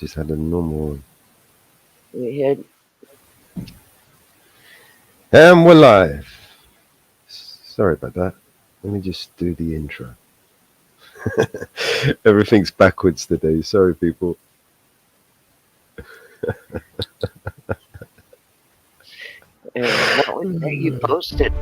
just had a normal one. We had, And we're live. Sorry about that. Let me just do the intro. Everything's backwards today. Sorry, people. what was that you posted?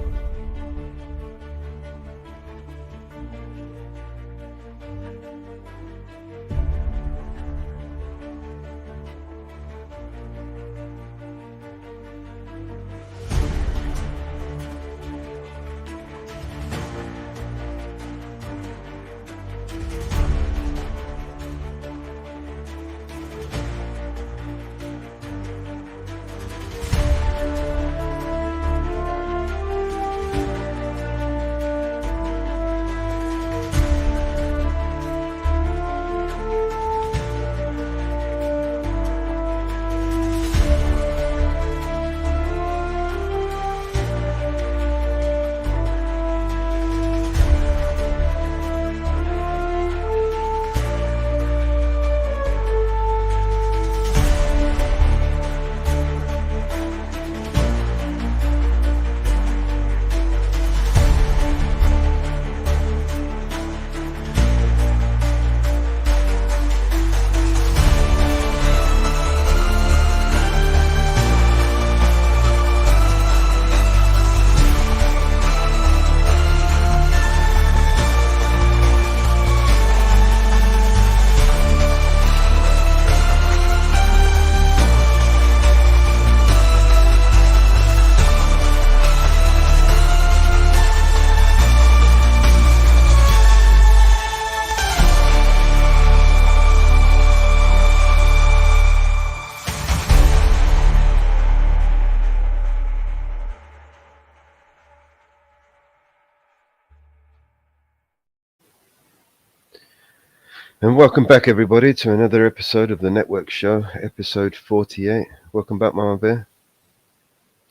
And welcome back, everybody, to another episode of the Network Show, episode 48. Welcome back, Mama Bear.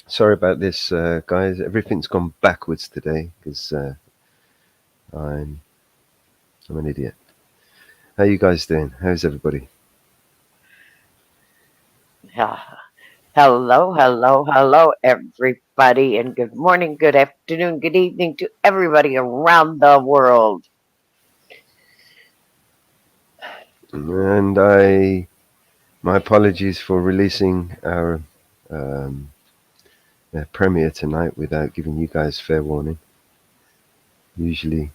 Sorry about this, guys. Everything's gone backwards today because I'm an idiot. How you guys doing? How's everybody? Hello, everybody, and good morning, good afternoon, good evening to everybody around the world. And my apologies for releasing our premiere tonight without giving you guys fair warning. Usually,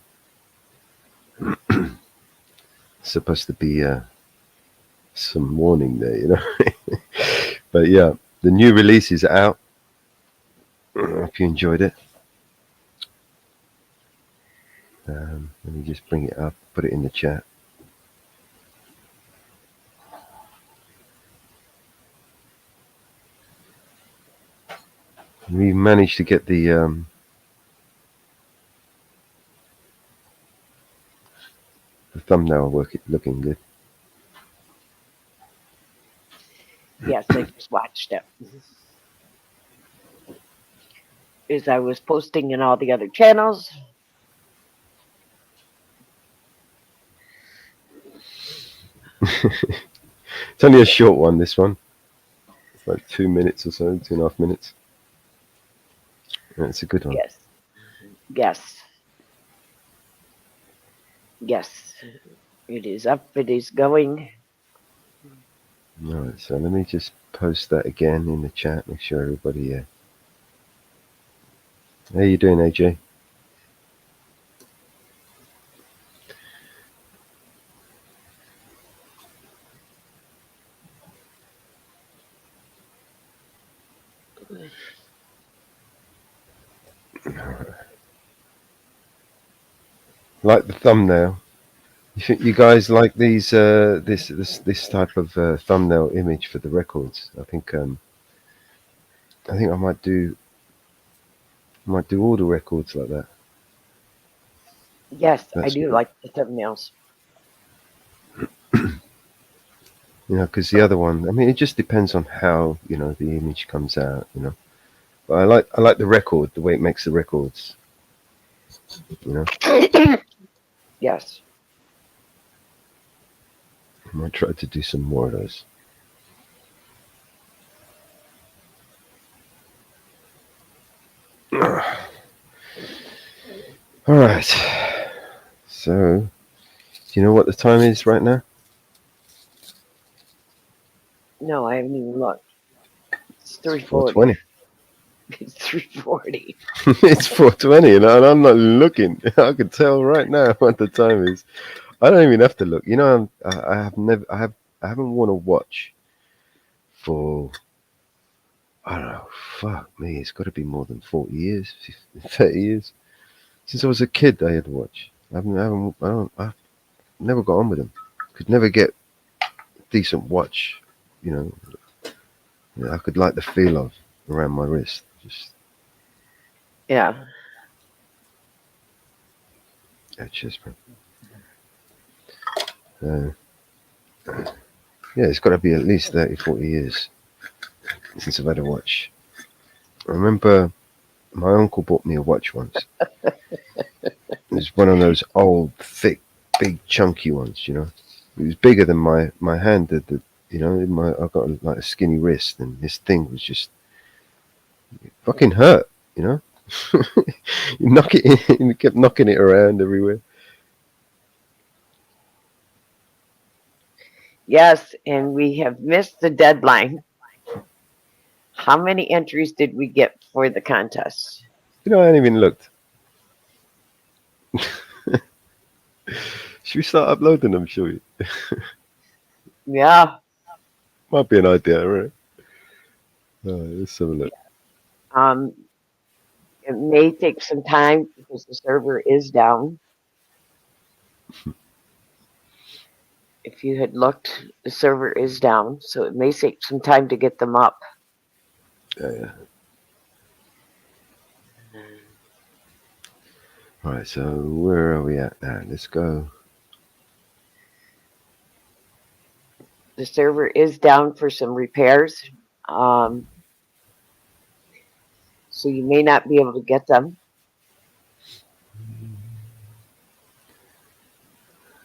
supposed to be some warning there, you know. But yeah, the new release is out. I hope you enjoyed it. Let me just bring it up, put it in the chat. We managed to get the thumbnail looking good. Yes, I just watched it. As I was posting in all the other channels. It's only a short one, this one. It's like 2 minutes or so, 2.5 minutes. Yeah, it's a good one. Yes. It is up, it is going. All right, so let me just post that again in the chat, make sure everybody... How you doing, AJ? Like the thumbnail. You guys like these this type of thumbnail image for the records? I think I might do all the records like that. Yes, I do like the thumbnails. You know, because the other one, I mean, it just depends on how, you know, the image comes out, you know. But I like the record, the way it makes the records, you know. Yes. I might try to do some more of those. All right. So, do you know what the time is right now? No, I haven't even looked. It's It's 3:40. 4:20. It's 3:40. It's 4:20, and I'm not looking. I can tell right now what the time is. I don't even have to look. You know, I haven't worn a watch for, I don't know. Fuck me, it's got to be more than 40 years, 50, 30 years. Since I was a kid, I had a watch. I've never got on with them. Could never get a decent watch. You know, that I could like the feel of around my wrist. Just Yeah. cheers, man. Yeah, it's got to be at least 30, 40 years since I've had a watch. I remember my uncle bought me a watch once. It was one of those old, thick, big, chunky ones, you know. It was bigger than my hand. You know, I've got like a skinny wrist, and this thing was just fucking hurt, you know. You knock it in, you kept knocking it around everywhere. Yes, and we have missed the deadline. How many entries did we get for the contest? You know, I hadn't even looked. Should we start uploading them, shall we? Yeah. Might be an idea, right? Let's have a look. Um, it may take some time because the server is down. If you had looked, the server is down, so it may take some time to get them up. Yeah. All right, so where are we at now? Let's go. The server is down for some repairs, so you may not be able to get them.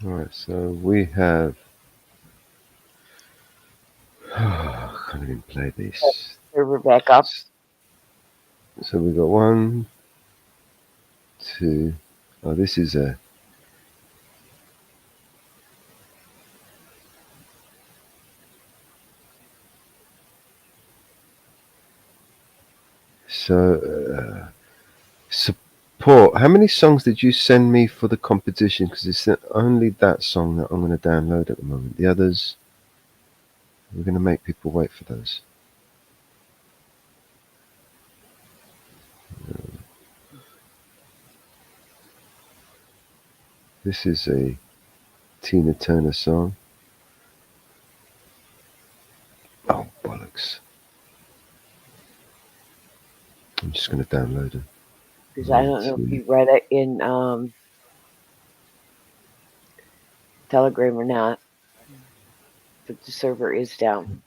All right, so we have. I can't even play these. Server back up. So we got 1, 2. Oh, this is a. So support. How many songs did you send me for the competition? Because it's only that song that I'm going to download at the moment. The others, we're going to make people wait for those. This is a Tina Turner song. Oh, bollocks. I'm just going to download it. Because I don't know if you read it in Telegram or not, but the server is down.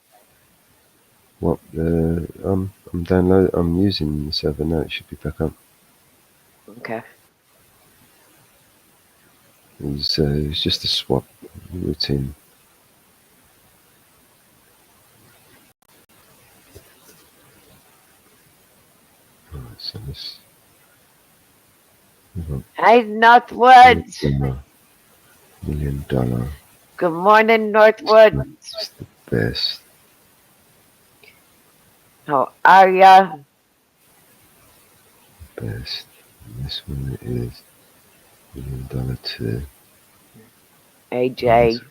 What? I'm downloading. I'm using the server now. It should be back up. Okay. It's just a swap routine. Alright, so this. Hi, Northwoods. $1 million. Good morning, Northwoods. It's the best. How are ya? Best. And this one is $1 million too. AJ,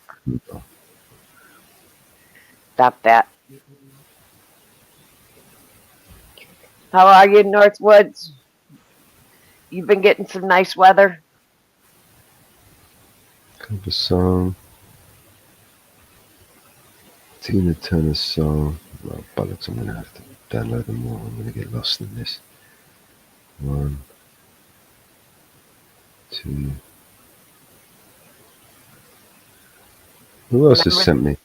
stop that. How are you, Northwoods? You've been getting some nice weather? Cover song. Tina Turner song. Oh, bollocks, I'm going to have to download them more. I'm going to get lost in this. 1, 2. Who else has sent me?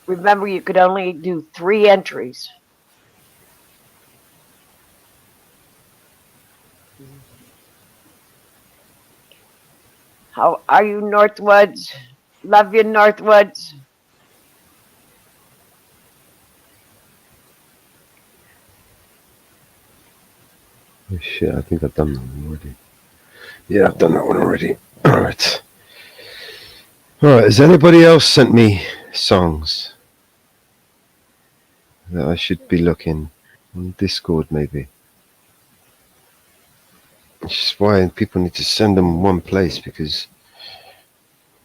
Remember, you could only do 3 entries. How are you, Northwoods? Love you, Northwoods. Oh, shit, I think I've done that one already. Yeah, I've done that one already. Alright. Alright, has anybody else sent me songs that I should be looking on Discord maybe? It's just why people need to send them in one place, because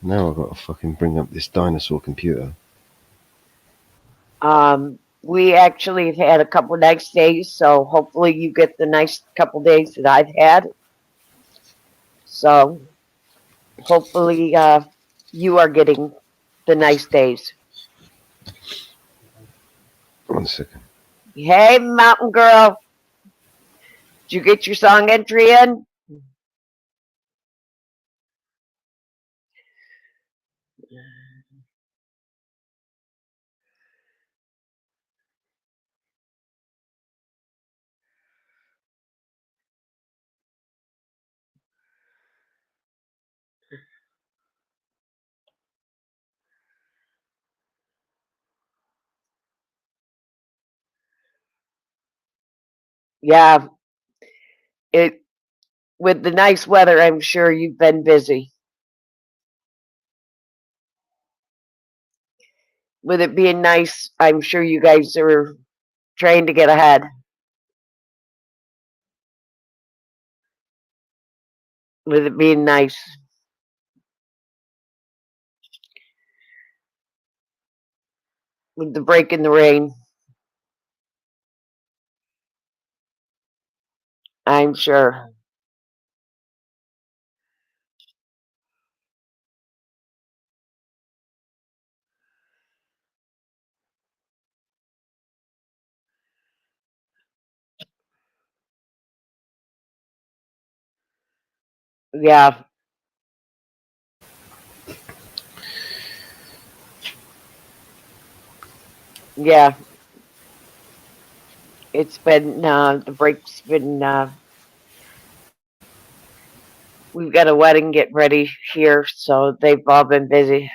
now I've got to fucking bring up this dinosaur computer. We actually have had a couple nice days, so hopefully you get the nice couple days that I've had. So hopefully you are getting the nice days. 1 second. Hey, Mountain Girl. Did you get your song entry in? Yeah. With the nice weather, I'm sure you've been busy. With it being nice, I'm sure you guys are trying to get ahead. With it being nice. With the break in the rain. I'm sure. Yeah. Yeah. It's been, the break's been, we've got a wedding getting ready here, so they've all been busy.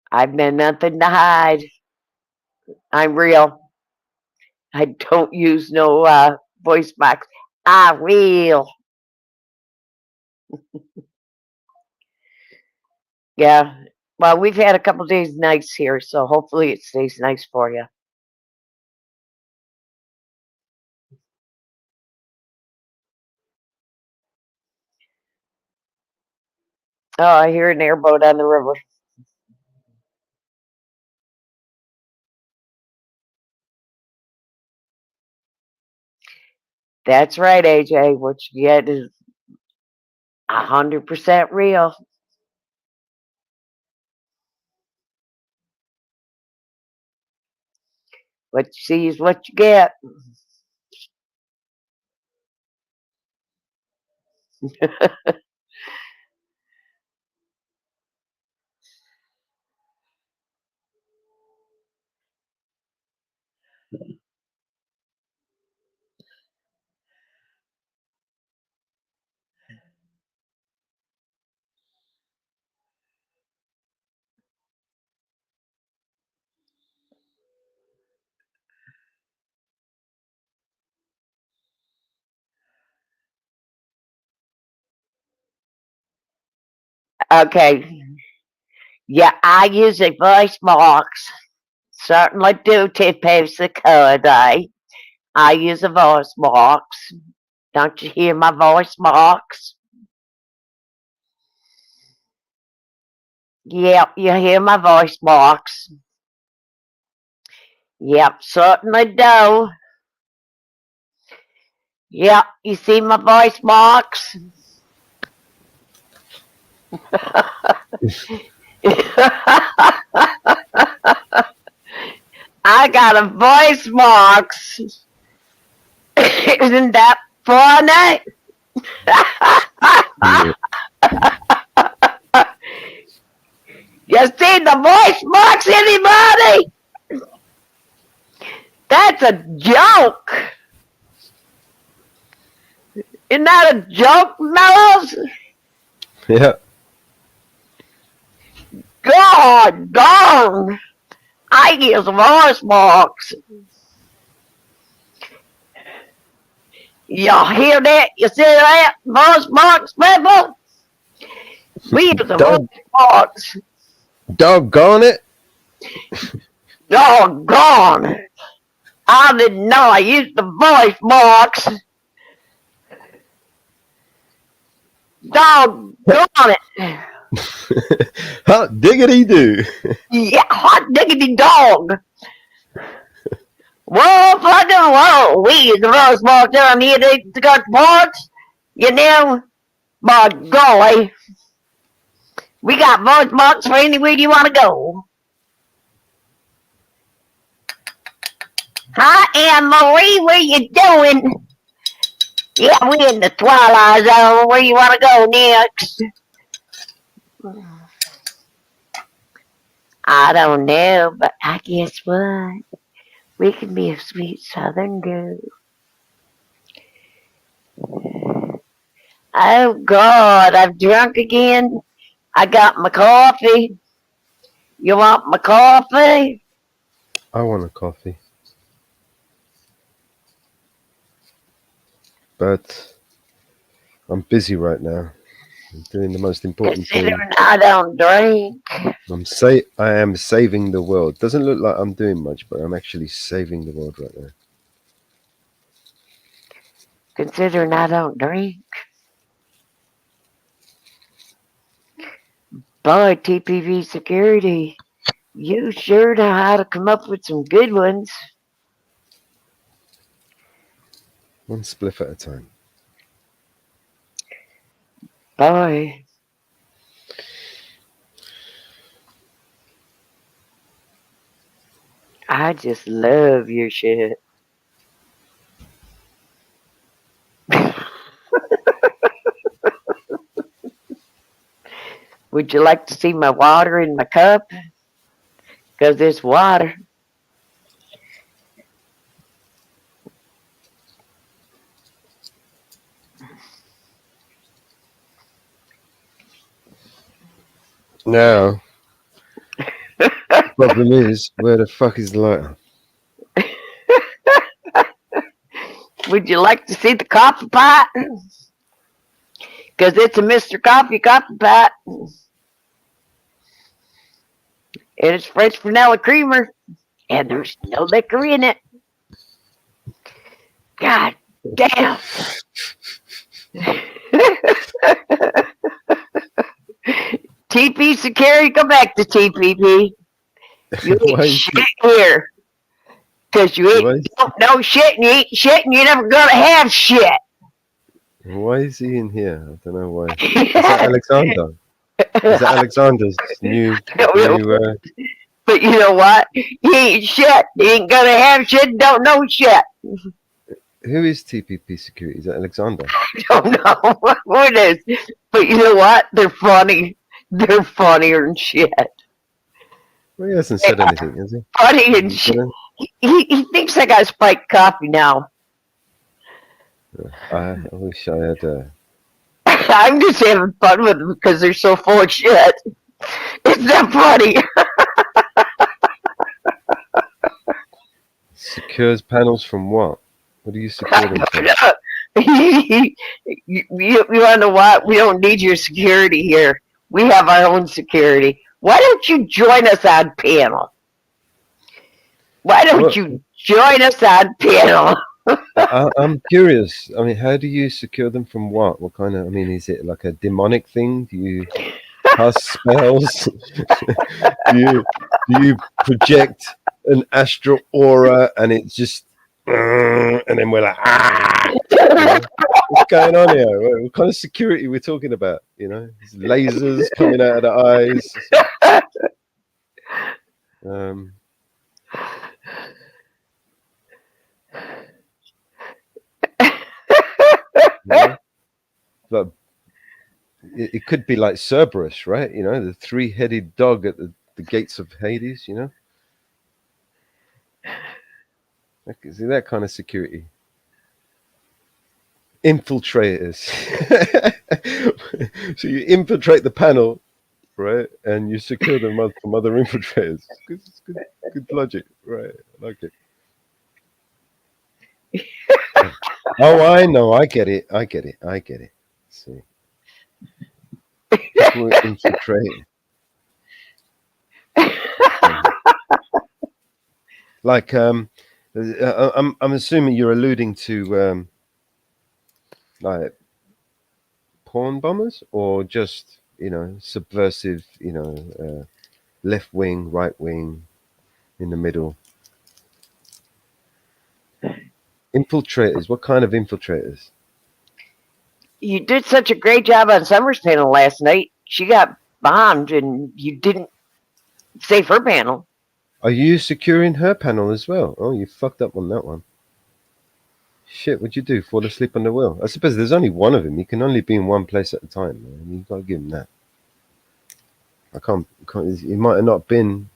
I've been nothing to hide. I'm real. I don't use no voice box. I will. Yeah. Well, we've had a couple days nice here, so hopefully it stays nice for you. Oh, I hear an airboat on the river. That's right, AJ. What you get is 100% real. What you see is what you get. Okay. Yeah, I use a voice box. Certainly do, T-Pepsi. I use a voice box. Don't you hear my voice box? Yep, you hear my voice box. Yep, certainly do. Yep, you see my voice box? I got a voice box. Isn't that funny? Yeah. You see the voice box, anybody? That's a joke. Isn't that a joke, Mellows? Yeah. God darn. I use voice box. Y'all hear that? You see that? Voice box, people? We use a voice box. Doggone it. Doggone. I didn't know I used the voice box. Doggone it. Hot diggity do. Yeah, hot diggity dog. Whoa, fucking whoa. We use the voice box down here to got parts. You know, by golly. We got voice box for anywhere you want to go. Hi, Anne-Marie, where you doing? Yeah, we in the Twilight Zone. Where you want to go next? I don't know, but I guess what? We can be a sweet Southern girl. Oh, God, I've drunk again. I got my coffee. You want my coffee? I want a coffee. But I'm busy right now. I'm doing the most important thing. Considering I don't drink. I am saving the world. Doesn't look like I'm doing much, but I'm actually saving the world right now. Considering I don't drink. Boy, TPV security, you sure know how to come up with some good ones. One spliff at a time. Boy. I just love your shit. Would you like to see my water in my cup? Because it's water. Now, the problem is, where the fuck is the lighter? Would you like to see the coffee pot? Because it's a Mr. Coffee pot. And it's fresh vanilla creamer. And there's no liquor in it. God damn. TP security, come back to TPP. You ain't shit here. Because you don't know shit and you eat shit and you're never going to have shit. Why is he in here? I don't know why. Is that Alexander? Is that Alexander's new But you know what? He ain't shit. He ain't going to have shit and don't know shit. Who is TPP security? Is that Alexander? I don't know who it is. But you know what? They're funny. They're funnier than shit. Well, he hasn't said anything, has he? Funny and shit. He thinks I got spiked coffee now. I wish I had. I'm just having fun with them because they're so full of shit. It's not funny. Secures panels from what? What do you secure them from? You want to know what? We don't need your security here. We have our own security. Why don't you join us on panel? Why don't you join us on panel? I'm curious. I mean, how do you secure them from what? What kind of? I mean, is it like a demonic thing? Do you cast spells? do you project an astral aura and it just and then we're like, what's going on here? What kind of security we're talking about? You know, lasers coming out of the eyes. Yeah. But it could be like Cerberus, right? You know, the three-headed dog at the gates of Hades, you know? See that kind of security. Infiltrators. So you infiltrate the panel, right, and you secure them from other infiltrators. It's good logic, right? I like it. Oh, I know. I get it. See, people infiltrate. Like, I'm assuming you're alluding to like porn bombers, or just subversive, left wing, right wing, in the middle. Infiltrators. What kind of infiltrators? You did such a great job on Summer's panel last night. She got bombed, and you didn't save her panel. Are you securing her panel as well? Oh, you fucked up on that one. Shit, what'd you do? Fall asleep on the wheel? I suppose there's only one of him. He can only be in one place at a time, man. You gotta give him that. I can't. He might have not been.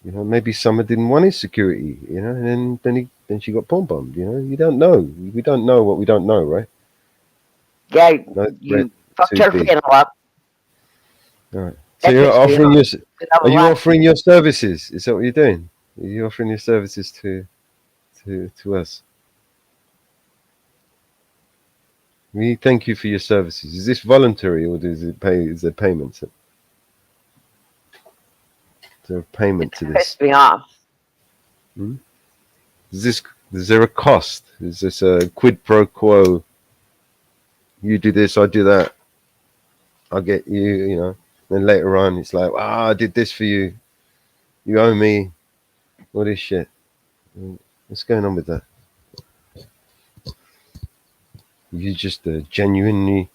Maybe someone didn't want his security. And then she got porn bombed. You don't know. We don't know what we don't know, right? Yeah, No threat you fucked too her big. panel up. All right. So That you're pissed me offering off, your. 'cause I'm Are you alive. offering your services? Is that what you're doing? Are you offering your services to us? We thank you for your services. Is this voluntary, or does it pay? Is there payments? Is there a payment to this? Pissed me off. Is there a cost? Is this a quid pro quo? You do this, I do that. I'll get you. Then later on, it's like, I did this for you. You owe me all this shit. What's going on with that? You're just a genuinely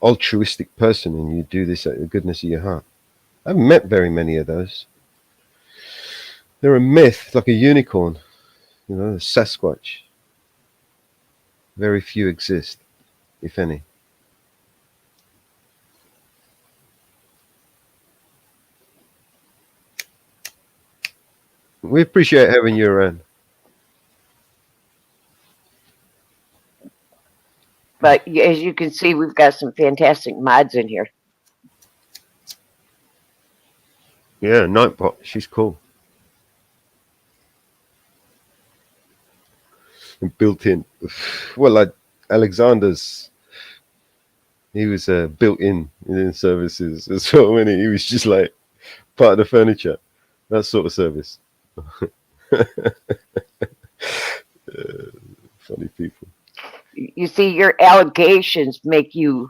altruistic person, and you do this out of the goodness of your heart. I haven't met very many of those. They're a myth, like a unicorn, a Sasquatch. Very few exist, if any. We appreciate having you around. But as you can see, we've got some fantastic mods in here. Yeah, Nightbot, she's cool. And built in. Well, like Alexander's, he was built in services as well, when he was just like part of the furniture, that sort of service. Funny people. You see, your allegations make you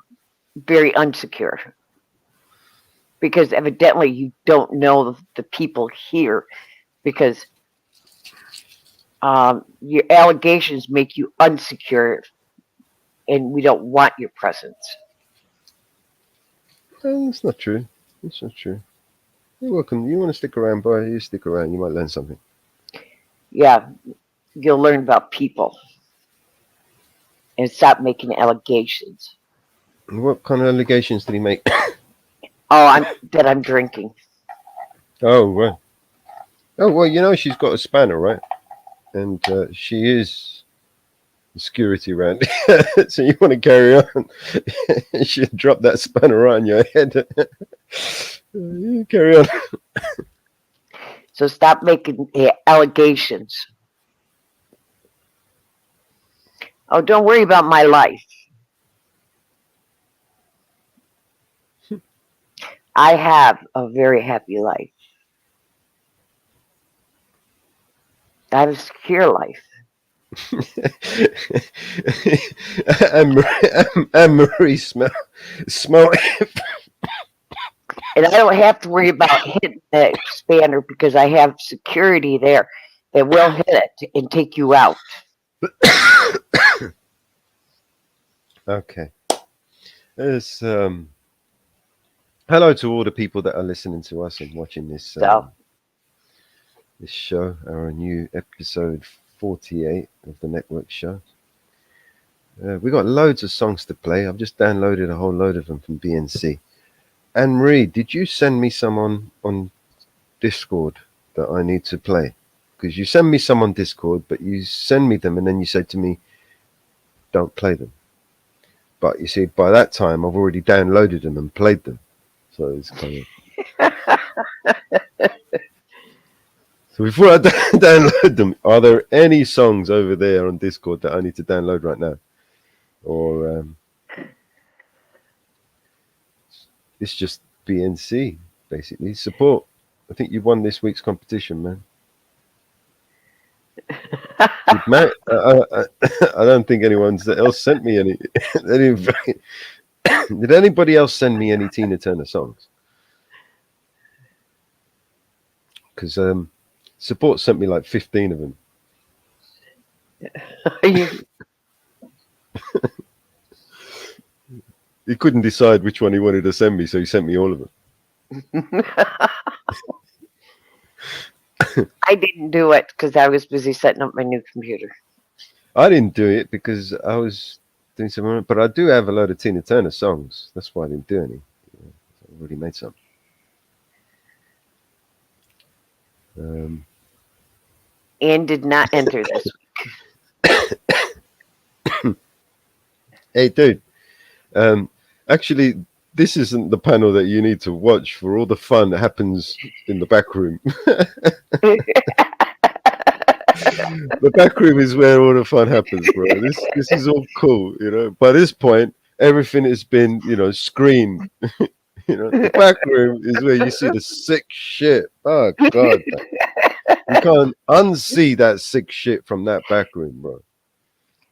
very unsecure, because evidently you don't know the people here, because your allegations make you unsecure, and we don't want your presence. That's not true. That's not true. You're welcome. You want to stick around, boy? You stick around. You might learn something. Yeah, you'll learn about people and stop making allegations. What kind of allegations did he make? That I'm drinking. Oh, right. Oh, well, she's got a spanner, right? And she is security around. So you want to carry on. She dropped that spanner right on your head. You carry on. So stop making allegations. Oh, don't worry about my life. I have a very happy life. I have a secure life. And Marie smell. And I don't have to worry about hitting the expander, because I have security there that will hit it and take you out. Okay. There's hello to all the people that are listening to us and watching this this show, our new episode 48 of the Network Show. We got loads of songs to play. I've just downloaded a whole load of them from BNC. Anne-Marie, did you send me some on Discord that I need to play? because you send me some on Discord, but you send me them and then you say to me, don't play them. But you see, by that time, I've already downloaded them and played them. So it's kind of... So before I download them, are there any songs over there on Discord that I need to download right now? Or it's just BNC, basically. Support. I think you won this week's competition, man. I don't think anyone else sent me any. Did anybody else send me any Tina Turner songs? Because Support sent me like 15 of them. He couldn't decide which one he wanted to send me, so he sent me all of them. I didn't do it because I was busy setting up my new computer. I didn't do it because I was doing something, but I do have a load of Tina Turner songs. That's why I didn't do any. I already made some. And did not enter this week. Hey, dude. Actually, this isn't the panel that you need to watch for all the fun that happens in the back room. The back room is where all the fun happens, bro. This is all cool, you know. By this point, everything has been, screened. The back room is where you see the sick shit. Oh God, you can't unsee that sick shit from that back room, bro.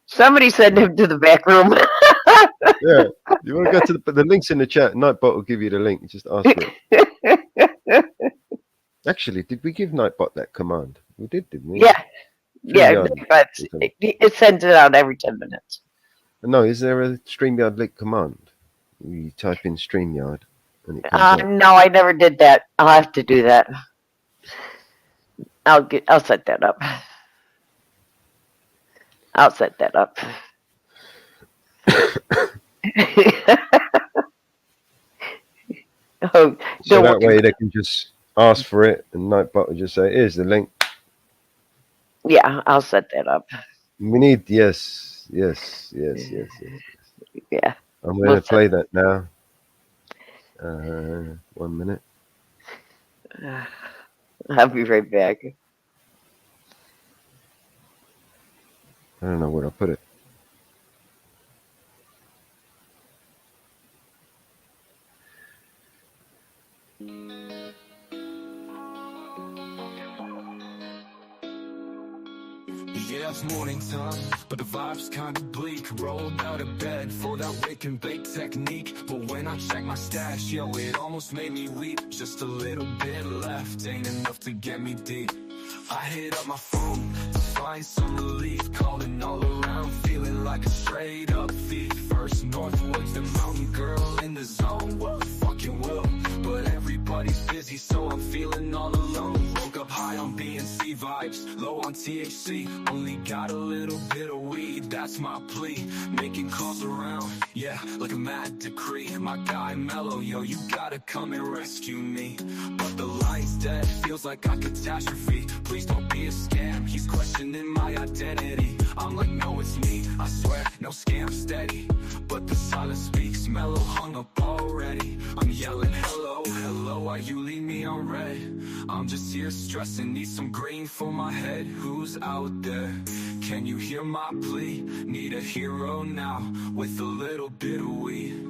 Somebody send him to the back room. Yeah, you want to go to the link's in the chat. Nightbot will give you the link. Just ask for it. Actually, did we give Nightbot that command? We did, didn't we? Yeah. But it sends it out every 10 minutes. No, is there a StreamYard link command? You type in StreamYard. And it comes up. No, I never did that. I'll have to do that. I'll set that up. I'll set that up. So that way they can just ask for it, and Nightbot will just say, "Here's the link." Yeah, I'll set that up. We need yes. Yeah. I'm going to play that now. 1 minute. I'll be right back. I don't know where I'll put it. Yeah, it's morning time, but the vibe's kinda bleak. Rolled out of bed for that wake and bake technique. But when I check my stash, yo, it almost made me weep. Just a little bit left, ain't enough to get me deep. I hit up my phone to find some relief. Calling all around, feeling like a straight up thief. First Northwoods, the mountain girl in the zone. What fucking will? But everybody's busy, so I'm feeling all alone. Woke up high on BNC vibes, low on THC. Only got a little bit of weed, that's my plea. Making calls around, yeah, like a mad decree. My guy Mellow, yo, you gotta come and rescue me. But the line's dead, feels like a catastrophe. Please don't be a scam, he's questioning my identity. I'm like, no, it's me, I swear, no scam, steady. But the silence speaks, Mellow hung up already. I'm yelling, hello, hello, why you leave me on red? I'm just here stressing, need some green for my head. Who's out there? Can you hear my plea? Need a hero now, with a little bit of weed.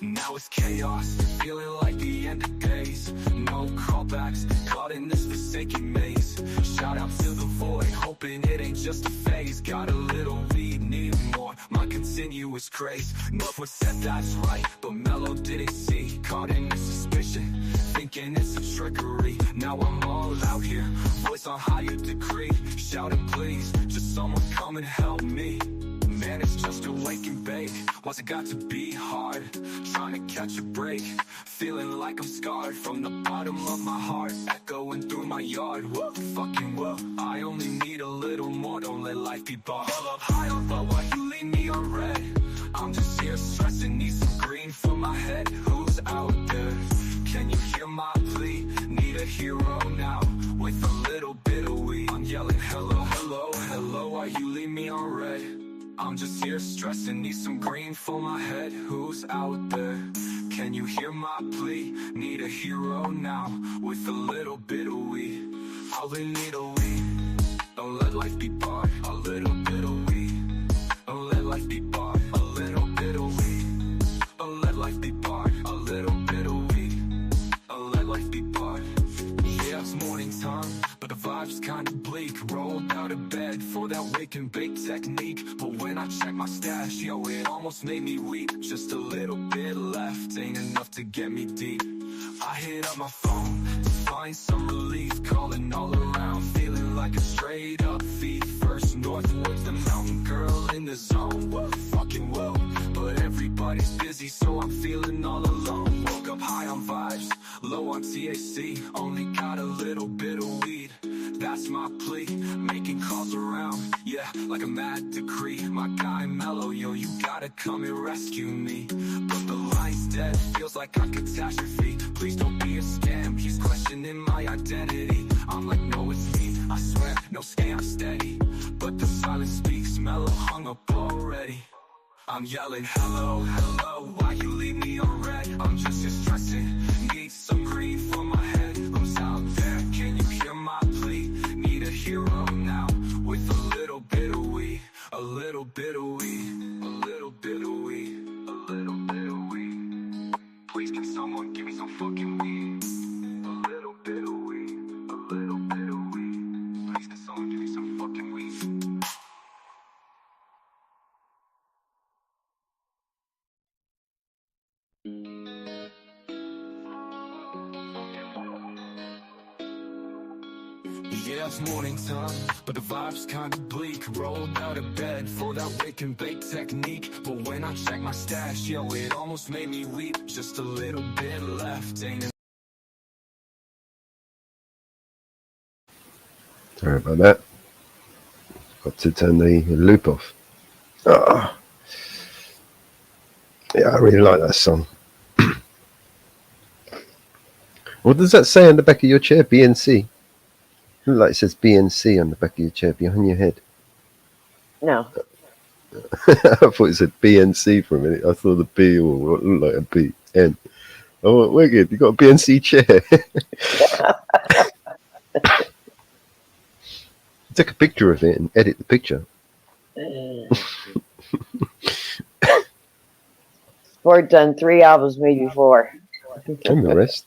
Now it's chaos, feeling like the end of days. No callbacks, caught in this forsaken maze. Shout out to the void, hoping it ain't just a phase. Got a little weed, need more, my continuous craze. Northwood said that's right, but Mellow didn't see. Caught in this suspicion, thinking it's a trickery. Now I'm all out here, voice on higher degree. Shouting please, just someone come and help me. Man, it's just a wake and bake. Why's it got to be hard? Trying to catch a break. Feeling like I'm scarred from the bottom of my heart. Echoing through my yard. Whoa, fucking whoa. I only need a little more. Don't let life be bought. Hold up, high on low, why you leave me on red? I'm just here stressing, need some green for my head. Who's out there? Can you hear my plea? Need a hero now, with a little bit of weed. I'm I'm just here stressing, need some green for my head. Who's out there? Can you hear my plea? Need a hero now, with a little bit of weed. All they need a weed. Don't let life be bought. A little bit of weed. Don't let life be bought. A little bit of weed. Don't let life be bought. A little bit of weed. Don't let life be bought. Yeah, it's morning time, but the vibe's kinda bleak. Rolled out of bed for that wake and bake technique. But when I check my stash, yo, it almost made me weep. Just a little bit left, ain't enough to get me deep. I hit up my phone to find some relief. Calling all around, feeling like a straight up thief. First northwards, the mountain girl in the zone. What fucking whoa, but everybody's busy, so I'm feeling all alone. Woke up high on vibes, low on THC. Only got a little bit of weed, that's my plea. Making calls around, yeah, like a mad decree. My guy Mellow, yo, you gotta come and rescue me. But the line's dead, feels like a catastrophe. Please don't be a scam, he's questioning my identity. I'm like, no, it's me, I swear, no scam, steady. But the silence speaks, Mellow hung up already. I'm yelling, hello, hello, why you leave me on red? I'm just here stressing, need some green for my head. Who's out there, can you hear my plea? Need a hero now, with a little bit of weed. A little bit of weed, a little bit of weed, a little bit of weed. Please can someone give me some fucking weed? A little bit of weed, a little bit of weed. Please can someone give me some fucking weed? Yeah, it's morning time, but the vibe's kinda bleak. Rolled out of bed for that wake and bake technique. But when I check my stash, yo, it almost made me weep. Just a little bit left, ain't it? Sorry about that. Got to turn the loop off. Oh. Yeah, I really like that song. What does that say on the back of your chair? BNC? Look like it says BNC on the back of your chair behind your head. No. I thought it said BNC for a minute. I thought the B or what looked like a B N. Oh, wicked! You got a BNC chair. Take a picture of it and edit the picture. Sport's done 3 albums, maybe 4. And the rest.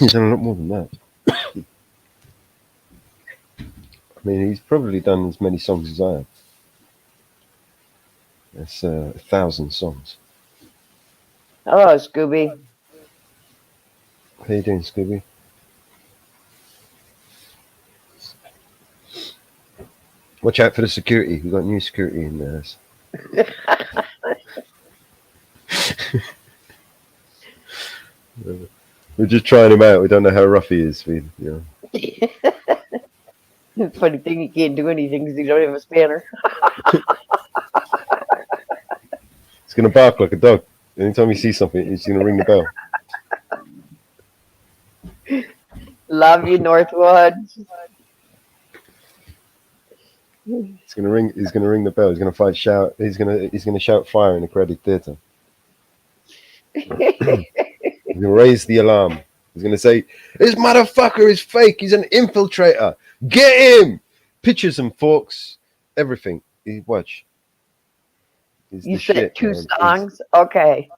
He's done a lot more than that. I mean, he's probably done as many songs as I have. That's 1,000 songs. Hello, Scooby. How you doing, Scooby? Watch out for the security. We've got new security in the house. We're just trying him out. We don't know how rough he is. Funny thing, you can't do anything because you don't have a spanner. He's going to bark like a dog. Anytime he sees something, he's going to ring the bell. Love you, Northwood. He's going to ring the bell. He's going to shout. He's going to shout fire in a crowded theatre. He's going to raise the alarm. He's going to say, "This motherfucker is fake. He's an infiltrator. Get him!" Pitchers and forks, everything. Watch. You said 2 songs? Okay.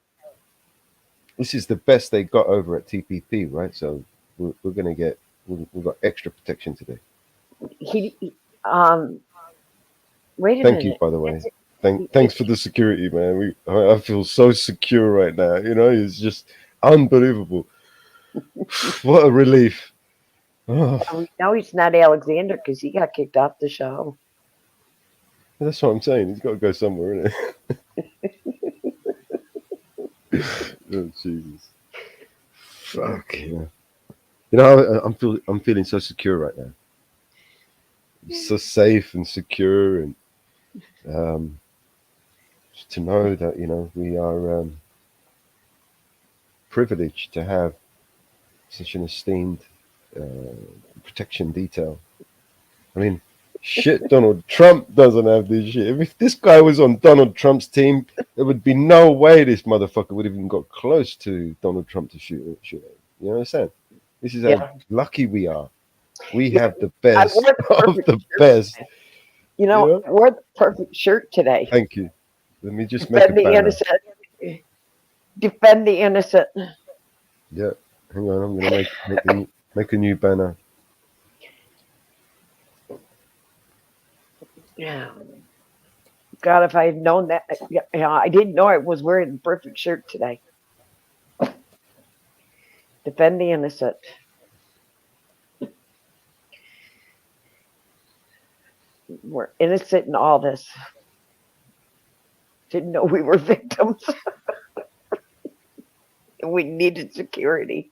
This is the best they got over at TPP, right? So we're going to get, we've got extra protection today. Wait a minute. Thank you, by the way. Thanks for the security, man. I feel so secure right now. It's just unbelievable. What a relief. Oh. Now he's not Alexander because he got kicked off the show. That's what I'm saying. He's got to go somewhere, isn't it? Oh, Jesus. Fuck, yeah. I'm feeling so secure right now. So safe and secure, and to know that, we are privileged to have such an esteemed protection detail. I mean, Shit, Donald Trump doesn't have this shit. If this guy was on Donald Trump's team, there would be no way this motherfucker would have even got close to Donald Trump to shoot him. You understand? This is how lucky we are. We have the best of the best. You know, I wore the perfect shirt today. Thank you. Let me just make a the banner. innocent. Defend the innocent. Yeah, hang on. I'm going to make a new banner. Yeah. God, if I had known that, I didn't know I was wearing the perfect shirt today. Defend the innocent. We're innocent in all this. Didn't know we were victims. And we needed security.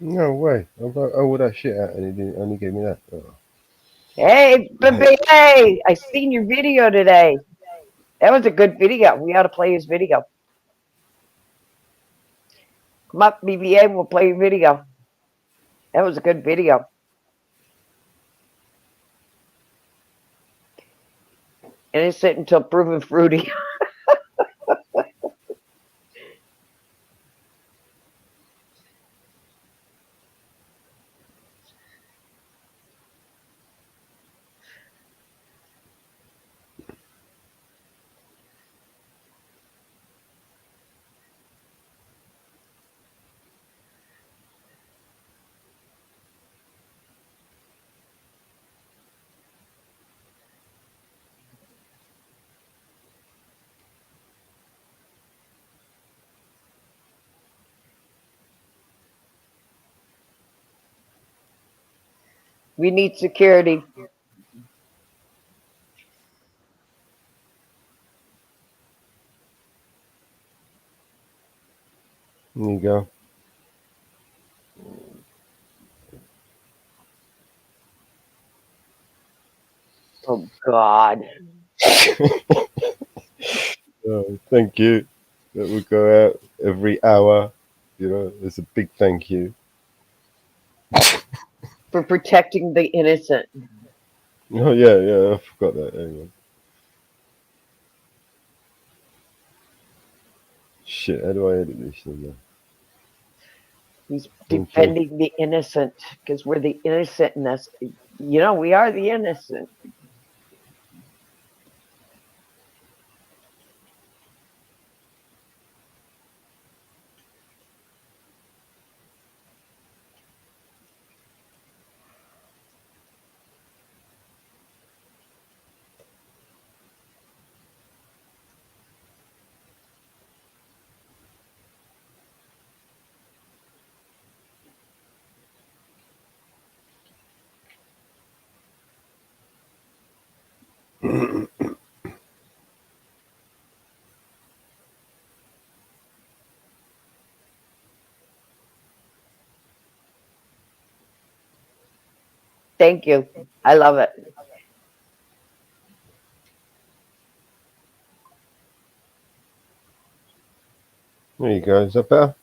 No way. I wrote all that shit out and he didn't only gave me that. Oh. Hey, baby, hey, I seen your video today. That was a good video. We ought to play his video. Come up, BBA, we'll play your video. That was a good video. Innocent until proven fruity. We need security. There you go. Oh, God. Thank you. That will go out every hour. It's a big thank you. For protecting the innocent. Oh, yeah, I forgot that. Hang on. Shit, how do I edit this thing now? He's defending the innocent because we're the innocent in this. We are the innocent. Thank you. I love it. There you go. Is that better?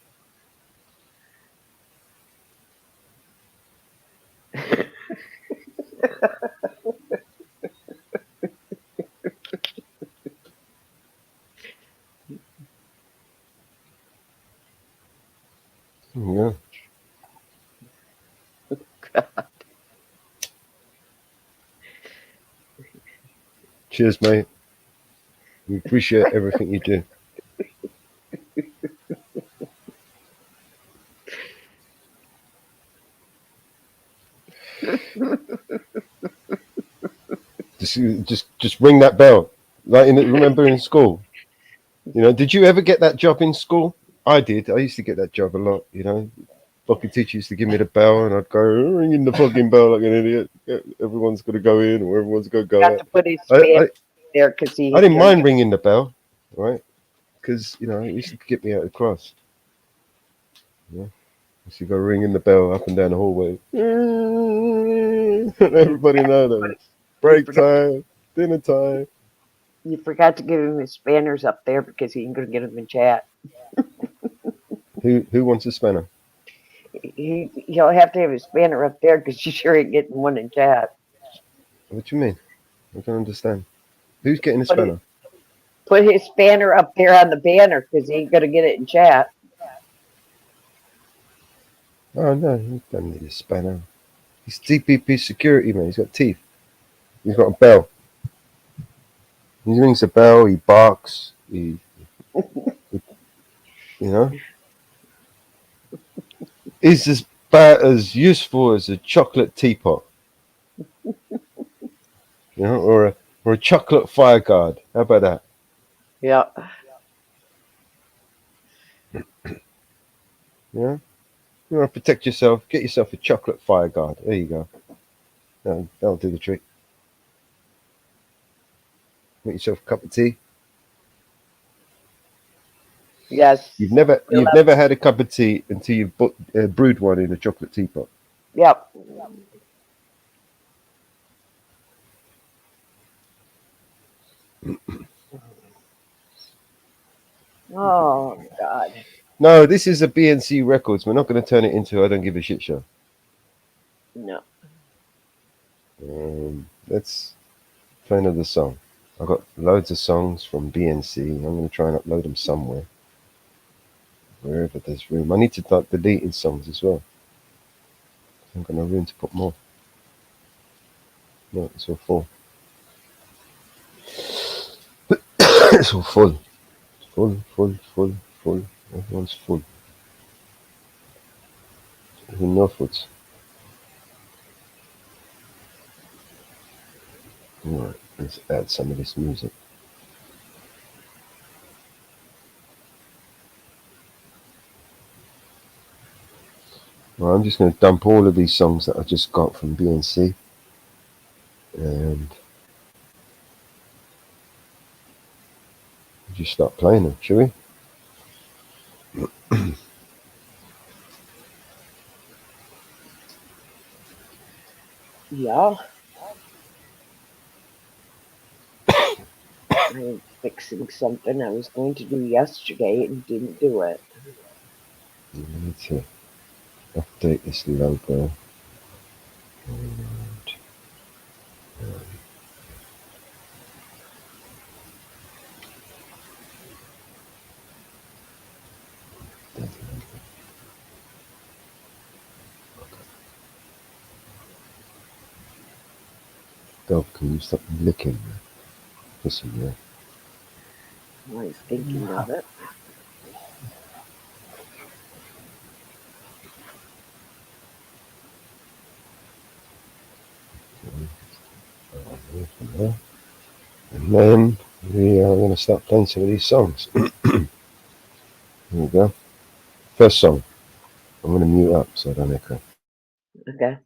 Yeah. God. Cheers, mate. We appreciate everything you do. Just ring that bell. Remember in school? Did you ever get that job in school? I did. I used to get that job a lot. Fucking teacher used to give me the bell, and I'd go ringing the fucking bell like an idiot. Everyone's got to go in, or everyone's got to go out. To put his there because I didn't mind ringing the bell, right? Because it used to get me out of class. I used to go ringing the bell up and down the hallway. Everybody know that it's break time, dinner time. You forgot to give him his spanners up there because he ain't gonna get them in chat. Who wants a spanner? He'll have to have his spanner up there because you sure ain't getting one in chat. What do you mean? I don't understand. Who's getting a Put spanner? Put his spanner up there on the banner because he ain't gonna get it in chat. Oh no, he doesn't need a spanner. He's TPP security, man. He's got teeth. He's got a bell. He rings a bell. He barks. He you know, he's about as useful as a chocolate teapot, or a chocolate fire guard. How about that? Yeah. You want to protect yourself? Get yourself a chocolate fire guard. There you go. That'll do the trick. Make yourself a cup of tea. Yes. You've never had a cup of tea until you've brewed one in a chocolate teapot. Yep. Oh God. No, this is a BNC Records. We're not going to turn it into I Don't Give a Shit show. No. Let's play another song. I've got loads of songs from BNC. I'm going to try and upload them somewhere, wherever there's room. I need to start deleting songs as well. I haven't got no room to put more. No, it's all full. It's all full. Full. Everyone's full. Even Northwoods. Alright, let's add some of this music. Well, I'm just going to dump all of these songs that I just got from BNC and just start playing them, shall we? Yeah. I'm fixing something I was going to do yesterday and didn't do it. I need to update this logo. And, Dog, can you stop licking? Listen, yeah. I'm thinking of it. And then we are going to start playing some of these songs. Here we go. First song. I'm going to mute up so I don't echo. Okay.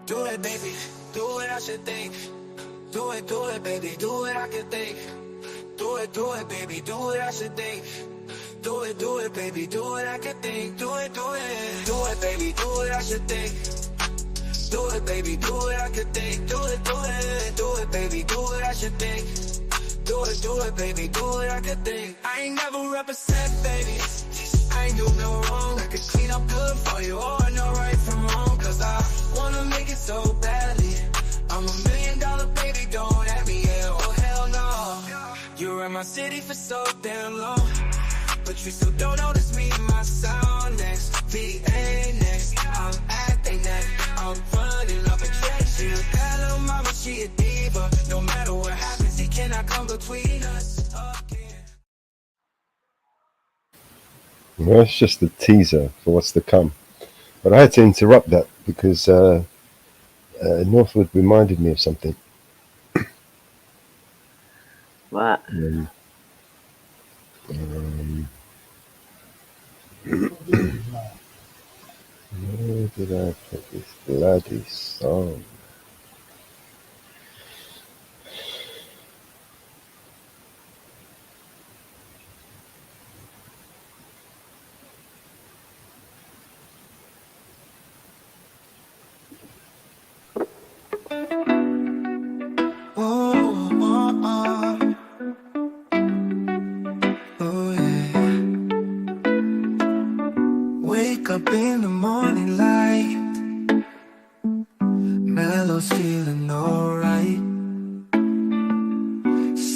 Do it, baby. Do what I should think. Do it, baby. Do what I can think. Do it, baby. Do what I should think. Do it, baby. Do what I can think. Do it. Do it, baby. Do what I should think. Do it, baby. Do what I can think. Do it. Do it, baby. Do what I should think. Do it, baby. Do what I can think. I ain't never represent, baby. I ain't do no wrong. I could clean up good for you, or know right from wrong. Cause I wanna make it so badly. I'm $1 million baby, don't at me, yeah, oh hell no. You were in my city for so damn long, but you still don't notice me in my sound next. VA next, I'm at they neck. I'm running up a check. She a bad little mama, she a diva. No matter what happens, he cannot come between us again. Well, it's just a teaser for what's to come. But I had to interrupt that because Northwood reminded me of something. What? Where did I put this bloody song?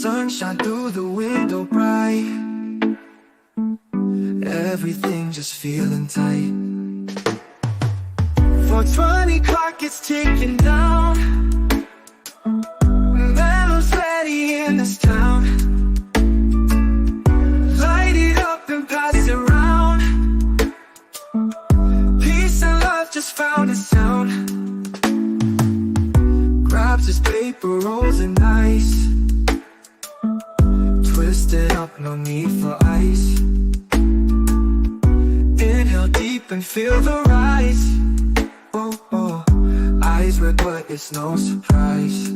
Sunshine through the window bright. Everything just feeling tight. 4:20 clock is ticking down. Meadow's ready in this town. Light it up and pass it around. Peace and love just found a sound. Grabs his paper rolls and ice. Twisted up, no need for ice. Inhale deep and feel the rise. Oh, oh. Eyes red but it's no surprise.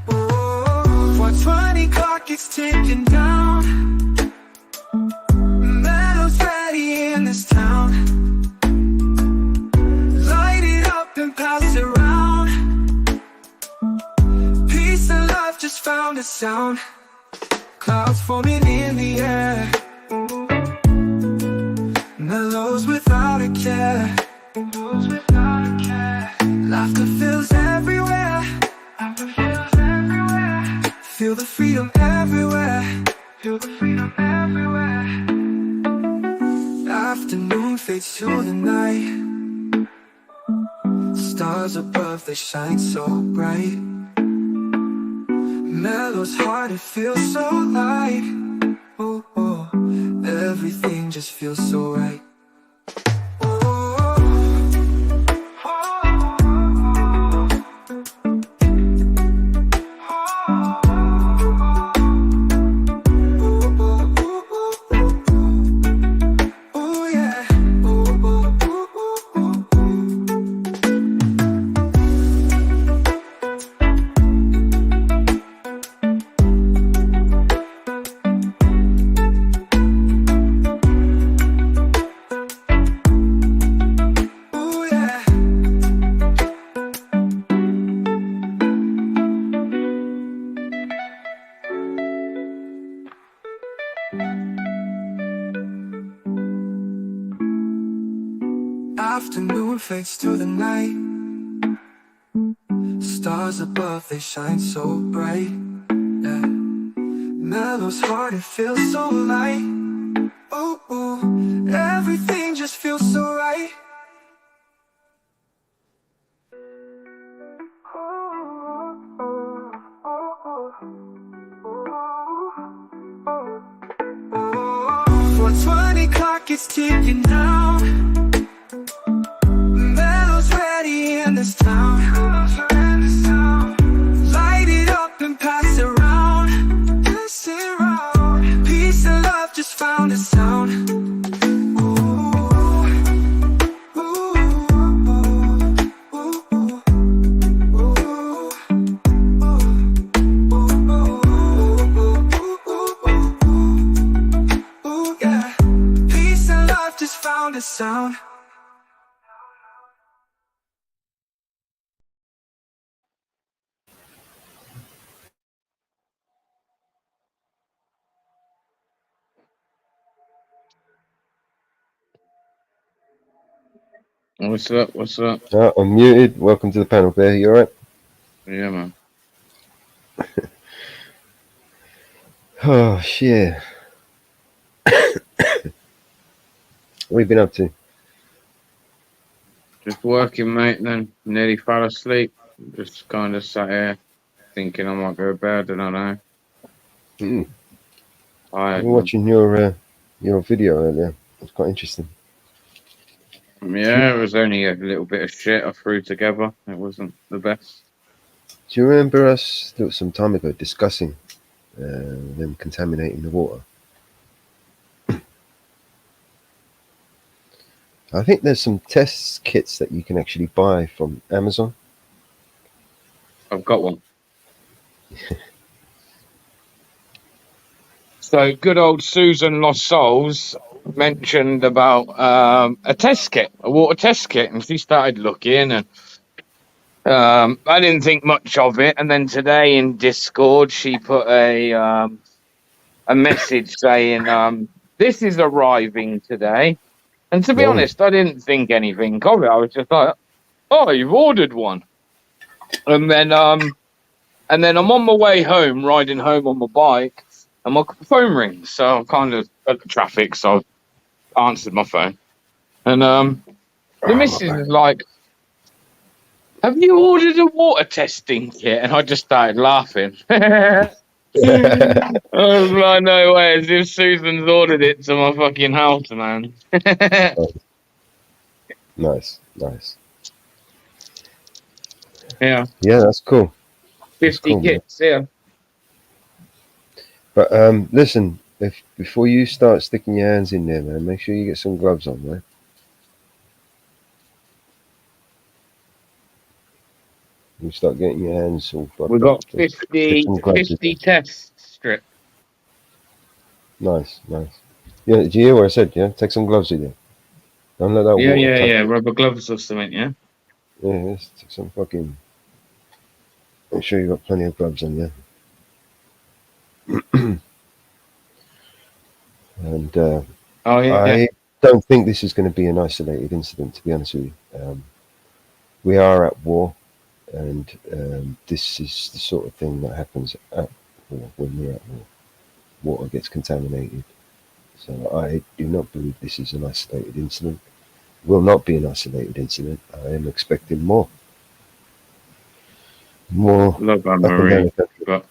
Oh, 4:20 clock is ticking down. Meadow's ready in this town. Light it up and pass it around. Peace and love just found a sound. Clouds forming in the air. Mellows without a care. Laughter fills everywhere. Feel the freedom everywhere. Afternoon fades to the night. Stars above, they shine so bright. Mellow's heart, it feels so light. Oh, oh, everything just feels so right. Afternoon fades to the night. Stars above, they shine so bright. Yeah. Mellow's heart, it feels so light. Oh, oh, everything just feels so right. Oh, 4:20 clock is ticking down. Meadow's ready in this town. Light it up and pass it around. Peace and love just found a sound. Yeah. Peace and love just found a sound. What's up? What's up? I'm muted. Welcome to the panel, Bear. You alright? Yeah, man. Oh, shit. What have you been up to? Just working, mate. Then nearly fell asleep. Just kind of sat here thinking I might go to bed. I don't know. Mm. I Tired, was watching your video earlier. It was quite interesting. Yeah, it was only a little bit of shit I threw together. It wasn't the best. Do you remember us, there was some time ago, discussing them contaminating the water? I think there's some test kits that you can actually buy from Amazon. I've got one. So good old Susan Lost Souls mentioned about a test kit, a water test kit, and she started looking, and I didn't think much of it. And then today in Discord, she put a message saying, "This is arriving today." And to be honest, I didn't think anything of it. I was just like, "Oh, you've ordered one." And then And then I'm on my way home, riding home on my bike, and my phone rings. So I'm kind of at the traffic, so I answered my phone. And the missus is like, "Have you ordered a water testing kit?" And I just started laughing. I was like, "No way, as if Susan's ordered it to my fucking house, man." Nice. Yeah, Yeah, that's cool. 50 cool, man. kits, yeah. But listen, if before you start sticking your hands in there, man, make sure you get some gloves on, right? You start getting your hands all fucked We got up. Just get 50 some gloves in there. test strips. Nice. Yeah, did you hear what I said? Yeah, take some gloves with you. Don't let that water touch you. Rubber gloves or something, yeah. Yeah, just take some fucking. Make sure you got plenty of gloves on, yeah. And Oh yeah. I don't think this is going to be an isolated incident, to be honest with you. We are at war, and this is the sort of thing that happens at war when we're at war. Water gets contaminated. So I do not believe this is an isolated incident. Will not be an isolated incident. I am expecting more. Love Up and down Marie, the country. but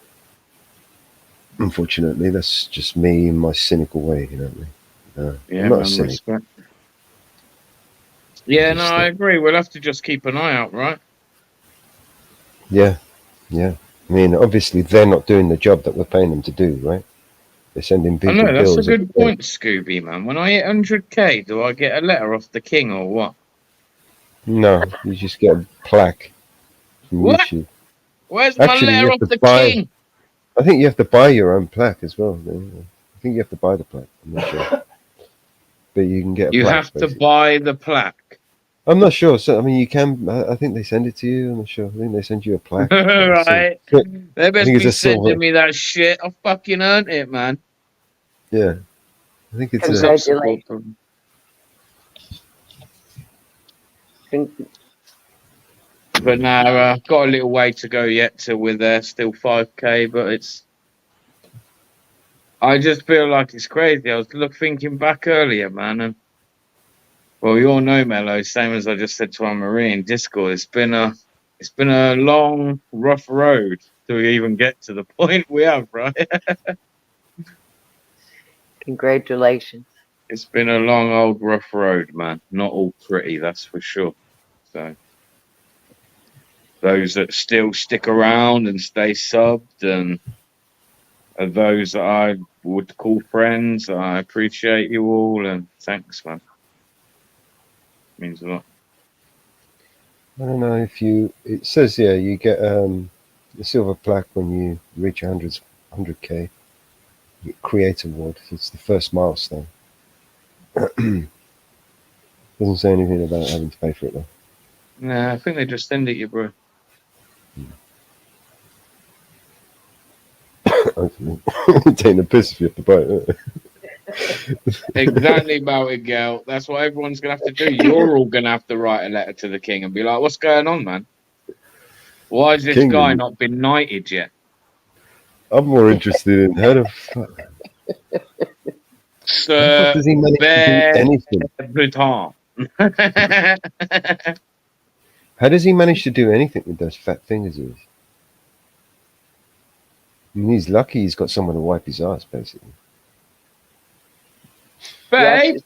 Unfortunately, that's just me in my cynical way, you know what I mean? yeah, I'm not man, cynic. respect. Yeah, Just, I agree. We'll have to just keep an eye out, right? Yeah. I mean, obviously, they're not doing the job that we're paying them to do, right? They're sending I people know, that's a bills. good point, Scooby, man. When I hit 100k, do I get a letter off the king or what? No, you just get a plaque from What? YouTube. Where's Actually, my you letter have off to the buy. king? I think you have to buy your own plaque as well. I think you have to buy the plaque. I'm not sure, but you can get a You plaque. have to Basically. buy the plaque. I'm not sure. So I mean, you can. I think they send it to you. I'm not sure. I think they send you a plaque. Right. They best think it's be a silver- sending me that shit. I fucking earned it, man. Yeah, I think it's a. Congratulations. But now got a little way to go yet till we're there. Still 5k, but it's. I just feel like it's crazy. I was thinking back earlier, man, and well, you all know, Mello. Same as I just said to our Marine Discord. It's been a long, rough road to even get to the point we have, right? Congratulations. It's been a long, old, rough road, man. Not all pretty, that's for sure. So those that still stick around and stay subbed, and those that I would call friends, I appreciate you all, and thanks, man. Means a lot. I don't know if you. It says here you get the silver plaque when you reach 100k. Create award. It's the first milestone. Doesn't say anything about having to pay for it though. Nah, I think they just send it you, bro. Taking a piss if you have to buy it. Exactly about it, girl. That's what everyone's gonna have to do. You're all gonna have to write a letter to the king and be like, "What's going on, man? Why has this guy not been knighted yet?" I'm more interested in how the fuck. Sir, Does he manage to do anything? How does he manage to do anything with those fat fingers of his? I mean, he's lucky he's got someone to wipe his ass, basically. Babe,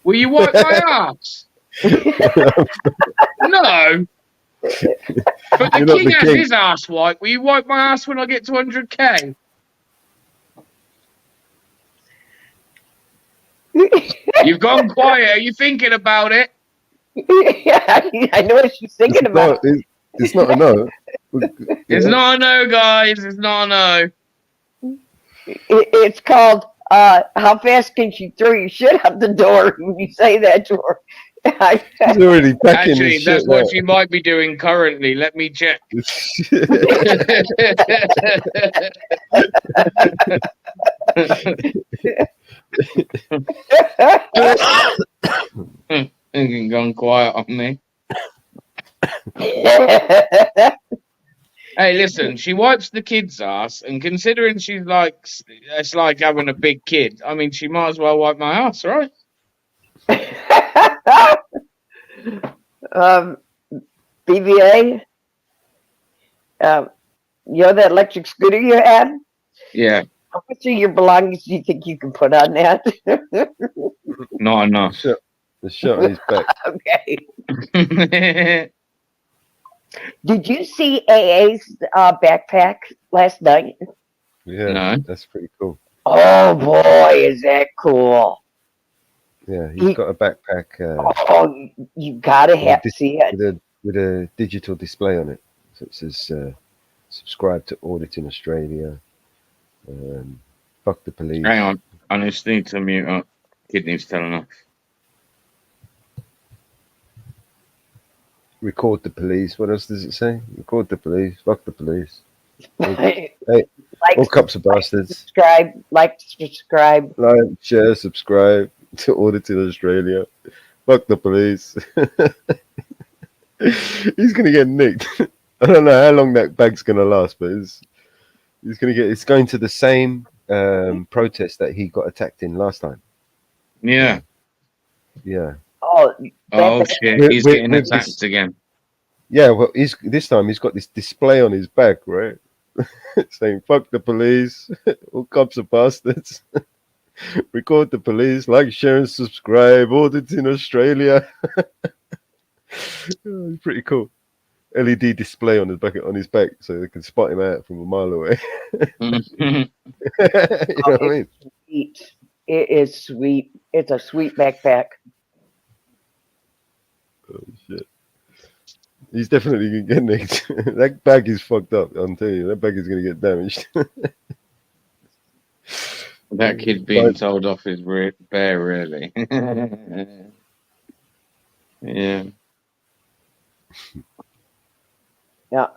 will you wipe my ass? No. But the king has his ass wiped. Will you wipe my ass when I get to 100k? You've gone quiet. Are you thinking about it? I know what she's thinking about. It's not a no. It's not a no, guys. It's not a no. It's called how fast can she throw your shit out the door when you say that to her? She's already packing. Actually, that's what she might be doing currently. Let me check. Gone quiet on me. Hey, listen, she wipes the kid's ass, and considering she's like, it's like having a big kid. I mean, she might as well wipe my ass, right? BBA, you know that electric scooter you had? Yeah, How much of your belongings do you think you can put on that? not The enough. shot, the shot on his back. Okay. Yeah, Did you see AA's backpack last night? Yeah, no. that's pretty cool. Oh boy, is that cool! Yeah, he's He, got a backpack oh, you gotta with a have see it. with a digital display on it. So it says subscribe to Auditing Australia. Fuck the police. Hang on, I just need to mute up. Kid needs telling off. Record the police. What else does it say? Record the police. Fuck the police. Like, Hey, all cops are bastards. subscribe. Like, share, subscribe to Auditing Australia. Fuck the police. He's gonna get nicked. I don't know how long that bag's gonna last, but he's gonna get. It's going to the same protest that he got attacked in last time. Yeah. Yeah. Oh, Oh that, shit, he's getting With attacked this, again. yeah. Well, this time he's got this display on his back, right? Saying "fuck the police," all cops are bastards. Record the police, like, share, and subscribe. Auditing Australia. Oh, it's pretty cool. LED display on his back, so they can spot him out from a mile away. You know what I mean? sweet. It is sweet. It's a sweet backpack. Oh shit! He's definitely gonna get nicked. That bag is fucked up. I'm telling you, that bag is gonna get damaged. That kid being told off is bare, really. Yeah. Yeah.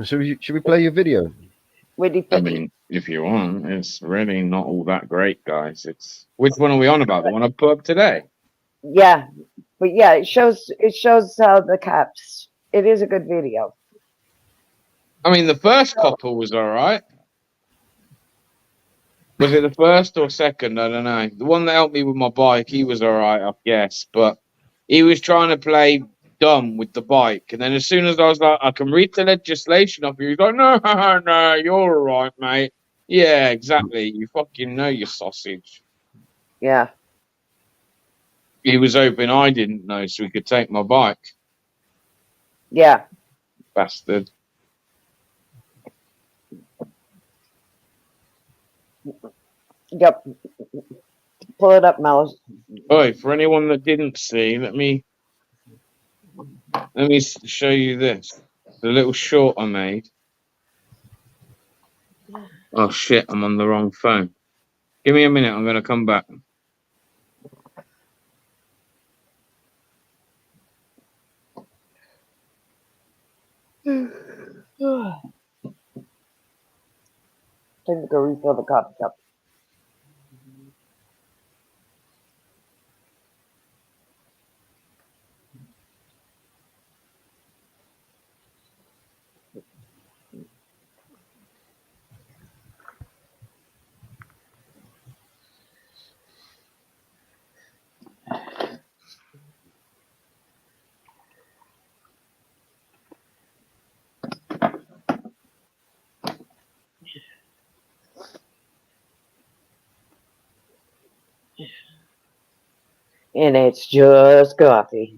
Should we play your video? What do you I think? mean, if you want, it's really not all that great, guys. It's which one are we on about? The one I put up today? Yeah, but yeah, it shows the cops. It is a good video. I mean, the first couple was all right. Was it the first or second? I don't know. The one that helped me with my bike, he was all right, I guess. But he was trying to play dumb with the bike. And then as soon as I was like, I can read the legislation up here, he's like, no, no, you're all right, mate. Yeah, exactly. You fucking know your sausage. Yeah. He was hoping I didn't know so he could take my bike. Yeah. Bastard. Yep. Pull it up, Mouse. Oh, for anyone that didn't see, let me show you this. The little short I made. Oh shit, I'm on the wrong phone. Give me a minute, I'm gonna come back. Time to go refill the coffee cup. And it's just coffee.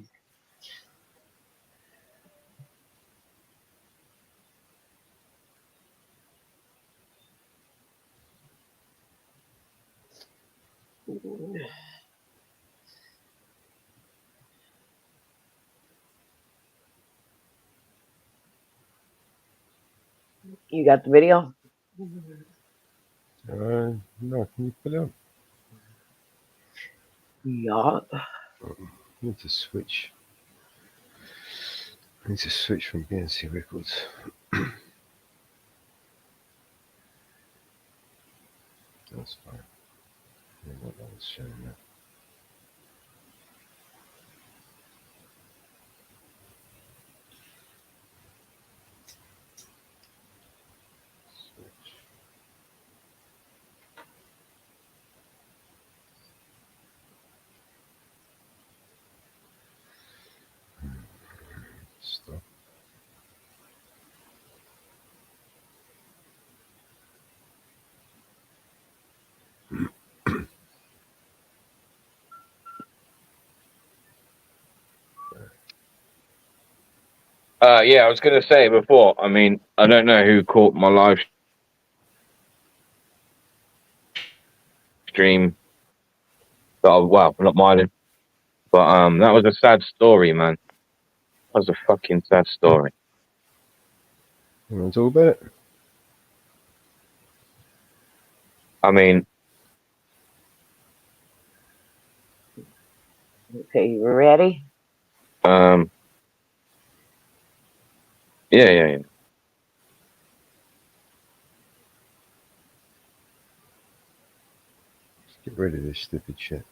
You got the video? No, can you put it up? Yeah. I need to switch. From BNC Records. That's fine. Yeah, what that was showing that. Yeah, I was going to say before. I mean, I don't know who caught my live stream. Well, not mine, but that was a sad story, man. That was a fucking sad story. You want to talk about it? I mean, Okay, you ready? yeah. Let's get rid of this stupid shit.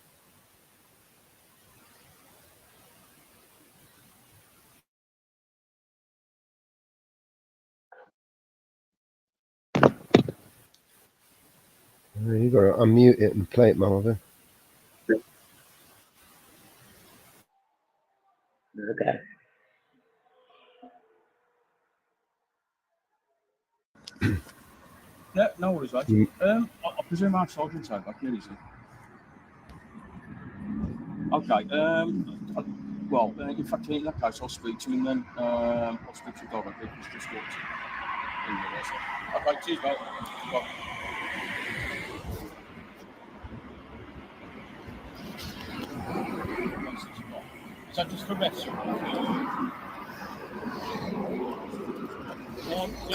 You got to unmute it and play it, Marvin. Okay. Yeah, no worries, right. I presume our side will take back, yeah, is it? Okay, well, in fact, in that case, I'll speak to him then. I'll speak to him directly. He's just walked in there, so. Okay, cheers, mate. Well. Is that just for rest? Yeah,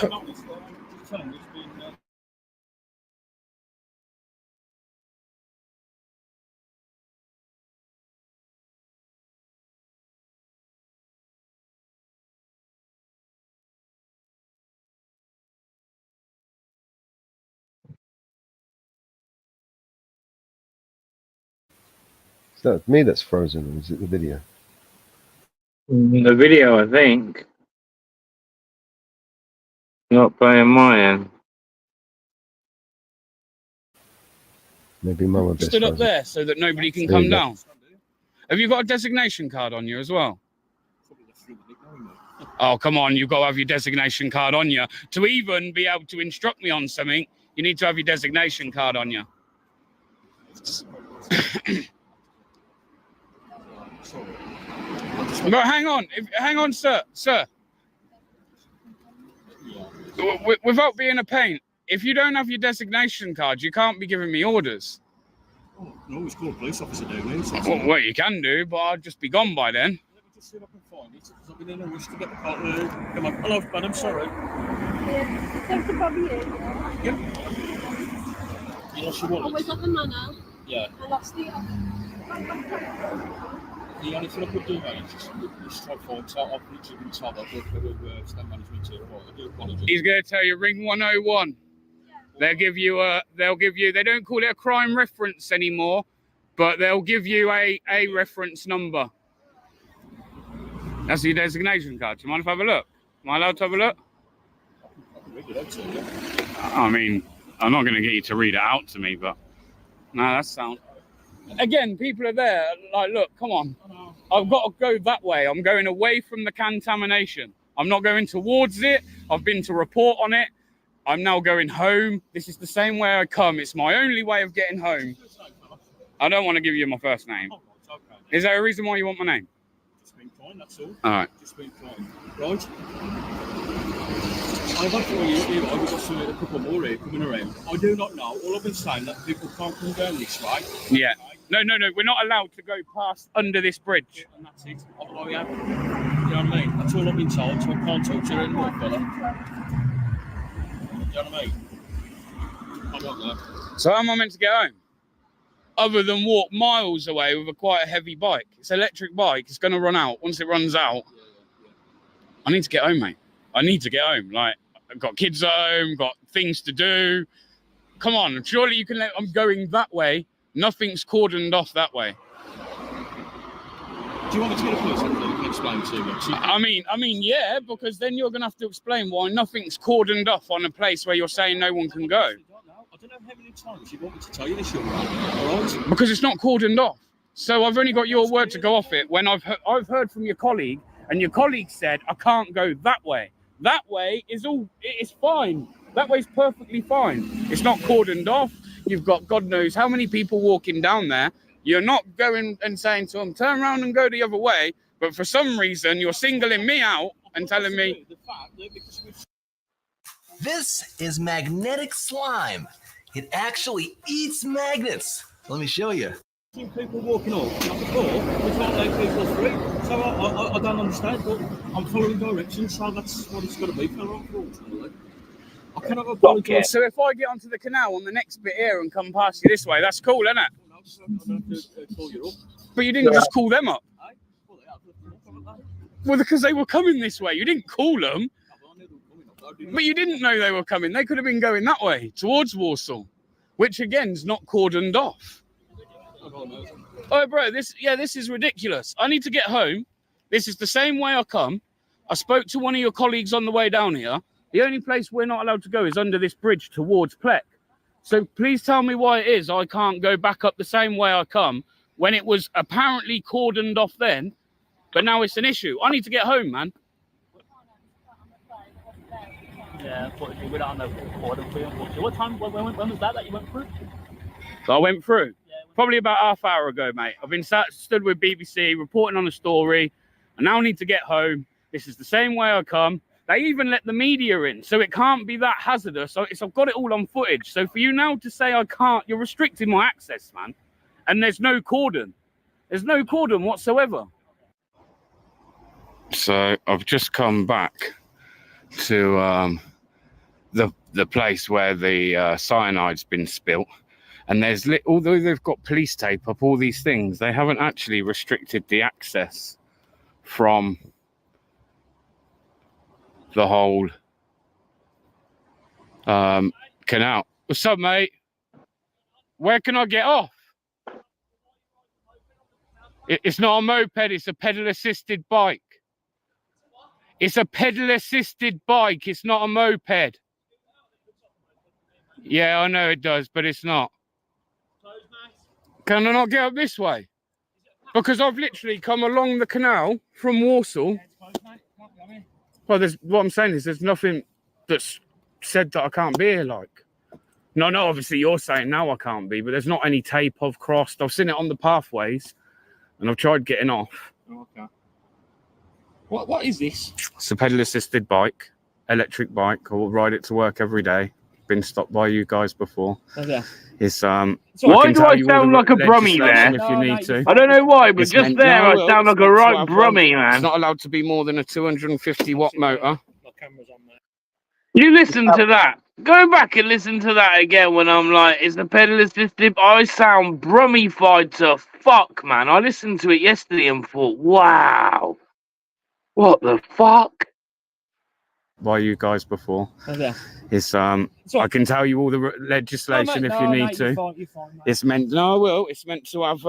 no, it's just telling me it's been... Is that me that's frozen, or is it the video? The video, I think. Not playing my end. Maybe Mama Best Stood up frozen. there so that nobody can There come you go. down. Have you got a designation card on you as well? Oh, come on, you've got to have your designation card on you. To even be able to instruct me on something, you need to have your designation card on you. But hang on, sir. Without being a pain, if you don't have your designation card, you can't be giving me orders. Oh, no, it's called a police officer down there. So Well, you can do, but I'll just be gone by then. let me just see if I can find it, because I've been in a rush to get the car. Come on. Hello, madam, sorry. Dr. Bobby here. Yep. You lost your I wallet? was at the manor. Yeah. I lost it. The only thing I could do, mate, is just try to find out. I've literally been told I've got to stand management here. Right, I do apologise. He's going to tell you ring 101. They'll give you, they don't call it a crime reference anymore, but they'll give you a reference number. That's your designation card. Do you mind if I have a look? Am I allowed to have a look? I can read it out to you. I mean, I'm not going to get you to read it out to me, but no, that's sound. Again, people are there, like, look, come on. I've got to go that way. I'm going away from the contamination. I'm not going towards it. I've been to report on it. I'm now going home. This is the same way I come. It's my only way of getting home. I don't want to give you my first name. Oh, right, okay. Is there a reason why you want my name? Just been kind, that's all. All right. Just been kind. Right. I've had for you, I've got a couple more here coming around. I do not know. All I've been saying that people can't come down this way. Yeah. No. We're not allowed to go past under this bridge. And that's it. You know what I mean? That's all I've been told, so I can't talk to you anymore, fella. Do you know what I mean? I don't know. So how am I meant to get home? Other than walk miles away with quite a heavy bike. It's an electric bike. It's going to run out. Once it runs out, I need to get home, mate. I need to get home. Like, I've got kids at home, got things to do. Come on, surely you can I'm going that way. Nothing's cordoned off that way. Do you want me to get a police officer who can explain to me? I mean, yeah, because then you're going to have to explain why nothing's cordoned off on a place where you're saying no one can go. I don't know how many times you want me to tell you this, young man. All right? Because it's not cordoned off. So I've only got your word to go off it when I've heard from your colleague, and your colleague said I can't go that way. That way is fine. That way's perfectly fine. It's not cordoned off. You've got God knows how many people walking down there. You're not going and saying to them, turn around and go the other way. But for some reason, you're singling me out and telling me. The fact that because we've This is magnetic slime. It actually eats magnets. Let me show you. seen people walking up, and I thought, we can't let people through. So I don't understand, but I'm following directions, so that's what it's got to be for, unfortunately. I cannot apologise. So if I get onto the canal on the next bit here and come past you this way, that's cool, isn't it? I don't have to call you up. But you didn't just call them up. Hey? Well, they have lifted them up, haven't they? Well, because they were coming this way. You didn't call them, I knew they were coming up, though, didn't but you didn't know they were coming. They could have been going that way, towards Warsaw, which again is not cordoned off. I don't know. Oh, bro, this is ridiculous. I need to get home. This is the same way I come. I spoke to one of your colleagues on the way down here. The only place we're not allowed to go is under this bridge towards Plek. So please tell me why it is I can't go back up the same way I come when it was apparently cordoned off then, but now it's an issue. I need to get home, man. Yeah, unfortunately, we're not on the cordon for you, unfortunately. What time, when was that you went through? So I went through. Probably about half hour ago, mate. I've been stood with BBC reporting on a story. I now need to get home. This is the same way I come. They even let the media in, so it can't be that hazardous. I've got it all on footage. So for you now to say I can't, you're restricting my access, man. And there's no cordon. There's no cordon whatsoever. So I've just come back to the place where the cyanide's been spilt. And although they've got police tape up all these things, they haven't actually restricted the access from the whole canal. What's up, mate? Where can I get off? It's not a moped, it's a pedal-assisted bike. It's a pedal-assisted bike, it's not a moped. Yeah, I know it does, but it's not. Can I not get up this way? Because I've literally come along the canal from Warsaw. Well, what I'm saying is there's nothing that's said that I can't be here, like. No, obviously you're saying now I can't be, but there's not any tape I've crossed. I've seen it on the pathways, and I've tried getting off. Okay. What is this? It's a pedal-assisted bike, electric bike. I will ride it to work every day. Been stopped by you guys before. Okay. It's Why do I sound like a brummie there? If you need to. I don't know why, but It's just meant- there no, I well, sound like it's a meant to right have, brummie, It's man. not allowed to be more than a 250 watt motor. My camera's on there. You listen to that. Go back and listen to that again when I'm like, it's a pedal assisted. I sound brummified to fuck, man. I listened to it yesterday and thought, wow, what the fuck? By you guys before. Okay. It's I can tell you all the legislation if you need to. You're fine, mate. It's meant it's meant to have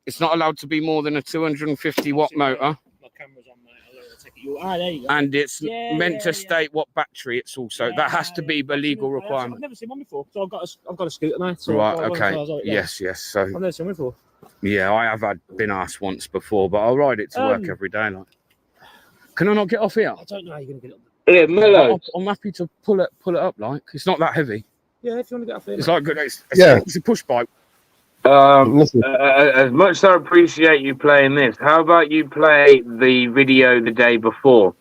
it's not allowed to be more than a 250 watt motor, My camera's on, mate. I'll take it. There you go. and it's meant to state what battery it's also. That has to be the legal I've requirement. never seen one before. So I've got a scooter, mate. So Right, I've got okay. one, so Yes. So I've never seen one before. yeah, I have been asked once before, but I'll ride it to work every day. Like, can I not get off here? I don't know how you're gonna get up. Yeah, Mellow. I'm happy to pull it up. Like, it's not that heavy. Yeah, if you want to get up there. It's like good. It's a push bike. Listen, As much as I appreciate you playing this, how about you play the video the day before?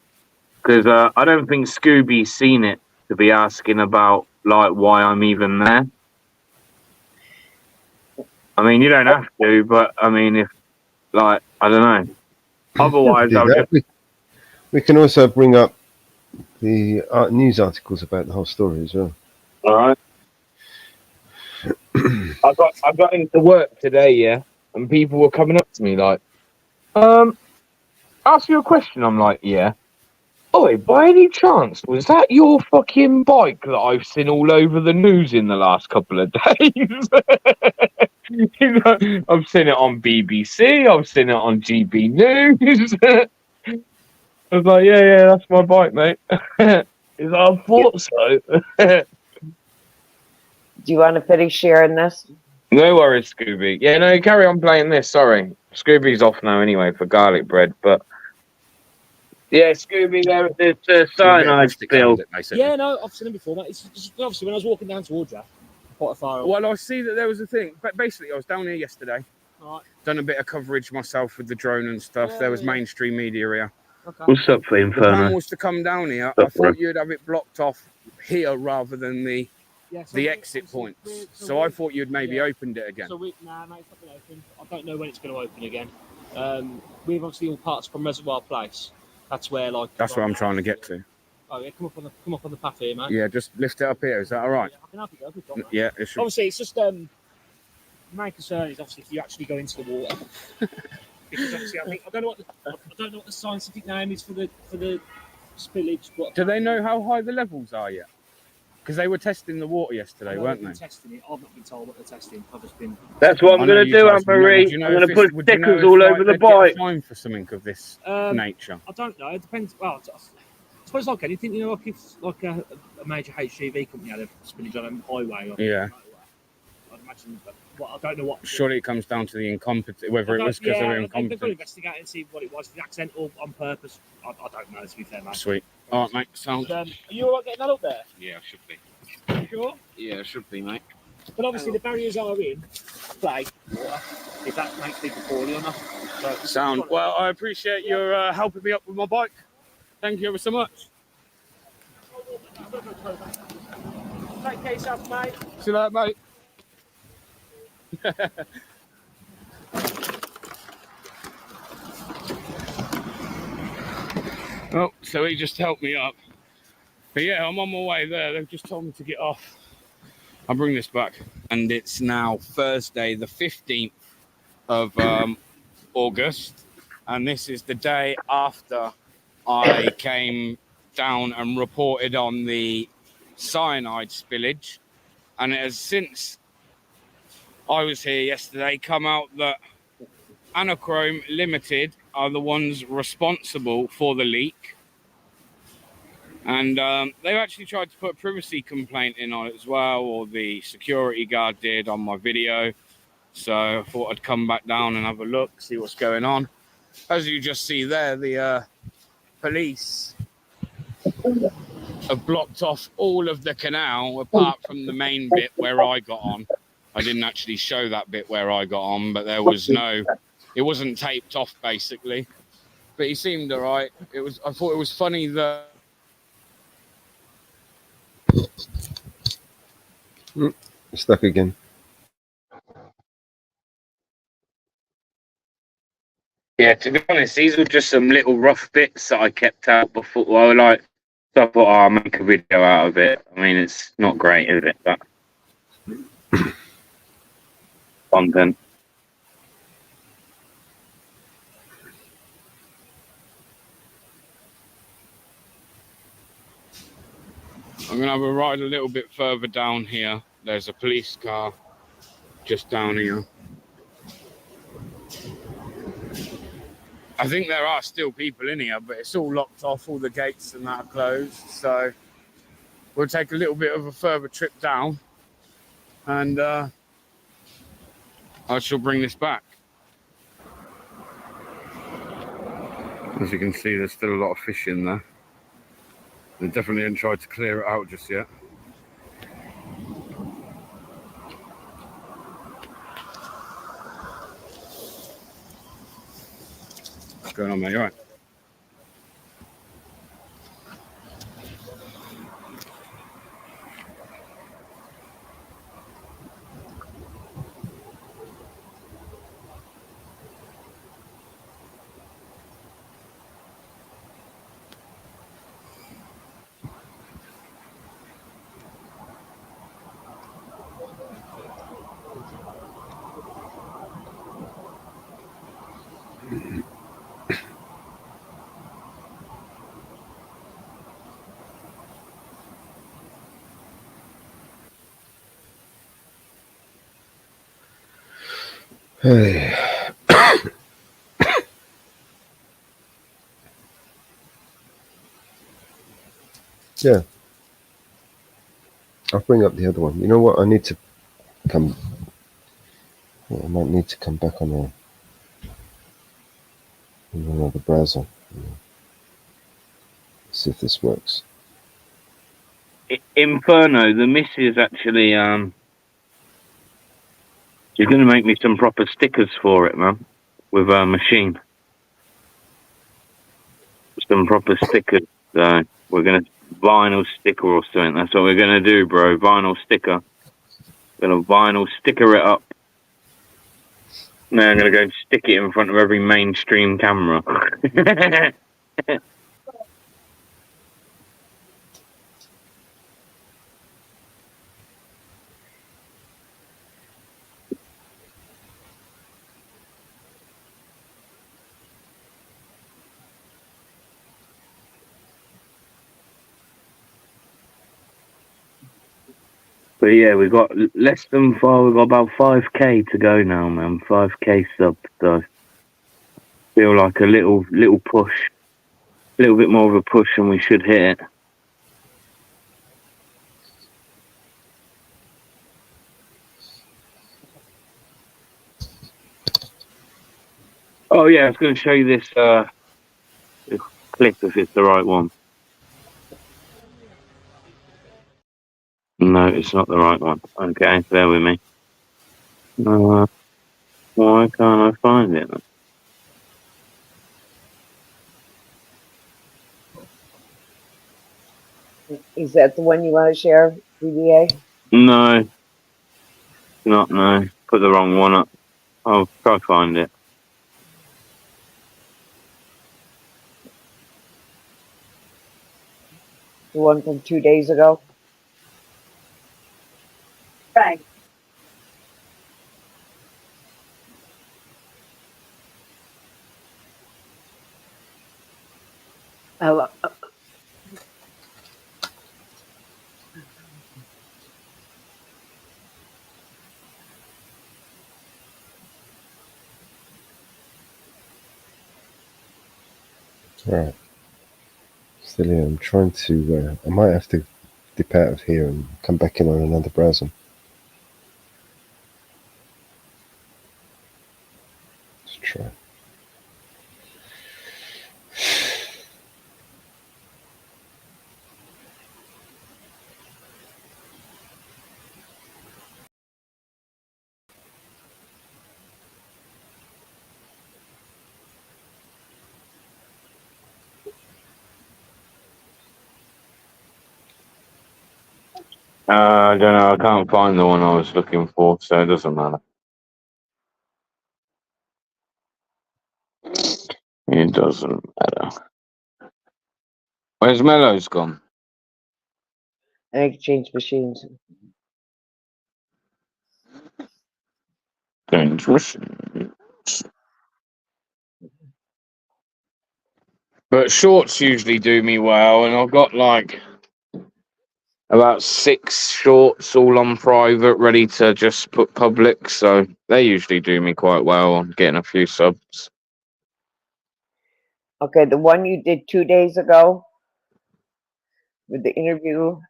Because I don't think Scooby's seen it to be asking about like why I'm even there. I mean, you don't have to, but I mean, if like I don't know. Otherwise, do I'll that. just we can also bring up the news articles about the whole story as well. all right. I got into work today, yeah, and people were coming up to me like, ask you a question. I'm like, yeah. Oi, by any chance, was that your fucking bike that I've seen all over the news in the last couple of days? You know, I've seen it on BBC, I've seen it on GB News. I was like, yeah, that's my bike, mate. He's like, I thought so. Do you want to finish sharing this? No worries, Scooby. Yeah, no, carry on playing this. Sorry. Scooby's off now anyway for garlic bread, but yeah, Scooby, there's cyanide still. Yeah, no, I've seen him before, mate. It's obviously when I was walking down towards you, quite far away. Well, I see that there was a thing, but basically, I was down here yesterday. Right. Done a bit of coverage myself with the drone and stuff. Yeah, there was yeah. mainstream media here. Okay. What's up for The plan Inferno? was to come down here. Up, I bro. thought you'd have it blocked off here rather than the exit points. So I thought you'd maybe opened it again. So nah, mate, it's not been open. I don't know when it's going to open again. We've obviously all parts from Reservoir Place. That's where That's what I'm trying to get to. Oh yeah, come up on the path here, mate. Yeah, just lift it up here. Is that all right? Yeah, I can help you go. Good job, mate. Yeah, it should. Obviously, it's just main concern is obviously if you actually go into the water. Because obviously, I don't know what the scientific name is for the spillage. But Do they know how high the levels are yet? Because they were testing the water yesterday, weren't they've they? been testing it. I've not been told what they're testing. I've just been. That's what I'm going to do, Anne-Marie. I'm going to put stickers all over the bike. Time for something of this nature. I don't know. It depends. Well, I suppose like anything, you know, like if like a major HGV company had a spillage on a highway. Yeah. I'd imagine. Well, I don't know what. Surely it comes down to the incompetent, whether it was because they were incompetent. They've got to investigate and see what it was. If it's accidental on purpose, I don't know. To be fair, mate. Sweet. All right, mate. Sounds. Are you all right getting that up there? Yeah, should be. You sure? Yeah, should be, mate. But obviously the barriers are in play. If that makes people poorly or not. So, Sound. Well, I appreciate your helping me up with my bike. Thank you ever so much. Take care of yourself, mate. See you later, mate. Oh, so he just helped me up. But yeah, I'm on my way there. They've just told me to get off. I'll bring this back. And it's now Thursday, the 15th of August. And this is the day after I came down and reported on the cyanide spillage. And it has since I was here yesterday come out that Anachrome Limited are the ones responsible for the leak. And they've actually tried to put a privacy complaint in on it as well, or the security guard did on my video. So I thought I'd come back down and have a look, see what's going on. As you just see there, the police have blocked off all of the canal apart from the main bit where I got on. I didn't actually show that bit where I got on, but there was it wasn't taped off basically. But he seemed all right. I thought it was funny that Stuck again. Yeah, to be honest, these were just some little rough bits that I kept out before. Well, so I thought, I'll make a video out of it. I mean, it's not great, is it? But content. I'm going to have a ride a little bit further down here. There's a police car just down here. I think there are still people in here, but it's all locked off. All the gates and that are closed. So we'll take a little bit of a further trip down and I shall bring this back. As you can see, there's still a lot of fish in there. They definitely haven't tried to clear it out just yet. What's going on, mate? You all right? Hey. Yeah. I'll bring up the other one. You know what? I need to come. Well, I might need to come back on another browser. See if this works. Inferno, the missus actually, she's going to make me some proper stickers for it, man, with her machine. some proper stickers. So we're gonna vinyl sticker or something. That's what we're gonna do, bro. Vinyl sticker. Gonna vinyl sticker it up. Now I'm gonna go stick it in front of every mainstream camera. But yeah, we've got less than 5. We've got about 5k to go now, man. 5k subs. So feel like a little push, a little bit more of a push, and we should hit it. Oh yeah, I was going to show you this clip if it's the right one. No, it's not the right one. Okay, bear with me. Why can't I find it? Is that the one you want to share, BBA? No, not no. Put the wrong one up. I'll try to find it. The one from 2 days ago? Right. Oh, Right. Still here. I'm trying to. I might have to dip out of here and come back in on another browser. Let's try. I don't know. I can't find the one I was looking for, so it doesn't matter. It doesn't matter. Where's Mellows gone? I think change machines. Change machines. But shorts usually do me well, and I've got like about 6 shorts all on private, ready to just put public. So they usually do me quite well on getting a few subs. Okay, the one you did 2 days ago with the interview,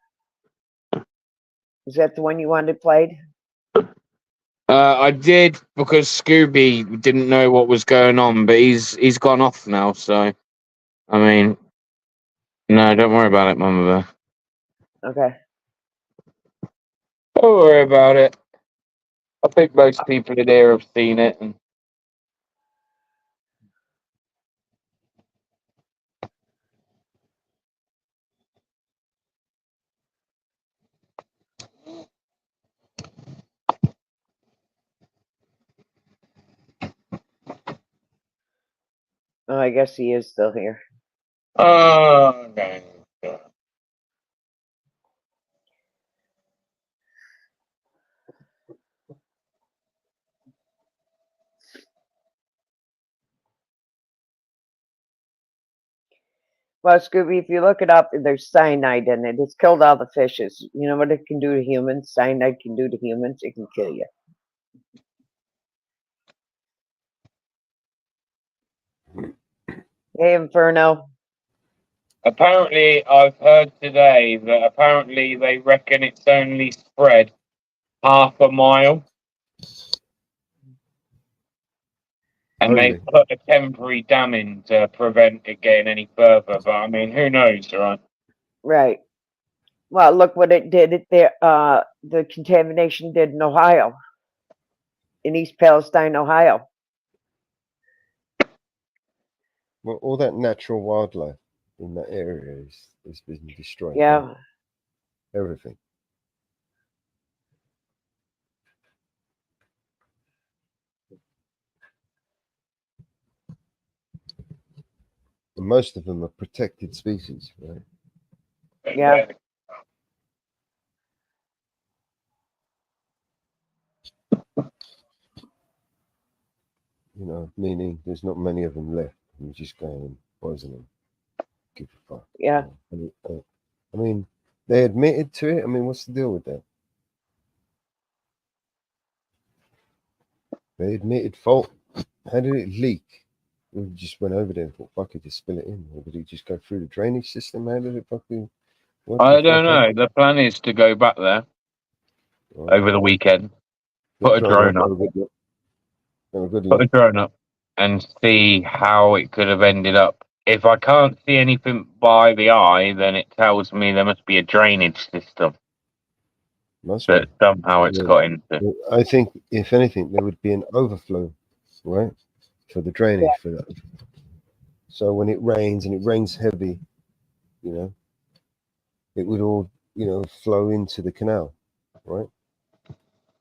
is that the one you wanted played? I did because Scooby didn't know what was going on, but he's gone off now. So I mean, no, don't worry about it, Mama Bear. Okay. Don't worry about it. I think most people in here have seen it. And Oh, I guess he is still here. oh, no. Well, Scooby, if you look it up, there's cyanide in it. It's killed all the fishes. You know what it can do to humans? Cyanide can do to humans. It can kill you. Hey, Inferno. Apparently, I've heard today that apparently they reckon it's only spread half a mile. And Only. they put a temporary dam in to prevent it getting any further. But I mean, who knows, right? Right. Well, look what it did. The contamination did in Ohio, in East Palestine, Ohio. Well, all that natural wildlife in that area has been destroyed. Yeah. Everything. And most of them are protected species, right? Yeah. You know, meaning there's not many of them left. You just go and poison them. Give a fuck. Yeah. I mean, they admitted to it. I mean, what's the deal with that? They admitted fault. How did it leak? We just went over there and thought, fuck it, just spill it in. Or did it just go through the drainage system? How did it fucking work? I don't know. The plan is to go back there over the weekend, put a drone up, put a drone up, and see how it could have ended up. If I can't see anything by the eye, then it tells me there must be a drainage system that somehow it's got into. I think, if anything, there would be an overflow, right, for the drainage for that. So when it rains and it rains heavy, you know, it would all, you know, flow into the canal, right?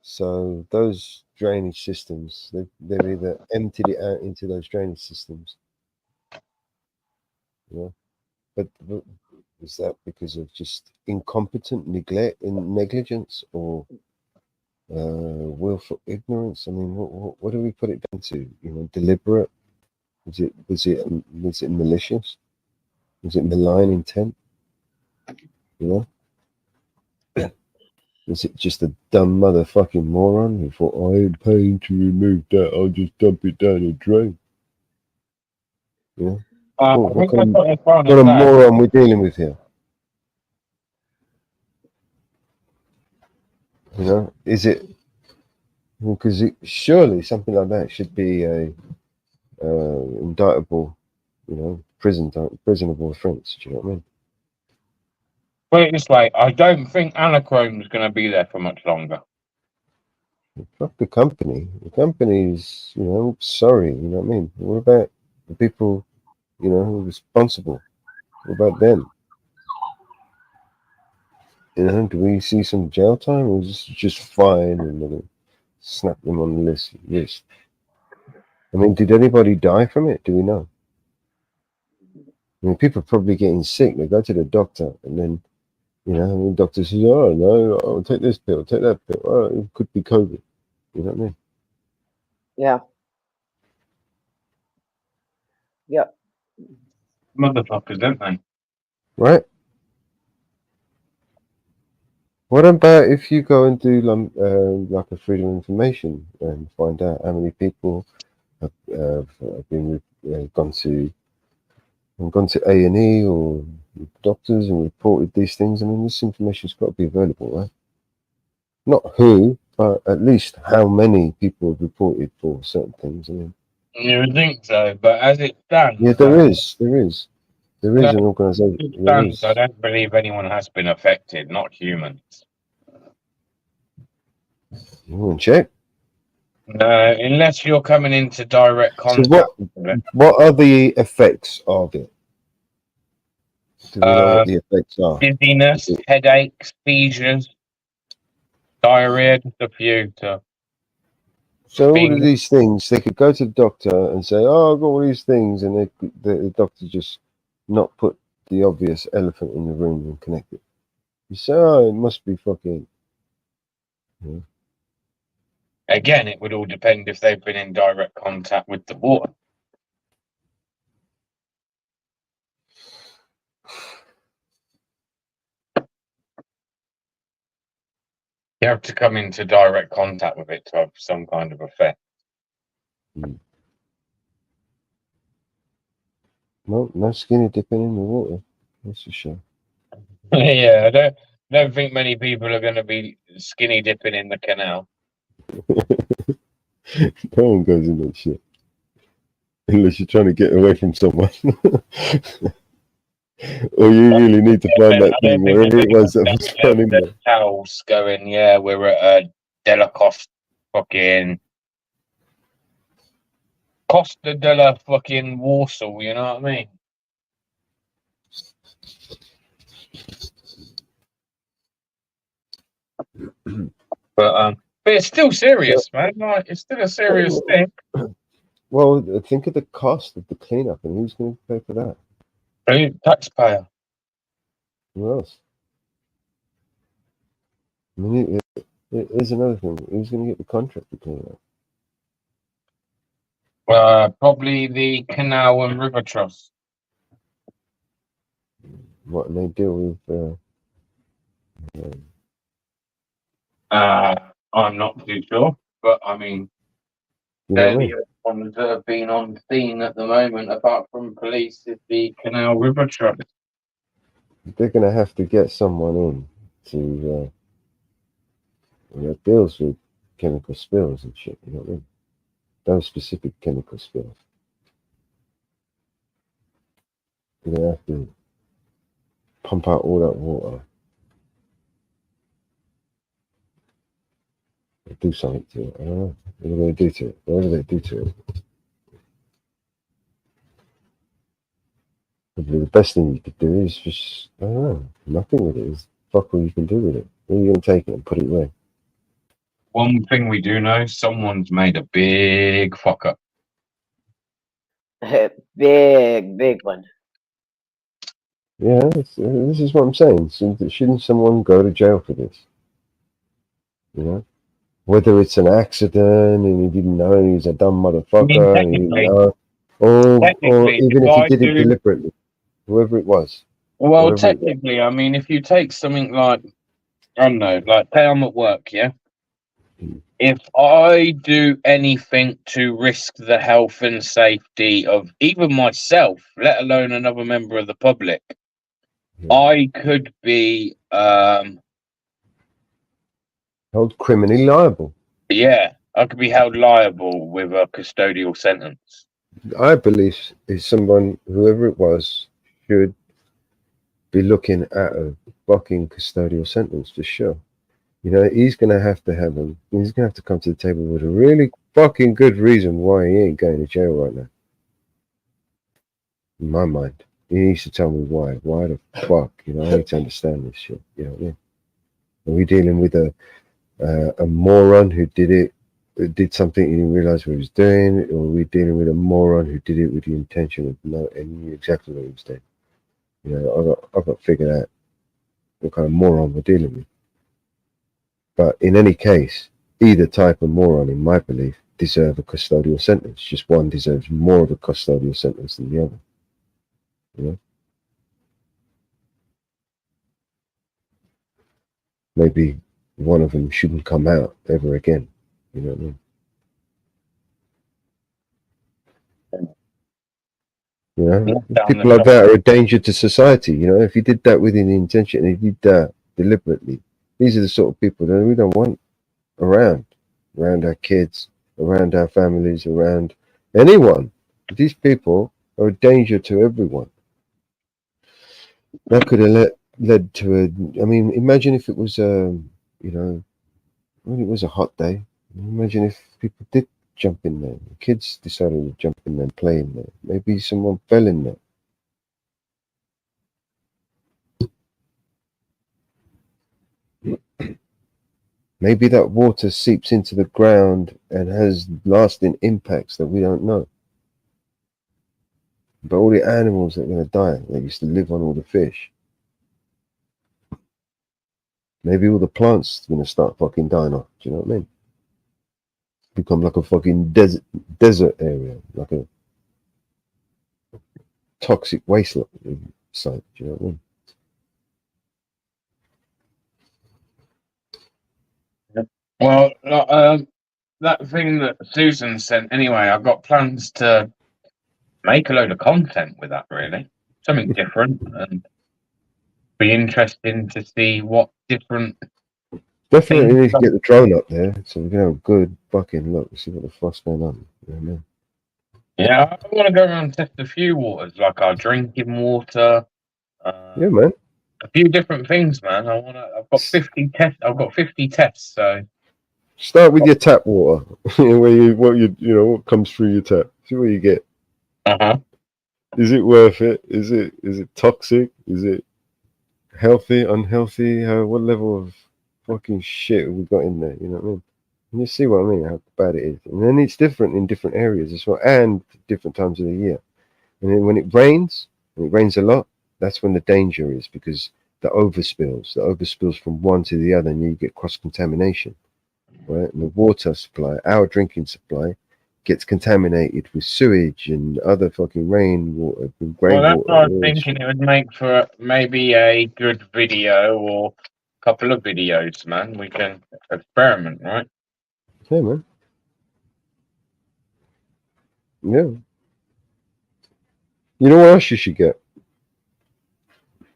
So those drainage systems, they've either emptied it out into those drainage systems, you know, but is that because of just incompetent neglect and negligence, or willful ignorance? I mean, what do we put it down to? You know, deliberate? Was it malicious? Was it malign intent? You know? Was it just a dumb motherfucking moron who thought, I ain't paying to remove that, I'll just dump it down the drain? You know? What kind of moron we're dealing with here? You know, is it? Because surely something like that should be a indictable, you know, prisonable offence. Do you know what I mean? Put it this way, I don't think Anachrome's going to be there for much longer. Fuck the company. The company's, you know, sorry. You know what I mean? What about the people, you know, who are responsible? What about them? You know, do we see some jail time, or is this just fine and then snap them on the list? I mean, did anybody die from it? Do we know? I mean, people are probably getting sick. They go to the doctor, and then, you know, the doctor says, "Oh no, I'll take this pill, take that pill. Oh, it could be COVID." You know what I mean? Yeah. Yep. Motherfuckers, don't they? Right. What about if you go and do like a freedom of information and find out how many people have been gone to A&E or doctors and reported these things? I mean, this information's got to be available, right? Not who, but at least how many people have reported for certain things. I mean, you would think so, but as it stands, yeah, there is an organisation. I don't believe anyone has been affected, not humans. You want to check? No, unless you're coming into direct contact. So what are the effects of it? Do we know what the effects are? Dizziness, headaches, seizures, diarrhea, just a few. So all of these things, they could go to the doctor and say, "Oh, I've got all these things," and the doctor just not put the obvious elephant in the room and connect it. You say, "Oh, it must be fucking." Yeah. Again, it would all depend if they've been in direct contact with the water. You have to come into direct contact with it to have some kind of effect. No, no skinny dipping in the water. That's for sure. Yeah, I don't think many people are going to be skinny dipping in the canal. No one goes in that shit unless you're trying to get away from someone. Or you really need to find that thing, wherever it was that was thrown in there. Towels going, yeah, we're at a Delacoste fucking Costa della fucking Warsaw, you know what I mean? But it's still serious, man. Like it's still a serious thing. Well, think of the cost of the cleanup, and who's going to pay for that? Taxpayer. Who else? I mean, here's another thing. Who's going to get the contract to clean up? Probably the Canal and River Trust. What, and they deal with? I'm not too sure, but I mean, You know they're what I the mean? only ones that have been on scene at the moment, apart from police, is the Canal River Trust. They're going to have to get someone in to that deals with chemical spills and shit. You know what I mean? Those specific chemical spills. They're going to have to pump out all that water. Do something to it. I don't know. What are they do to it? What do they do to it? Probably the best thing you could do is just, I don't know, nothing with it. Is fuck all you can do with it. Where are you going to take it and put it away? One thing we do know, someone's made a big fuck up. Big one. Yeah, this is what I'm saying. So shouldn't someone go to jail for this? You know? Whether it's an accident and he didn't know and he's a dumb motherfucker and he didn't know, or even if he did it deliberately, whoever it was. Well, technically, I mean, if you take something like, I don't know, like say I'm at work, yeah? If I do anything to risk the health and safety of even myself, let alone another member of the public, I could be held criminally liable. Yeah, I could be held liable with a custodial sentence. I believe is someone, whoever it was, should be looking at a fucking custodial sentence for sure. You know, he's going to have them. He's going to have to come to the table with a really fucking good reason why he ain't going to jail right now. In my mind, he needs to tell me why. Why the fuck? You know, I need to understand this shit. You know what I mean? Are we dealing with a moron who did something he didn't realize what he was doing, or are we dealing with a moron who did it with the intention of know and knew exactly what he was doing? You know, I've got to figure out what kind of moron we're dealing with. But in any case, either type of moron, in my belief, deserve a custodial sentence. Just one deserves more of a custodial sentence than the other. You know? Maybe one of them shouldn't come out ever again. You know what I mean? You know, people like that are a danger to society. You know, if you did that with an intention, and if you did that deliberately, these are the sort of people that we don't want around our kids, around our families, around anyone. These people are a danger to everyone. That could have led to a. I mean, imagine if it was you know, when it was a hot day. Imagine if people did jump in there. The kids decided to jump in there and play in there. Maybe someone fell in there. Maybe that water seeps into the ground and has lasting impacts that we don't know. But all the animals that are going to die, that used to live on all the fish. Maybe all the plants are going to start fucking dying off. Do you know what I mean? Become like a fucking desert area, like a toxic waste site. Do you know what I mean? Well, that thing that Susan sent, anyway, I've got plans to make a load of content with that, really. Something different, and be interesting to see what different. Definitely need to get the drone up there so we can have a good fucking look and see what the fuck's going on. You know what I mean? Yeah, I want to go around and test a few waters, like our drinking water. Yeah, man. A few different things, man. I've got 50 tests. I've got 50 tests. So start with your tap water. What comes through your tap. See what you get. Is it worth it? Is it toxic? Is it healthy? Unhealthy? What level of fucking shit we got in there. You know what I mean? And you see what I mean? How bad it is. And then it's different in different areas as well, and different times of the year. And then when it rains a lot, that's when the danger is, because the overspills from one to the other, and you get cross contamination, right? And the water supply, our drinking supply, gets contaminated with sewage and other fucking rainwater. Well, that's what I was thinking. It would make for maybe a good video or a couple of videos, man. We can experiment, right? Yeah, man. Yeah. You know what else you should get?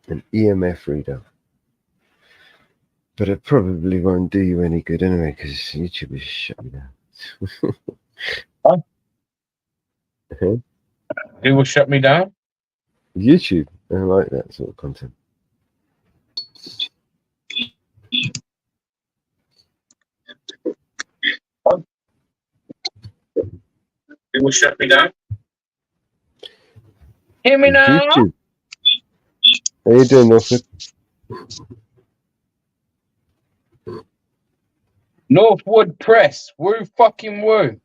An EMF reader. But it probably won't do you any good anyway, because YouTube is shut me down. Huh? Who will shut me down? YouTube. I don't like that sort of content. Who will shut me down? Hear me now? YouTube. How you doing, Northwood? Northwood Press. Woo fucking woo.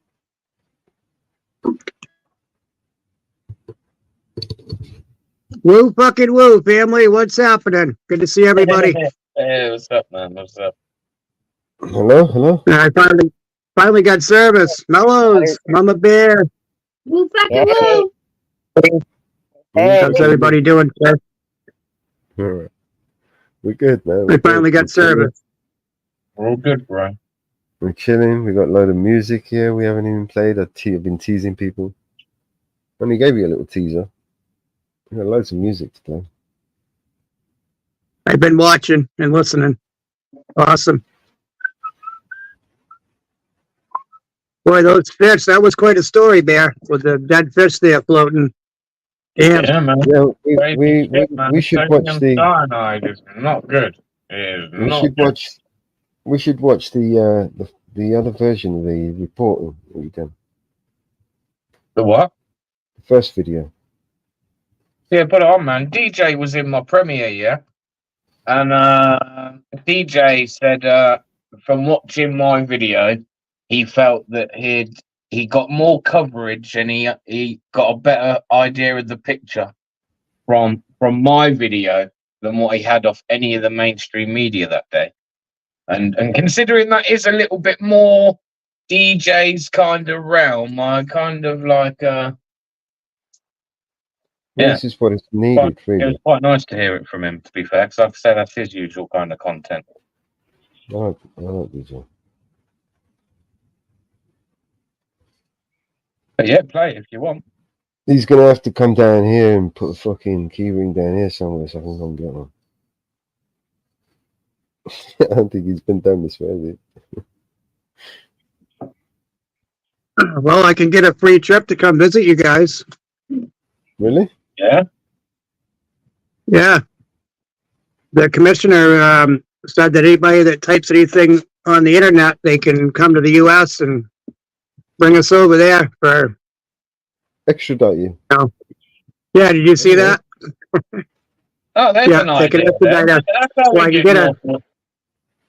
Woo fucking woo, family. What's happening? Good to see everybody. Hey, what's up, man? What's up? Hello? I finally got service. Mellows, Mama Bear. Woo fucking woo. How's everybody doing, sir? All right. We're good, man. I finally got service. We're all good, bro. We're chilling. We got a load of music here we haven't even played. I've been teasing people. Only gave you a little teaser. We got loads of music to play. I've been watching and listening. Awesome. Boy, those fish, that was quite a story, Bear, with the dead fish there floating. Damn. Yeah, man. Yeah, we should watch the. Cyanide is not good. It is not good. We should watch the other version of the reporting that we done. The what? The first video. Yeah, put it on, man. DJ was in my premiere, yeah, and DJ said from watching my video, he felt that he got more coverage and he got a better idea of the picture from my video than what he had off any of the mainstream media that day. And considering that is a little bit more DJ's kind of realm, I kind of like Yeah. This is what it's needed, really. It was quite nice to hear it from him, to be fair, because like I said, that's his usual kind of content. I like DJ. But yeah, play it if you want. He's going to have to come down here and put a fucking keyring down here somewhere so I can go and get one. I don't think he's been down this way, has he? Well, I can get a free trip to come visit you guys. Really? Yeah. Yeah. The commissioner said that anybody that types anything on the internet, they can come to the U.S. and bring us over there for extradite you. Oh. Yeah, did you see that? Oh, that's an idea.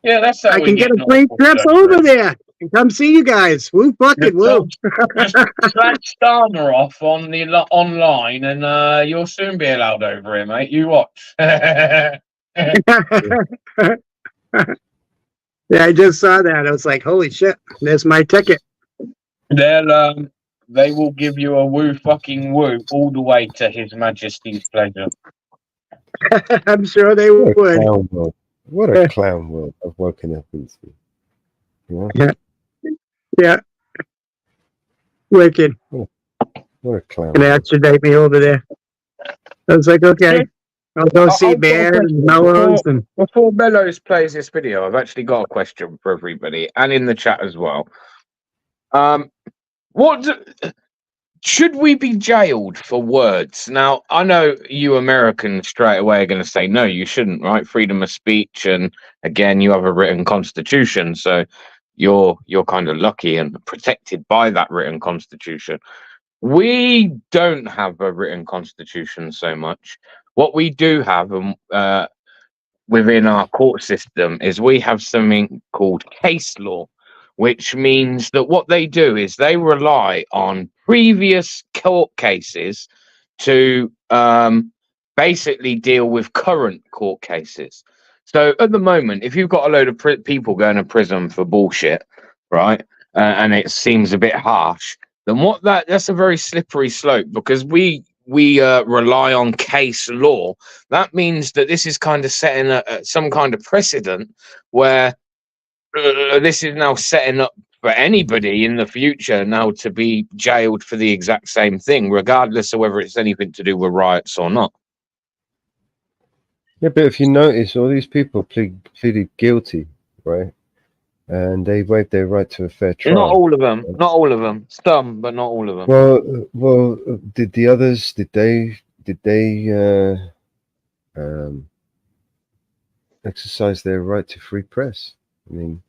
Yeah, that's how I can get a free trip over there and come see you guys. Woo fucking woo. Just slash Starmer off on the online, and you'll soon be allowed over here, mate. You watch. Yeah, I just saw that. I was like, holy shit, there's my ticket. They will give you a woo fucking woo all the way to His Majesty's pleasure. I'm sure they would. What a clown world I've woken up into. You know? Yeah. Wicked. What a clown. And extradite me over there. I was like, okay. I'll go see Bear and Mellows. Before Mellows plays this video, I've actually got a question for everybody and in the chat as well. Should we be jailed for words? Now, I know you Americans straight away are going to say, no, you shouldn't, right? Freedom of speech. And again, you have a written constitution. So you're kind of lucky and protected by that written constitution. We don't have a written constitution so much. What we do have within our court system is we have something called case law, which means that what they do is they rely on previous court cases to basically deal with current court cases. So at the moment, if you've got a load of people going to prison for bullshit, right, and it seems a bit harsh, then that's a very slippery slope, because we rely on case law. That means that this is kind of setting some kind of precedent where this is now setting up for anybody in the future now to be jailed for the exact same thing, regardless of whether it's anything to do with riots or not. Yeah, but if you notice, all these people pleaded guilty, right? And they waived their right to a fair trial. Not all of them. Not all of them. Some, but not all of them. Well, did the others? Did they exercise their right to free press? I mean,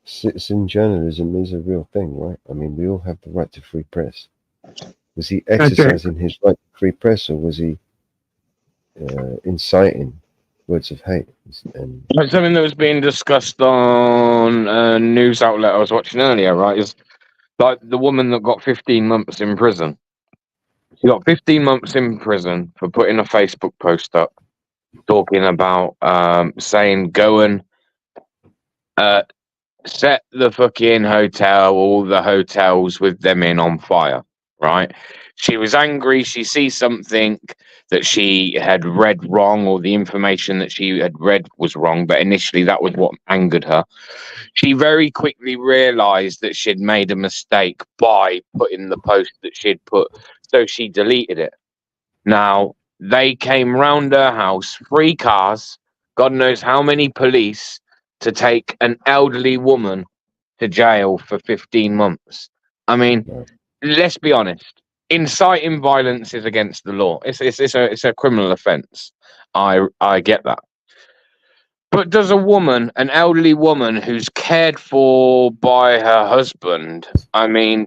citizen journalism is a real thing, right? I mean, we all have the right to free press. Was he exercising his right to free press, or was he inciting words of hate? And something that was being discussed on a news outlet I was watching earlier, right, is like the woman that got 15 months in prison. She got 15 months in prison for putting a Facebook post up talking about saying go and set the fucking hotel, all the hotels with them in, on fire, right? She was angry. She sees something that she had read wrong, or the information that she had read was wrong, but initially that was what angered her. She very quickly realized that she'd made a mistake by putting the post that she'd put, so she deleted it. Now, they came round her house, 3 cars, God knows how many police, to take an elderly woman to jail for 15 months. I mean, let's be honest. Inciting violence is against the law. It's a criminal offence. I get that. But does an elderly woman who's cared for by her husband, I mean,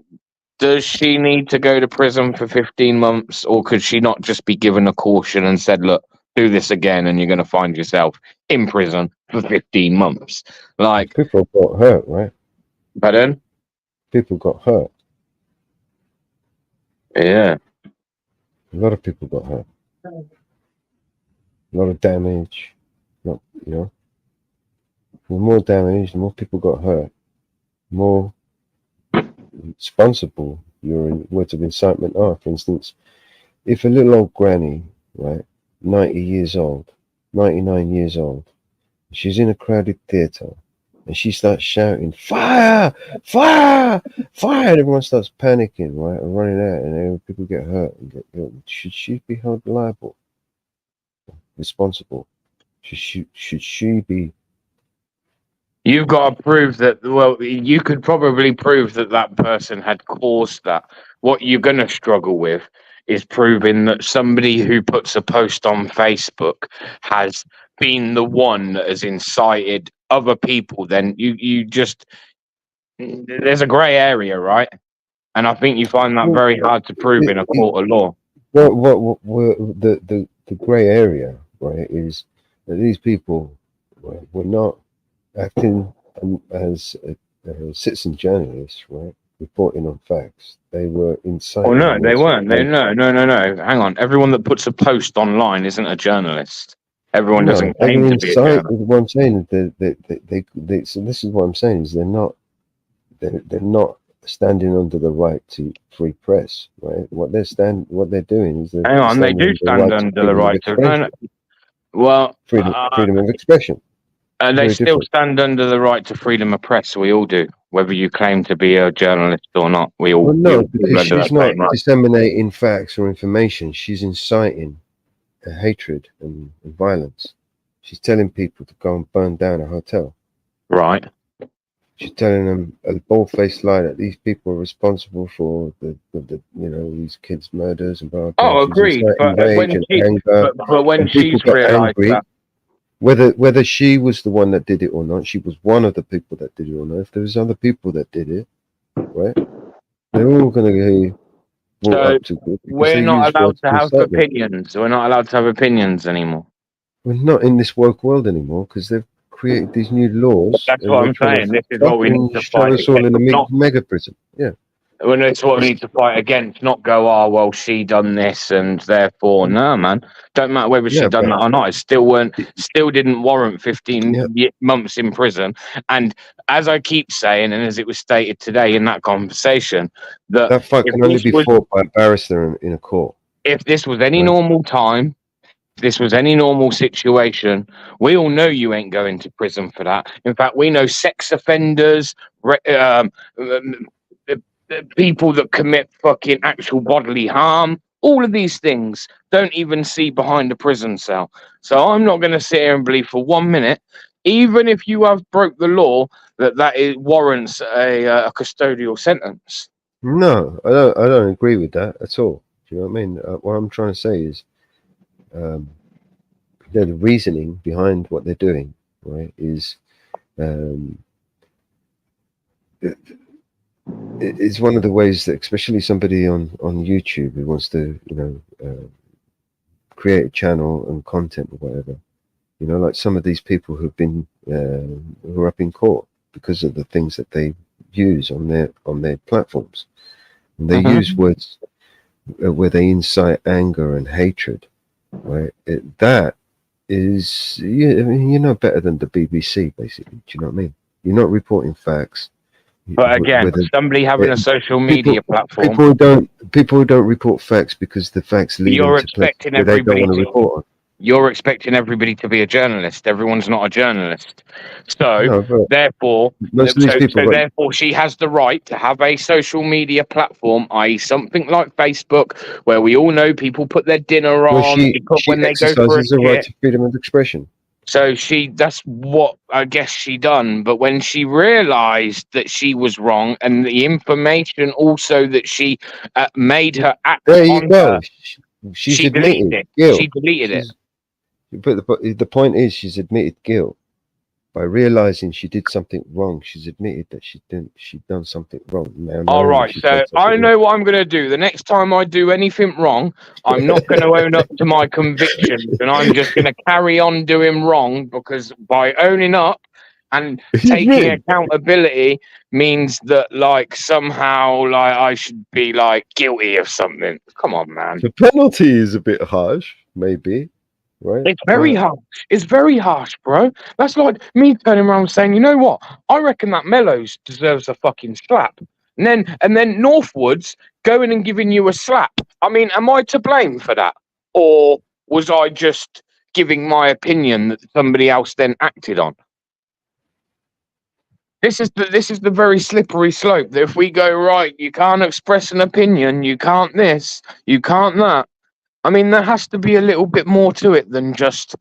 does she need to go to prison for 15 months, or could she not just be given a caution and said, look, do this again and you're going to find yourself in prison for 15 months? Like, people got hurt, right? Pardon? People got hurt. Yeah. A lot of people got hurt. A lot of damage. The more damage, the more people got hurt. The more responsible your words of incitement are. For instance, if a little old granny, right, 90 years old, 99 years old, she's in a crowded theatre and she starts shouting, fire, fire, fire, and everyone starts panicking, right, and running out, and people get hurt and get killed. Should she be held liable, responsible? Should she be? You've got to prove that. Well, you could probably prove that that person had caused that. What you're going to struggle with is proving that somebody who puts a post on Facebook has been the one that has incited other people. Then you just, there's a grey area, right? And I think you find that very hard to prove in a court of law. What the grey area, right, is that these people were not acting as citizen journalists, right, reporting on facts. They were inciting. Oh no, they weren't. No. Hang on. Everyone that puts a post online isn't a journalist. Everyone doesn't claim to be a journalist. What I'm saying is they so this is what I'm saying is they're not standing under the right to free press, right? What they're doing is hang on, they do stand under the right to. No. Well, freedom of expression. They still stand under the right to freedom of press. We all do, whether you claim to be a journalist or not. We all. Well, no, because she's not disseminating facts or information. She's inciting hatred and violence. She's telling people to go and burn down a hotel. Right. She's telling them a bald-faced lie that these people are responsible for the these kids' murders and blah. Oh, agreed. But when she's realised that. Whether she was the one that did it or not, she was one of the people that did it or not. If there was other people that did it, right, they're all going to get brought up to. We're not allowed to have opinions. We're not allowed to have opinions anymore. We're not in this woke world anymore because they've created these new laws That's and what they're I'm trying saying. to This is what we need fucking to shove fight us all in a against. Not mega prison. Yeah. when it's what we need to fight against. Not go, oh well, she done this and therefore no, man. Don't matter whether she Yeah, done but that or not. It still didn't warrant 15 yeah, months in prison. And as I keep saying, and as it was stated today in that conversation, that that fight if can only this be was fought by a barrister in a court. if this was any Right? normal time, this was any normal situation, we all know you ain't going to prison for that. In fact, we know sex offenders, the people that commit fucking actual bodily harm, all of these things don't even see behind a prison cell. So I'm not going to sit here and believe for 1 minute, even if you have broke the law, that it warrants a custodial sentence. No, I don't agree with that at all. Do you know what I mean? What I'm trying to say is, the reasoning behind what they're doing, right, is it's one of the ways that, especially somebody on YouTube who wants to, create a channel and content or whatever, like some of these people who've been who are up in court because of the things that they use on their platforms, and they use words where they incite anger and hatred, right? That is, I mean, you're no better than the BBC, basically. Do you know what I mean? You're not reporting facts. But again, somebody having a social media platform, people don't report facts because the facts lead them to places where they don't want to report on. You're expecting everybody to be a journalist. Everyone's not a journalist. So No, therefore, most of these people therefore, she has the right to have a social media platform, i.e., something like Facebook, where we all know people put their dinner on. she when they go for a exercises a right to freedom of expression. So that's what I guess she done. But when she realised that she was wrong, and the information also that she made her act there you on go. her, She's deleted admitted it. guilt. She deleted it. But the point is, she's admitted guilt by realizing she did something wrong. She's admitted that she'd done something wrong. Now, All right, so I know what I'm going to do. The next time I do anything wrong, I'm not going to own up to my convictions, and I'm just going to carry on doing wrong, because by owning up and taking accountability means that, like, somehow, like, I should be, like, guilty of something. Come on, man. The penalty is a bit harsh, maybe. Right? It's very harsh. It's very harsh, bro. That's like me turning around saying, you know what? I reckon that Mellows deserves a fucking slap. And then Northwoods going and giving you a slap. I mean, am I to blame for that? Or was I just giving my opinion that somebody else then acted on? This is the very slippery slope, that if we go, right, you can't express an opinion, you can't this, you can't that. I mean, there has to be a little bit more to it than just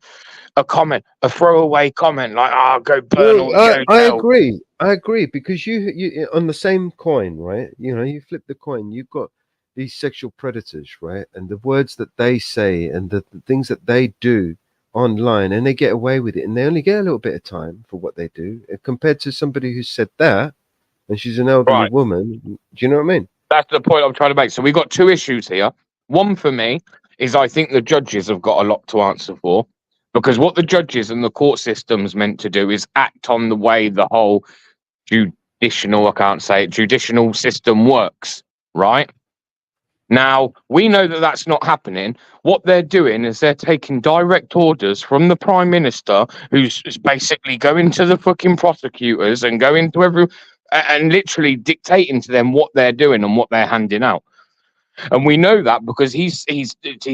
a comment, a throwaway comment like, go burn all the hotels. I agree, because you on the same coin, right? You flip the coin, you've got these sexual predators, right? And the words that they say and the things that they do online, and they get away with it, and they only get a little bit of time for what they do, compared to somebody who said that, and she's an elderly woman. Do you know what I mean? That's the point I'm trying to make. So we've got two issues here. One for me is, I think the judges have got a lot to answer for, because what the judges and the court system's meant to do is act on the way the whole judicial system works, right? Now, we know that that's not happening. What they're doing is they're taking direct orders from the Prime Minister, who's basically going to the fucking prosecutors and going to and literally dictating to them what they're doing and what they're handing out. And we know that because he's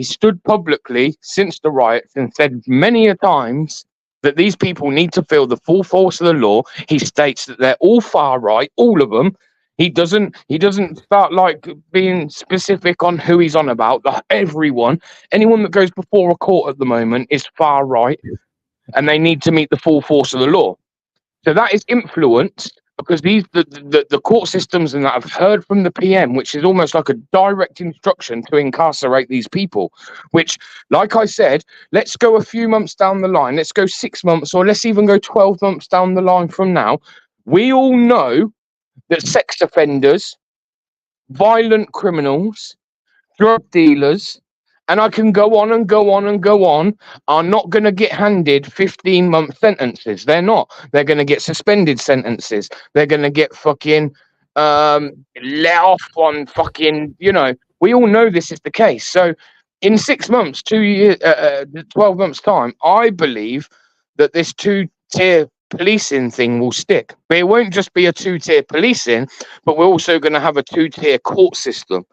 stood publicly since the riots and said many a times that these people need to feel the full force of the law. He states that they're all far right, all of them. He doesn't start like being specific on who he's on about. Anyone that goes before a court at the moment is far right, and they need to meet the full force of the law. So that is influenced because the court systems and that have heard from the PM, which is almost like a direct instruction to incarcerate these people, which, like I said, let's go a few months down the line. Let's go 6 months, or let's even go 12 months down the line from now. We all know that sex offenders, violent criminals, drug dealers, and I can go on and go on and go on, are not going to get handed 15-month sentences. They're not. They're going to get suspended sentences. They're going to get fucking let off on fucking, we all know this is the case. So in 6 months, 2 years, 12 months time, I believe that this 2-tier policing thing will stick. But it won't just be a 2-tier policing, but we're also going to have a 2-tier court system.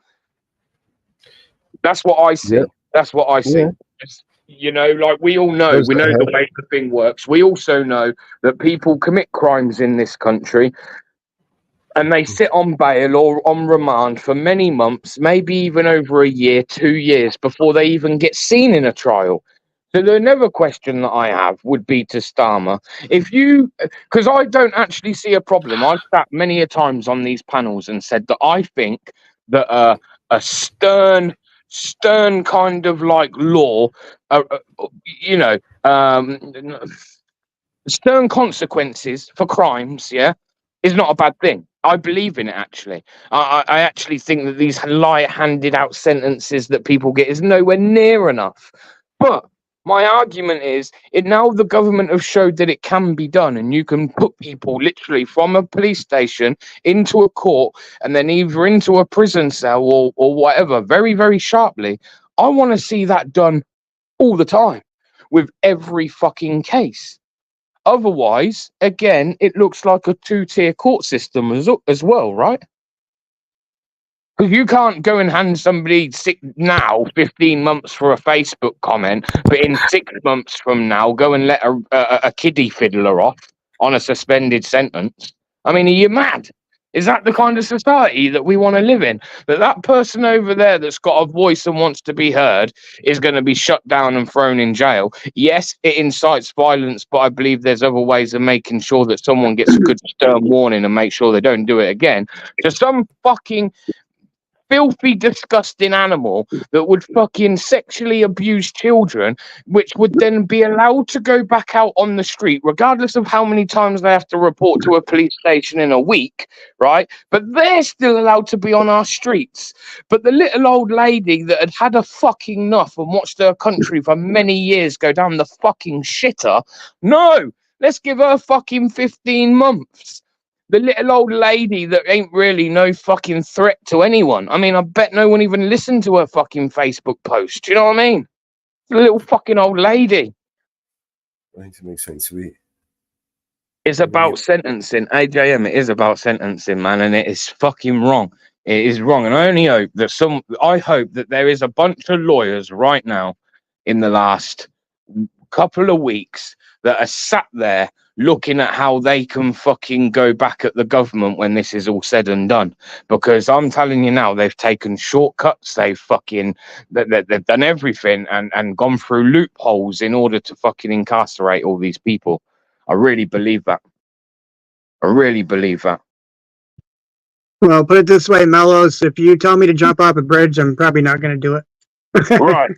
That's what I see. Yeah. That's what I see. Yeah. Like we all know, Those we that know the have- way the thing works. We also know that people commit crimes in this country and they sit on bail or on remand for many months, maybe even over a year, 2 years before they even get seen in a trial. So the another question that I have would be to Starmer, because I don't actually see a problem. I've sat many a times on these panels and said that I think that a stern kind of like law, stern consequences for crimes, is not a bad thing. I believe in it, actually. I actually think that these handed out sentences that people get is nowhere near enough. But my argument is, now the government have showed that it can be done, and you can put people literally from a police station into a court and then either into a prison cell or whatever, very, very sharply. I want to see that done all the time with every fucking case. Otherwise, again, it looks like a 2-tier court system as well, right? Because you can't go and hand somebody 15 months for a Facebook comment, but in 6 months from now, go and let a kiddie fiddler off on a suspended sentence. I mean, are you mad? Is that the kind of society that we want to live in? That person over there that's got a voice and wants to be heard is going to be shut down and thrown in jail. Yes, it incites violence, but I believe there's other ways of making sure that someone gets a good stern warning and make sure they don't do it again. So some fucking filthy, disgusting animal that would fucking sexually abuse children, which would then be allowed to go back out on the street, regardless of how many times they have to report to a police station in a week, right? But they're still allowed to be on our streets. But the little old lady that had a fucking enough and watched her country for many years go down the fucking shitter, no, let's give her fucking 15 months. The little old lady that ain't really no fucking threat to anyone. I mean, I bet no one even listened to her fucking Facebook post. Do you know what I mean? The little fucking old lady. I need to make something sweet. It's about sentencing. AJM, it is about sentencing, man, and it is fucking wrong. It is wrong. And I only hope that I hope that there is a bunch of lawyers right now in the last couple of weeks that are sat there looking at how they can fucking go back at the government when this is all said and done. Because I'm telling you now, they've taken shortcuts, they've done everything and gone through loopholes in order to fucking incarcerate all these people. I really believe that. I really believe that. Well, put it this way, Mellows, if you tell me to jump off a bridge, I'm probably not going to do it. Right.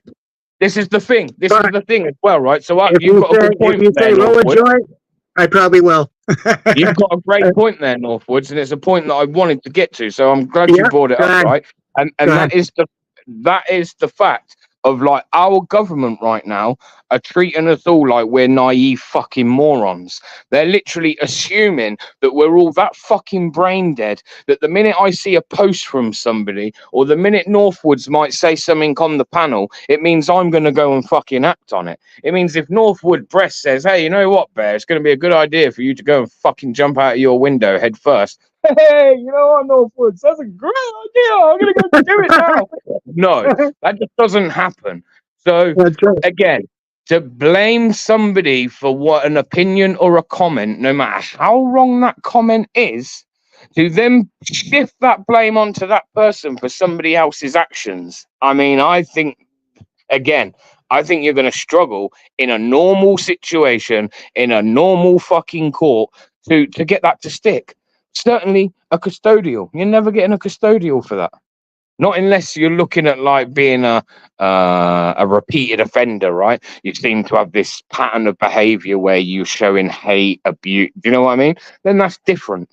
This is the thing. This is the thing as well, right? So If you've you got a good point if you say there, roll a Northwood. joint, I probably will. You've got a great point there, Northwoods, and it's a point that I wanted to get to. So I'm glad you Yeah, brought it go up, ahead. right? And Go ahead. that is the fact of, like, our government right now are treating us all like we're naive fucking morons. They're literally assuming that we're all that fucking brain dead that the minute I see a post from somebody or the minute Northwoods might say something on the panel, it means I'm going to go and fucking act on it. It means if Northwood Breast says, hey, you know what, Bear, it's going to be a good idea for you to go and fucking jump out of your window head first. Hey, you know what, Northwoods, that's a great idea. I'm going to go do it now. No, that just doesn't happen. So, again, to blame somebody for what an opinion or a comment, no matter how wrong that comment is, to then shift that blame onto that person for somebody else's actions. I mean, I think you're going to struggle in a normal situation, in a normal fucking court, to get that to stick. Certainly a custodial. You're never getting a custodial for that. Not unless you're looking at like being a repeated offender, right? You seem to have this pattern of behavior where you're showing hate, abuse. Do you know what I mean? Then that's different.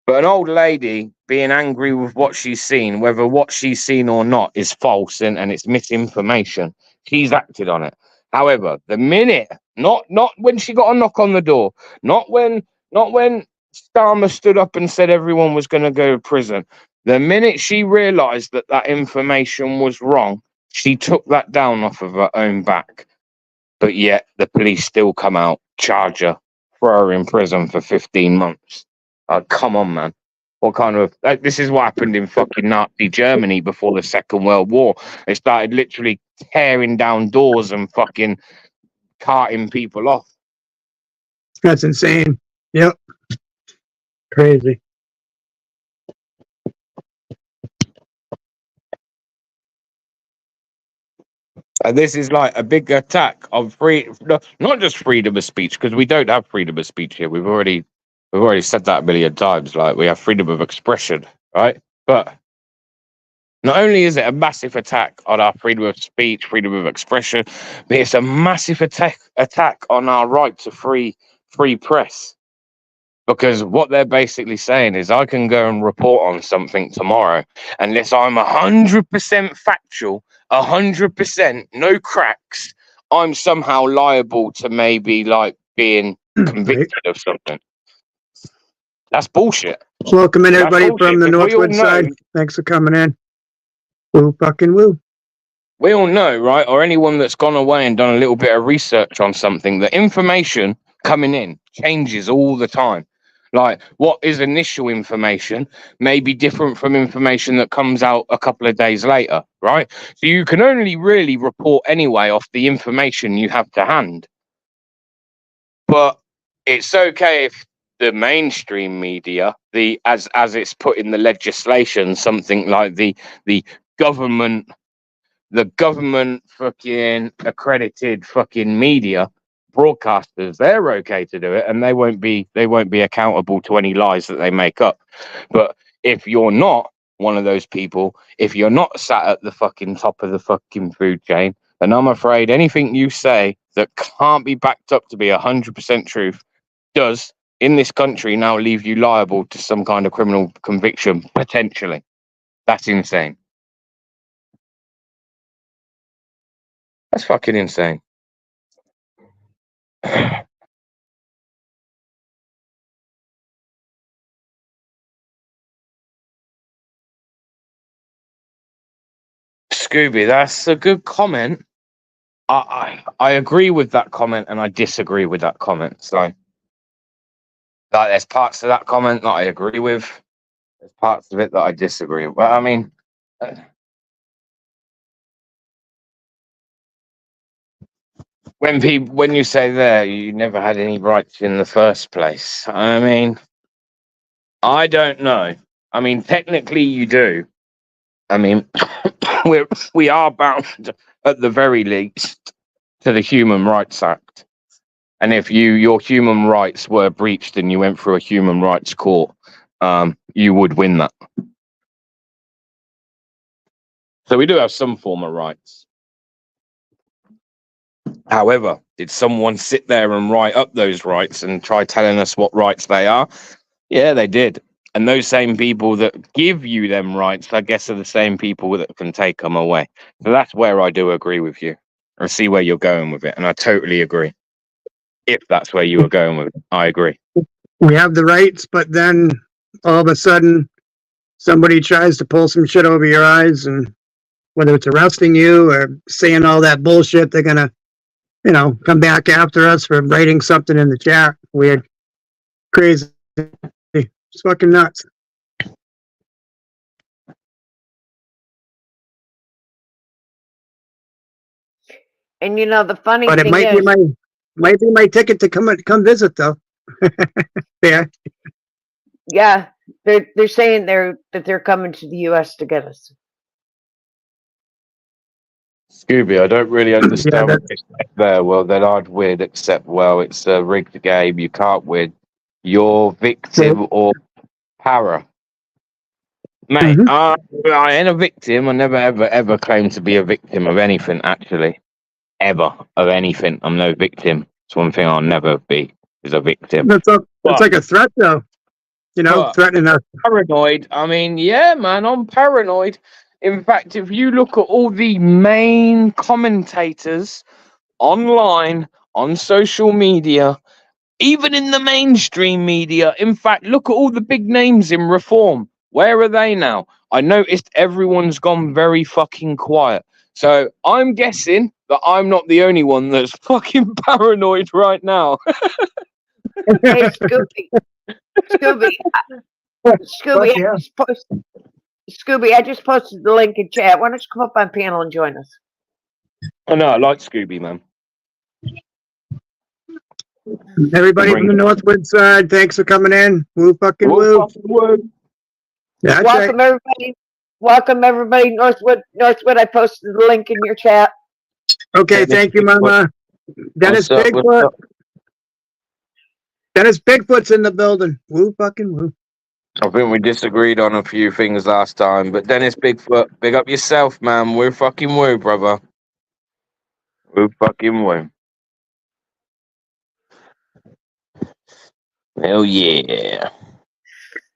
But an old lady being angry with what she's seen, whether what she's seen or not is false and it's misinformation. She's acted on it. However, the minute, not when she got a knock on the door, not when Starmer stood up and said everyone was going to go to prison. The minute she realised that that information was wrong, she took that down off of her own back. But yet the police still come out, charge her, throw her in prison for 15 months. Come on, man. What kind of... this is what happened in fucking Nazi Germany before the Second World War. They started literally tearing down doors and fucking carting people off. That's insane. Yep. Crazy. And this is like a big attack of not just freedom of speech, because we don't have freedom of speech here. We've already said that a million times. Like, we have freedom of expression, right? But not only is it a massive attack on our freedom of speech, freedom of expression, but it's a massive attack on our right to free press. Because what they're basically saying is, I can go and report on something tomorrow, unless I'm 100% factual, 100% no cracks, I'm somehow liable to maybe like being convicted of something. That's bullshit. Welcome in, everybody from the Northwood side. Thanks for coming in. Woo fucking woo. We all know, right? Or anyone that's gone away and done a little bit of research on something, the information coming in changes all the time. Like, what is initial information may be different from information that comes out a couple of days later, right? So you can only really report anyway off the information you have to hand. But it's okay if the mainstream media, as it's put in the legislation, something like the government fucking accredited fucking media broadcasters, they're okay to do it, and they won't be accountable to any lies that they make up. But if you're not one of those people, if you're not sat at the fucking top of the fucking food chain, then I'm afraid anything you say that can't be backed up to be 100% truth does, in this country, now leave you liable to some kind of criminal conviction, potentially. That's insane. That's fucking insane. Scooby, that's a good comment. I agree with that comment, and I disagree with that comment. So, like, there's parts of that comment that I agree with. There's parts of it that I disagree with. Well, I mean, when you say there, you never had any rights in the first place. I mean, I don't know. I mean, technically you do. I mean, we are bound, at the very least, to the Human Rights Act. And if your human rights were breached and you went through a human rights court, you would win that. So we do have some form of rights. However, did someone sit there and write up those rights and try telling us what rights they are? Yeah, they did. And those same people that give you them rights, I guess, are the same people that can take them away. So that's where I do agree with you. I see where you're going with it, and I totally agree. If that's where you were going with it, I agree. We have the rights, but then all of a sudden somebody tries to pull some shit over your eyes, and whether it's arresting you or saying all that bullshit, they're gonna, come back after us for writing something in the chat. Weird. Crazy. It's fucking nuts. And the funny But it thing might is, be my ticket to come visit, though. Yeah. yeah, they're saying that they're coming to the U.S. to get us. Scooby, I don't really understand what you said there. Well, then I'd win, except, well, it's a rigged game. You can't win. You're victim or para. Mate, I ain't a victim. I never, ever claimed to be a victim of anything, actually. Ever. Of anything. I'm no victim. It's one thing I'll never be, is a victim. That's like a threat, though. But threatening us. paranoid. I mean, yeah, man, I'm paranoid. In fact, if you look at all the main commentators online, on social media, even in the mainstream media, in fact, look at all the big names in reform. Where are they now? I noticed everyone's gone very fucking quiet. So I'm guessing that I'm not the only one that's fucking paranoid right now. Hey, Scooby. Scooby. Scooby, Yeah. Scooby, I just posted the link in chat. Why don't you come up on panel and join us? I know, I like Scooby, man. Everybody from the Northwood side, thanks for coming in. Woo fucking woo. That's Welcome, right. everybody. Welcome, everybody. Northwood, I posted the link in your chat. Okay, thank you, Mama. Dennis Bigfoot. Dennis Bigfoot's in the building. Woo fucking woo. I think we disagreed on a few things last time, but Dennis Bigfoot, big up yourself, man. We're fucking woo, brother. We're fucking woo. Hell yeah.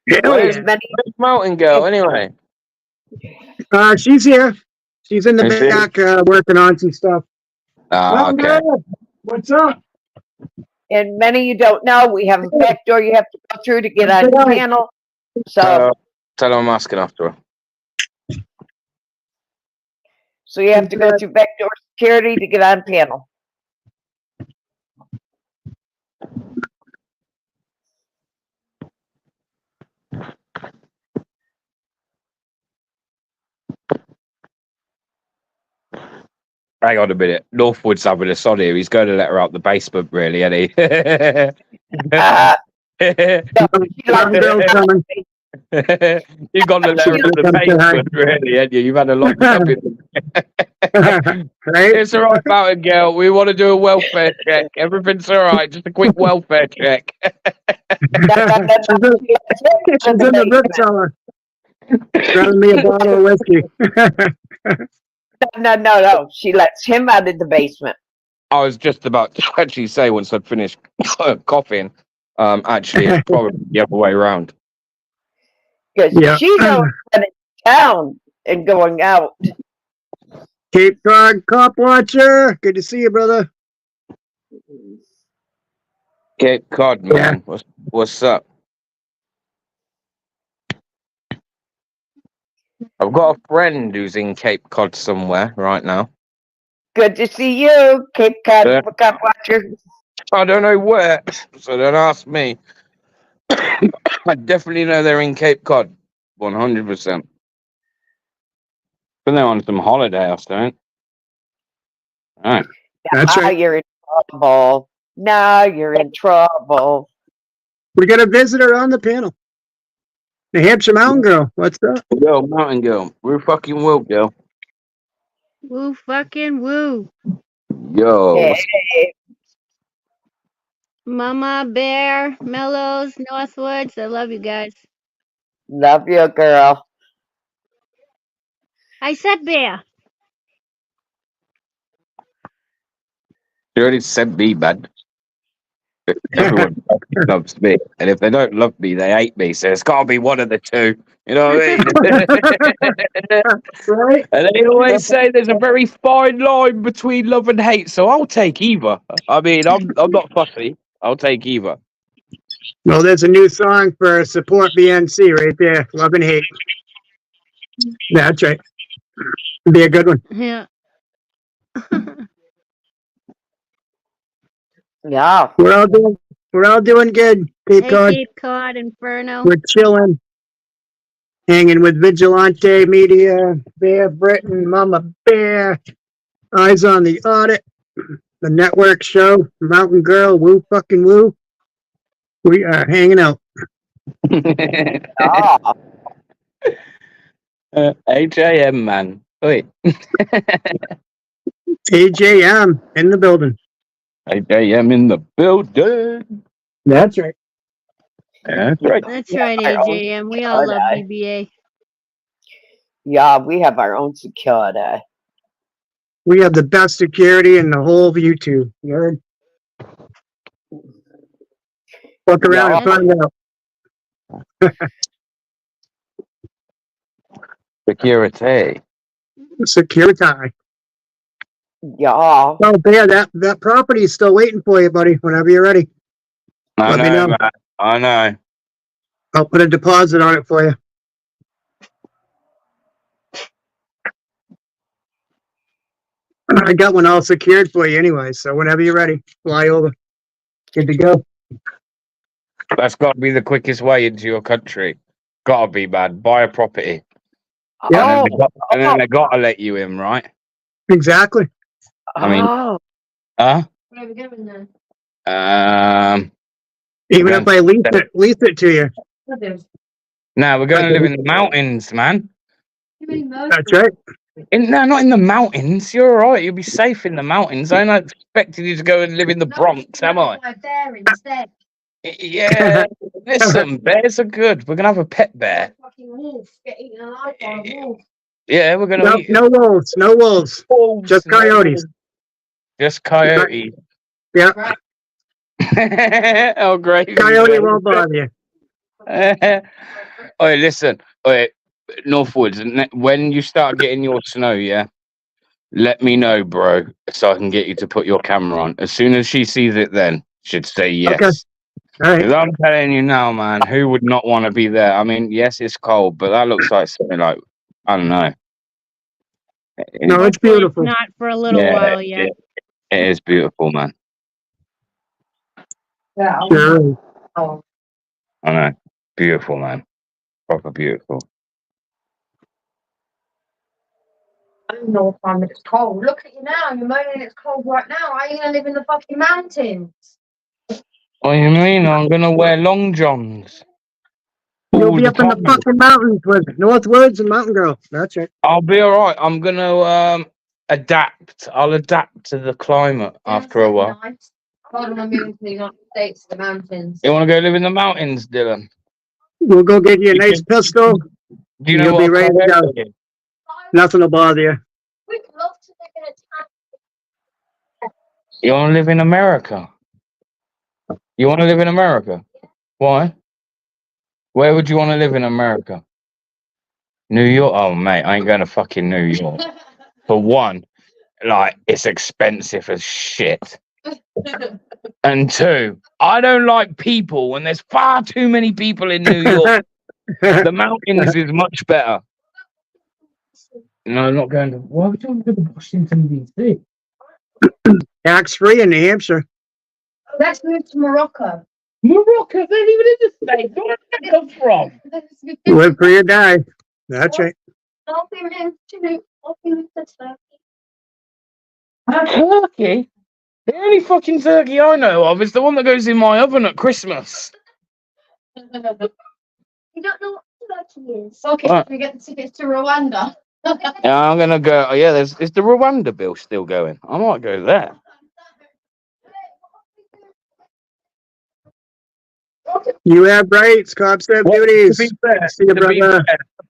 Where's Mountain Girl, anyway? She's here. She's in the back working on some stuff. Ah, okay. What's up? And many you don't know, we have a back door you have to go through to get on the panel. So Tell her I'm asking after her. So you have to go through backdoor security to get on panel. Hang on a minute. Northwood's having a son here. He's going to let her out the basement, really, isn't he? You've got to let her out the basement, really, haven't you? You've had a long time. It's all right, Mountain Girl. We want to do a welfare check. Everything's all right. Just a quick welfare check. She's in the root cellar. Grabbing me a bottle of whiskey. No. She lets him out of the basement. I was just about to actually say once I'd finished coughing, actually, it's probably the other way around. Because she's always running town and going out. Cape Cod Cop Watcher. Good to see you, brother. Cape Cod, man. Yeah. What's up? I've got a friend who's in Cape Cod somewhere right now. Good to see you, Cape Cod Cop Watcher. I don't know where, so don't ask me. I definitely know they're in Cape Cod, 100%. But they're on some holiday or something. All right. That's right. You're in trouble. Now you're in trouble. We got a visitor on the panel. New Hampshire Mountain Girl. What's up? Yo, Mountain Girl. We're fucking woo, girl. Woo fucking woo. Yo. Hey. Mama Bear, Mellows, Northwoods. I love you guys. Love you, girl. I said Bear. You already said me, man. Everyone loves me. And if they don't love me, they hate me. So it's got to be one of the two. You know what I mean? Right. And they always say there's a very fine line between love and hate. So I'll take either. I mean, I'm not fussy. I'll take either. Well, there's a new song for Support BNC right there. Love and Hate. That's right. Be a good one. Yeah. Yeah. We're all doing good. Cape Cod. Cape Cod Inferno. We're chilling. Hanging with Vigilante Media, Bear Britain, Mama Bear, Eyes on the Audit, the Network Show, Mountain Girl, Woo fucking Woo. We are hanging out. AJM, man. Wait. AJM in the building. AJM in the building. That's right. That's right. That's right, AJM. We all love BBA. Yeah, we have our own security. We have the best security in the whole of YouTube. You heard? Look around and find out. Security. Security. Yeah. Oh, Bear, that property is still waiting for you, buddy. Whenever you're ready, I let me know, know. man. I know. I'll put a deposit on it for you. I got one all secured for you anyway, so whenever you're ready, fly over. Good to go. That's got to be the quickest way into your country. Got to be, man. Buy a property. Yeah. And then they got to let you in, right? Exactly. I mean, huh? Where are we going then? Even if I lease it to you. No, we're going to live in the mountains, man. That's right. No, not in the mountains. You're all right. You'll be safe in the mountains. I'm not expecting you to go and live in the Bronx, am I? Bear instead. Yeah. Listen, bears are good. We're going to have a pet bear. Fucking wolf. Get eaten alive by a wolf. Yeah, we're going to eat No wolves. No wolves. wolves. Just coyotes. Just coyotes. Yeah. Oh, great. Coyote won't bother you. Oi, listen. Oi, Northwoods, when you start getting your snow, yeah, let me know, bro, so I can get you to put your camera on. As soon as she sees it, then she'd say yes. Okay. All right. 'Cause I'm telling you now, man, who would not want to be there? I mean, yes, it's cold, but that looks like something like, I don't know. No, it's beautiful. Not for a little while yet. It is beautiful, man. Yeah. Sure. I know. Beautiful, man. Proper beautiful. I don't know if it's cold. Look at you now. You're moaning it's cold right now. Are you going to live in the fucking mountains? What do you mean? I'm going to wear long johns. You'll all be the up in the time. fucking mountains with Northwoods and Mountain Girl. That's it. I'll be all right. I'm going to adapt. I'll adapt to the climate after a while. Nice. God, I'm moving to the United States, the mountains. You want to go live in the mountains, Dylan? We'll go get you a nice pistol. Do you know You'll what be ready to go. Nothing will bother you. We'd love to live in a town. You want to live in America? You want to live in America? Why? Where would you want to live in America? New York? Oh, mate, I ain't going to fucking New York. For one, like, it's expensive as shit. And two, I don't like people, and there's far too many people in New York. The mountains is much better. No, I'm not going to. Why would you want to go to Washington, D.C.? Tax-free in New Hampshire. Let's move to Morocco. Morocco? They're even in the States. Where did that come from? Live free or die. That's right. I'll be moved to Turkey. Turkey? The only fucking turkey I know of is the one that goes in my oven at Christmas. You don't know what Turkey is. Okay, What? we get the tickets to Rwanda. Yeah, I'm gonna go. Yeah, is the Rwanda bill still going? I might go there. You have rights, cops have duties. To be fair, See you, brother.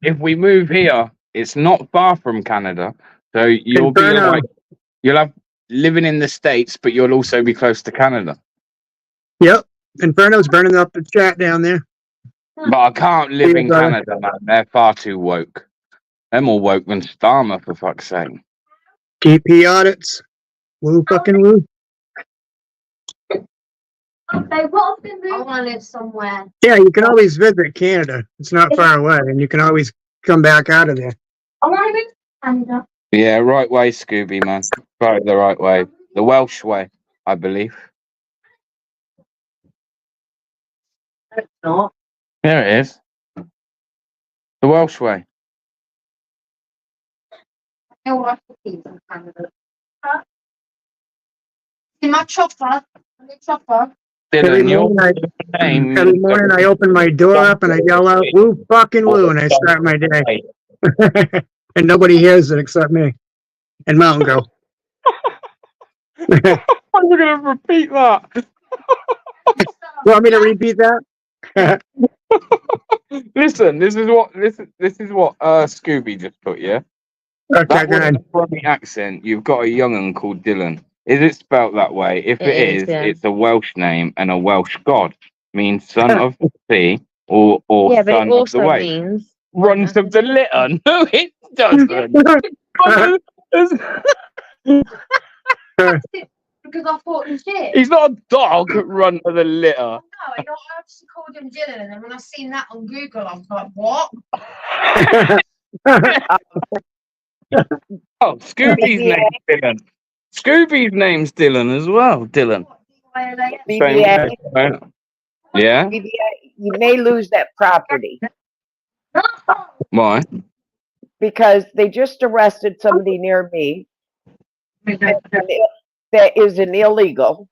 if we move here, it's not far from Canada, so you'll be Inferno. like, you'll have living in the States, but you'll also be close to Canada. Yep. Inferno's burning up the chat down there. But I can't live See you, in brother. Canada, man. They're far too woke. They're more woke than Starmer, for fuck's sake. GP audits. Woo fucking woo. Okay, what if I want to live somewhere? Yeah, you can always visit Canada. It's not far away, and you can always come back out of there. I want to live in Canada. Yeah, right way, Scooby, man. Right, the right way. The Welsh way, I believe. It's not. There it is. The Welsh way. I want to live in Canada. Huh? In my chopper. Dylan, your name. Every morning I open my door up and I yell out, woo fucking woo, and I start my day. And nobody hears it except me and Mountain Girl. I'm going to repeat that. Want me to repeat that? Listen, this is what Scooby just put, yeah? Okay, That go ahead. wasn't from the accent. You've got a young'un called Dylan. Is it spelt that way? If it is, yeah. it's a Welsh name, and a Welsh god means son of the sea or Yeah, but it son of the also way. means Runt of the litter? No, it doesn't. because I thought him shit. He's not a dog, runt of the litter. No, I obviously called him Dylan, and then when I seen that on Google, I was like, what? Oh, Scooby's name's Dylan. Scooby's name's Dylan as well. Dylan. BBA, Yeah. BBA, you may lose that property Why? because they just arrested somebody near me that is an illegal.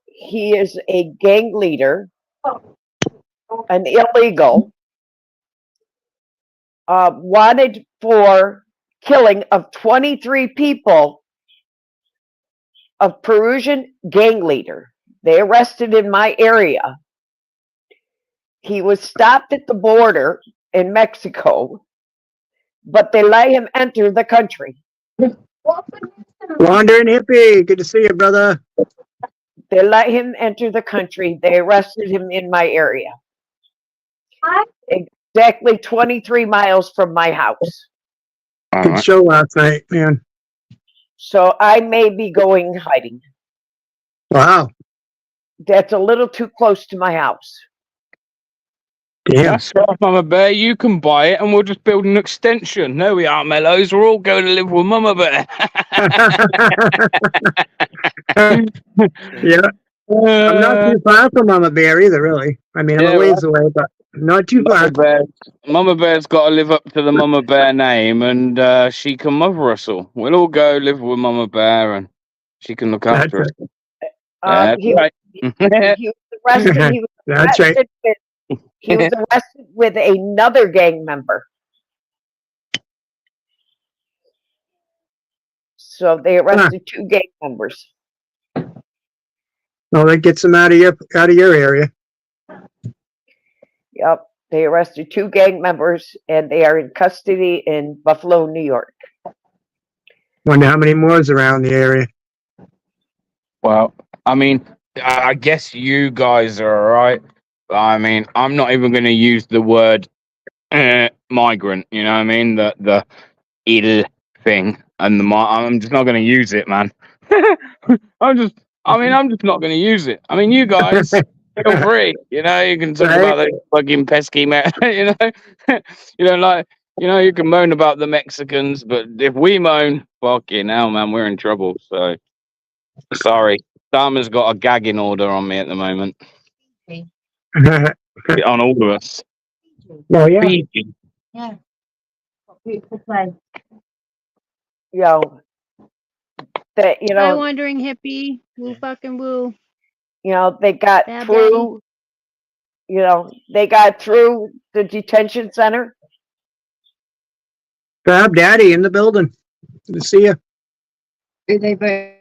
He is a gang leader, an illegal, wanted for killing of 23 people, of Peruvian gang leader. They arrested in my area. He was stopped at the border in Mexico, but they let him enter the country. Wandering hippie, good to see you, brother. They let him enter the country. They arrested him in my area. Exactly 23 miles from my house. Good show last night, man. So I may be going hiding. Wow. That's a little too close to my house. Damn. That's right, Mama Bear. You can buy it and we'll just build an extension. There we are, Mellows. We're all going to live with Mama Bear. Yeah. I'm not too far from Mama Bear either, really. I mean, I'm Yeah, a ways away, but not too far. Mama Bear's got to live up to the Mama Bear name, and she can mother us all. We'll all go live with Mama Bear, and she can look after us. That's He, right. he was arrested. He was That's right. arrested with, he was arrested with another gang member. So they arrested two gang members. Well, that gets them out of your area. Yep. They arrested two gang members and they are in custody in Buffalo, New York. Wonder how many more is around the area. Well, I mean, I guess you guys are all right. I mean, I'm not even going to use the word migrant. You know what I mean? The ill thing, and I'm just not going to use it, man. I'm just not going to use it. I mean, you guys feel free. You know, you can talk about those fucking pesky you know, you can moan about the Mexicans, but if we moan, fucking hell, man, we're in trouble. So sorry, Dharma's got a gagging order on me at the moment. On all of us. Oh yeah. Fiji. Yeah. Beautiful place. Yo, that Hi, wandering hippie. Woo fucking woo. They got Bad through. They got through the detention center. Bob Daddy in the building. Good to see you. Did they vote?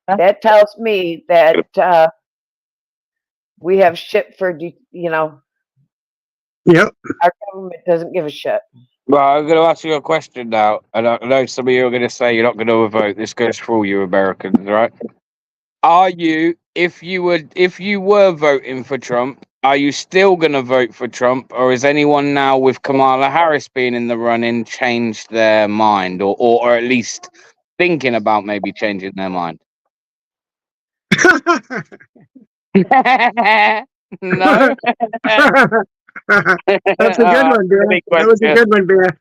That tells me that we have shit for Yep. Our government doesn't give a shit. Well, I'm going to ask you a question now, and I know some of you are going to say you're not going to vote. This goes for all you Americans, right? Are you, if you were voting for Trump, are you still going to vote for Trump, or is anyone now with Kamala Harris being in the running changed their mind, or at least thinking about maybe changing their mind? No. That's a good one, Bear. That was a good one, Bear.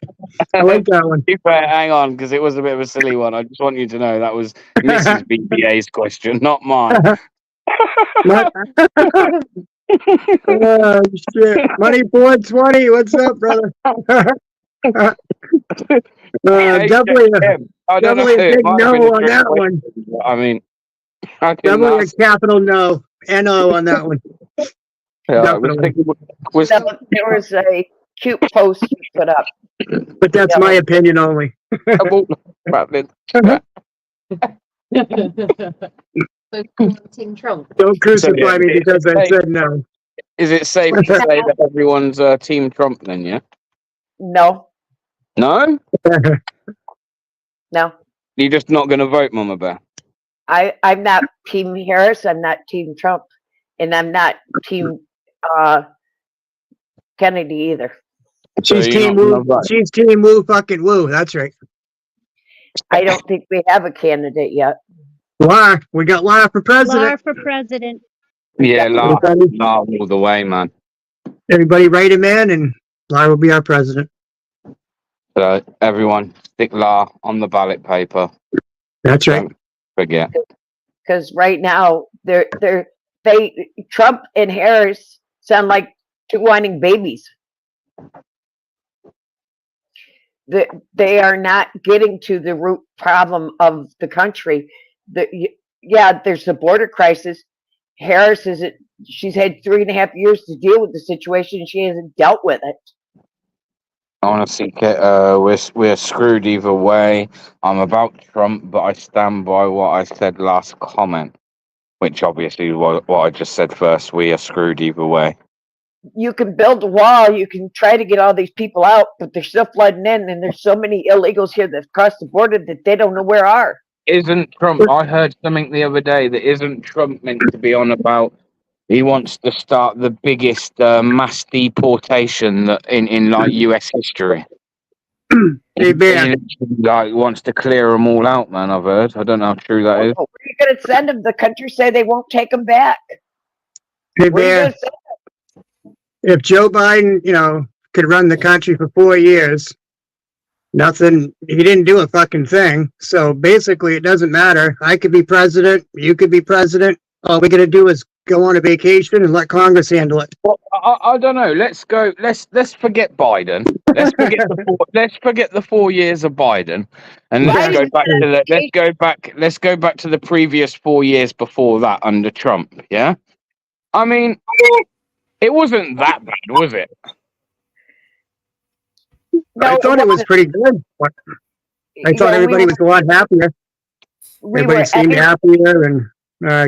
I like that one. Hang on, because it was a bit of a silly one. I just want you to know that was Mrs. BBA's question, not mine. Oh, shit. Money 420. What's up, brother? Definitely a big no on that one. I mean, definitely a capital no. N-O on that one. There was a cute post you put up. But that's my opinion only. Team Trump. Don't crucify me because I said no. Is it safe to say that everyone's Team Trump then, yeah? No. No? No. You're just not going to vote, Mama Bear? I'm not Team Harris. I'm not Team Trump, and I'm not Team Kennedy either. So She's you're team not going to woo. vote? She's team woo fucking woo. That's right. I don't think we have a candidate yet. Lar, we got Lar for president. Lar for president. Yeah, La Everybody, all the way, man. everybody write him in, and Lar will be our president. So everyone, stick La on the ballot paper. That's right. Don't forget. Because right now Trump and Harris sound like two whining babies. They are not getting to the root problem of the country. Yeah, there's the border crisis. Harris she's had 3.5 years to deal with the situation, and she hasn't dealt with it. Honestly, we're screwed either way. I'm about Trump, but I stand by what I said last comment, which obviously was what I just said first. We are screwed either way. You can build a wall, you can try to get all these people out, but they're still flooding in, and there's so many illegals here that cross the border that they don't know where are. Isn't Trump? I heard something the other day that isn't Trump meant to be on about. He wants to start the biggest mass deportation in like US history. Hey, Bear. He like wants to clear them all out, man. I've heard. I don't know how true that is. Where are you going to send them? The country say they won't take them back. Hey, Where are you Bear. going to send them? If Joe Biden, could run the country for 4 years, he didn't do a fucking thing. So basically, it doesn't matter. I could be president. You could be president. All we got to do is go on a vacation and let Congress handle it. Well, I don't know. Let's go. Let's forget Biden. Let's forget the 4 years of Biden, and let's go back to let's go back to the previous 4 years before that under Trump. Yeah, I mean, it wasn't that bad, was it? No, I thought it was pretty good. I thought everybody was a lot happier. Everybody seemed happier, and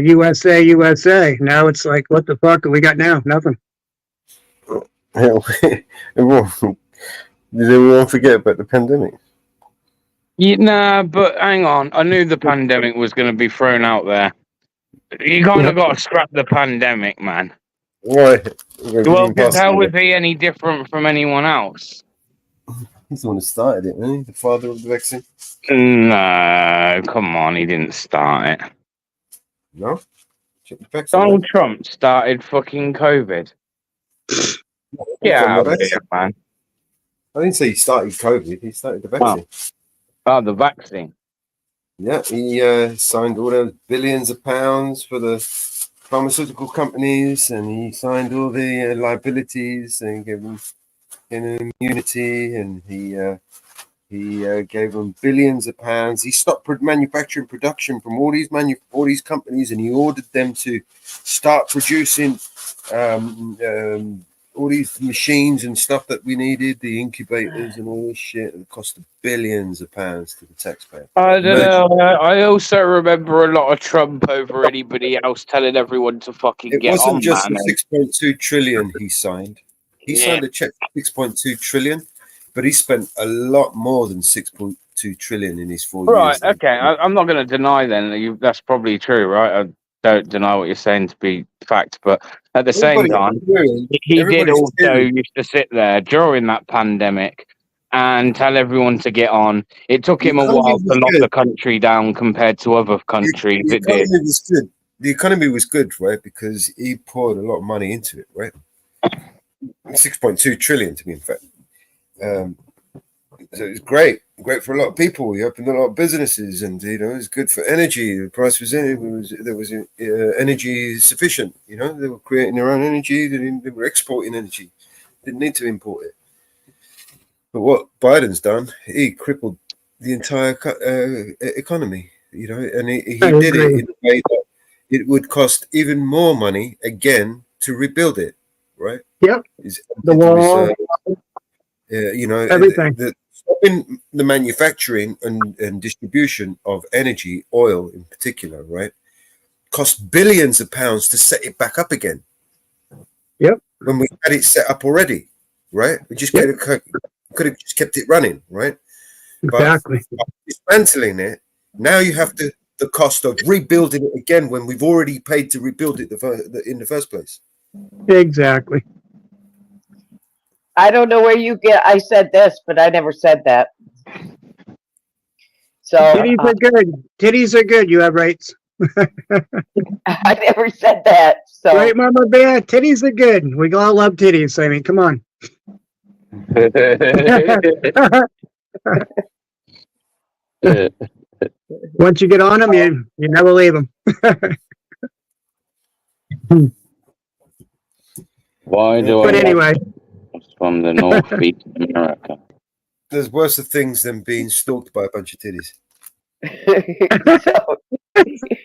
USA. Now it's like, what the fuck do we got now? Nothing. Did everyone forget about the pandemic? Yeah, nah, but hang on. I knew the pandemic was going to be thrown out there. You kind of got to scrap the pandemic, man. Why? Well, because how was he any different from anyone else? He's the one who started it, isn't he? The father of the vaccine? No, come on. He didn't start it. No? Donald Trump started fucking COVID. Yeah, man. I didn't say he started COVID. He started the vaccine. Oh, the vaccine. Yeah, he signed all those billions of pounds for the pharmaceutical companies, and he signed all the liabilities and gave them immunity, and he gave them billions of pounds. He stopped manufacturing production from all these companies, and he ordered them to start producing all these machines and stuff that we needed, the incubators and all this shit. It cost billions of pounds to the taxpayer. I don't know. I also remember a lot of Trump over anybody else telling everyone to fucking get on. It wasn't just the 6.2 trillion he signed. He signed a check for 6.2 trillion, but he spent a lot more than 6.2 trillion in his 4 years. Right, okay. I'm not going to deny then. That's probably true, right? I don't deny what you're saying to be fact, but at the same time, he did also used to sit there during that pandemic and tell everyone to get on. It took him a while to lock the country down compared to other countries. The economy was good. The economy was good, right? Because he poured a lot of money into it, right? 6.2 trillion to be in fact. So it's great for a lot of people. He opened a lot of businesses, and it's good for energy. The price was there was energy sufficient. They were creating their own energy. They were exporting energy. Didn't need to import it. But what Biden's done, he crippled the entire economy. And he did it in a way that it would cost even more money again to rebuild it. Right? Yep. The wall. Everything. Stopping the manufacturing and distribution of energy, oil in particular, right, cost billions of pounds to set it back up again. Yep. When we had it set up already, right? We just could have just kept it running, right? Exactly. But dismantling it Now you have the cost of rebuilding it again when we've already paid to rebuild it in the first place. Exactly. I don't know where you get. I said this, but I never said that. So Titties are good. Titties are good. You have rights. I never said that. So Right, Mama Bear? Titties are good. We all love titties. I mean, come on. Once you get on them, you never leave them. Why do But I anyway, from the Northeast America? There's worse things than being stalked by a bunch of titties.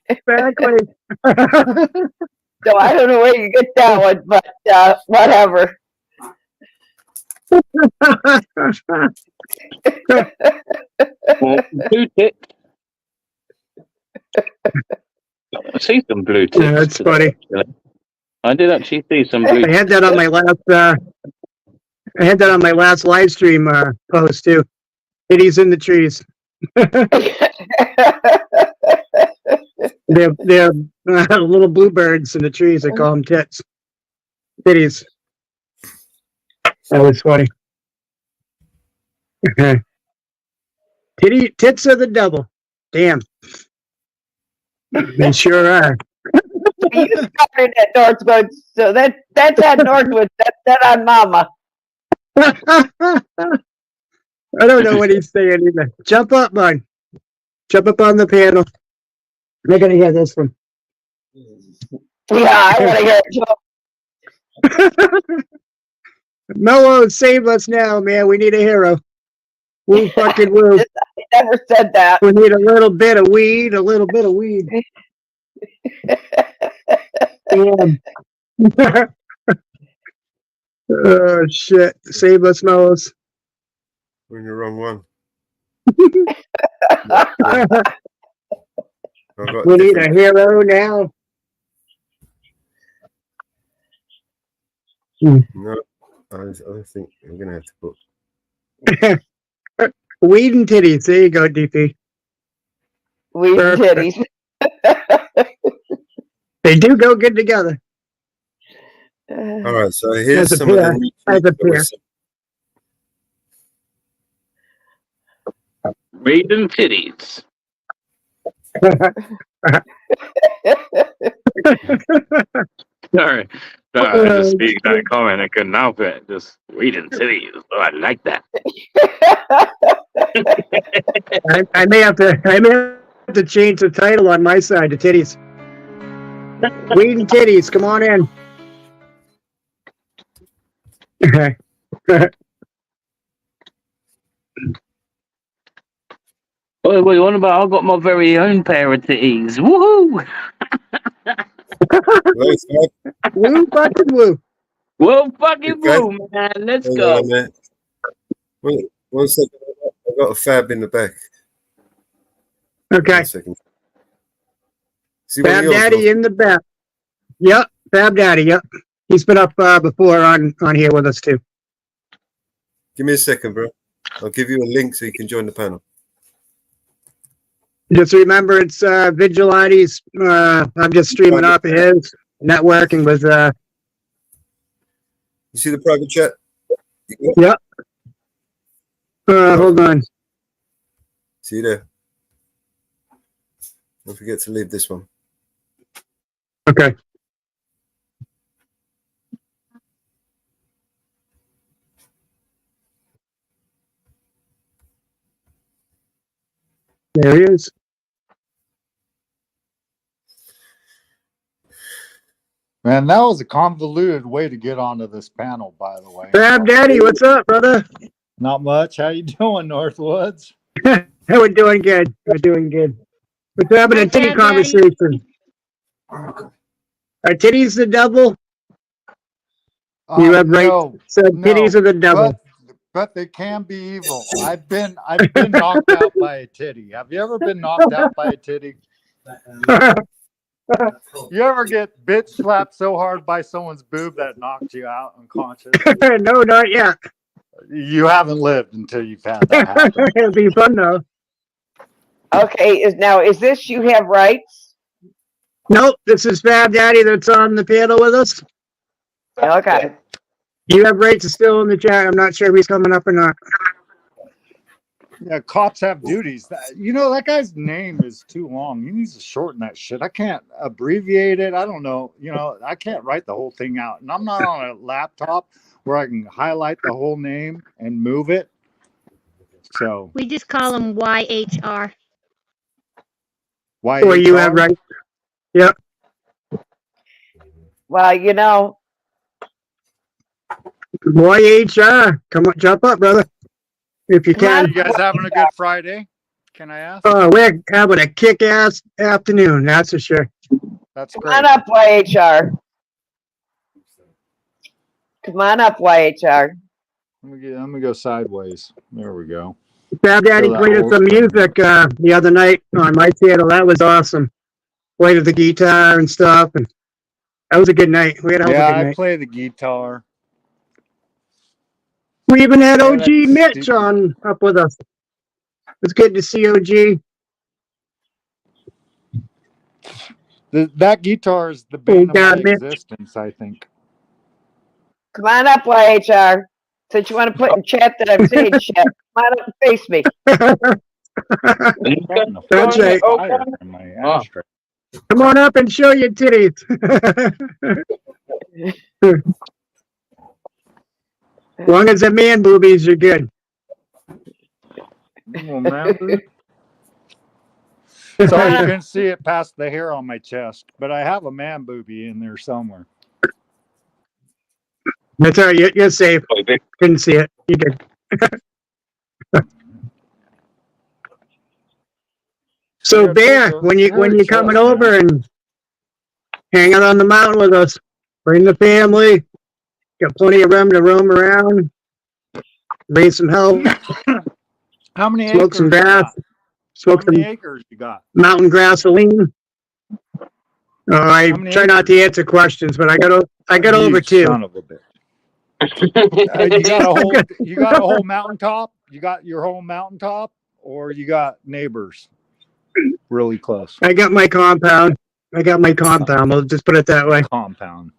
exactly. So I don't know where you get that one, but whatever. Well, blue tits. I see some blue tits. Yeah, that's funny. I did actually see some blue. I had that on my last. I had that on my last live stream post too. Titties in the trees. they're little bluebirds in the trees. I call them tits. Titties. That was funny. Tits are the devil. Damn. They sure are. You started at Northwood, so that's at Northwood. That's that on Mama. I don't know what he's saying either. Jump up, man. Jump up on the panel. They're gonna hear this one. Yeah, I want to hear it. Mello, save us now, man. We need a hero. Woo fucking woo. I never said that. We need a little bit of weed, a little bit of weed. Oh shit. Save us, Mellows. We're in the wrong one. We need a hero now. No, I think I'm gonna have to put Weed and titties. There you go, DP. Weed and titties. They do go good together. All right, so here's As a some of pair. the As a pair. Weed and titties. Sorry, I just speak that comment. I couldn't help it. Just weed and titties. Oh, I like that. I may have to change the title on my side to titties. Weed and titties, come on in. What on about? I've got my very own pair of titties. Woohoo! Woo fucking woo. Whoa fucking woo, man. Let's go. Wait, 1 second. I've got a fab in the back. Okay. 1 second. Fab Daddy in the back. Yep, Fab Daddy, yep. He's been up before on here with us too. Give me a second, bro. I'll give you a link so you can join the panel. Just remember, it's Vigilantes. I'm just streaming off of his, networking with. You see the private chat? Yep. Hold on. See you there. Don't forget to leave this one. Okay. There he is. Man, that was a convoluted way to get onto this panel, by the way. Fab Daddy, what's up, brother? Not much. How you doing, Northwoods? We're doing good. We're doing good. We're having a titty conversation. Are titties the devil? You have right. No, So titties are the devil. But they can be evil. I've been knocked out by a titty. Have you ever been knocked out by a titty? You ever get bitch slapped so hard by someone's boob that knocked you out unconscious? No, not yet. You haven't lived until you've had that happen. It'd be fun though. Okay, is this you have rights? Nope, this is Fab Daddy that's on the panel with us. Okay. You have rights to still in the chat. I'm not sure if he's coming up or not. Yeah, cops have duties. That guy's name is too long. He needs to shorten that shit. I can't abbreviate it. I don't know. I can't write the whole thing out. And I'm not on a laptop where I can highlight the whole name and move it. So We just call him YHR. why Or you have right. Yep. Well, YHR. Come on, jump up, brother. If you can. You guys having a good Friday? Can I ask? Oh, we're having a kick-ass afternoon, that's for sure. That's Come great. on up, YHR. Come on up, YHR. Let me go sideways. There we go. Fab Daddy Feel that played us old some school. music the other night on my channel. That was awesome. Played the guitar and stuff, and that was a good night. We had a hell of a good I night. play the guitar. We even had Yeah, OG that's Mitch stupid. up with us. It's good to see OG. That guitar is the bane of my Mitch. existence, I think. Come on up, YHR. Since you want to put in chat that I'm saying shit, come on up and face me. That's right. Fire in my ashtray. Come on up and show your titties. As long as the man boobies are good. Well, man, sorry you couldn't see it past the hair on my chest, but I have a man boobie in there somewhere. That's all right. You're safe. Couldn't see it. You good. So, Bear, when you coming over and hang out on the mountain with us, bring the family. Got plenty of room to roam around. Raise some hell. How many Smoke acres some you grass. got? Smoke How many some acres you got? mountain grassoline. I try not to answer questions, but I got over two. Son of a bitch. You got a whole mountaintop? You got your whole mountaintop, or you got neighbors really close? I got my compound. We'll just put it that way. Compound.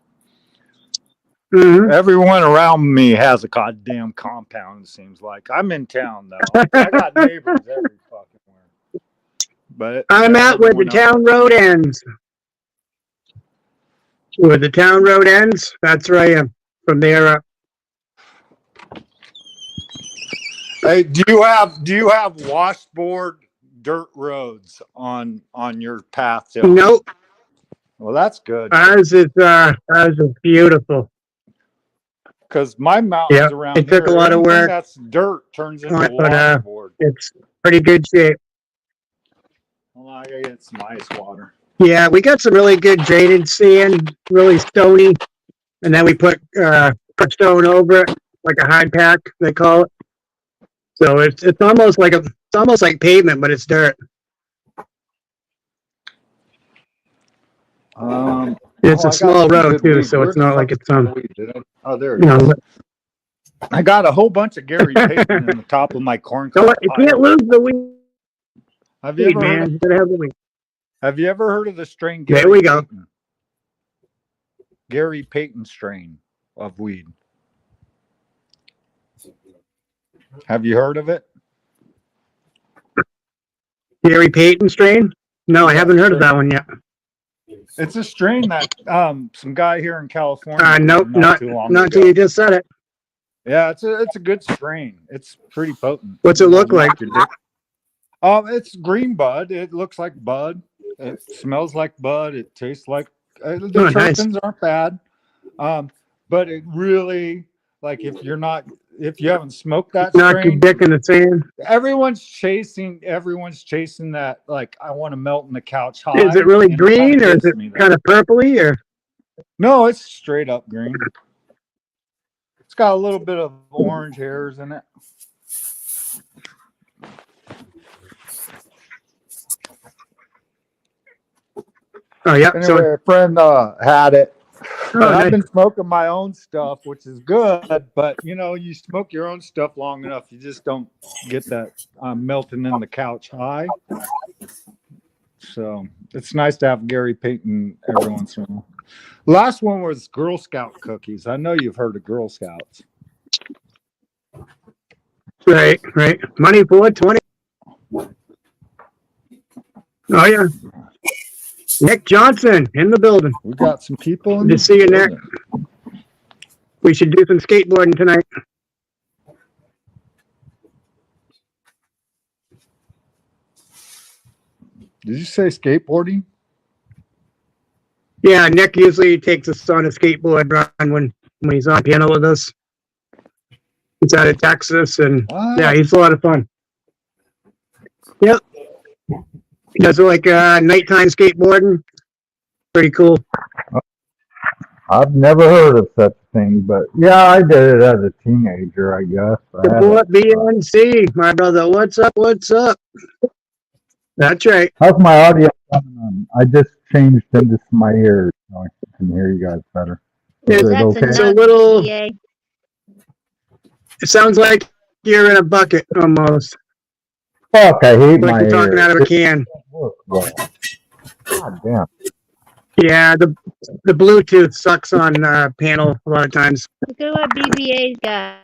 Mm-hmm. Everyone around me has a goddamn compound, it seems like. I'm in town, though. I got neighbors every fucking where. But I'm at where the town road ends. Where the town road ends, that's where I am. From there up. Hey, do you have washboard dirt roads on your path? Nope. Well, that's good. Ours is beautiful. Because my mountains around it took here, a lot of anything work. that's dirt turns into But washboard. it's pretty good shape. Well, I gotta get some ice water. Yeah, we got some really good drainage sand, really stony, and then we put stone over it, like a hard pack they call it. So it's almost like pavement, but it's dirt. It's a small road too, so it's not like it's Oh, there it is. I got a whole bunch of Gary Payton in the top of my corn cob. You can't lose the weed. Have you ever man? You gotta have the weed. Have you ever heard of the strain Gary There we go. Payton? Gary Payton strain of weed. Have you heard of it? Gary Payton strain? No, I haven't heard of that one yet. It's a strain that some guy here in California. Nope, not till you just said it. Yeah, it's a good strain. It's pretty potent. What's it look like? It's green bud. It looks like bud. It smells like bud. It tastes like the terpenes aren't bad. But it really, like, if you haven't smoked that Knock your strain, dick in the sand. everyone's chasing that, like, I want to melt in the couch high. Is it really and green kinda or is gets it me there. kind of purpley or? No, it's straight up green. It's got a little bit of orange hairs in it. Oh yeah. Anyway, So a friend had it. Oh, And I've nice. been smoking my own stuff, which is good. But you smoke your own stuff long enough, you just don't get that melting in the couch high. So it's nice to have Gary Payton every once in a while. Last one was Girl Scout cookies. I know you've heard of Girl Scouts. Right. Money for 20. Oh yeah. Nick Johnson in the building. We got some people in Good the to see you, Nick. building. We should do some skateboarding tonight. Did you say skateboarding? Yeah, Nick usually takes us on a skateboard run when he's on piano with us. He's out of Texas, and yeah, he's a lot of fun. Yep. He does like nighttime skateboarding. Pretty cool. I've never heard of such a thing, but yeah, I did it as a teenager, I guess. Support BNC, my brother. What's up? What's up? That's right. How's my audio coming on? I just changed into my ears so I can hear you guys better. Is it okay? It's a little. It sounds like you're in a bucket almost. Fuck, I hate like my you're talking ears. out of a can. Well, God damn. Yeah, the Bluetooth sucks on panel a lot of times. Look at what BBA's got.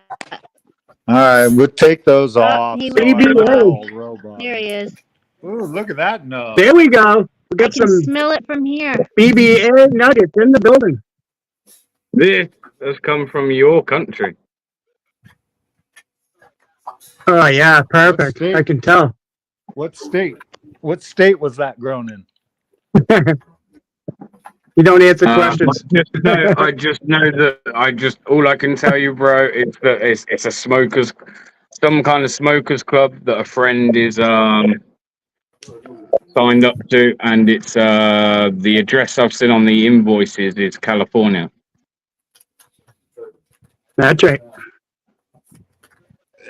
All right, we'll take those off. he So went I'm for not it. all robot. There he is. Ooh, look at that nub. There we go. We got I can some smell it from here. BBA nuggets in the building. This has come from your country. Oh yeah, perfect. I can tell. What state? What state was that grown in? You don't answer questions. I just know that all I can tell you, bro, is that it's a some kind of smokers club that a friend is signed up to, and it's the address I've seen on the invoices is California. That's right.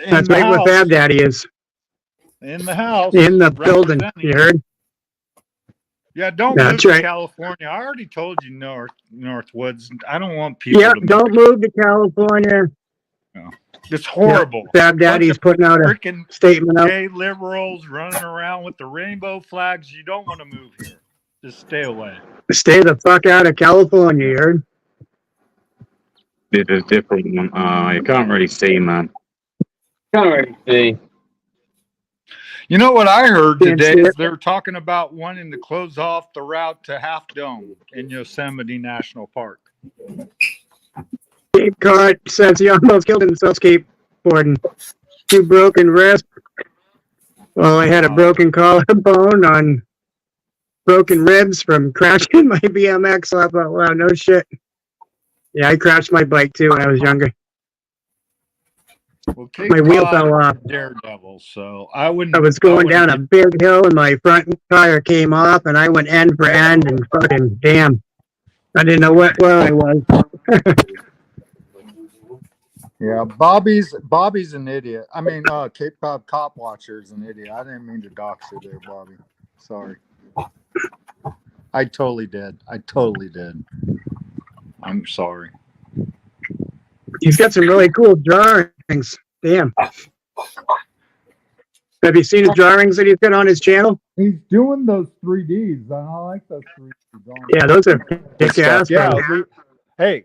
That's right where Fab Daddy is. In the house. In the building. You heard? Yeah, don't That's move to right. California. I already told you Northwoods. I don't want people Yeah, to don't move to California. No. It's horrible. Yeah, Fab Daddy's putting out a Freaking statement out. gay liberals running around with the rainbow flags. You don't want to move here. Just stay away. Stay the fuck out of California, you heard? This is different. You can't really see, man. Can't really see. You know what I heard Can't today see is it. they're talking about wanting to close off the route to Half Dome in Yosemite National Park. Cape Cod says he almost killed himself skateboarding. 2 broken wrists. Well, I had a broken collarbone on broken ribs from crashing my BMX. I thought, wow, no shit. Yeah, I crashed my bike too when I was younger. Well, Cape My wheel Cod fell off. is Daredevil, so I wouldn't. I was going down a big hill and my front tire came off and I went end for end and fucking damn. I didn't know where I was. Yeah, Bobby's an idiot. I mean, Cape Cod Cop Watcher is an idiot. I didn't mean to dox you there, Bobby. Sorry. I totally did. I'm sorry. He's got some really cool drawings. Damn. Have you seen his drawings that he's got on his channel? He's doing those 3Ds, and I like those 3D drawings. Yeah, those are kick ass. Yeah. Hey,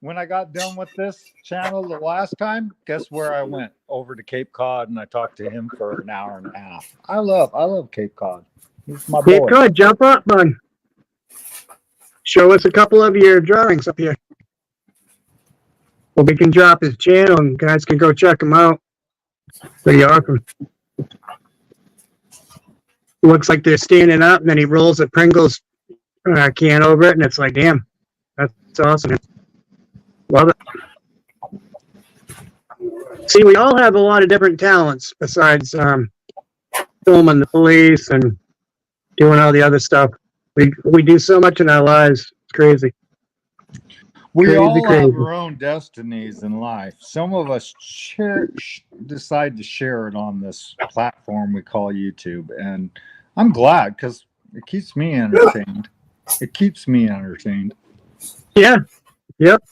when I got done with this channel the last time, guess where I went? Over to Cape Cod, and I talked to him for an hour and a half. I love Cape Cod. He's my Cape boy. Cod, jump up, man. Show us a couple of your drawings up here. Well, we can drop his channel and guys can go check him out. Pretty awesome. Looks like they're standing up and then he rolls a Pringles can over it and it's like, damn, that's awesome. Love it. See, we all have a lot of different talents besides filming the police and doing all the other stuff. We do so much in our lives. It's crazy. We all have our own destinies in life. Some of us decide to share it on this platform we call YouTube. And I'm glad because it keeps me entertained. Yeah. Yep.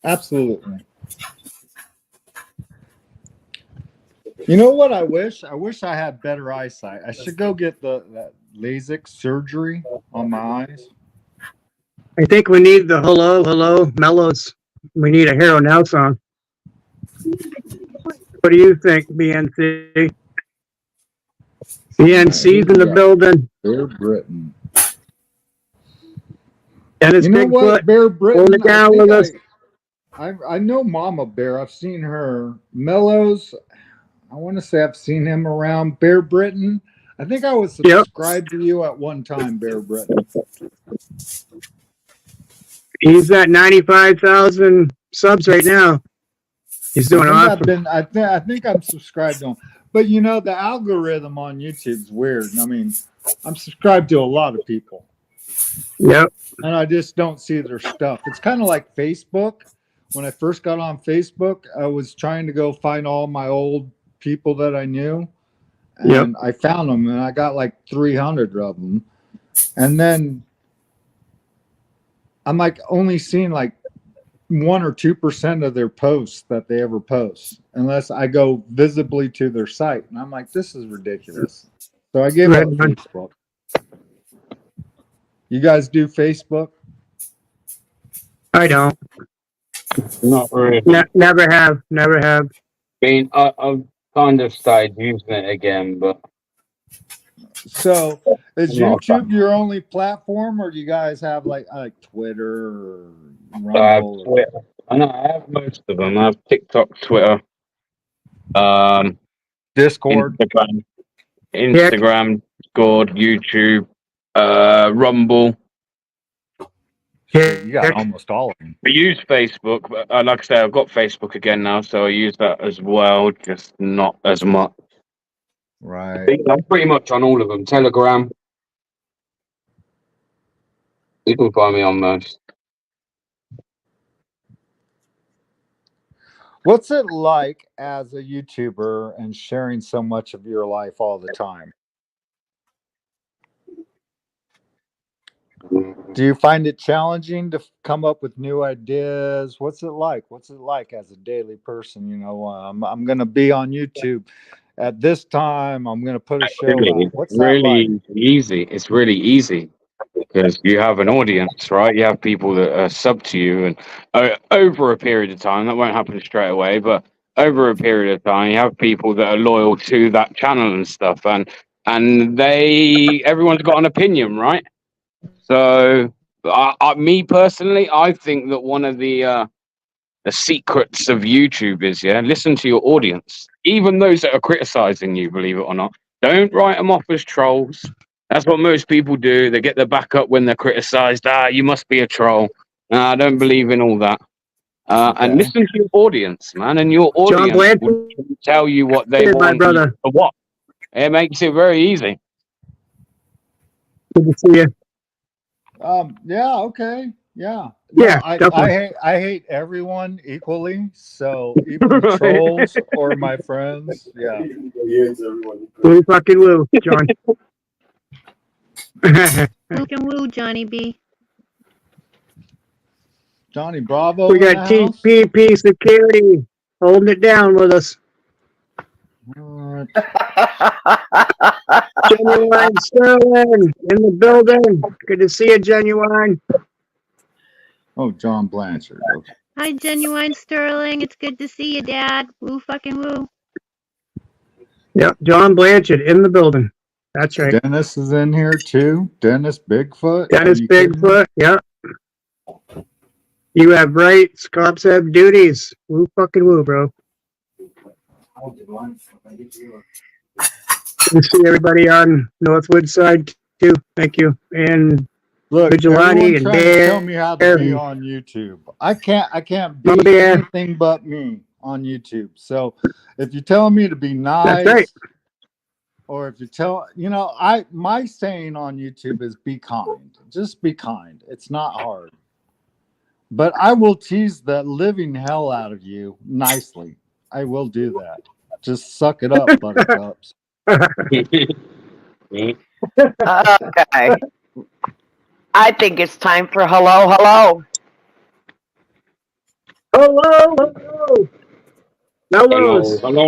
Absolutely. You know what I wish? I wish I had better eyesight. I should go get that LASIK surgery on my eyes. I think we need the hello mellows. We need a Hero Now song. What do you think, BNC? BNC's in the building. Bear Britain. Dennis You know what? Bigfoot Bear Britain. holding it down with us. I know Mama Bear. I've seen her. Mellows. I want to say I've seen him around. Bear Britain. I think I was subscribed to you at one time, Bear Britain. He's at 95,000 subs right now. He's doing awesome. I think I'm subscribed to him. But you know, the algorithm on YouTube's weird. I mean, I'm subscribed to a lot of people. Yep. And I just don't see their stuff. It's kind of like Facebook. When I first got on Facebook, I was trying to go find all my old people that I knew. And I found them, and I got like 300 of them. And then I'm like only seeing like 1 or 2% of their posts that they ever post, unless I go visibly to their site. And I'm like, this is ridiculous. So I gave up Facebook. You guys do Facebook? I don't. Not really. Never have. I mean, I've kind of started using it again, but. So is YouTube your only platform, or do you guys have like Twitter or Rumble? Twitter. I know I have most of them. I have TikTok, Twitter, Discord, Instagram, Discord, YouTube, Rumble. You got almost all of them. I use Facebook, but like I say, I've got Facebook again now, so I use that as well, just not as much. Right. I'm pretty much on all of them. Telegram. You can find me on most. What's it like as a YouTuber and sharing so much of your life all the time? Do you find it challenging to come up with new ideas? What's it like? What's it like as a daily person? You know, I'm going to be on YouTube at this time. I'm going to put a show out. What's that like? Easy. It's really easy because you have an audience, right? You have people that are sub to you, and over a period of time, that won't happen straight away, but over a period of time, you have people that are loyal to that channel and stuff, and everyone's got an opinion, right? So, me personally, I think that one of the secrets of YouTube is, listen to your audience, even those that are criticizing you, believe it or not. Don't write them off as trolls. That's what most people do. They get their back up when they're criticized. You must be a troll. I don't believe in all that. And listen to your audience, man, and your audience will tell you what they want to watch. It makes it very easy. Good to see you. Yeah, okay. Yeah. Yeah, I hate everyone equally. So even the trolls or my friends. Yeah. Woo fucking woo, John. Fucking woo, Johnny B. Johnny Bravo. We got TPP security holding it down with us. Genuine Sterling in the building. Good to see you, Genuine. Oh, John Blanchard. Okay. Hi, Genuine Sterling. It's good to see you, Dad. Woo fucking woo. Yep, John Blanchard in the building. That's right. Dennis is in here too. Dennis Bigfoot. Dennis Bigfoot. Yep. You have rights. Cops have duties. Woo fucking woo, bro. Good to see everybody on Northwood side too. Thank you. And look, Vigilante and Bear. Tell me how to be on YouTube. I can't be anything but me on YouTube. So if you're telling me to be nice, that's right. Or if you my saying on YouTube is be kind. Just be kind. It's not hard. But I will tease the living hell out of you nicely. I will do that. Just suck it up, buttercups. Okay. I think it's time for hello. Hello. Hello.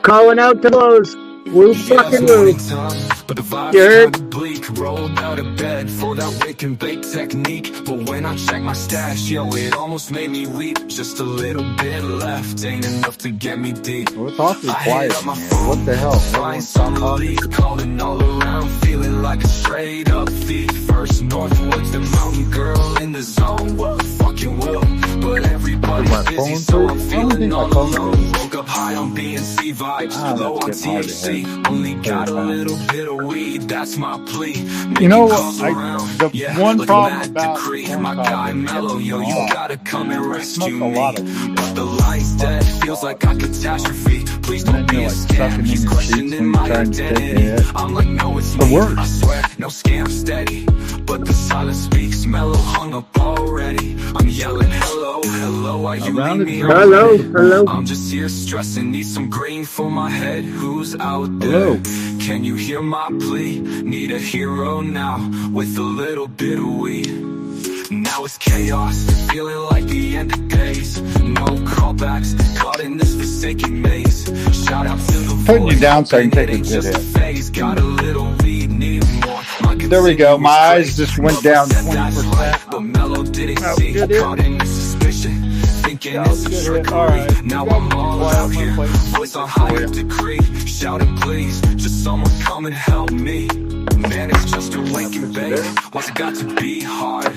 Calling out to those. Woo Yeah, it's fucking woo. morning time, but the vibe's You heard? kinda bleak. Rolled out of bed for that wake and bake technique. But when I check my stash, yo, it almost made me weep. Just a little bit left, ain't enough to get me deep. Well, it's awfully I hit quiet up my in here. phone, What the hell? find Everyone's some talking. relief, calling all around, feeling like a straight up thief. First Northwoods, the mountain girl in the zone. What fucking will? But everybody's my busy, phone so I'm I don't feeling think my all phone alone. Woke up high on BNC vibes, low on that's getting hard to THC. hear. Only got a little bit of weed, that's my plea. You know Making what? calls around, The yeah, one like a problem mad about decree. phone My calls guy is Mellow, yo, you off. gotta come and I rescue smoked a me. lot of weed. But the light's dead, feels like a catastrophe. Please And don't then be you're a like scam, sucking in he's your cheeks questioning when you're my trying to take a identity. hit. I'm like, no, it's The me, worst. I swear, no scam steady. But the silence speaks, Mellow hung up already. I'm yelling, hello, hello, are you Around leave the me drink. Hello, already? hello. I'm just here stressing, need some green for my head. Who's out Hello. there? Can you hear my plea? Need a hero now with a little bit of weed. Now it's chaos, feeling like the end of days. No callbacks, caught in this forsaken maze. Shout out to the Putting you void, down so I can hoping take it a ain't good just a hit. phase. Got a little weed, need more. My There we go. My continuous eyes grace. just went Love down said that's 20%. right, but Mellow didn't Oh, see. good hit. Caught in the suspicion, thinking That was it's a a good hit. trickery. All right. Now You I'm guys all quiet. out I'm gonna here, play voice on for higher you. decree. Shouting please, just someone come and help me. Man, it's just a wake and bake. What's it got to be hard?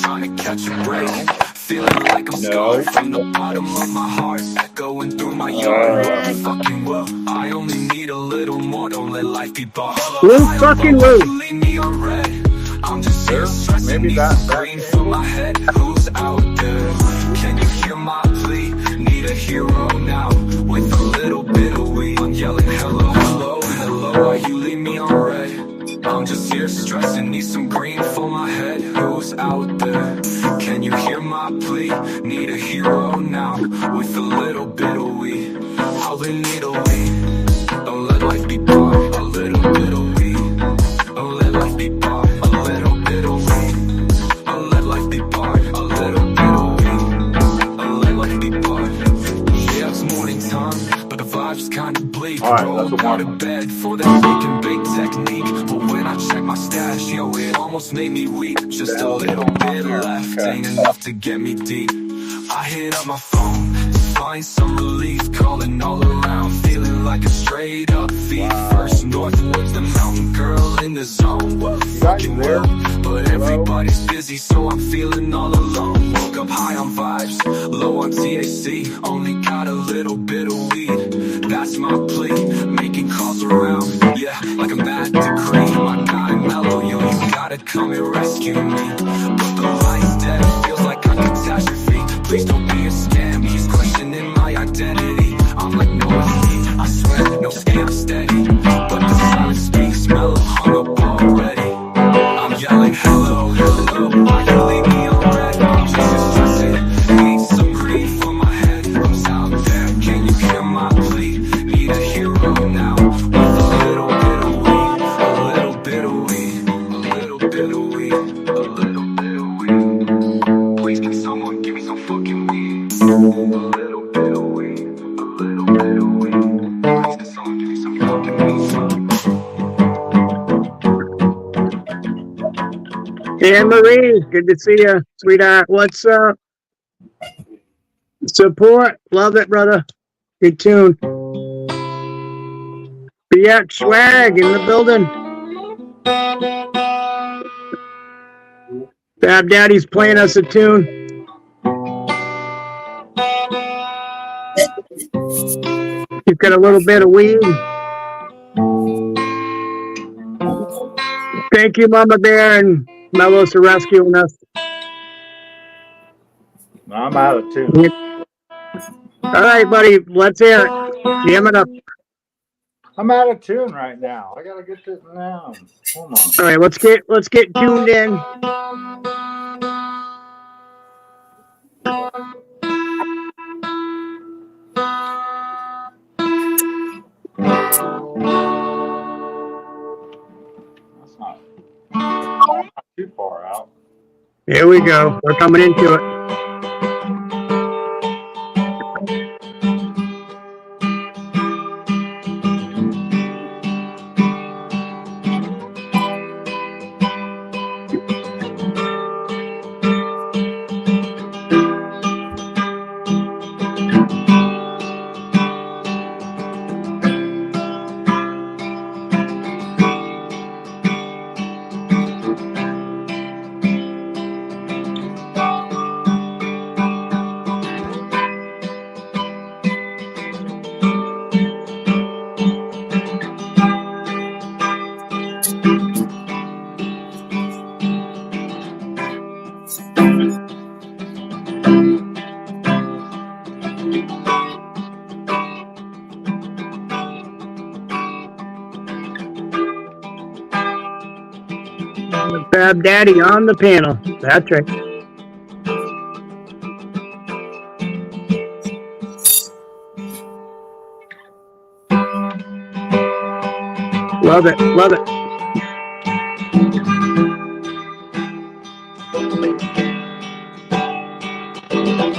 Trying to catch a break. Feeling like I'm scarred from the bottom of my heart. Going through my yard. What fucking will? I only need a little more. Don't let life be bought. Woo fucking woo. Leave me on red. I'm just here stressing, need some green for my head. Who's out there? Can you hear my plea? Need a hero now with a little bit of weed. I'm yelling hello, hello, hello. Why you leave me on red? I'm just here stressing, need some green for my head. Who's out there? Can you hear my plea? Need a hero now with a little bit of weed. All in need a weed. Don't let life be bought. A little bit of weed. Don't let life be bought. A little bit of weed. Don't let life be bought. A little bit of weed. Don't let life be bought. Yeah, it's morning time, but the vibe's kinda bleak. All right, that's Rolled a out warm of bed for that wake and bake technique. But when I check my stash, yo, it almost made me weep. Just a little bit left, ain't enough to get me deep. I hit up my phone to find some relief, calling all around, feeling like a straight up thief. First Northwoods, the mountain girl in the zone. What fucking will? But everybody's busy, so I'm feeling all alone. Woke up high on vibes, low on THC, only got a little bit of weed. That's my plea, making calls around, yeah, like a mad decree. My guy Mellow, yo, you gotta come and rescue me. But the light's dead, feels like a catastrophe. Please don't be a scam, he's questioning my identity. I'm like, no, it's me, I swear, no scam steady. But the silence speaks, Mellow hung up already. I'm yelling, hello, hello, why you leave me on red? I'm just stressing, need some green for my head. Who's out there? Can you hear my plea? Need a hero now, with a little bit of weed, a little bit of weed, a little bit of weed, a little bit of weed. Please can someone give me some fucking weed? A little bit of weed, a little bit of weed. Please can someone give me some fucking weed? Anne Marie, good to see you, sweetheart. What's up? Support, love it, brother. Good tune. BX Swag in the building. Fab Daddy's playing us a tune. He's got a little bit of weed. Thank you, Mama Bear and Mellows, for rescuing us. I'm out of tune. All right, buddy, let's hear it. Jam it up. I'm out of tune right now. I gotta get this now. Hold on. All right, let's get tuned in. That's not too far out. Here we go. We're coming into it. Fab Daddy on the panel. That's right. Love it. Love it.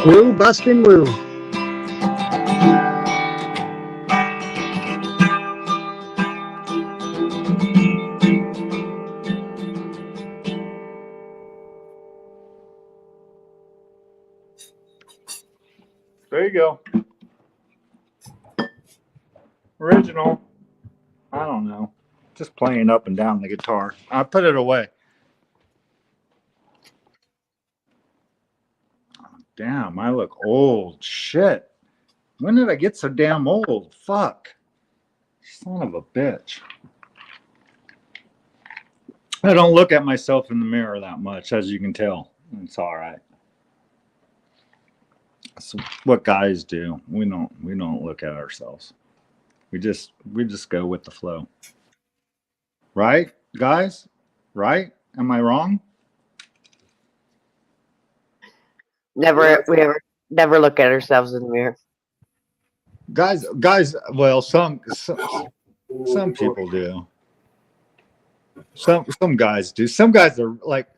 Woo, bustin' woo. There you go. Original. I don't know. Just playing up and down the guitar. I put it away. Damn, I look old. Shit. When did I get so damn old? Fuck. Son of a bitch. I don't look at myself in the mirror that much, as you can tell. It's all right. That's what guys do. We don't look at ourselves. We just go with the flow. Right, guys? Right? Am I wrong? We never look at ourselves in the mirror. Guys, well, some people do. Some guys do. Some guys are like,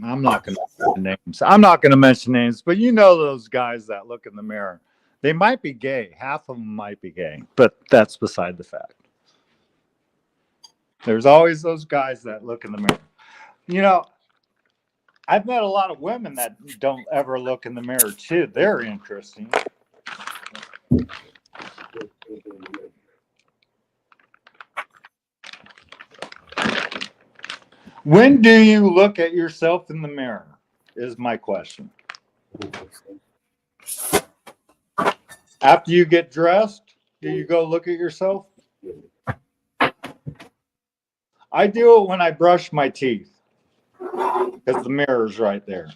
I'm not going to mention names. I'm not going to mention names, but you know those guys that look in the mirror. They might be gay. Half of them might be gay, but that's beside the fact. There's always those guys that look in the mirror. You know, I've met a lot of women that don't ever look in the mirror too. They're interesting. When do you look at yourself in the mirror? Is my question. After you get dressed, do you go look at yourself? I do it when I brush my teeth because the mirror's right there.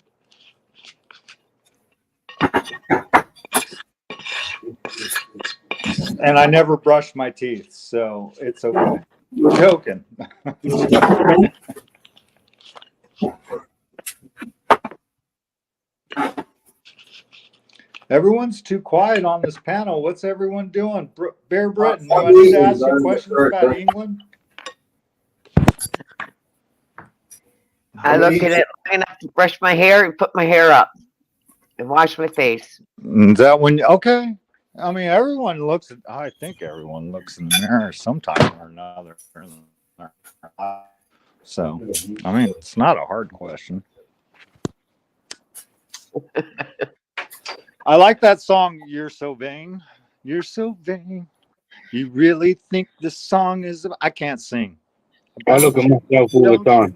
And I never brush my teeth, so it's okay. Joking. Everyone's too quiet on this panel. What's everyone doing? Bear Britain, do I need to ask you questions about England? I look at it long enough to brush my hair and put my hair up and wash my face. Is that when? Okay. I mean, everyone looks at. I think everyone looks in the mirror sometime or another. So, I mean, it's not a hard question. I like that song. You're so vain. You're so vain. You really think this song is? I can't sing. I look at myself all the time.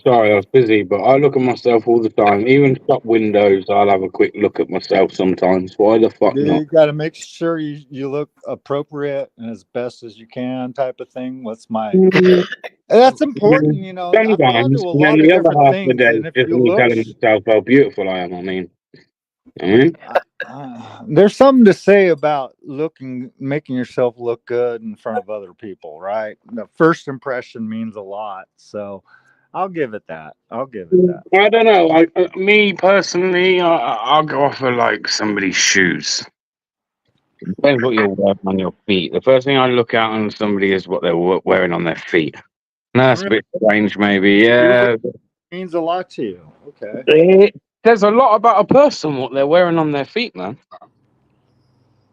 Sorry, I was busy, but I look at myself all the time. Even shop windows, I'll have a quick look at myself sometimes. Why the fuck not? You got to make sure you look appropriate and as best as you can, type of thing. What's my? That's important, you know. I've gone to a lot of different things, and if you look, telling myself how beautiful I am. I mean. There's something to say about making yourself look good in front of other people, right? The first impression means a lot, so I'll give it that. I don't know. Me personally, I'll go for like somebody's shoes. Depends what you're wearing on your feet. The first thing I look at on somebody is what they're wearing on their feet. No, that's a bit strange, maybe. Yeah, it means a lot to you. Okay. There's a lot about a person what they're wearing on their feet, man.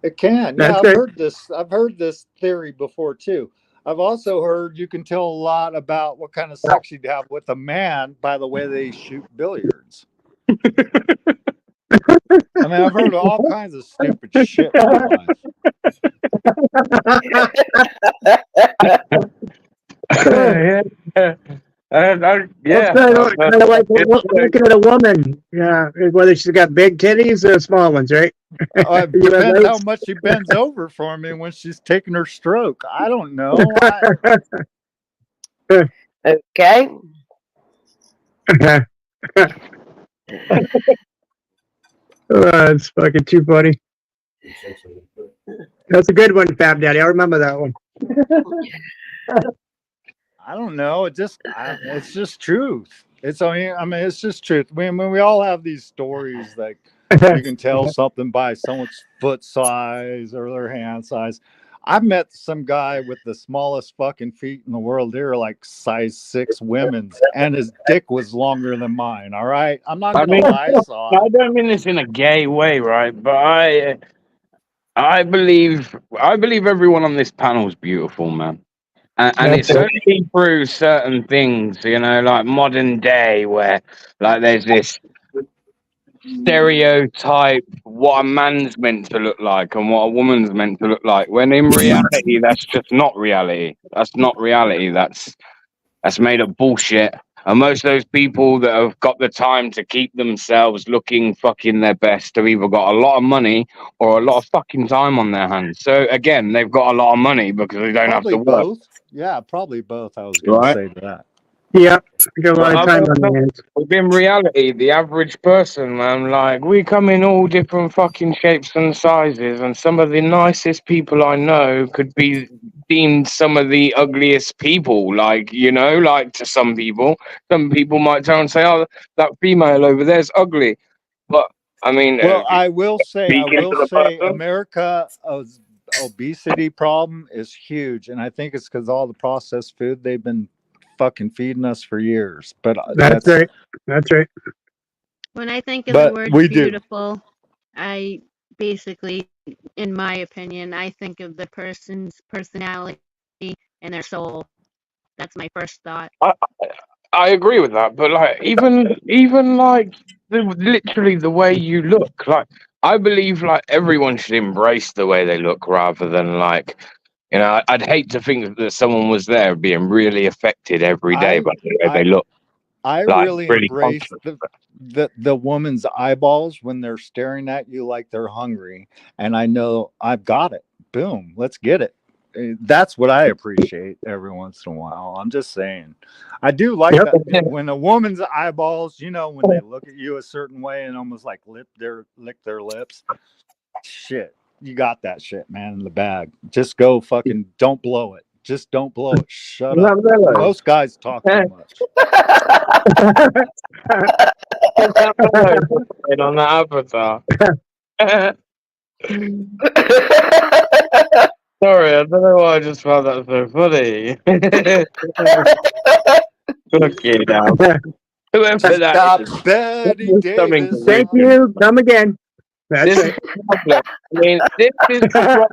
It can. Yeah, I've heard this theory before too. I've also heard you can tell a lot about what kind of sex you'd have with a man by the way they shoot billiards. I mean, I've heard of all kinds of stupid shit in my life. Yeah, kind of like looking at a woman. Yeah, whether she's got big titties or small ones, right? It depends how much she bends over for me when she's taking her stroke. I don't know. Okay. That's fucking too funny. That's a good one, Fab Daddy. I remember that one. I don't know. It's just truth. I mean, it's just truth. When we all have these stories, like you can tell something by someone's foot size or their hand size. I've met some guy with the smallest fucking feet in the world. They were like size 6 women's, and his dick was longer than mine. All right, I'm not I gonna mean, lie, son. I don't mean this in a gay way, right? But I believe everyone on this panel is beautiful, man. And That's it's it. only through certain things, you know, like modern day, where like there's this stereotype what a man's meant to look like and what a woman's meant to look like. When in reality, that's just not reality. That's not reality. That's made up bullshit. And most of those people that have got the time to keep themselves looking fucking their best have either got a lot of money or a lot of fucking time on their hands. So again, they've got a lot of money because they don't have Probably to work, both. Yeah, probably both. I was gonna right? say that. Yeah, we got a lot of But time on the hands. in reality, the average person, man, like we come in all different fucking shapes and sizes, and some of the nicest people I know could be deemed some of the ugliest people. Like, you know, like to some people might turn and say, "Oh, that female over there's ugly," but I mean, Well, I will say, speaking to the person, America obesity problem is huge, and I think it's because all the processed food they've been fucking feeding us for years. But That's right. That's right. When I think of the But word we do. beautiful, I basically, in my opinion, I think of the person's personality and their soul. That's my first thought. I agree with that, but like even like literally the way you look, like I believe like everyone should embrace the way they look rather than like, you know, I'd hate to think that someone was there being really affected every day by the way they look. I Like really really embrace conscious. the woman's eyeballs when they're staring at you like they're hungry, and I know I've got it. Boom, let's get it. That's what I appreciate every once in a while. I'm just saying, I do like that when a woman's eyeballs, you know, when they look at you a certain way and almost like lick their lips. Shit, you got that shit, man, in the bag. Just go fucking, don't blow it. Just don't blow it. Shut up. Most guys talk too much. On the avatar. Sorry, I don't know why I just found that so funny. Fucking hell. Whoever that Stop, is. Betty Davis. Thank you. Come again. That's This it. is the problem. I mean, this is the problem.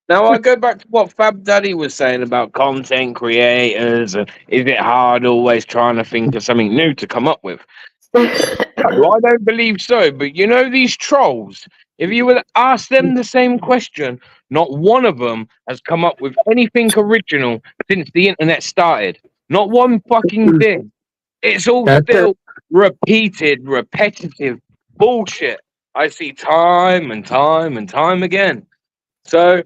Now I go back to what Fab Daddy was saying about content creators and is it hard always trying to think of something new to come up with? Well, I don't believe so, but you know these trolls, if you would ask them the same question, not one of them has come up with anything original since the internet started. Not one fucking thing. It's all still repeated, repetitive bullshit. I see time and time and time again. So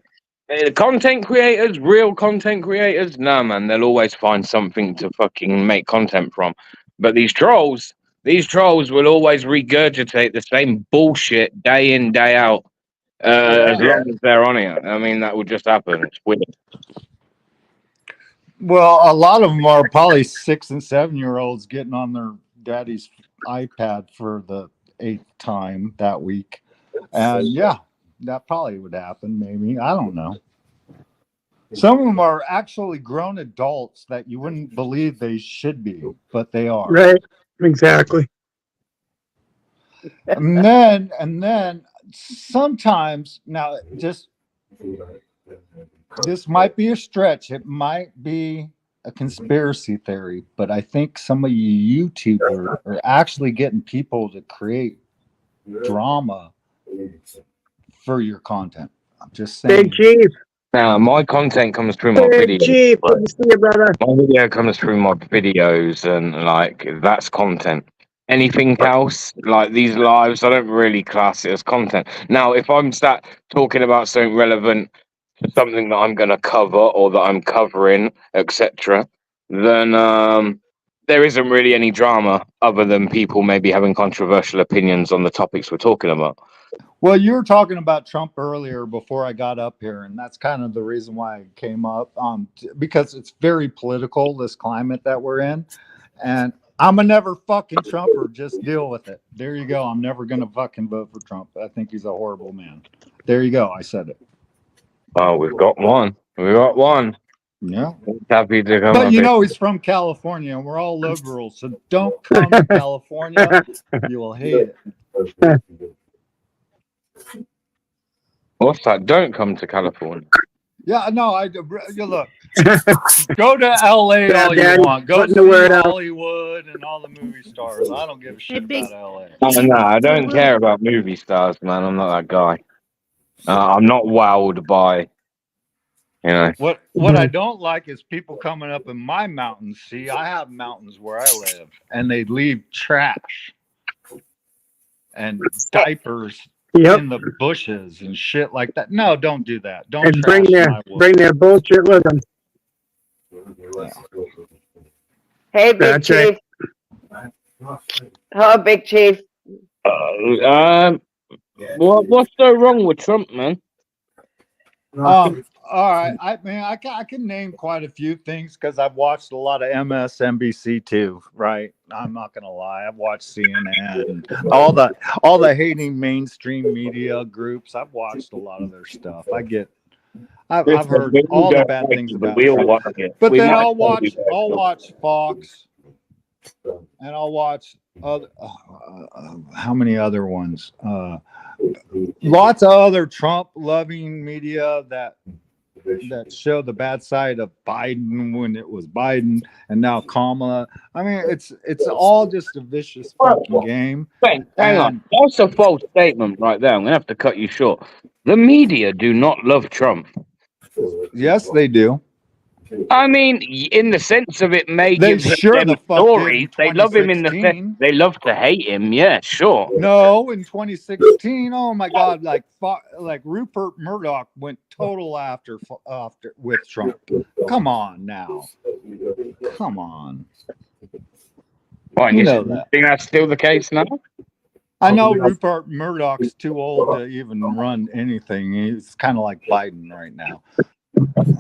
content creators, real content creators, no man, they'll always find something to fucking make content from. But these trolls will always regurgitate the same bullshit day in, day out. As long as they're on it. I mean, that would just happen. It's weird. Well, a lot of them are probably 6 and 7-year-olds getting on their daddy's iPad for the 8th time that week. And yeah, that probably would happen, maybe. I don't know. Some of them are actually grown adults that you wouldn't believe they should be, but they are. Right. Exactly. And then sometimes, now just this might be a stretch. It might be a conspiracy theory, but I think some of you YouTubers are actually getting people to create drama for your content. I'm just saying. Big Chief. Now, my content comes through my Big videos. Chief. Good to see you, brother. My video comes through my videos, and like that's content. Anything else, like these lives, I don't really class it as content. Now, if I'm sat talking about something relevant to something that I'm going to cover or that I'm covering, etc., then there isn't really any drama other than people maybe having controversial opinions on the topics we're talking about. Well, you were talking about Trump earlier before I got up here, and that's kind of the reason why I came up. Because it's very political, this climate that we're in, and I'm a never fucking Trumper. Just deal with it. There you go. I'm never gonna fucking vote for Trump. I think he's a horrible man. There you go. I said it. Oh, we've got one. We got one. Yeah. Happy to come But up you here. know he's from California, and we're all liberals, so don't come to California. You will hate it. What's that? Don't come to California. Yeah, no, you look. Go to LA all you Daddy, want. Go putting see the word out. Hollywood and all the movie stars. I don't give a shit about LA. No, I don't care about movie stars, man. I'm not that guy. I'm not wowed by, you know. What I don't like is people coming up in my mountains. See, I have mountains where I live, and they leave trash and diapers in the bushes and shit like that. No, don't do that. Don't And trash my woods. bring their bullshit with them. Hey, Big Chief. Oh, Big Chief. What's so wrong with Trump, man? All right. I mean, I can name quite a few things because I've watched a lot of MSNBC too, right? I'm not gonna lie. I've watched CNN and all the hating mainstream media groups. I've watched a lot of their stuff. I've heard all the bad things about it. But then I'll watch Fox, and I'll watch other how many other ones? Lots of other Trump-loving media that show the bad side of Biden when it was Biden, and now Kamala. I mean, it's all just a vicious fucking game. Hang on, that's a false statement right there. I'm gonna have to cut you short. The media do not love Trump. Yes, they do. I mean, in the sense of it may They give sure them the fuck stories. did in They love him in the 2016. sense they love to hate him. Yeah, sure. No, in 2016, oh my God, like Rupert Murdoch went total after with Trump. Come on now, come on. Why, You know that. think that's still the case now? I know Rupert Murdoch's too old to even run anything. He's kind of like Biden right now.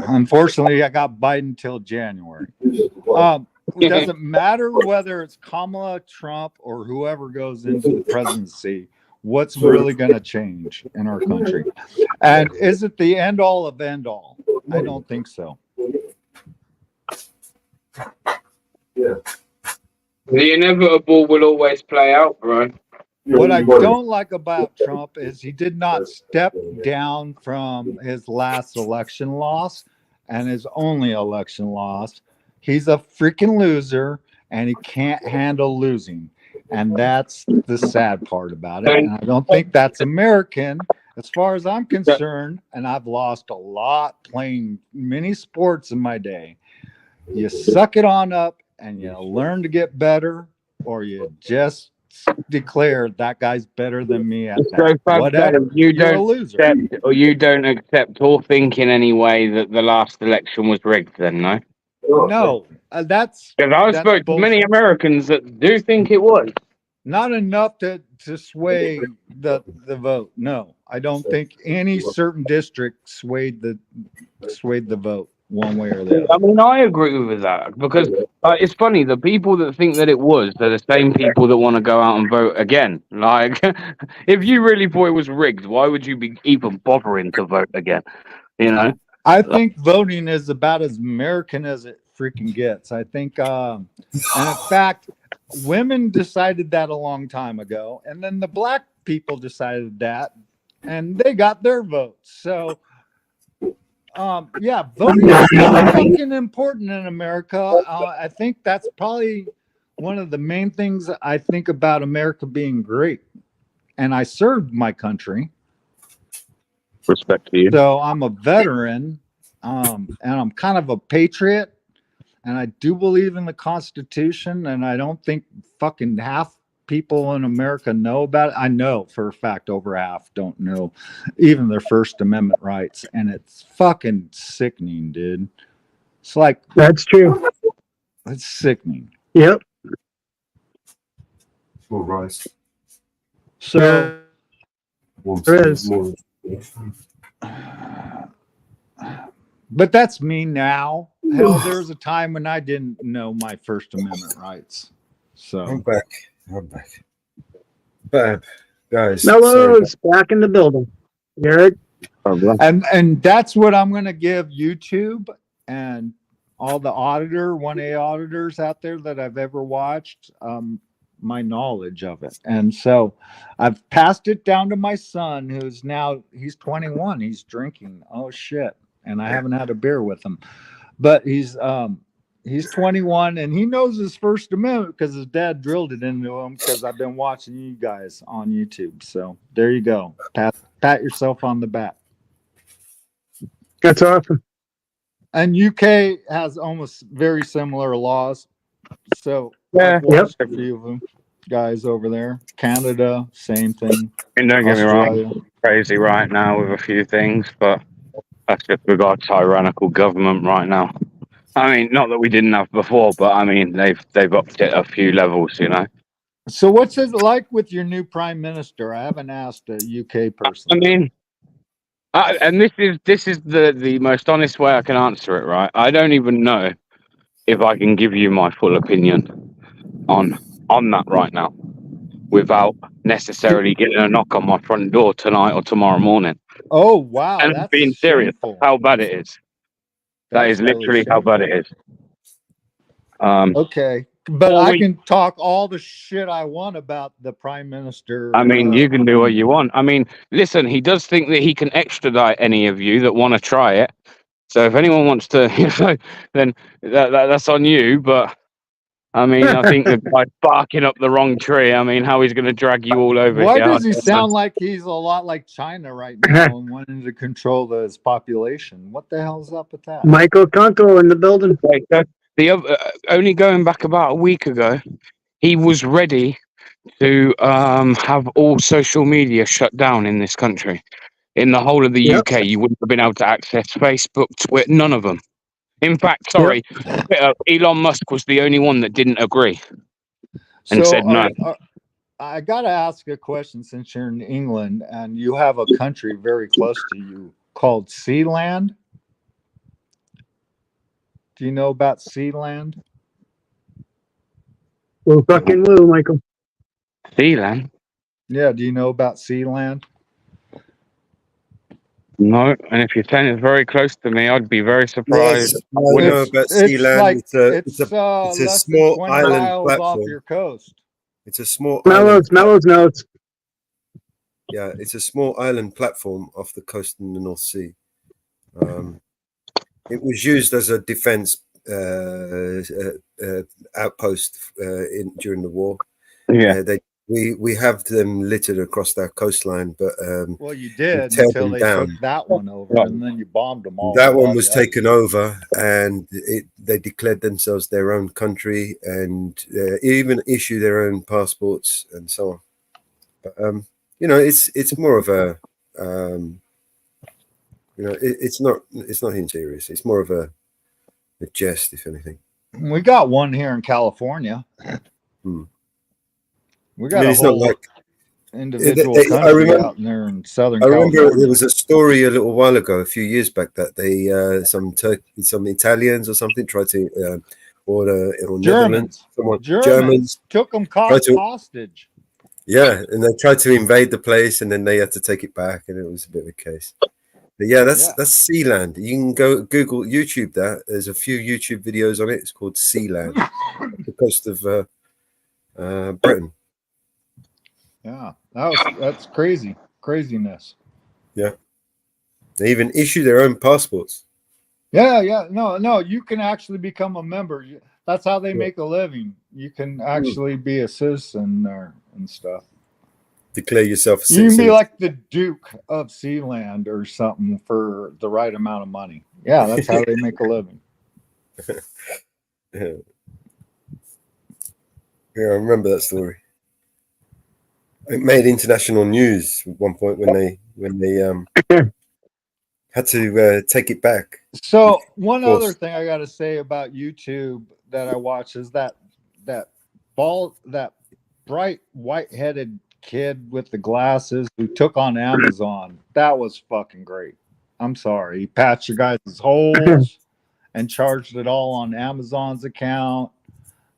Unfortunately, I got Biden till January. It doesn't matter whether it's Kamala, Trump, or whoever goes into the presidency. What's really going to change in our country? And is it the end all of end all? I don't think so. The inevitable will always play out, bro. What I don't like about Trump is he did not step down from his last election loss and his only election loss. He's a freaking loser, and he can't handle losing. And that's the sad part about it. And I don't think that's American as far as I'm concerned. And I've lost a lot playing many sports in my day. You suck it on up and you learn to get better, or you just declare that guy's better than me at that. Whatever. You're a loser. You don't accept or think in any way that the last election was rigged, then, no? No, that's because I spoke to many Americans that do think it was. Not enough to sway the vote. No, I don't think any certain district swayed the vote one way or the other. I mean, I agree with that because it's funny. The people that think that it was, they're the same people that want to go out and vote again. Like, if you really thought it was rigged, why would you be even bothering to vote again? You know. I think voting is about as American as it freaking gets. I think, and in fact, women decided that a long time ago, and then the black people decided that, and they got their votes. So, yeah, voting is fucking important in America. I think that's probably one of the main things I think about America being great. And I served my country. Respect to you. So I'm a veteran, and I'm kind of a patriot, and I do believe in the Constitution, and I don't think fucking half people in America know about it. I know for a fact over half don't know even their First Amendment rights, and it's fucking sickening, dude. It's like that's true. It's sickening. Yep. More rice. So there is. More. But that's me now. Hell, there was a time when I didn't know my First Amendment rights. So I'm back. Bab, guys. Mellows back in the building. Garrett. And that's what I'm going to give YouTube and all the 1A auditors out there that I've ever watched, my knowledge of it. And so I've passed it down to my son, he's 21. He's drinking. Oh shit. And I haven't had a beer with him, but he's 21 and he knows his First Amendment because his dad drilled it into him because I've been watching you guys on YouTube. So there you go. Pat yourself on the back. That's awesome. And UK has almost very similar laws. So Yeah. I've watched a few of them guys over there. Canada, same thing. And don't get me wrong, crazy right now with a few things, but that's just we've got a tyrannical government right now. I mean, not that we didn't have before, but I mean they've upped it a few levels, you know. So what's it like with your new prime minister? I haven't asked a UK person. I mean, and this is the most honest way I can answer it, right? I don't even know if I can give you my full opinion on that right now, without necessarily getting a knock on my front door tonight or tomorrow morning. Oh wow! And that's being serious, shameful. how bad it is. That That's is literally really how bad it is. Okay, but I can talk all the shit I want about the prime minister. I mean, you can do what you want. I mean, listen, he does think that he can extradite any of you that want to try it. So if anyone wants to, you know, then that's on you. But I mean, I think the guy's barking up the wrong tree. I mean, how he's going to drag you all over Why here? does he sound like he's a lot like China right now and wanting to control his population? What the hell's up with that? Michael Kunkel in the building. Only going back about a week ago, he was ready to have all social media shut down in this country. In the whole of the UK, you wouldn't have been able to access Facebook, Twitter, none of them. In fact, sorry, Elon Musk was the only one that didn't agree and said no. I got to ask a question since you're in England and you have a country very close to you called Sealand. Do you know about Sealand? Woo fucking woo, Michael. Sealand? Yeah, do you know about Sealand? No, and if you're saying it's very close to me, I'd be very surprised. Yes, I know about Sealand. It's a small island platform. Off your coast. It's a small Mellows notes. Yeah, it's a small island platform off the coast in the North Sea. It was used as a defense outpost during the war. Yeah, we have them littered across our coastline, but well, you did tear until them they down. took that one over, and then you bombed them all. That one was taken over, and they declared themselves their own country, and even issue their own passports and so on. But you know, it's more of a you know, it's not even serious. It's more of a jest, if anything. We got one here in California. We got it's a whole not like individual country out in there in Southern California. I remember there was a story a little while ago, a few years back, that they some Italians or something tried to or Netherlands, Germans took them hostage. Yeah, and they tried to invade the place, and then they had to take it back, and it was a bit of a case. But yeah, that's Sealand. You can go Google, YouTube that. There's a few YouTube videos on it. It's called Sealand, the coast of Britain. Yeah, that's craziness. Yeah, they even issue their own passports. Yeah, no, you can actually become a member. That's how they make a living. You can actually be a citizen there and stuff. Declare yourself a citizen. You can be like the Duke of Sealand or something for the right amount of money. Yeah, that's how they make a living. Yeah, I remember that story. It made international news at one point when they had to take it back. So one other thing I got to say about YouTube that I watch is that that bright white-headed kid with the glasses who took on Amazon. That was fucking great. I'm sorry. He patched your guys' holes and charged it all on Amazon's account.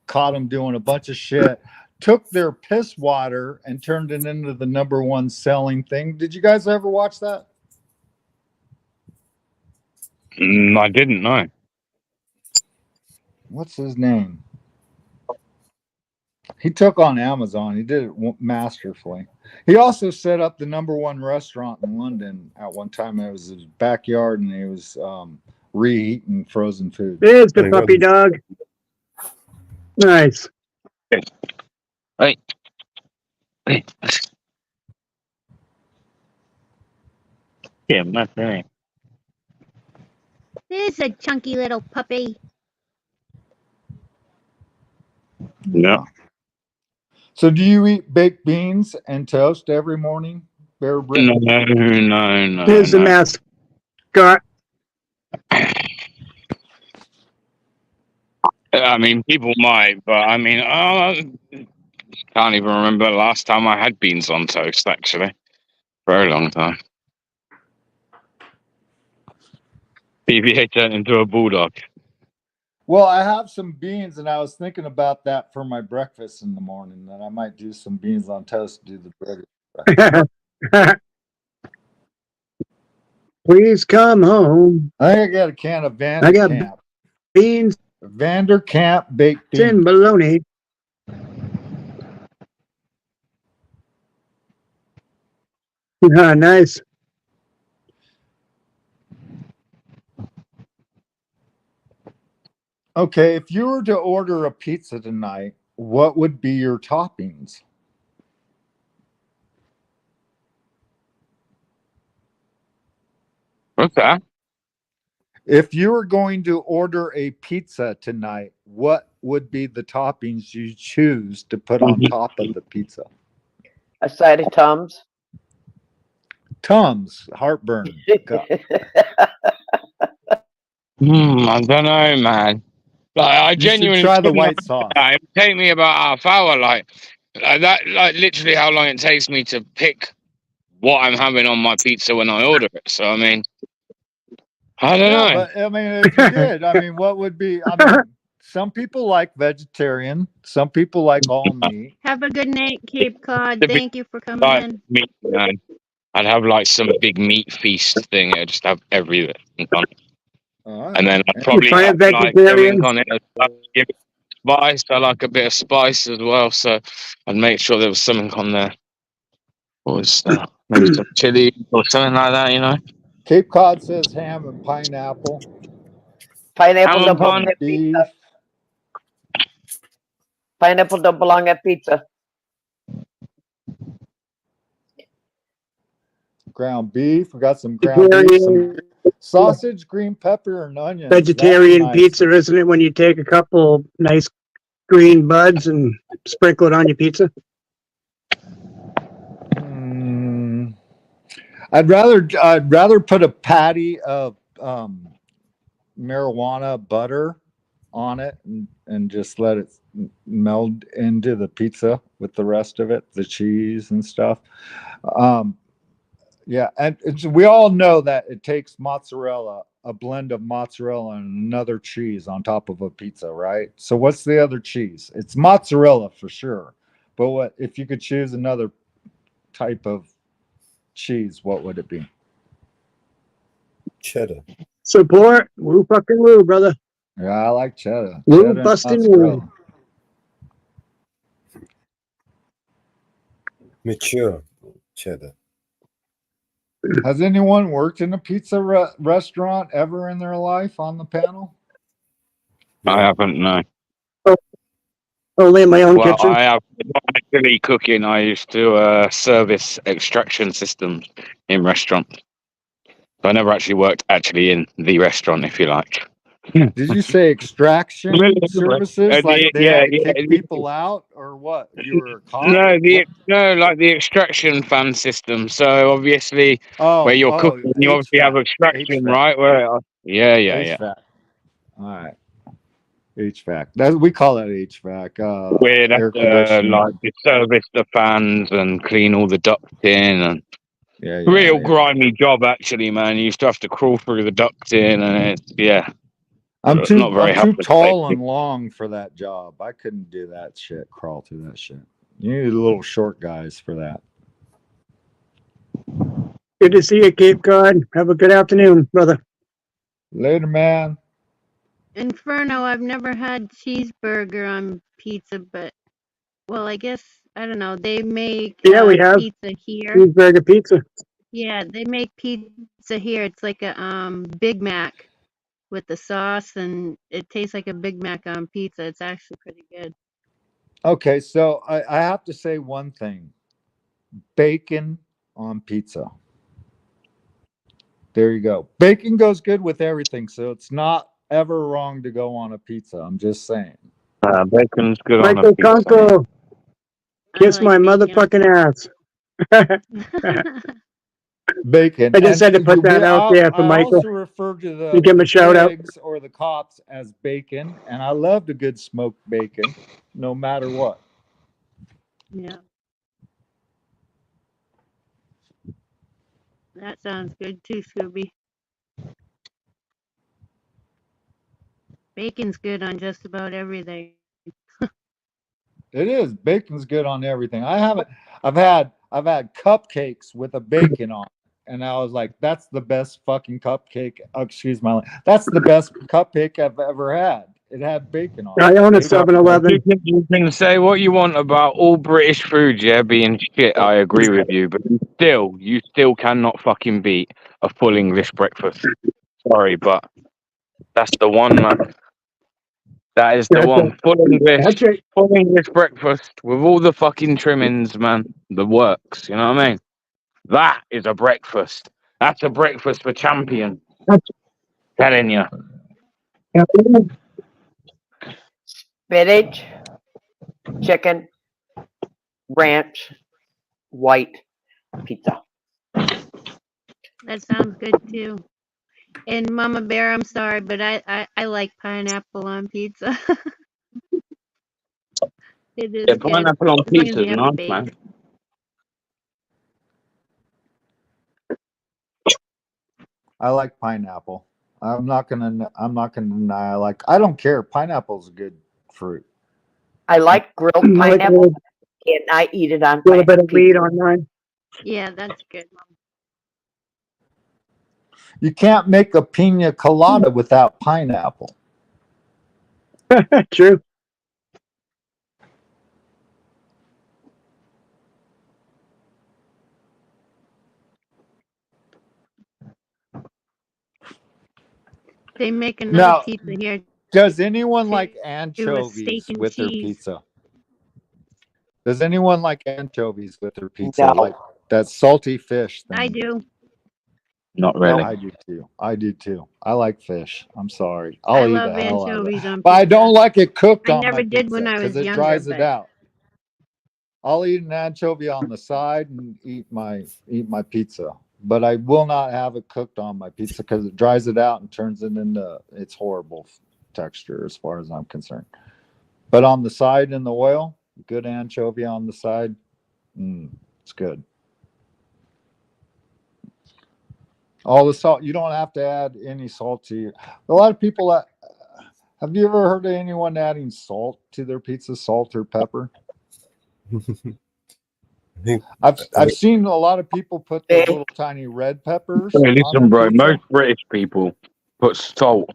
Caught them doing a bunch of shit. Took their piss water and turned it into the #1 selling thing. Did you guys ever watch that? I didn't know. What's his name? He took on Amazon. He did it masterfully. He also set up the #1 restaurant in London at one time. It was his backyard, and he was reheating frozen food. There's the puppy dog. Nice. Hey. Yeah, my thing. There's a chunky little puppy. No. So do you eat baked beans and toast every morning? Bear Brick? No. There's the mascot. I mean, people might, but I mean, can't even remember the last time I had beans on toast, actually. Very long time. PBA turned into a bulldog. Well, I have some beans, and I was thinking about that for my breakfast in the morning, that I might do some beans on toast to do the bread. Please come home. I think I got a can of I got Vanderkamp. beans Vanderkamp baked beans. and bologna. Nice. Okay, if you were to order a pizza tonight, what would be your toppings? What's that? If you were going to order a pizza tonight, what would be the toppings you choose to put on top of the pizza? A side of Tums. Tums, heartburn. I don't know, man. Like, I You should genuinely try the couldn't white imagine sauce. that. It would take me about half hour, like literally how long it takes me to pick what I'm having on my pizza when I order it. So I mean, I don't know. But I mean, if you did, I mean, what would be? I mean, some people like vegetarian, some people like all meat. Have a good night, Cape Cod. To be Thank you for coming like in. meat, man. I'd have like some big meat feast thing. I'd just have everything on it. And then I'd probably try a have like vegetarian? something on it. I'd give it spice. I like a bit of spice as well, so I'd make sure there was something on there. What was maybe some chili or something like that, you know? Cape Cod says ham and pineapple. Pineapple Ham and double on a beef. pizza. Pineapple double on a pizza. Ground beef. We got some ground beef, some sausage, green pepper, and onions. Vegetarian That's nice. pizza, isn't it? When you take a couple nice green buds and sprinkle it on your pizza. I'd rather put a patty of marijuana butter on it and just let it meld into the pizza with the rest of it, the cheese and stuff. Yeah, and we all know that it takes mozzarella, a blend of mozzarella and another cheese on top of a pizza, right? So what's the other cheese? It's mozzarella for sure. But what if you could choose another type of cheese, what would it be? Cheddar. Support. Woo fucking woo, brother. Yeah, I like cheddar. Woo Cheddar and busting mozzarella. woo. Mature cheddar. Has anyone worked in a pizza restaurant ever in their life on the panel? I haven't, no. Only in my own Well, kitchen. I have not actually cooking. I used to service extraction systems in restaurants. So I never actually worked in the restaurant, if you like. Did you say extraction services? Like they had to kick yeah. people out, or what? You were a cop? No, like the extraction fan system. So obviously, where you're cooking, you obviously have extraction, HVAC. right? Where, yeah. HVAC. All right. HVAC. We call that HVAC. We'd have Air to conditioning. like service the fans and clean all the ducting and real Yeah. grimy job actually, man. You used to have to crawl through the ducting and it's I'm not very too helpful. tall and long for that job. I couldn't do that shit. Crawl through that shit. You need little short guys for that. Good to see you, Cape Cod. Have a good afternoon, brother. Later, man. Inferno, I've never had cheeseburger on pizza, but well, I guess I don't know. They make Yeah, we have pizza here. cheeseburger pizza. Yeah, they make pizza here. It's like a Big Mac with the sauce, and it tastes like a Big Mac on pizza. It's actually pretty good. Okay, so I have to say one thing. Bacon on pizza. There you go. Bacon goes good with everything, so it's not ever wrong to go on a pizza. I'm just saying. Bacon's good on a Michael pizza. Conco, kiss like my bacon. motherfucking ass. Bacon. I just had to put that out there for I Michael. also refer to You give him a shout out. pigs or the cops as bacon, and I loved a good smoked bacon, no matter what. Yeah. That sounds good too, Scooby. Bacon's good on just about everything. It is. Bacon's good on everything. I've had cupcakes with a bacon on it, and I was like, that's the best fucking cupcake. Excuse my language. That's the best cupcake I've ever had. It had bacon on it. I own a Bacon. 7-Eleven. You can say what you want about all British food, being shit. I agree with you, but you still cannot fucking beat a full English breakfast. Sorry, but that's the one, man. That is the That's one. it. Full That's English breakfast with all the fucking trimmings, man. The works, you know what I mean? That is a breakfast. That's a breakfast for champion. Telling you. Spinach, chicken, ranch, white pizza. That sounds good too. And Mama Bear, I'm sorry, but I like pineapple on pizza. It is Yeah, good. pineapple on As long as pizza you is have the nice, bacon. man. I like pineapple. I'm not gonna deny. I don't care. Pineapple's a good fruit. I like grilled I like a pineapple, little, and I eat it on little bit of pizza. weed on mine. Yeah, that's good. You can't make a pina colada without pineapple. True. They make another Now, pizza here does anyone too, like with steak anchovies and with their cheese. pizza? Does anyone like anchovies with their pizza? No. Like that salty fish thing? I do. Not really. I do too. I do too. I like fish. I'm sorry. I I'll eat love the hell out of anchovies it. on But I pizza. don't like it cooked I on my never did pizza when I because was it younger, dries it but out. I'll eat an anchovy on the side and eat my pizza. But I will not have it cooked on my pizza because it dries it out and turns it into it's horrible texture as far as I'm concerned. But on the side in the oil, good anchovy on the side, it's good. All the salt, you don't have to add any salt to you. A lot of people, have you ever heard of anyone adding salt to their pizza, salt or pepper? I've seen a lot of people put those little tiny red peppers. Hey, on listen, their bro. pizza. Most British people put salt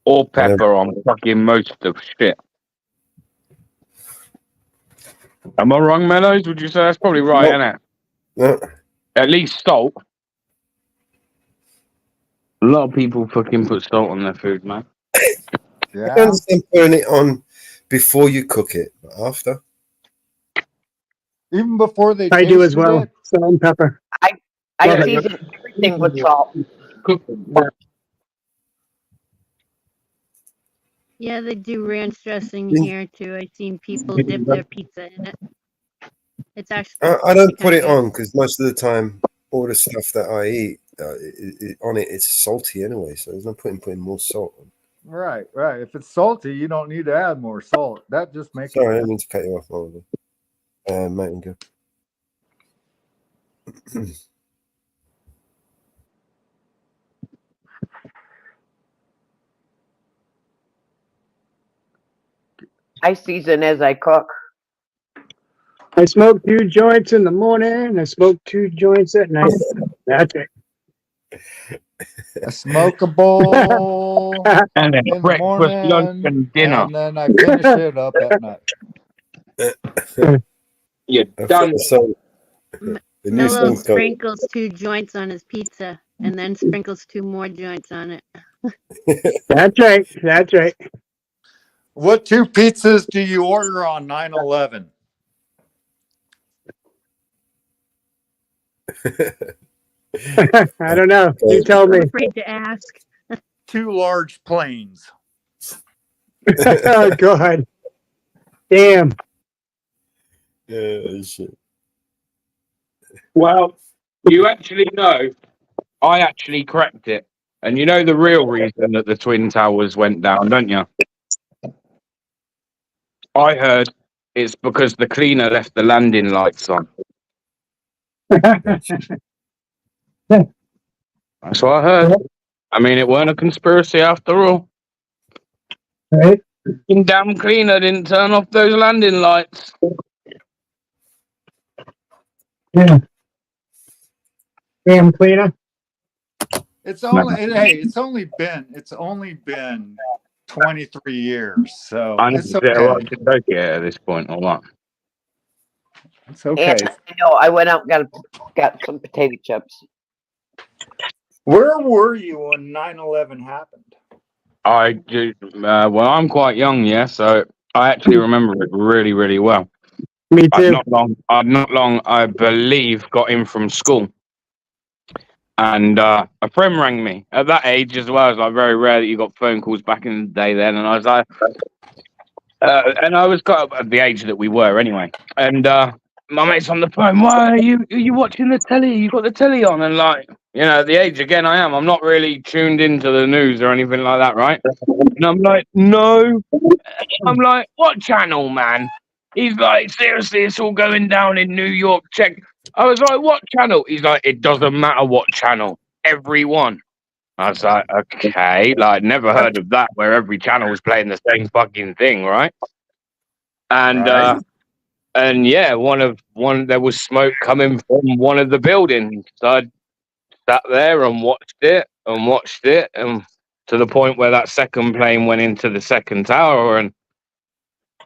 or pepper on fucking most of shit. Am I wrong, Mellows? Would you say that's probably right, isn't it? No. At least salt. A lot of people fucking put salt on their food, man. I can understand putting it on before you cook it, but after. Even before they I do as tasted well. it? Salt and pepper. I season everything with salt. yeah, they do ranch dressing Mm. here too. I've seen people dip their pizza in it. It's actually I don't put kinda it good. on because most of the time, all the stuff that I eat on it's salty anyway, so there's no point in putting more salt on. Right, right. If it's salty, you don't need to add more salt. That just makes Sorry, I it. didn't mean to cut you off, Oliver. Mate, and go. I season as I cook. I smoke 2 joints in the morning. I smoke 2 joints at night. That's it. I smoke a bowl And then in the breakfast, lunch, morning, and dinner. and then I finish it up at night. You're I done. the song. The new Mello song's called. sprinkles 2 joints on his pizza and then sprinkles 2 more joints on it. That's right. That's right. What 2 pizzas do you order on 9/11? I don't know. You tell me. I'm afraid to ask. 2 large planes. Oh, God. Damn. Yeah, shit. Well, you actually know, I actually cracked it. And you know the real reason that the Twin Towers went down, don't you? I heard it's because the cleaner left the landing lights on. That's what I heard. I mean, it weren't a conspiracy after all. Right? The damn cleaner didn't turn off those landing lights. Yeah. Damn cleaner. It's only been 23 years, so I know it's they're okay. right to take it at this point, or what? It's okay. And I know I went out and got some potato chips. Where were you when 9/11 happened? I do. Well, I'm quite young, yeah, so I actually remember it really, really well. Me I'd too. not long, I believe, got in from school. And a friend rang me at that age as well. It's like very rare that you got phone calls back in the day then. And I was like, and I was quite at the age that we were anyway. And my mate's on the phone. Why are you watching the telly? You got the telly on? And like, you know, at the age again I am. I'm not really tuned into the news or anything like that, right? And I'm like, no. I'm like, what channel, man? He's like, seriously, it's all going down in New York. Check. I was like, what channel? He's like, it doesn't matter what channel. Every one. I was like, okay. Like, never heard of that where every channel was playing the same fucking thing, right? And Right. and yeah, there was smoke coming from one of the buildings. So I sat there and watched it and to the point where that second plane went into the second tower, and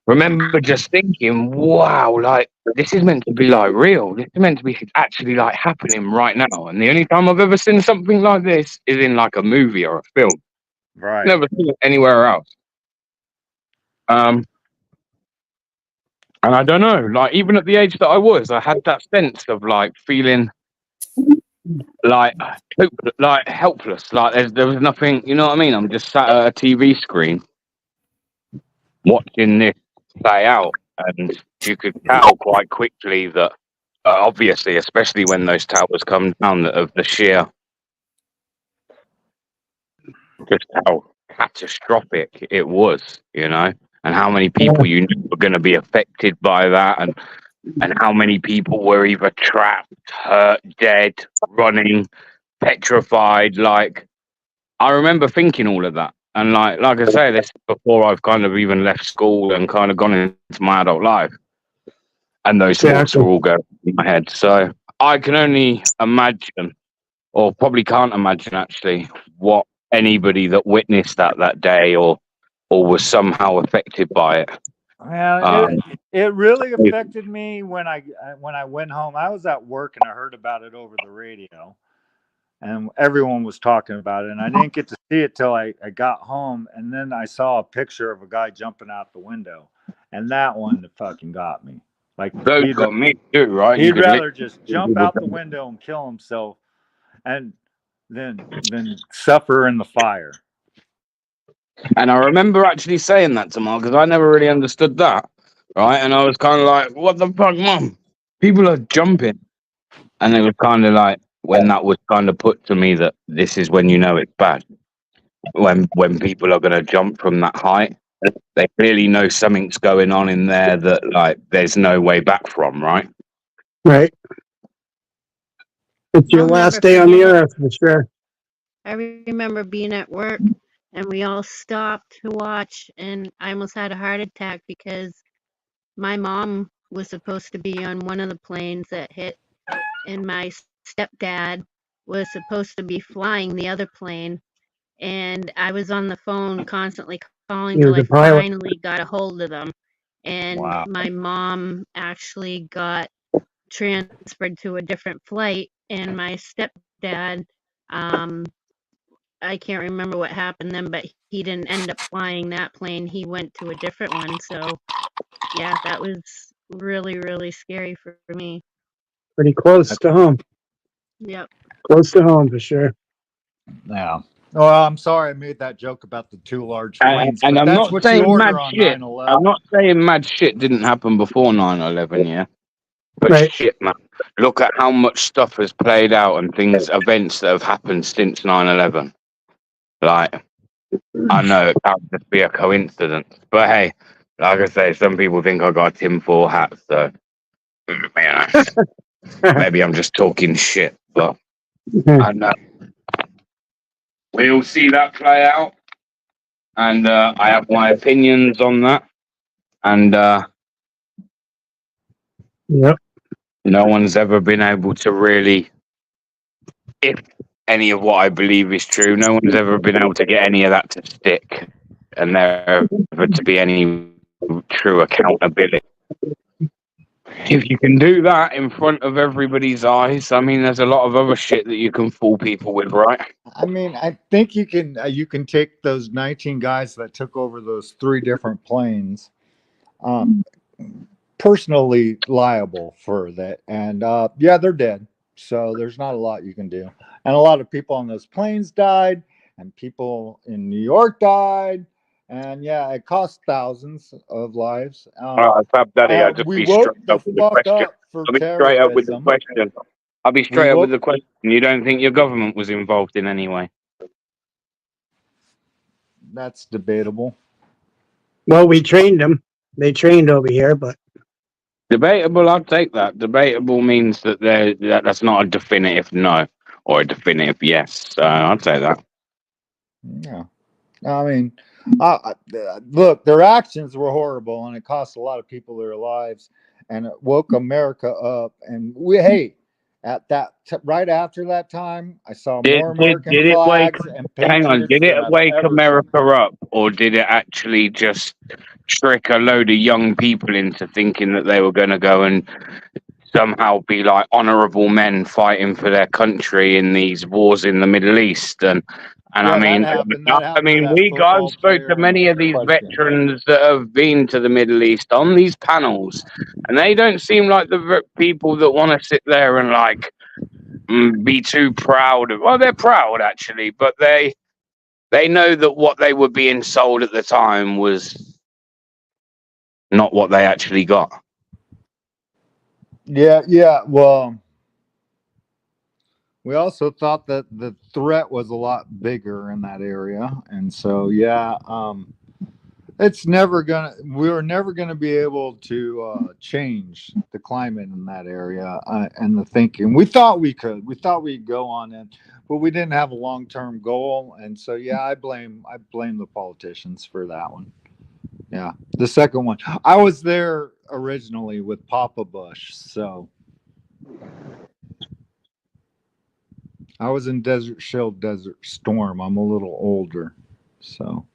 remember just thinking, wow, like this is meant to be like real. This is meant to be actually like happening right now. And the only time I've ever seen something like this is in like a movie or a film. Right. Never seen it anywhere else. And I don't know, like even at the age that I was, I had that sense of like feeling like helpless. Like there was nothing, you know what I mean? I'm just sat at a TV screen watching this play out, and you could tell quite quickly that obviously, especially when those towers come down, that of the sheer just how catastrophic it was, you know, and how many people you knew were going to be affected by that, and how many people were either trapped, hurt, dead, running, petrified. Like I remember thinking all of that. And like I say, this is before I've kind of even left school and kind of gone into my adult life. And those thoughts were all going in my head. So I can only imagine, or probably can't imagine actually, what anybody that witnessed that day or was somehow affected by it. Well, it really affected me when I went home. I was at work and I heard about it over the radio. And everyone was talking about it, and I didn't get to see it till I got home, and then I saw a picture of a guy jumping out the window, and that one fucking got me. Like those got me too, right? He'd rather just jump out the window and kill himself, and then suffer in the fire. And I remember actually saying that to Mark because I never really understood that, right? And I was kind of like, "What the fuck, Mom? People are jumping," and it was kind of like. When that was kind of put to me that this is when you know it's bad. when people are going to jump from that height. They clearly know something's going on in there that like there's no way back from, right? Right. It's your I'll never last day on the forget it. earth for sure. I remember being at work and we all stopped to watch, and I almost had a heart attack because my mom was supposed to be on one of the planes that hit, and my stepdad was supposed to be flying the other plane. And I was on the phone constantly calling He till was I a pilot. finally got a hold of them. And Wow. my mom actually got transferred to a different flight, and my stepdad, I can't remember what happened then, but he didn't end up flying that plane. He went to a different one. So, yeah, that was really, really scary for me. Pretty close to home. Yep. Close to home for sure. Yeah. Well, I'm sorry I made that joke about the two large planes, And but I'm that's not what you saying mad order on shit. 9/11. I'm not saying mad shit didn't happen before 9/11, yeah. But Right. shit, man, look at how much stuff has played out and events that have happened since 9/11. Like, I know it can't just be a coincidence, but hey, like I say, some people think I got a tinfoil hat, so you know, maybe I'm just talking shit, but I know. We'll see that play out, and I have my opinions on that, and Yep. no one's ever been able to really, if any of what I believe is true, no one's ever been able to get any of that to stick, and there ever to be any true accountability. If you can do that in front of everybody's eyes, I mean, there's a lot of other shit that you can fool people with, right? I mean, I think you can take those 19 guys that took over those 3 different planes, personally liable for that, and yeah, they're dead. So there's not a lot you can do, and a lot of people on those planes died, and people in New York died, and yeah, it cost thousands of lives. Fab Daddy, I'll just We be woke straight the up with the fuck question. up for I'll be straight up with the terrorism. question. I'll be We straight up with woke. the question. You don't think your government was involved in any way? That's debatable. Well, we trained them. They trained over here, but Debatable, I'll take that. Debatable means that that's not a definitive no or a definitive yes. So I'll take that. Yeah. I mean, look, their actions were horrible, and it cost a lot of people their lives, and it woke America up. And at that right after that time, I saw more American Did it wake? flags and Hang on. patriots Did it than I've wake ever America seen. up, or did it actually just trick a load of young people into thinking that they were going to go and somehow be like honorable men fighting for their country in these wars in the Middle East? And Yeah, I mean, that happened. That happened to that I've football spoke to player many of in these question. veterans that have been to the Middle East on these panels, and they don't seem like the people that want to sit there and like be too proud of. Well, they're proud actually, but they know that what they were being sold at the time was not what they actually got. Yeah. Well, we also thought that the threat was a lot bigger in that area, and so yeah, we were never gonna be able to change the climate in that area, and the thinking. We thought we we'd go on it, but we didn't have a long-term goal, and so yeah, I blame the politicians for that one. Yeah, the second one, I was there originally with Papa Bush, so I was in Desert Shield, Desert Storm. I'm a little older, so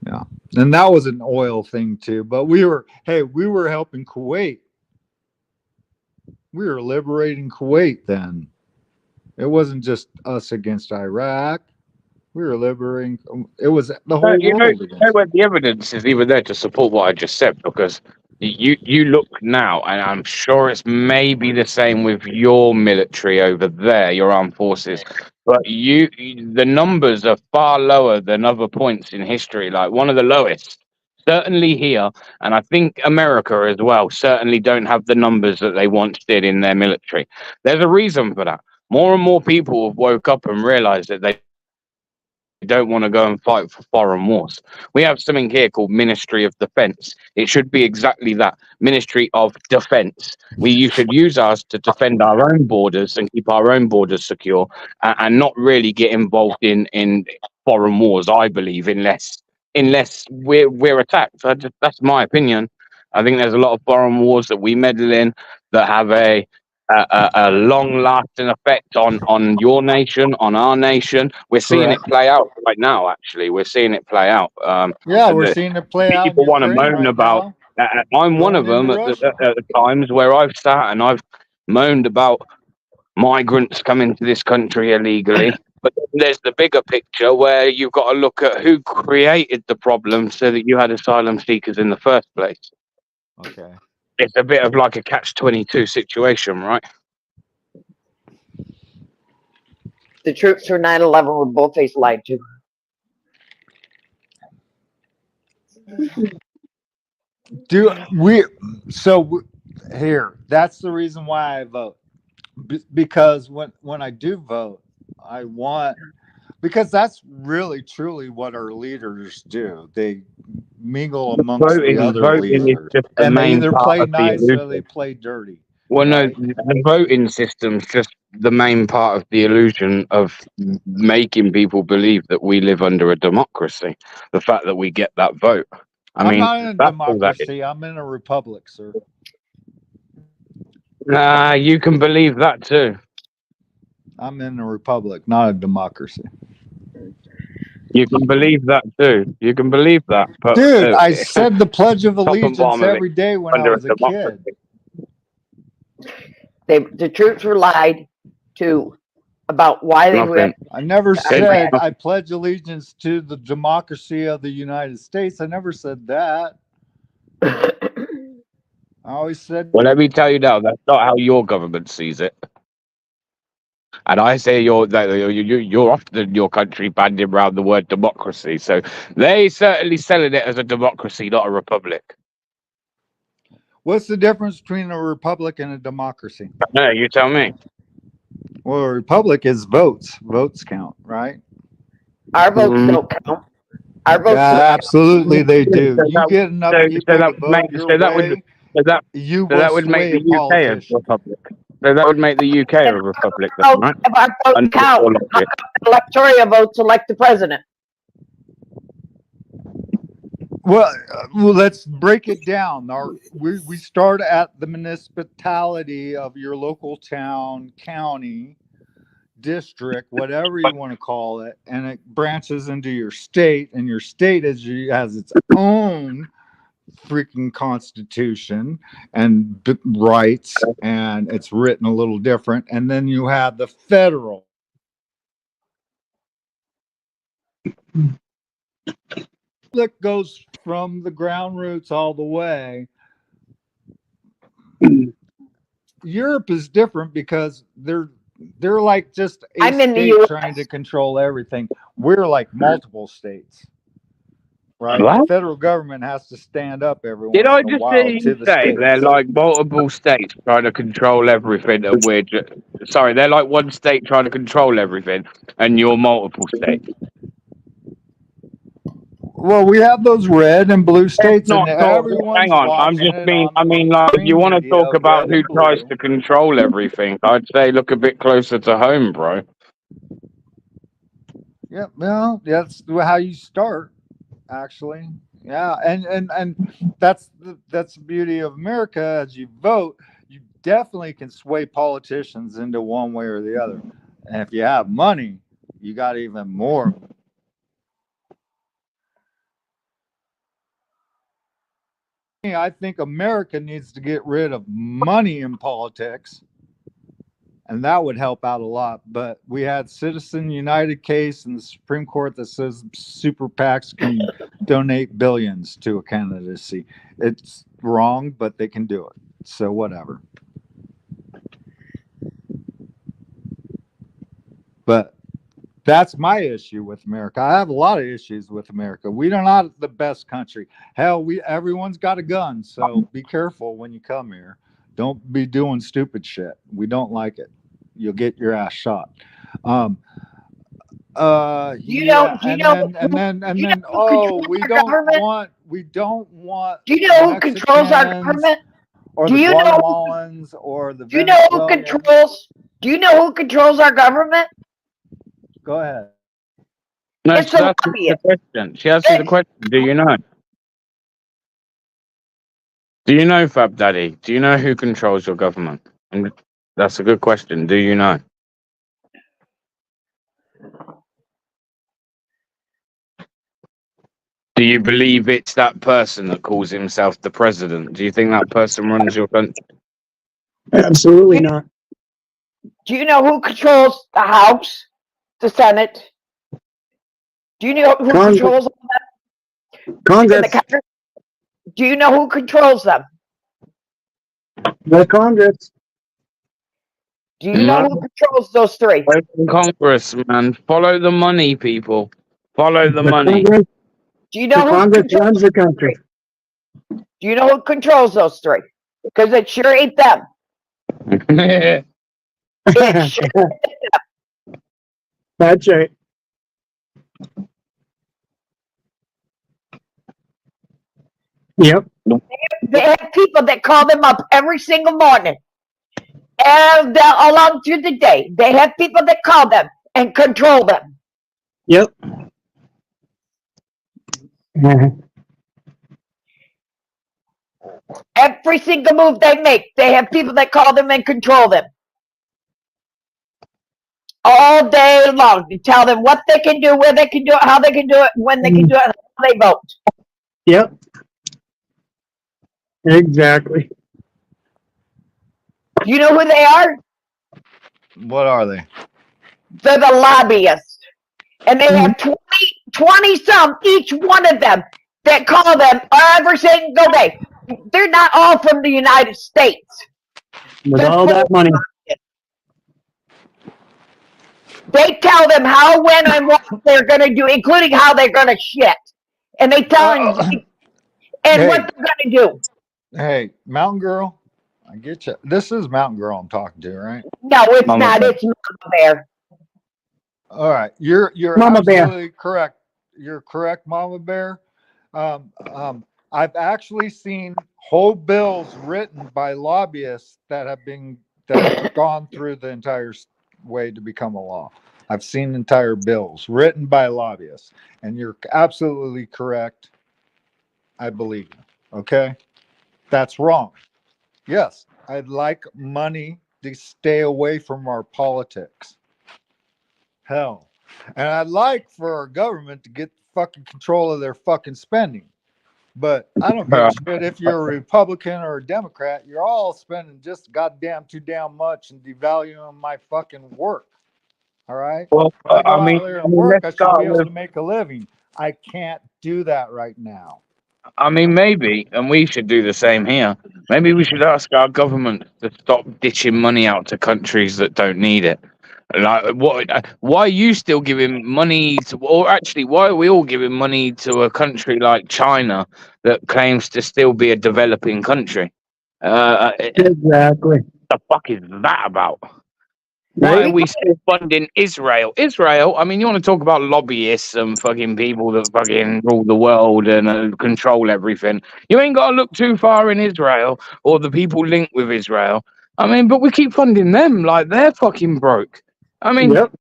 yeah. And that was an oil thing too. But we were helping Kuwait. We were liberating Kuwait then. It wasn't just us against Iraq. We were liberating. It was the whole world against. Where the evidence is even there to support what I just said, because you look now, and I'm sure it's maybe the same with your military over there, your armed forces, but the numbers are far lower than other points in history, like one of the lowest. Certainly here, and I think America as well, certainly don't have the numbers that they once did in their military. There's a reason for that. More and more people have woke up and realized that they don't want to go and fight for foreign wars. We have something here called Ministry of Defense. It should be exactly that, Ministry of Defense. You should use us to defend our own borders and keep our own borders secure, and not really get involved in foreign wars, I believe, unless we're attacked. That's my opinion. I think there's a lot of foreign wars that we meddle in that have a long-lasting effect on your nation, on our nation. We're seeing it Correct. play out right now. Actually, we're seeing it play out. Yeah, we're seeing it play out in People want to Ukraine moan right about. now, I'm one of going into them at Russia. the times where I've sat and I've moaned about migrants coming to this country illegally. But there's the bigger picture where you've got to look at who created the problem so that you had asylum seekers in the first place. Okay. It's a bit of like a catch-22 situation, right? The troops for 9/11 were both lied to. Here, that's the reason why I vote. Because when I do vote, I want, because that's really truly what our leaders do. They mingle amongst the other Voting is leaders, just the and they main either part play of the nice or they illusion. play dirty. Well, no, Right? the voting system's just the main part of the illusion of making people believe that we live under a democracy. The fact that we get that vote. I I'm mean, not in a that's all that is. democracy. I'm in a republic, sir. Nah, you can believe that too. I'm in a republic, not a democracy. You can believe that too. You can believe that. But, Dude, I said the Pledge of top and Allegiance bottom of it, every day when I under was a kid. democracy. The troops were lied to about why they Nothing. went. I never to said Iraq. I pledge allegiance to the democracy of the United States. I never said that. I always said, Well, let me tell you now, that's not how your government sees it. And I say you're often your country bandying around the word democracy. So they certainly selling it as a democracy, not a republic. what's the difference between a republic and a democracy? No, you tell me. Well, a republic is votes. Votes count, right? Our votes don't count. Our votes Yeah, don't absolutely they do. So You that, get enough so, people so that to would vote make your so that would way, so that you so will that would make sway the a UK a politician. republic. So that would make the UK a republic, then, right? If our votes Under count, your how logic. come the electoral votes elect the president? Well, let's break it down. We start at the municipality of your local town, county, district, whatever you want to call it, and it branches into your state, and your state has its own freaking constitution and rights, and it's written a little different. And then you have the federal. That goes from the ground roots all the way. Europe is different because they're like just a I'm in the state US. trying to control everything. We're like multiple states, right? What? The federal government has to stand up every Did once I in a just while hear to you the say they're states. like multiple states trying to control everything, and we're sorry, they're like one state trying to control everything, and you're multiple states. Well, we have those red and blue It's states, and not. everyone's Hang on. I'm watching just it mean. on I the mean, like, if you mainstream want to media talk of about red who and tries blue. to control everything, I'd say look a bit closer to home, bro. Yeah, well, that's how you start, actually. Yeah, and that's the beauty of America. As you vote, you definitely can sway politicians into one way or the other. And if you have money, you got even more. I think America needs to get rid of money in politics, and that would help out a lot. But we had Citizen United case in the Supreme Court that says super PACs can donate billions to a candidacy. It's wrong, but they can do it. So whatever. But that's my issue with America. I have a lot of issues with America. We're not the best country. Hell, everyone's got a gun, so be careful when you come here. Don't be doing stupid shit. We don't like it. You'll get your ass shot. Do you know? Yeah, Do you and know? then and then Do and you know then who controls we our don't government? want Do you know who controls our Mexicans government? or Do the you know? Guatemalans or the Do you know who Venezuelans. controls? Do you know who controls our government? Go ahead. No, It's she's the asking the lobbyists. question. She asked you the question. Do you know? Do you know, Fab Daddy? Do you know who controls your government? And that's a good question. Do you know? Do you believe it's that person that calls himself the president? Do you think that person runs your country? Absolutely not. Do you know who controls the House, the Senate? Do you know who Congress. controls all that? And the Congress. Congress? Do you know who controls them? The Congress. Do you know who controls those three? Congress, man. Follow the money, people. Follow the money. Congress. Do you know The who Congress controls runs the country. Do you know who controls those three? Because it sure ain't them. It sure ain't them. That's right. Yep. They have people that call them up every single morning. And all on through the day. They have people that call them and control them. Yep. Every single move they make, they have people that call them and control them. All day long to tell them what they can do, where they can do it, how they can do it, when they can do it, and how they vote. Yep. Exactly. You know who they are? What are they? They're the lobbyists. And they have 20 some, each one of them, that call them every single day. They're not all from the United States. With all that money. They tell them how, when, and what they're going to do, including how they're going to shit. And they tell them Hey. what they're going to do. Hey, Mountain Girl, I get you. This is Mountain Girl I'm talking to, right? No, it's Mama not. Bear. It's Mama Bear. All right, you're Mama Bear. absolutely correct. You're correct, Mama Bear. I've actually seen whole bills written by lobbyists that have gone through the entire way to become a law. I've seen entire bills written by lobbyists, and you're absolutely correct. I believe you. Okay, that's wrong. Yes, I'd like money to stay away from our politics. Hell. And I'd like for our government to get fucking control of their fucking spending. But I don't give a shit if you're a Republican or a Democrat. You're all spending just goddamn too damn much and devaluing my fucking work. All right? Well, If I go I mean, out there and work, I let's should start be able with. to make a living. I can't do that right now. I mean, maybe, and we should do the same here. Maybe we should ask our government to stop ditching money out to countries that don't need it. Like, what? Why are you still giving money to, or actually, why are we all giving money to a country like China that claims to still be a developing country? Exactly. The fuck is that about? Why are we still funding Israel? Israel, I mean, you want to talk about lobbyists and fucking people that fucking rule the world and control everything. You ain't got to look too far in Israel or the people linked with Israel. I mean, but we keep funding them like they're fucking broke. I mean, Yep.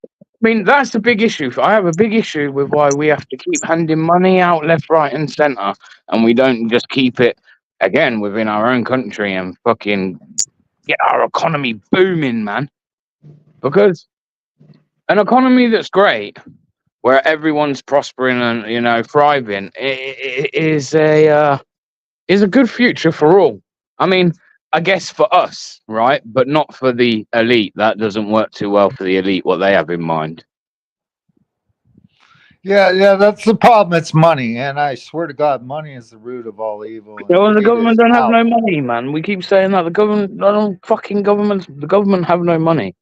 that's the big issue. I have a big issue with why we have to keep handing money out left, right, and center, and we don't just keep it again within our own country and fucking get our economy booming, man. Because an economy that's great, where everyone's prospering and thriving, is a good future for all. I mean, I guess for us, right, but not for the elite. That doesn't work too well for the elite. What they have in mind. Yeah, that's the problem. It's money, and I swear to God, money is the root of all evil. Well, the It government is don't have out. no money, man. We keep saying that the government, the government have no money.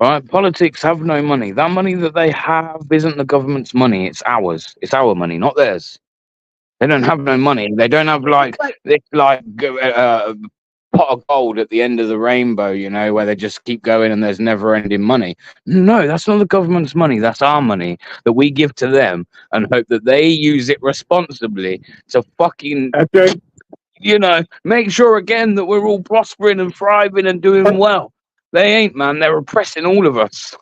Right? Politics have no money. That money that they have isn't the government's money. It's ours. It's our money, not theirs. They don't have no money. They don't have pot of gold at the end of the rainbow, you know, where they just keep going and there's never ending money. No, that's not the government's money. That's our money that we give to them and hope that they use it responsibly to fucking, you know, make sure again that we're all prospering and thriving and doing well. They ain't, man. They're oppressing all of us.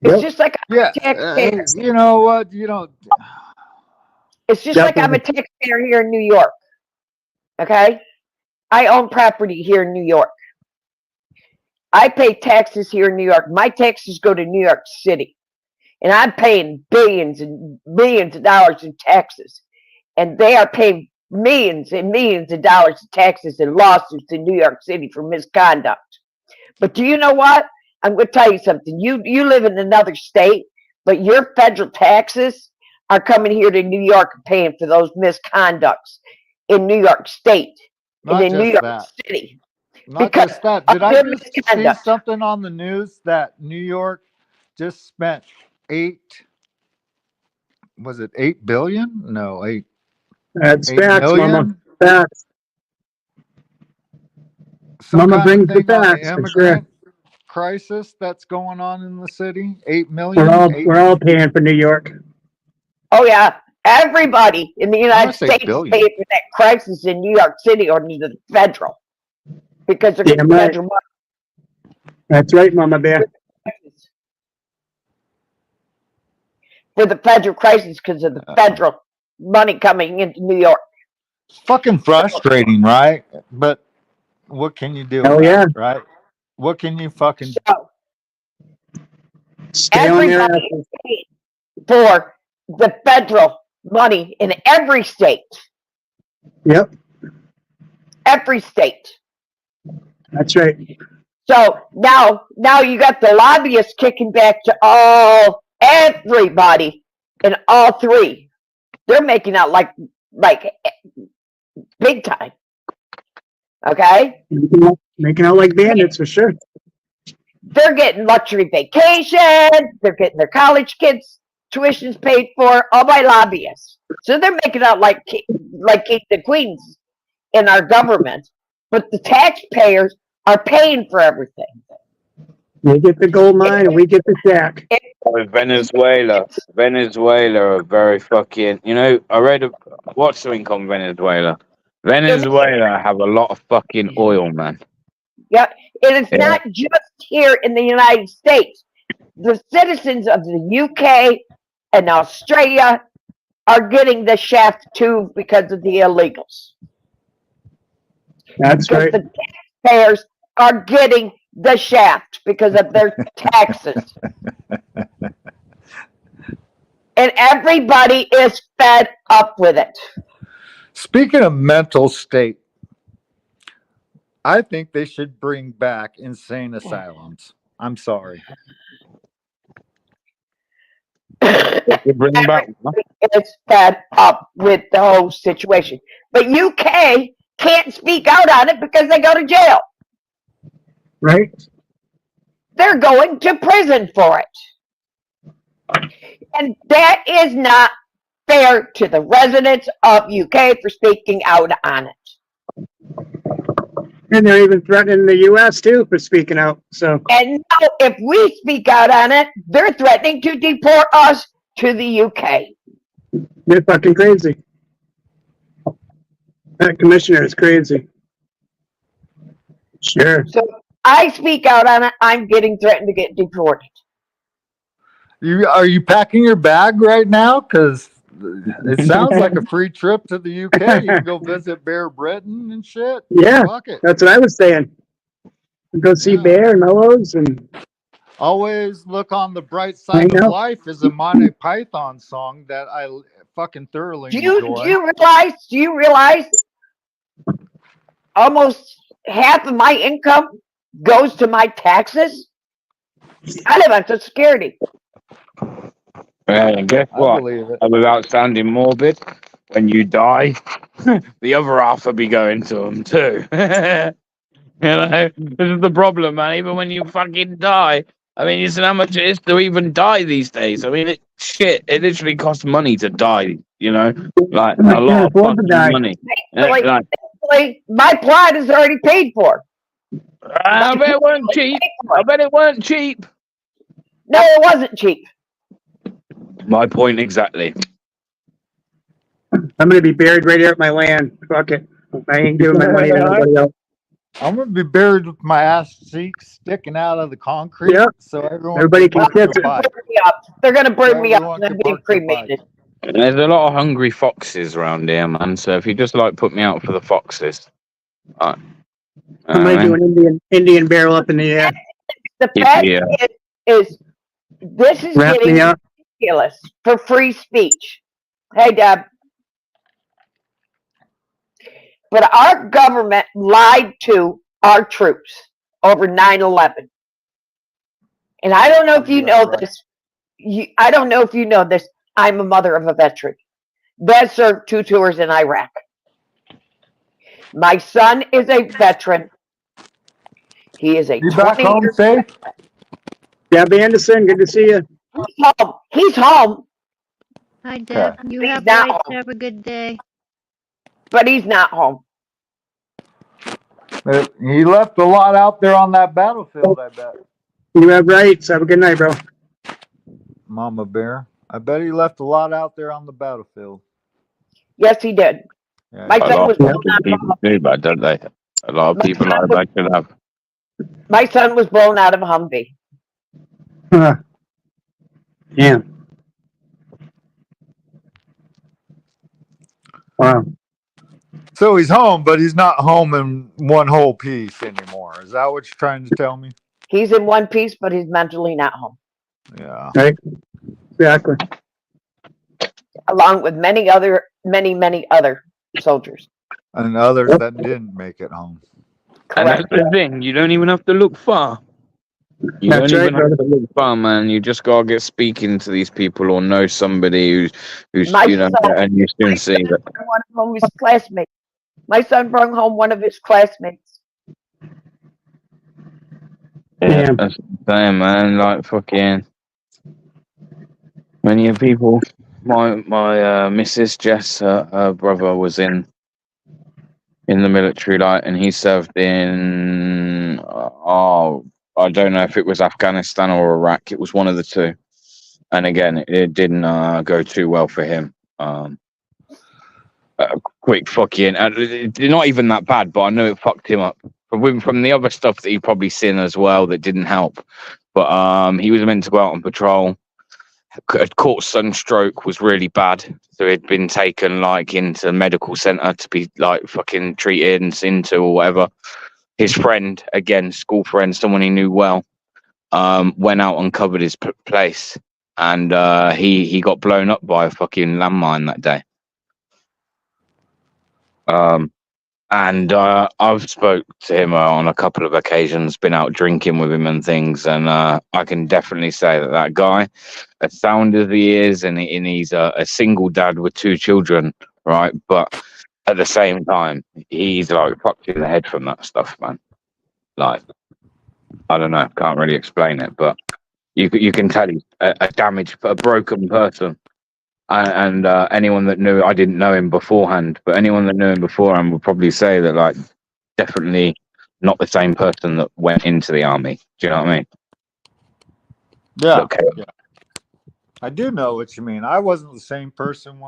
It's just like I'm Yeah, a taxpayer. you know what? You know, It's just like I'm a taxpayer here in New York. Okay? I own property here in New York. I pay taxes here in New York. My taxes go to New York City. And I'm paying billions and millions of dollars in taxes. And they are paying millions and millions of dollars in taxes and lawsuits in New York City for misconduct. But do you know what? I'm going to tell you something. You live in another state, but your federal taxes are coming here to New York and paying for those misconducts in New York State not and in New just York that. City. Not Because just that. of Did I their just see misconduct. something on the news that New York just spent $8 billion? No, That's 8 facts, Mama. million? Facts. Some Mama kind of brings the thing on the facts for sure. immigrant crisis that's going on in the city. 8 million. We're all paying for New York. Oh, yeah. Everybody in the United say States is billion. paying for that crisis in New York City or the federal. Because they're getting Damn right. federal money. That's right, Mama Bear. For the federal crisis because of the federal money coming into New York. It's fucking frustrating, right? But what can you do Hell about yeah. it, right? What can you fucking So, Stay on their everybody asses. is paying for the federal money in every state. Yep, Every state. that's right. So now you got the lobbyists kicking back to everybody in all three. They're making out like big time. Okay? Making out like bandits for sure. They're getting luxury vacations. They're getting their college kids' tuitions paid for, all by lobbyists. So they're making out like king and queens in our government. But the taxpayers are paying for everything. We get the gold mine and we get the shack. Venezuela are very fucking. You know, I read what's something on Venezuela. Venezuela have a lot of fucking oil, man. Yeah, it is not just here in the United States. The citizens of the UK and Australia are getting the shaft too because of the illegals. That's because right. the taxpayers are getting the shaft because of their taxes. And everybody is fed up with it. Speaking of mental state, I think they should bring back insane asylums. I'm sorry. Bring back. Is fed up with the whole situation. But UK can't speak out on it because they go to jail. Right? They're going to prison for it. And that is not fair to the residents of UK for speaking out on it. And they're even threatening the U.S. too for speaking out. So. And now if we speak out on it, they're threatening to deport us to the UK. They're fucking crazy. That commissioner is crazy. Sure. So I speak out on it, I'm getting threatened to get deported. Are you packing your bag right now? Because it sounds like a free trip to the UK. You can go visit Bear Britain and shit. Yeah, Fuck it. that's what I was saying. Go see Bear and Mellows and. Always look on the bright side of life is a Monty Python song that I fucking thoroughly enjoy. Do you realize almost half of my income goes to my taxes? I live on Social Security. And guess what? Without sounding morbid, when you die, the other half will be going to them too. You know, this is the problem, man. Even when you fucking die, I mean, you see how much it is to even die these days. I mean, it literally costs money to die, you know? Like, a lot of fucking money. Like Actually, my plot is already paid for. I bet it weren't cheap. I bet it weren't cheap. No, it wasn't cheap. My point exactly. I'm gonna be buried right here at my land. Fuck it. I ain't giving my money to nobody else. I'm gonna be buried with my ass cheeks sticking out of the concrete, Yep. so Everybody can can kiss it. participate. They're gonna burn me up Everyone and I'm can being participate. cremated. There's a lot of hungry foxes around here, man. So if you just like put me out for the foxes, right? I might do an Indian barrel up in the air. The fact is this is Wrap getting me up. ridiculous for free speech. Hey, Deb. But our government lied to our troops over 9/11. And I don't know if you know this. I don't know if you know this. I'm a mother of a veteran. That served 2 tours in Iraq. My son is a veteran. He is a You back 20 home year safe? Deb Anderson, good to see you. He's home. He's home. Hi, Deb. You He's have not rights. home. Have a good day. But he's not home. He left a lot out there on that battlefield, I bet. You have rights. Have a good night, bro. Mama Bear. I bet he left a lot out there on the battlefield. Yes, he did. Yeah, My A son lot was of blown out of a people do that, don't they? A lot of people like that could have. My son was blown out of a Humvee. Yeah. Wow. So he's home, but he's not home in one whole piece anymore. Is that what you're trying to tell me? He's in one piece, but he's mentally not home. Yeah. Right. Exactly. Along with many other soldiers. And others that didn't make it home. And that's the thing. You don't even have to look far. You That's don't right, even have brother. to look far, man. You just gotta get speaking to these people or know somebody who's My you know, son- and you soon see that. One of his classmates. My son brought home one of his classmates. Yeah, that's what I'm saying, man. Like fucking many people. My Mrs. Jess, her brother was in the military, like, and he served in I don't know if it was Afghanistan or Iraq. It was one of the two. And again, it didn't go too well for him. Quick fucking, not even that bad, but I know it fucked him up from the other stuff that he probably seen as well that didn't help. But he was meant to go out on patrol. Had caught sunstroke, was really bad, so he'd been taken like into medical center to be like fucking treated and into or whatever. His friend, again, school friend, someone he knew well, went out and covered his place, and he got blown up by a fucking landmine that day. And I've spoke to him on a couple of occasions, been out drinking with him and things, and I can definitely say that guy, as sound as he is, and he's a single dad with 2 children, right? But at the same time, he's like fucked in the head from that stuff, man. Like, I don't know, can't really explain it, but you can tell he's a damaged, a broken person. And anyone that knew, I didn't know him beforehand, but anyone that knew him beforehand would probably say that, like, definitely not the same person that went into the army. Do you know what I mean? Yeah. Okay. Yeah. I do know what you mean. I wasn't the same person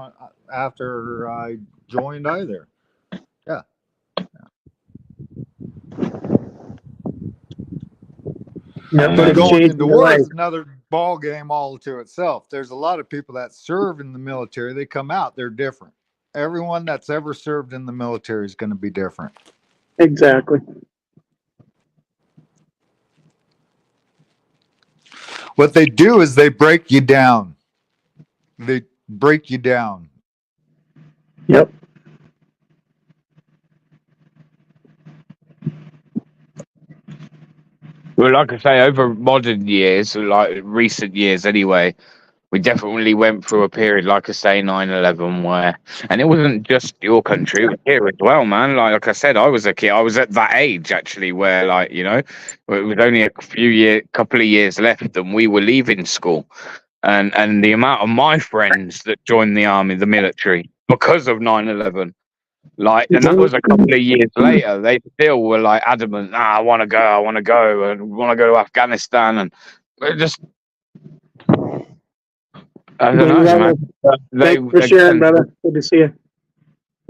after I joined either. Yeah. But going into war is another ball game all to itself. There's a lot of people that serve in the military. They come out, they're different. Everyone that's ever served in the military is going to be different. Exactly. What they do is they break you down. They break you down. Yep. Well, like I say, over modern years, like recent years anyway, we definitely went through a period, like I say, 9/11, where, and it wasn't just your country, it was here as well, man. Like I said, I was a kid. I was at that age, actually, where, like, you know, it was only couple of years left and we were leaving school. And the amount of my friends that joined the army, the military, because of 9/11, Like, and that was a couple of years later. They still were like adamant. I want to go, and want to go to Afghanistan, and it just, I don't know, man. They Thanks for sharing, again, brother. Good to see you.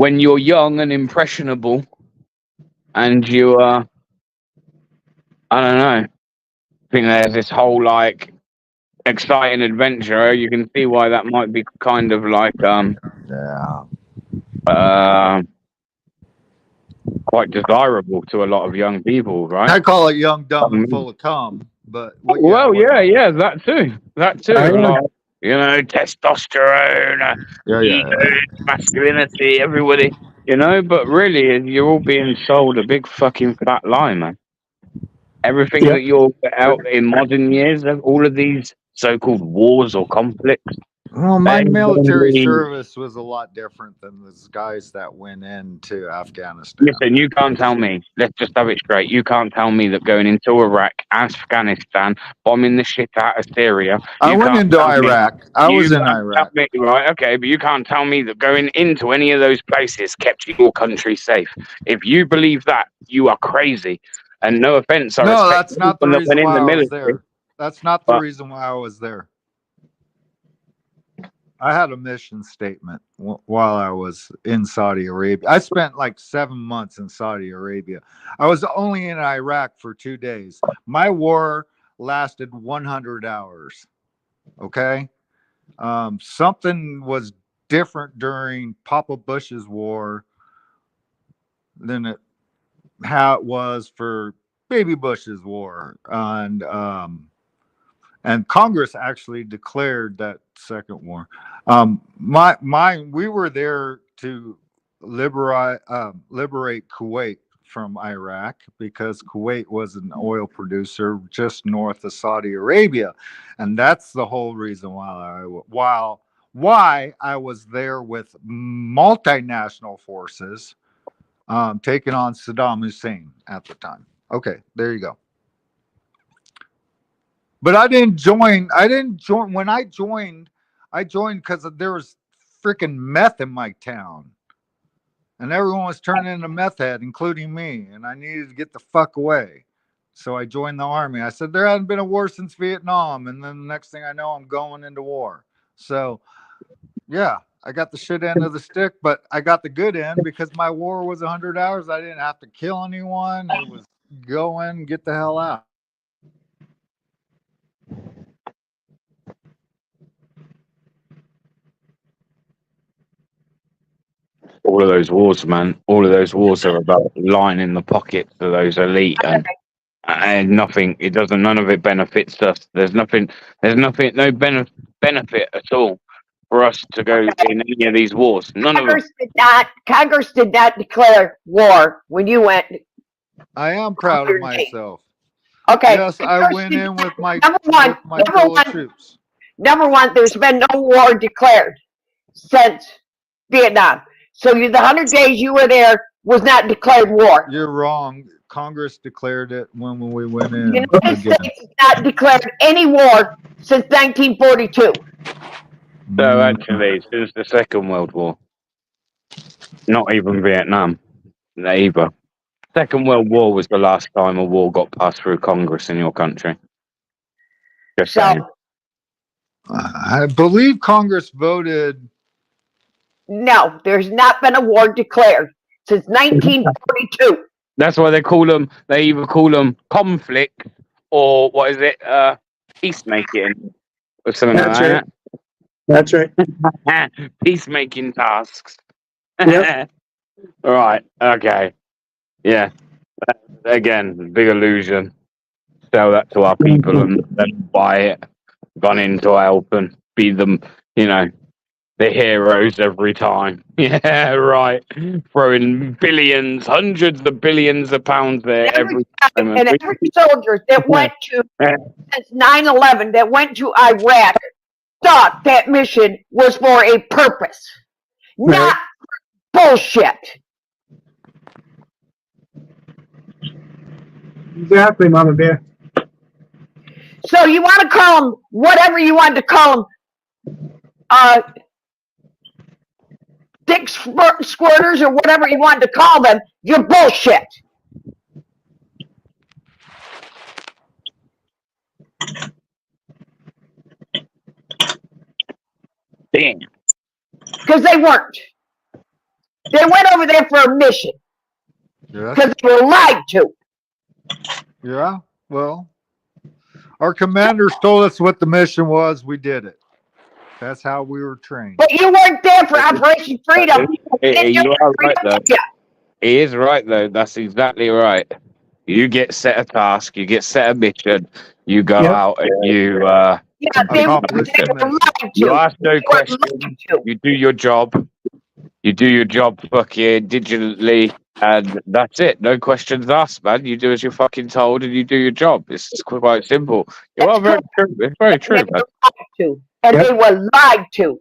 when you're young and impressionable, and you I don't know, think there's this whole like exciting adventure. You can see why that might be kind of like quite desirable to a lot of young people, right? I call it young, dumb, and full of cum. But Well, yeah, that too. Like, testosterone, masculinity, everybody, but really, you're all being sold a big fucking fat lie, man. Everything that you're out in modern years, all of these so-called wars or conflicts. Well, my military service was a lot different than the guys that went into Afghanistan. Listen, you can't tell me. Let's just have it straight. You can't tell me that going into Iraq, Afghanistan, bombing the shit out of Syria. I went into Iraq. I was in Iraq. Right, okay, but you can't tell me that going into any of those places kept your country safe. If you believe that, you are crazy. And no offense, no, that's not the reason why I was there. That's not the reason why I was there. I had a mission statement while I was in Saudi Arabia. I spent like 7 months in Saudi Arabia. I was only in Iraq for 2 days. My war lasted 100 hours. Okay? Something was different during Papa Bush's war than how it was for Baby Bush's war. And Congress actually declared that second war. We were there to liberate Kuwait from Iraq because Kuwait was an oil producer just north of Saudi Arabia, and that's the whole reason why I was there with multinational forces taking on Saddam Hussein at the time. Okay, there you go. But I didn't join. When I joined because there was freaking meth in my town. And everyone was turning into meth head, including me. And I needed to get the fuck away. So I joined the army. I said, there hasn't been a war since Vietnam. And then the next thing I know, I'm going into war. So, yeah, I got the shit end of the stick. But I got the good end because my war was 100 hours. I didn't have to kill anyone. It was go in, get the hell out. All of those wars, man. All of those wars are about lining the pockets of those elite, and nothing. It doesn't. None of it benefits us. There's no benefit at all for us to go in any of these wars. None of them. Congress did not declare war when you went. I am proud of myself. Okay. Yes, I went in with my fellow troops. Number one, there's been no war declared since Vietnam. So the 100 days you were there was not declared war. You're wrong. Congress declared it when we went in. The United States has not declared any war since 1942. So actually, since the Second World War, not even Vietnam, either. Second World War was the last time a war got passed through Congress in your country. Just saying. I believe Congress voted. No, there's not been a war declared since 1942. That's why they call them. They either call them conflict or what is it? Peacemaking or something like that. That's right. Peacemaking tasks. Yep. Right. Okay. Yeah. Again, big illusion. Sell that to our people and then buy it. Gone in to help and be them, the heroes every time. Yeah, right. Throwing billions, hundreds of billions of pounds there every time. And every soldier that went to, since 9/11, that went to Iraq, thought that mission was for a purpose, not bullshit. Exactly, Mama Bear. So you want to call them whatever you want to call them. dick squirters or whatever you wanted to call them, you're bullshit. Damn. Because they weren't. They went over there for a mission. Yeah. Because they were lied to. Yeah. Well, our commanders told us what the mission was. We did it. That's how we were trained. But you weren't there for Operation Freedom. You are right, though. He is right, though. That's exactly right. You get set a task, you get set a mission, you go out and you they were accomplish it. lied to. You ask no They were questions. lied to. You do your job. You do your job fucking digitally, and that's it. No questions asked, man. You do as you're fucking told, and you do your job. It's quite simple. You are very true. It's very true, man. And they were lied to.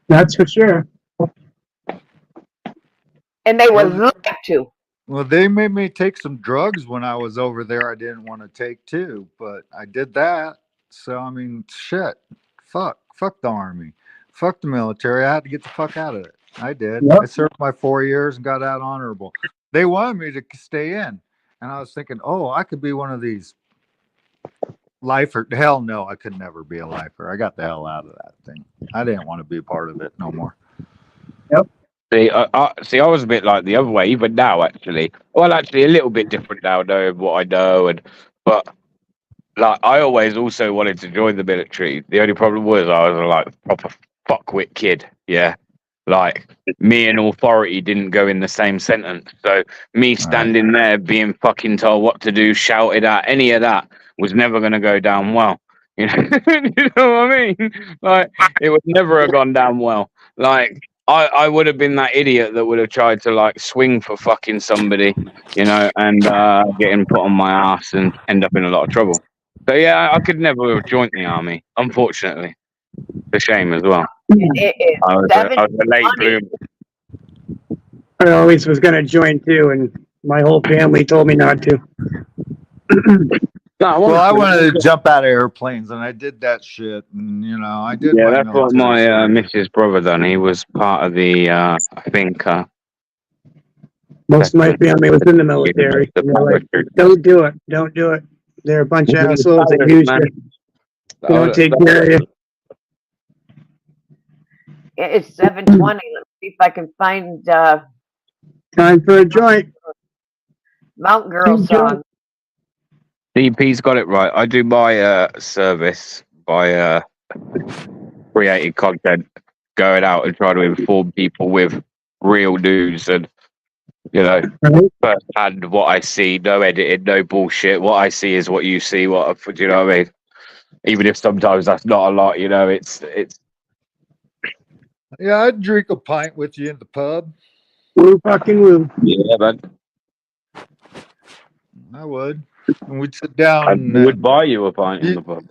That's for sure. And they were lied to. Well, they made me take some drugs when I was over there. I didn't want to take too, but I did that. So I mean, shit. Fuck the army. Fuck the military. I had to get the fuck out of it. I did. Yep. I served my 4 years and got out honorable. They wanted me to stay in, and I was thinking, oh, I could be one of these lifer. Hell no, I could never be a lifer. I got the hell out of that thing. I didn't want to be a part of it no more. Yep. See, I was a bit like the other way, even now, actually. Well, actually, a little bit different now, knowing what I know, but like I always also wanted to join the military. The only problem was I was like a proper fuckwit kid. Yeah, like me and authority didn't go in the same sentence. So me standing there being fucking told what to do, shouted at, any of that was never going to go down well. You know, you know what I mean? Like it would never have gone down well. Like I would have been that idiot that would have tried to like swing for fucking somebody, you know, and getting put on my ass and end up in a lot of trouble. So yeah, I could never have joined the army, unfortunately. It's a shame as well. I was a late bloomer. I always was going to join too, and my whole family told me not to. Well, I wanted to jump out of airplanes, and I did that shit. And you know, I did. Yeah, my that's what military my service. Mrs. brother done. He was part of the, I think. Most of my family was in the military. And they're like, don't do it. Don't do it. They're a bunch of assholes that use you. They don't take care of you. It's 7:20. Let's see if I can find Time for a joint. Mountain Girl song. DP's got it right. I do my service by creating content, going out and trying to inform people with real news and, you know, firsthand what I see, no editing, no bullshit. What I see is what you see. Do you know what I mean? Even if sometimes that's not a lot, you know, it's. Yeah, I'd drink a pint with you in the pub. Woo fucking woo. Yeah, man. I would. And we'd sit down. I and, would buy you a pint in the pub.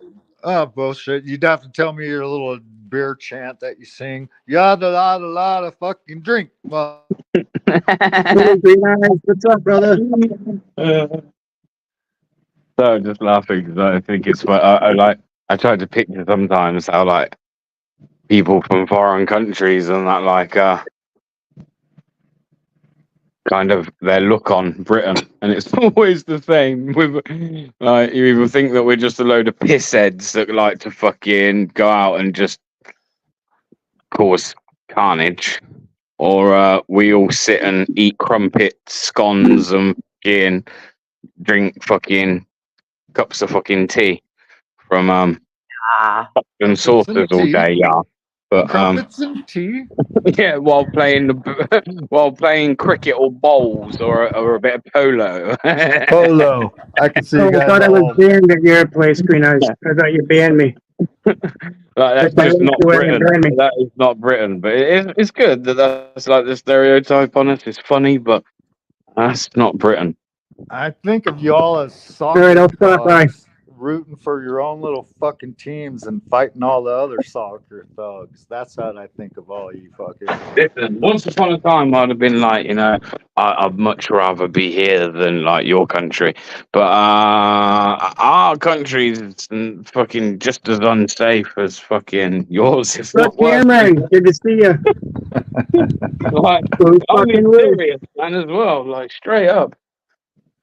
Oh, bullshit. You'd have to tell me your little beer chant that you sing. Yada, yada, yada, fucking drink. Well, what's up, brother? So I'm just laughing because I think it's fun. I try to picture sometimes how like people from foreign countries and that like kind of their look on Britain, and it's always the same. With like you either think that we're just a load of pissheads that like to fucking go out and just cause carnage, or we all sit and eat crumpets, scones, and fucking drink fucking cups of fucking tea from cups and saucers all day, yeah. But crumpets and tea. yeah, while playing cricket or bowls or a bit of polo. Polo. I can see you I guys. thought I was all- banned at your place, Green Eyes. I thought you banned me. Like, that's That's just why not you went and Britain. banned me. That is not Britain, but it's good that that's like the stereotype on us. It's funny, but that's not Britain. I think of y'all as All right, soccer I'll stop by. dogs rooting for your own little fucking teams and fighting all the other soccer thugs. That's how I think of all you fuckers. Listen, once upon a time, I'd have been like, I'd much rather be here than like your country. But our country is fucking just as unsafe as fucking yours, if Look, not worse. Cameron, good to see you. Like, I'm being serious, man, as well. Like, straight up.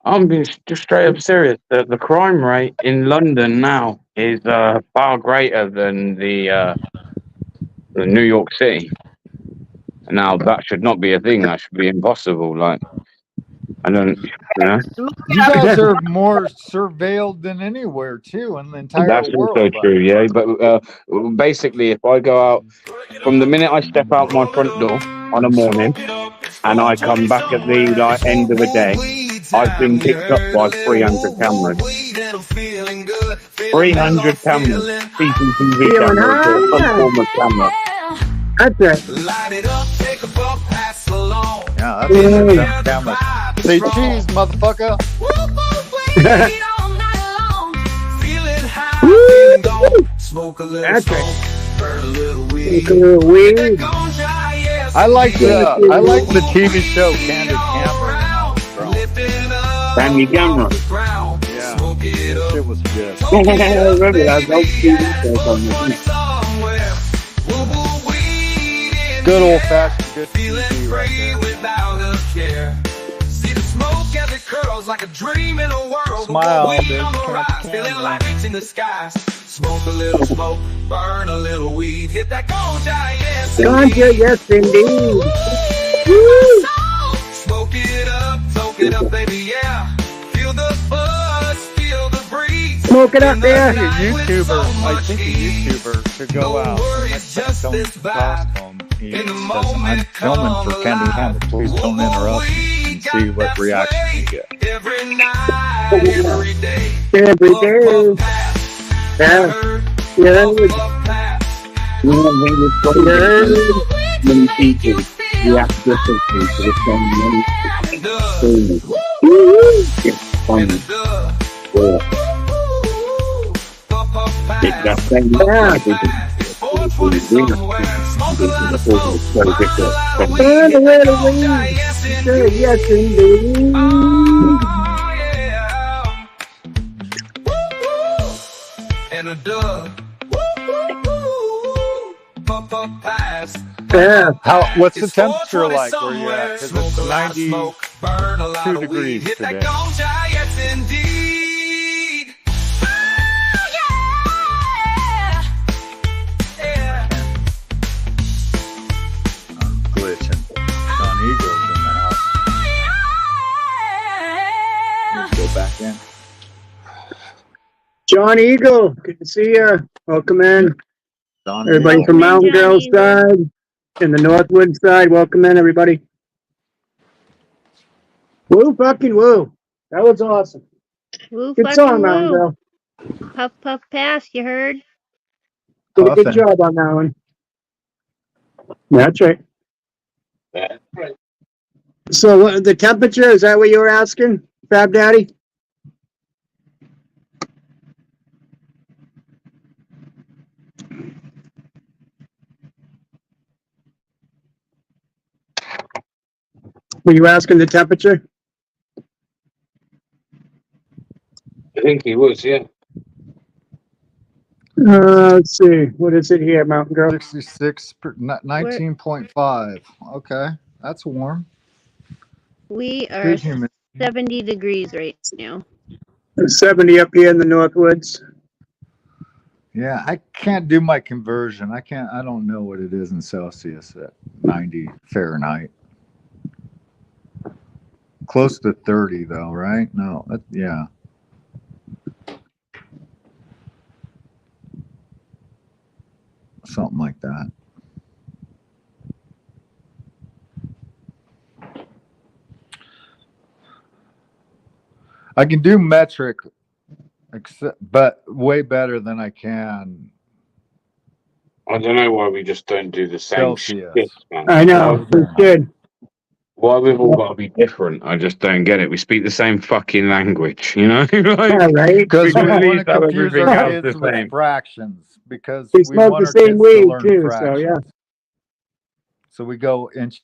I'm being just straight up serious. The crime rate in London now is far greater than the New York City. Now that should not be a thing. That should be impossible. Like, I don't, You guys are more surveilled than anywhere too in the entire That's world. also true, yeah. But basically, if I go out, from the minute I step out my front door on a morning, and I come back at the end of the day, I've been picked up by 300 cameras. 300 cameras, CCTV cameras, or some form of camera. That's it. Yeah, that's camera. Say cheese, motherfucker. That's it. Smoke a little weed. I like the TV show Candid Camera. Candid Camera. Yeah, that shit was good. Remember that? Good old fashioned good TV right there. See the smoke as it curls like a dream in a world. Smile, We dude. on the rise, feeling like it's in the skies. Smoke a little smoke, burn a little weed, hit that ganja, yes. Ganja, yes indeed. Smoke it up, baby, yeah. Feel the buzz, feel the breeze. Smoke it up there. I think a YouTuber should go out. He says, I'm filming for Candid Camera. Please don't interrupt me and see what reaction you get. Every night, every day. Every day. Yeah. Yeah. Many people react differently to the same It's funny. It's that same Yes indeed. And a dove. Yeah. What's the temperature like where you're at? Because it's 92 degrees today. I'm glitching. John Eagle's in the house. Let's go back in. John Eagle, good to see you. Welcome in. John Everybody Eagle. from Mountain Girl side and the Northwood side, welcome in, everybody. Woo fucking woo. That was awesome. Woo Good fucking song, Mountain woo. Girl. Puff puff pass, you heard? Did a good Puffin'. job on that one. That's right. So what, the temperature, is that what you were asking, Fab Daddy? Were you asking the temperature? I think he was, yeah. Let's see. What is it here, Mountain Girl? 66, 19.5. Okay, that's warm. We are Good humidity. 70 degrees right now. 70 up here in the Northwoods. Yeah, I can't do my conversion. I don't know what it is in Celsius at 90 Fahrenheit. Close to 30 though, right? No, yeah. Something like that. I can do metric, but way better than I can. I don't know why we just don't do the same Celsius. shit, man. I know. It's good. Why we've all got to be different? I just don't get it. We speak the same fucking language, you know? Like, right? we Because we can at want to least have confuse everything our else the kids with same. fractions because We we smoke want the our same kids to weed learn too, so fractions. yeah. So we go inch.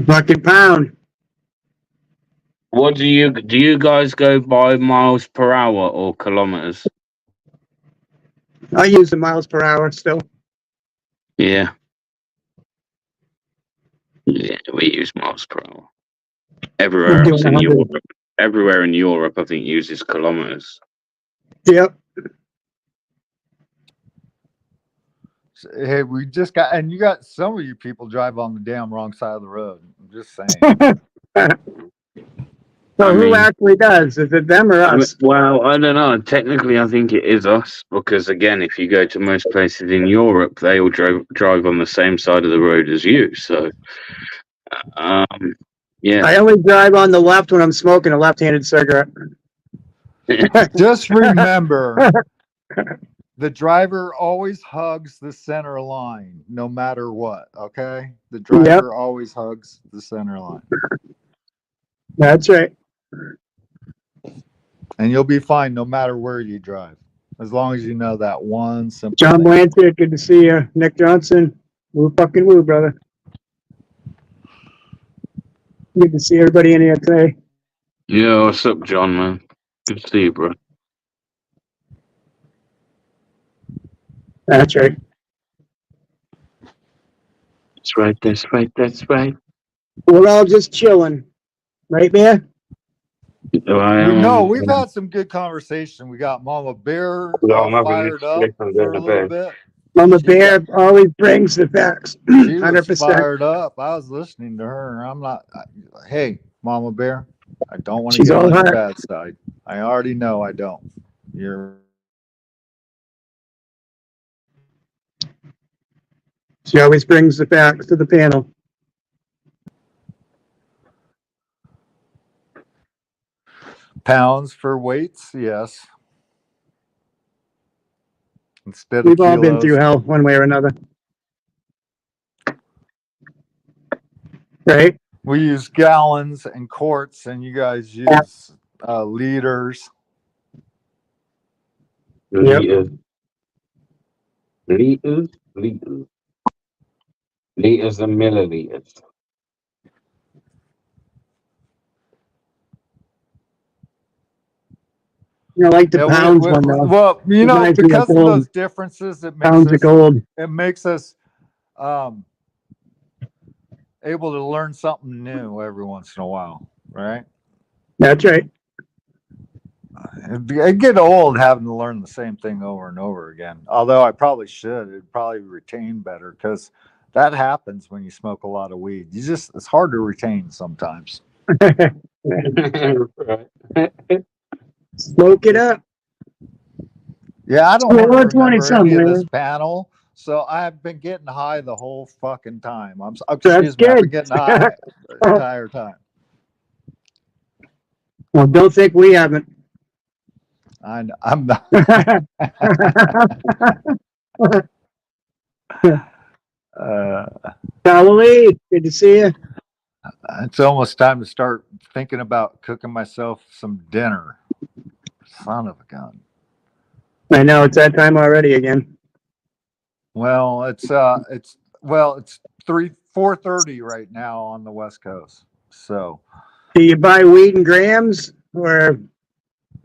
Fucking pound. What do you guys go by miles per hour or kilometers? I use the miles per hour still. Yeah. Yeah, we use miles per hour. Everywhere I'm else doing in 100. Europe, everywhere in Europe, I think uses kilometers. Yep. Hey, we just got, and you got some of you people drive on the damn wrong side of the road. I'm just saying. So I who mean, actually does? Is it them or us? well, I don't know. Technically, I think it is us because, again, if you go to most places in Europe, they all drive on the same side of the road as you. So, yeah. I only drive on the left when I'm smoking a left-handed cigarette. Just remember, the driver always hugs the center line, no matter what. Okay, the driver always hugs the center line. That's right. And you'll be fine no matter where you drive, as long as you know that one simple John thing. Blanchard, good to see you. Nick Johnson, woo fucking woo, brother. Good to see everybody in here today. Yeah, what's up, John, man? Good to see you, bro. That's right. That's right, that's right, that's right. We're all just chilling. Right, man? No, we've had some good conversation. We got Mama Bear all fired up for a little bit. Mama Bear always brings the facts. She was 100%. fired up. I was listening to her. I'm not. Hey, Mama Bear, I don't want to She's get all on your hot. bad side. I already know I don't. You're. She always brings the facts to the panel. Pounds for weights, yes. Instead of We've all been kilos. through hell one way or another. Right? We use gallons and quarts, and you guys use liters. Liters. Liters? Liters. Liters and milliliters. I like the Yeah, pounds one though. well, you know, Reminds me of because of gold. those differences, Pounds of gold. it makes us able to learn something new every once in a while, right? That's right. It'd get old having to learn the same thing over and over again. Although I probably should. It'd probably retain better because that happens when you smoke a lot of weed. It's hard to retain sometimes. Smoke it up. Yeah, I don't Well, want to 120 remember any of this somewhere. panel, so I've been getting high the whole fucking time. I've That's been good. getting high the entire time. Well, don't think we haven't. I'm not. Halloween, good to see you. It's almost time to start thinking about cooking myself some dinner. Son of a gun. I know it's that time already again. Well, it's 4:30 right now on the West Coast. So Do you buy wheat in grams or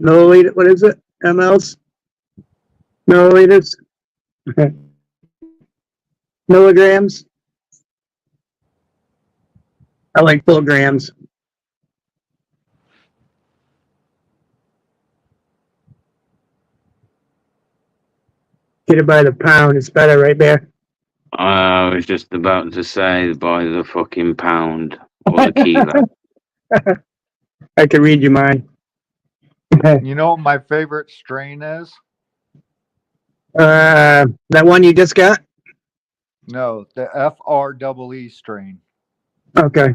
milliliter? What is it? MLs? Milliliters? Milligrams? I like full grams. Get it by the pound. It's better right there. I was just about to say by the fucking pound or the kilo. I can read your mind. you know what my favorite strain is? That one you just got? No, the FREE strain. Okay.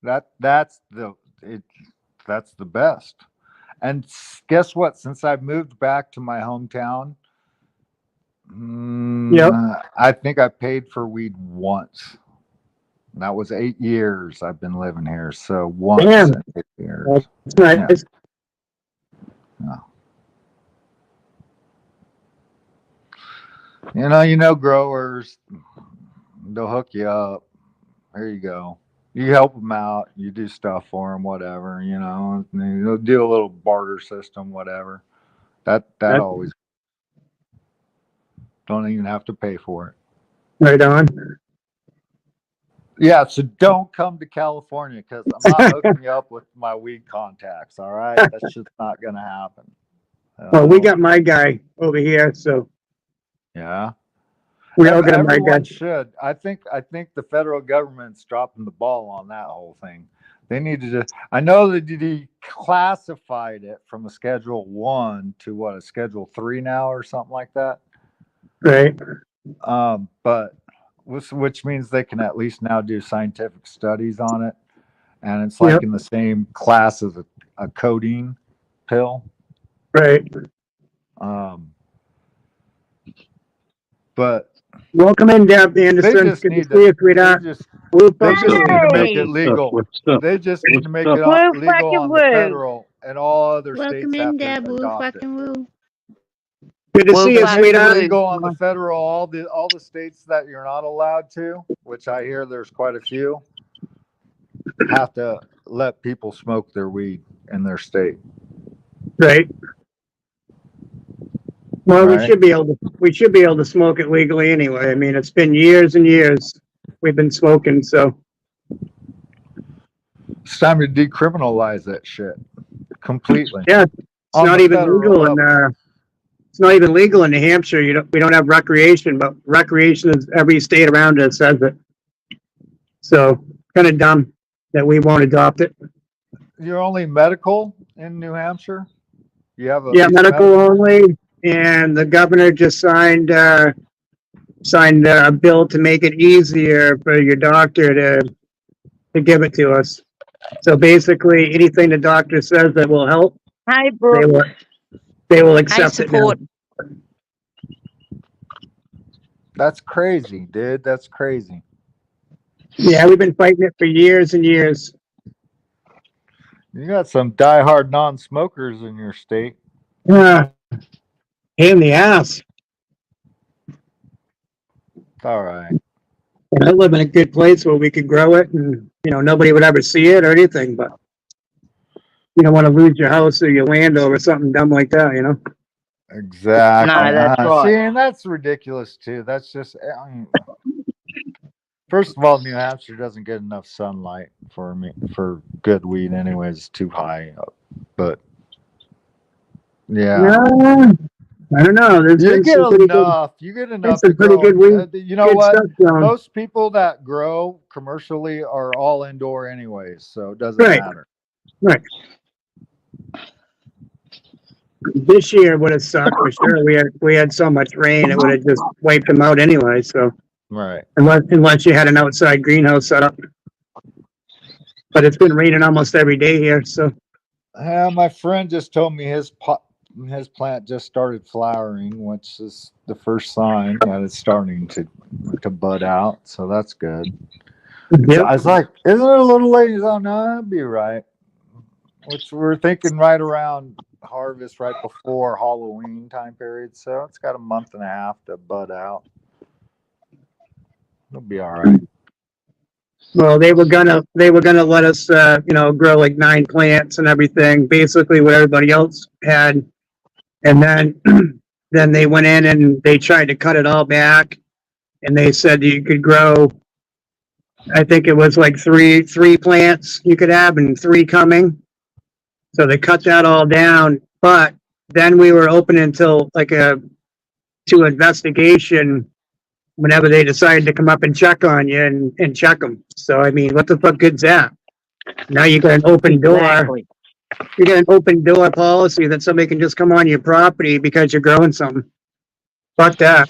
That's the best. And guess what? Since I've moved back to my hometown, Yep. I think I paid for weed once. And that was 8 years I've been living here. So once Damn. in 8 years. That's nice. Yeah. Growers, they'll hook you up. Here you go. You help them out. You do stuff for them, whatever. And they'll do a little barter system, whatever. That always don't even have to pay for it. Right on. Yeah, so don't come to California because I'm not hooking you up with my weed contacts. All right, that's just not gonna happen. Well, we got my guy over here, so Yeah. we all got my guy. Everyone should. I think the federal government's dropping the ball on that whole thing. They needed to. I know that they classified it from a Schedule 1 to a Schedule 3 now or something like that. Right. But which means they can at least now do scientific studies on it, and it's like in the same class as a codeine pill. Right. But welcome in, Deb Anderson. They just Good need to see you, sweetheart. They just need to make it legal. They just need to make it legal on the federal, and all other Welcome states in, have Deb. to Woo adopt it. fucking woo. Good to see you, Make it sweetheart. legal on the federal, all the states that you're not allowed to, which I hear there's quite a few, have to let people smoke their weed in their state. Right. Well, Right. we should be able to smoke it legally anyway. I mean, it's been years and years we've been smoking, so It's time to decriminalize that shit completely. yeah, it's On not the even federal legal level. it's not even legal in New Hampshire. We don't have recreation, but recreation is every state around us says it. So kind of dumb that we won't adopt it. You're only medical in New Hampshire? You have Yeah, medical only, and the governor just signed a bill to make it easier for your doctor to give it to us. So basically, anything the doctor says that will help, Hi, Brooke. they will accept it now. support. That's crazy, dude. That's crazy. Yeah, we've been fighting it for years and years. You got some diehard non-smokers in your state. Pain in the ass. All right. And I live in a good place where we could grow it, and nobody would ever see it or anything. But you don't want to lose your house or your land over something dumb like that, Exactly. No, that's right. See, and that's ridiculous too. That's just. First of all, New Hampshire doesn't get enough sunlight for good weed. Anyways, it's too high up. But yeah, I don't know. You get enough. You get enough to pretty grow. good weed. You know good what? stuff going. Most people that grow commercially are all indoor anyways, so it doesn't Right. matter. Right. This year would have sucked for sure. We had so much rain, it would have just wiped them out anyway. So Right. unless you had an outside greenhouse set up, but it's been raining almost every day here. So My friend just told me his plant just started flowering, which is the first sign that it's starting to bud out. So that's good. Yep. So I was like, "Isn't it a little late?" He's like, "No, that'd be right." Which we're thinking right around harvest, right before Halloween time period. So it's got a month and a half to bud out. It'll be all right. well, they were gonna let us grow like 9 plants and everything, basically what everybody else had, and then then they went in and they tried to cut it all back, and they said you could grow, I think it was like three plants you could have and 3 coming. So they cut that all down, but then we were open until to investigation whenever they decided to come up and check on you and check them. So I mean, what the fuck good's that? Now you got an open door. Exactly. You got an open door policy that somebody can just come on your property because you're growing something. Fuck that.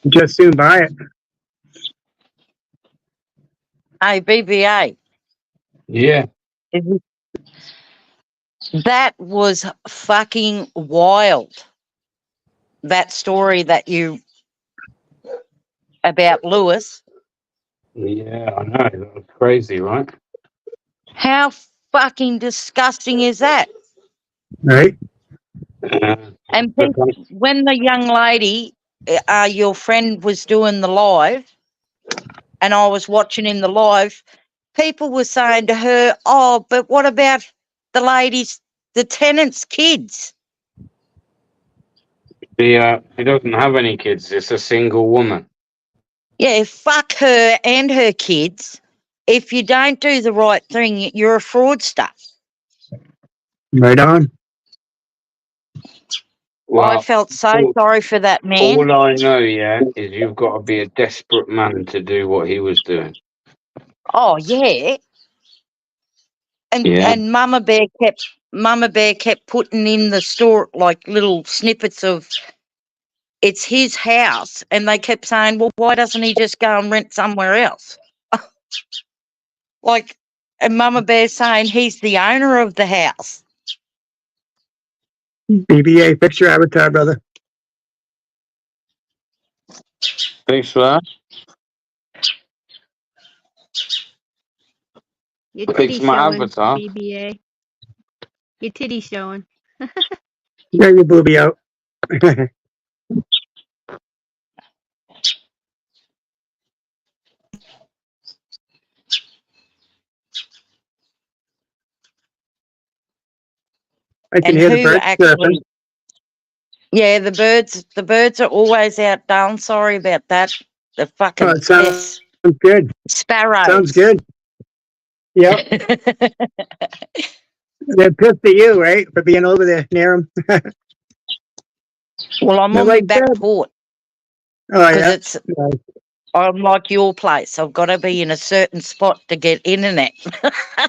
Just soon buy it. Hey, BBA. Yeah. That was fucking wild. That story that you about Lewis. Yeah, I know. That was crazy, right? How fucking disgusting is that? Right? And when the young lady, your friend, was doing the live, and I was watching in the live, people were saying to her, "Oh, but what about the ladies, the tenants' kids?" She doesn't have any kids. It's a single woman. Yeah, fuck her and her kids. If you don't do the right thing, you're a fraudster. Right on. Well, I felt so sorry for that man. All I know, yeah, is you've got to be a desperate man to do what he was doing. Oh yeah. And Mama Bear kept putting in the store like little snippets of it's his house, and they kept saying, "Well, why doesn't he just go and rent somewhere else?" Like, and Mama Bear saying he's the owner of the house. BBA, fix your avatar, brother. Thanks for that. Your Fix titty my showing, avatar. BBA. Your titty showing. Get your booby out. I can And hear the who birds actually? chirping. Yeah, the birds are always out. I'm sorry about that. The fucking Oh, it sounds good. sparrows. Sounds good. Yep. They're pissed at you, right, for being over there near them. Well, I'm They're on my like back that. porch Oh because yeah. it's. I'm like your place. I've got to be in a certain spot to get internet.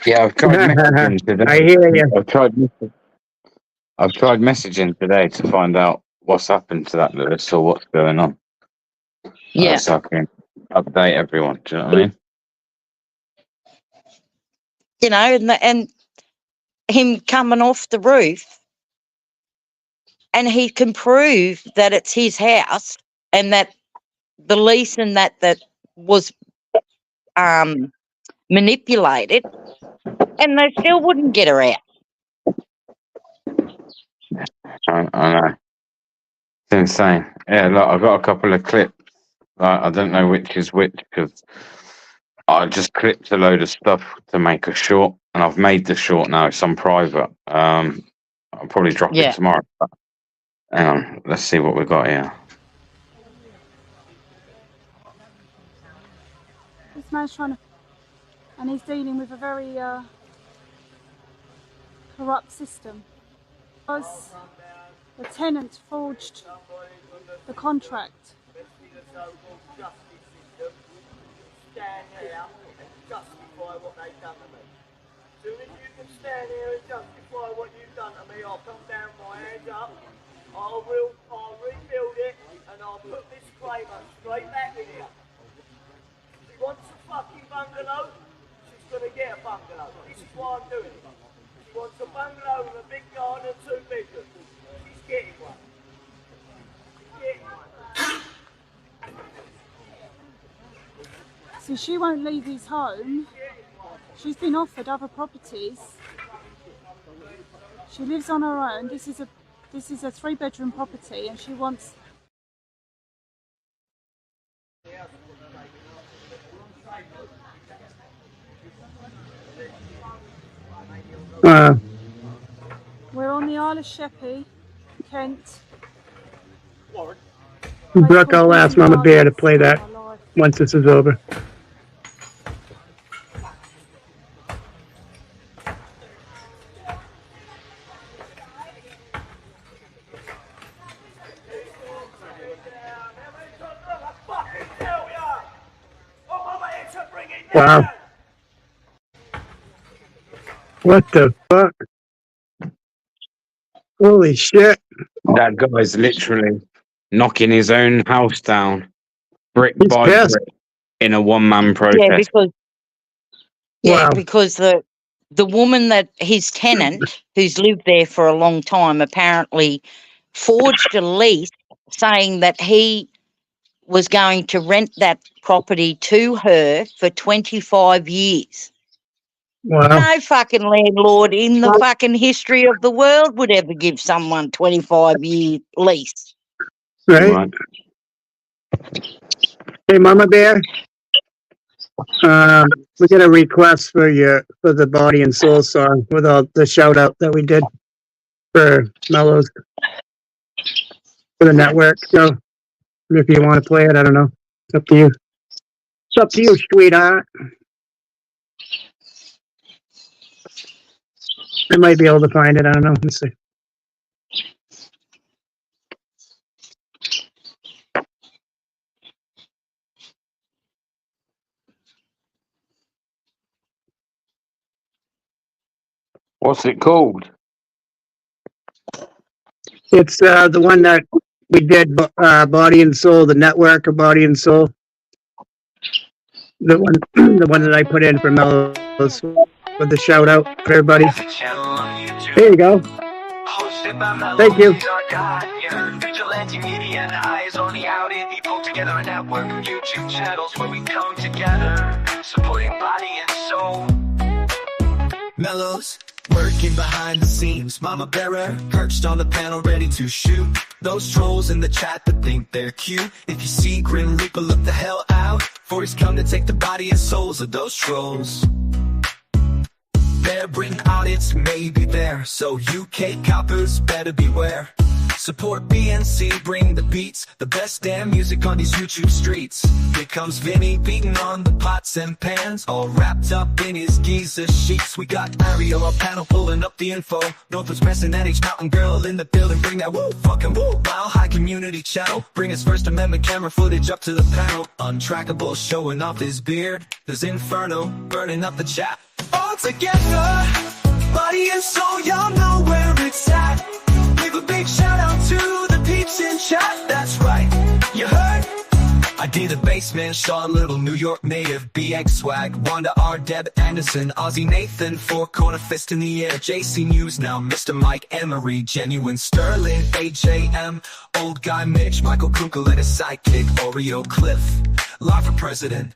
Yeah, I've tried messaging today. I hear you. I've tried messaging today to find out what's happened to that Lewis or what's going on. Yeah. So I can update everyone. Do you know what I mean? You know, and him coming off the roof, and he can prove that it's his house and that the lease and that was manipulated, and they still wouldn't get her out. I know. It's insane. Yeah, look, I've got a couple of clips. I don't know which is which because I just clipped a load of stuff to make a short, and I've made the short now. It's on private. I'll probably drop it tomorrow. But hang on, let's see what we've got here. This man's trying to, and he's dealing with a very corrupt system. Because the tenant forged the contract. Stand here and justify what they've done to me. As soon as you can stand here and justify what you've done to me, I'll come down, my hands up. I'll rebuild it, and I'll put this claimer straight back in here. She wants a fucking bungalow, she's gonna get a bungalow. This is why I'm doing it. She wants a bungalow with a big garden and 2 bedrooms. She's getting one. She's getting one. So she won't leave his home. She's been offered other properties. She lives on her own. This is a 3-bedroom property, and she wants. We're on the Isle of Sheppey, Kent. Brooke, I'll ask Mama Bear to play that once this is over. Wow. What the fuck? Holy shit. That guy's literally knocking his own house down, brick He's by pissed. brick, in a one-man protest. Because the the woman that his tenant, who's lived there for a long time, apparently forged a lease saying that he was going to rent that property to her for 25 years. Wow. No fucking landlord in the fucking history of the world would ever give someone 25-year lease. Right. Hey, Mama Bear. We got a request for the Body and Soul song with all the shout out that we did for Mellows for the network. So if you want to play it, I don't know. It's up to you. It's up to you, sweetheart. I might be able to find it. I don't know. Let's see. What's it called? It's the one that we did, Body and Soul, the network of Body and Soul. The one that I put in for Mellows with the shout out for everybody. There you go. Thank you. Vigilante media and eyes on the outing. We pull together a network of YouTube channels where we come together, supporting Body and Soul. Mellows, working behind the scenes. Mama Bearer, perched on the panel, ready to shoot those trolls in the chat that think they're cute. If you see Grim Reaper, look the hell out, for he's come to take the body and souls of those trolls. They're bringing audits, maybe there, so UK coppers better beware. Support BNC, bring the beats, the best damn music on these YouTube streets. Here comes Vinny beating on the pots and pans, all wrapped up in his geezer sheets. We got Ariel on panel pulling up the info. Northwoods pressing that H Mountain girl in the building. Bring that woo, fucking woo, Mile High community channel. Bring his First Amendment camera footage up to the panel. Untrackable showing off his beard. There's Inferno burning up the chat. All together, Body and Soul, y'all know where it's at. Give a big shout out to the peeps in chat, that's right, you heard? I did the basement, Sean Little, New York native, BX Swag, Wanda R, Deb Anderson, Ozzy Nathan, four corner fist in the air, JC News now, Mr. Mike Emery, Genuine Sterling, AJM, Old Guy Mitch, Michael Kunkel and his sidekick, Oreo Cliff, live for president.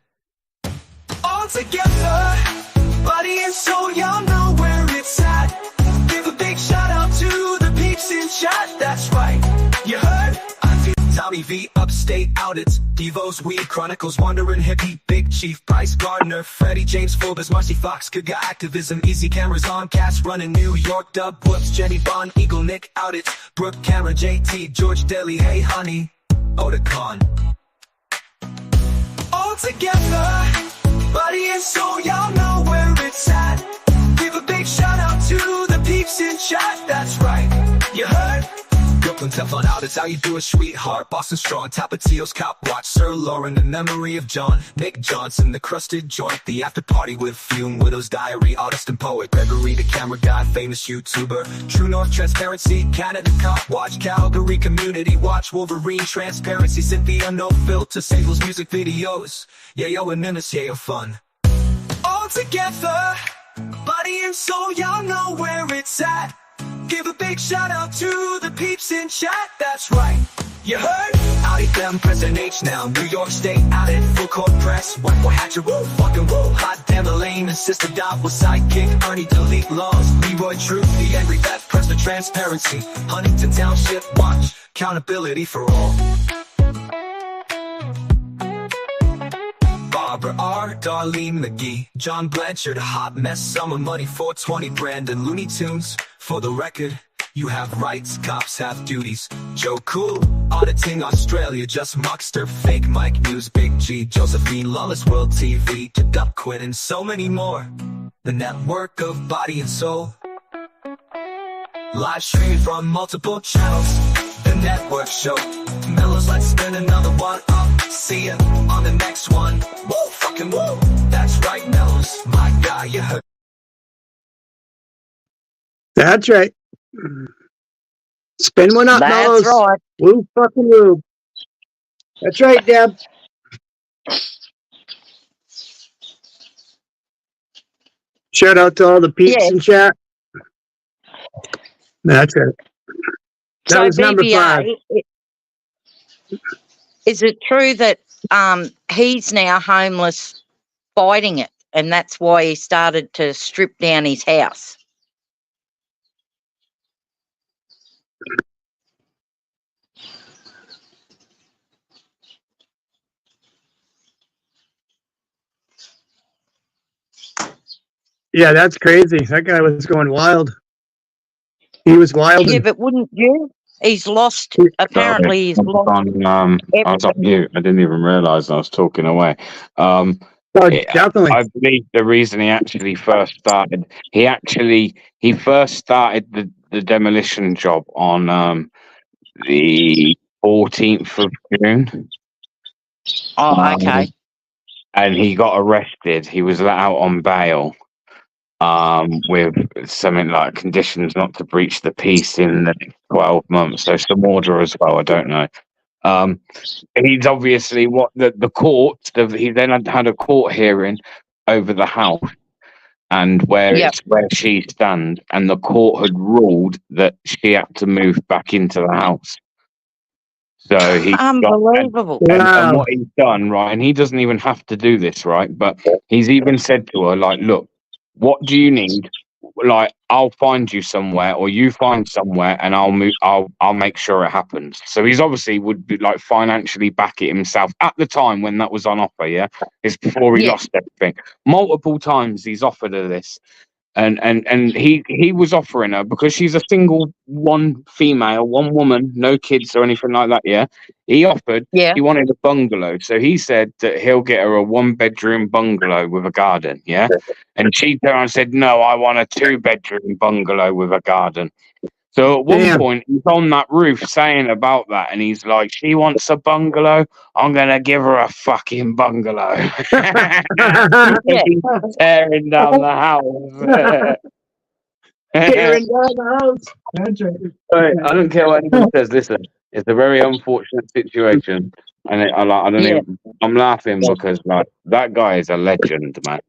All together, Body and Soul, y'all know where it's at. Give a big shout out to the peeps in chat, that's right, you heard? I feel Tommy V, Upstate Audits, Devo's Weed, Chronicles, Wandering Hippie, Big Chief, Bryce Gardner, Freddie James, Forbes, Marcy Fox, Good Guy Activism, Easy Cameras on, Cast running New York, Dub, Whoops, Jenny Bond, Eagle, Nick, Audits, Brooke, Camera, JT, George Deli, Hey Honey, Otakon. All together, Body and Soul, y'all know where it's at. Give a big shout out to the peeps in chat, that's right, you heard? Brooklyn Teflon out, it's how you do it, sweetheart. Boston Strong, Tapatio's Cop Watch, Sir Lauren, in memory of John, Nick Johnson, the crusted joint, the after party with Fume, Widow's Diary, artist and poet, Gregory the camera guy, famous YouTuber, True North Transparency, Canada Cop Watch, Calgary Community Watch, Wolverine Transparency, Cynthia No Filter, Sable's music videos, Yayo and Ninnis, Yayo Fun. All together, Body and Soul, y'all know where it's at. Give a big shout out to the peeps in chat, that's right, you heard? Audi them, President H now, New York State, out in full court press. White boy Hatcher, woo, fucking woo. Hot damn Elaine and Sister Dot with sidekick, Ernie delete laws. Leroy Truth, the angry Beth, press for transparency. Huntington Township Watch, accountability for all. Barbara R, Darlene McGee, John Blanchard, Hot Mess, Summer Money, 420, Brandon, Looney Tunes. For the record, you have rights, cops have duties. Joe Cool, auditing Australia, Just Mockster, Fake Mike News, Big G, Josephine, Lawless World TV, Duck Quinn, and so many more. The network of Body and Soul. Live streaming from multiple channels. The Network Show. Mellows, let's spin another one up. See ya on the next one. Woo, fucking woo. That's right, Mellows. My guy, you heard. That's right. Spin one up, That's Mellows. right. Woo, fucking woo. That's right, Deb. Shout out to all the peeps Yeah. in chat. That's it. That So was number 5. Is it true that he's now homeless fighting it, and that's why he started to strip down his house? Yeah, that's crazy. That guy was going wild. He was wild. Yeah, but wouldn't you? He's lost. Apparently, he's lost. I was on mute. I didn't even realise I was talking away. Definitely. I believe the reason he actually first started, he first started the demolition job on the 14th of June. Oh, okay. And he got arrested. He was let out on bail with something like conditions not to breach the peace in the next 12 months. So some order as well. I don't know. He's obviously what the court. He then had a court hearing over the house and where she stands, and the court had ruled that she had to move back into the house. So he unbelievable. and what he's done, right, and he doesn't even have to do this, right? But he's even said to her, like, look, what do you need? Like, I'll find you somewhere, or you find somewhere, and I'll move. I'll make sure it happens. So he's obviously would be like financially back it himself at the time when that was on offer. Yeah, it's before he lost everything. Multiple times he's offered her this, and he was offering her because she's a single, one female, one woman, no kids or anything like that. Yeah, he offered. Yeah, he wanted a bungalow, so he said that he'll get her a 1-bedroom bungalow with a garden. Yeah, and she turned and said, "No, I want a 2-bedroom bungalow with a garden." So at one point, he's on that roof saying about that, and he's like, "She wants a bungalow. I'm gonna give her a fucking bungalow." He's tearing down the house. Tearing down the house. Right, I don't care what anyone says. Listen, it's a very unfortunate situation, and I'm laughing because like that guy is a legend, man.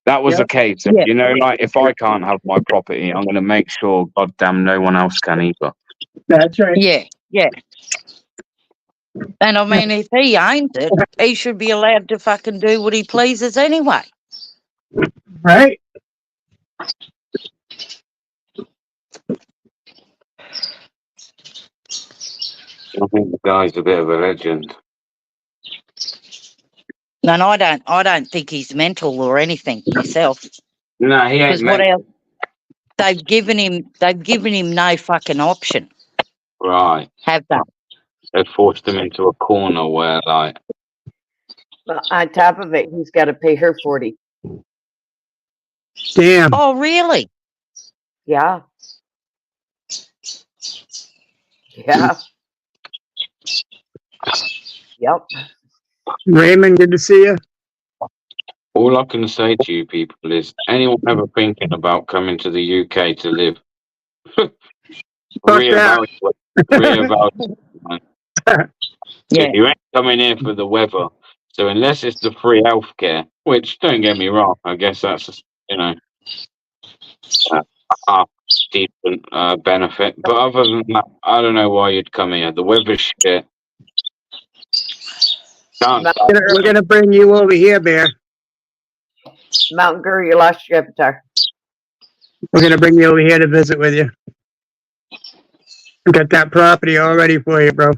That was a case of, you know, like if I can't have my property, I'm going to make sure, goddamn, no one else can either. That's right. Yeah, yeah. And I mean, if he owns it, he should be allowed to fucking do what he pleases anyway. Right? I think the guy's a bit of a legend. And I don't think he's mental or anything myself. No, he ain't Because what mental. else? They've given him no fucking option. Right. Have they? They forced him into a corner where, like, Well, on top of it, he's got to pay her 40. Damn. Oh, really? Yeah. Yeah. Yep. Raymond, good to see you. all I can say to you people is, anyone ever thinking about coming to the UK to live, reevaluate, man. Yeah. If you ain't coming here for the weather, so unless it's the free healthcare, which don't get me wrong, I guess that's, you know, a decent benefit. But other than that, I don't know why you'd come here. The weather's shit. We're gonna bring you over here, Bear. Mountain Girl, you lost your avatar. We're gonna bring you over here to visit with you. We got that property all ready for you, bro.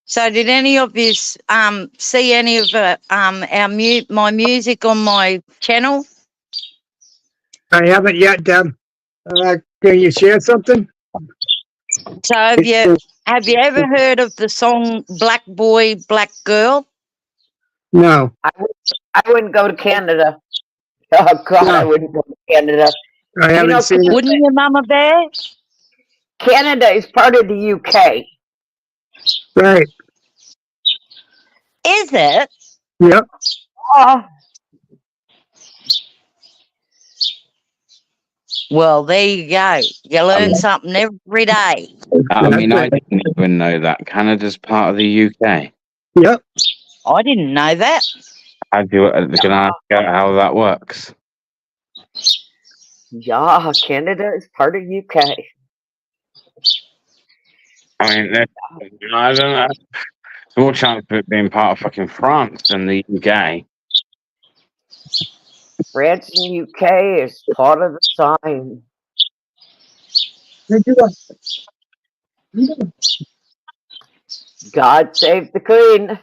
So did any of you see any of my music on my channel? I haven't yet, Deb. Can you share something? So have you ever heard of the song Black Boy, Black Girl? No. I wouldn't go to Canada. Oh God, I wouldn't go to Canada. I haven't seen it. Wouldn't you, Mama Bear? Canada is part of the UK. Right. Is it? Yep. Well, there you go. You learn something every day. I mean, I didn't even know that Canada's part of the UK. Yep. I didn't know that. How do you, can I ask how that works? Yeah, Canada is part of UK. I mean, I don't know. There's more chance of it being part of fucking France than the UK. France and UK is part of the same. God save the Queen.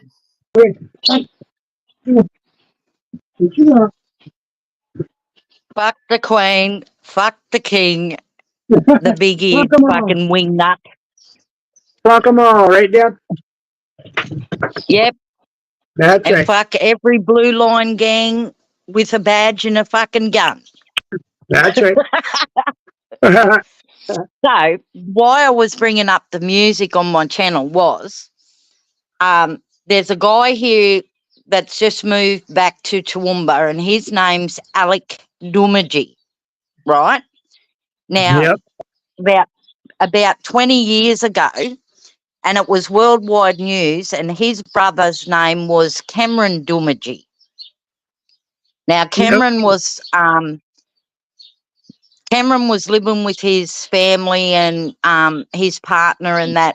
Fuck the Queen. Fuck the King. The big eared Fuck 'em all. fucking wing nut. Fuck them all, right, Deb? Yep. That's And right. fuck every blue line gang with a badge and a fucking gun. That's right. So, why I was bringing up the music on my channel was there's a guy here that's just moved back to Toowoomba, and his name's Alec Dumaji, right? Now, Yep. about 20 years ago, and it was worldwide news, and his brother's name was Cameron Dumaji. Now, Cameron was living with his family and his partner and that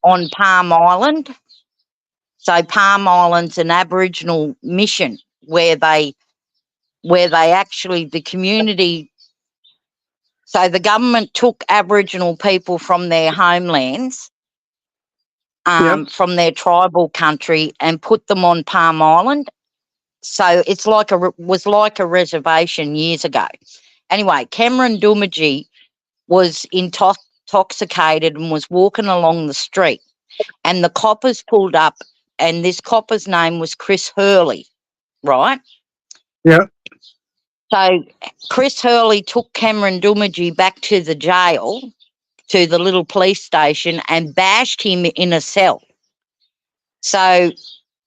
on Palm Island. So Palm Island's an Aboriginal mission where they actually, the community, so the government took Aboriginal people from their homelands, from their tribal country, and put them on Palm Island. So it's was like a reservation years ago. Anyway, Cameron Dumaji was intoxicated and was walking along the street, and the coppers pulled up, and this copper's name was Chris Hurley, right? Yeah. So Chris Hurley took Cameron Dumaji back to the jail, to the little police station, and bashed him in a cell. So,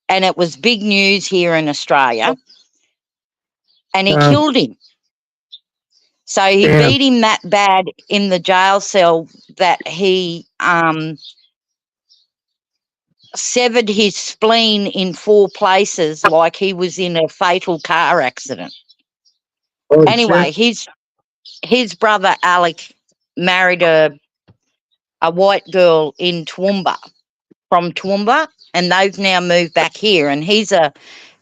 and it was big news here in Australia, and he killed him. So he beat him that bad in the jail cell that he severed his spleen in 4 places, like he was in a fatal car accident. Oh, anyway, his brother Alec married a white girl in Toowoomba, from Toowoomba, and they've now moved back here. And he's a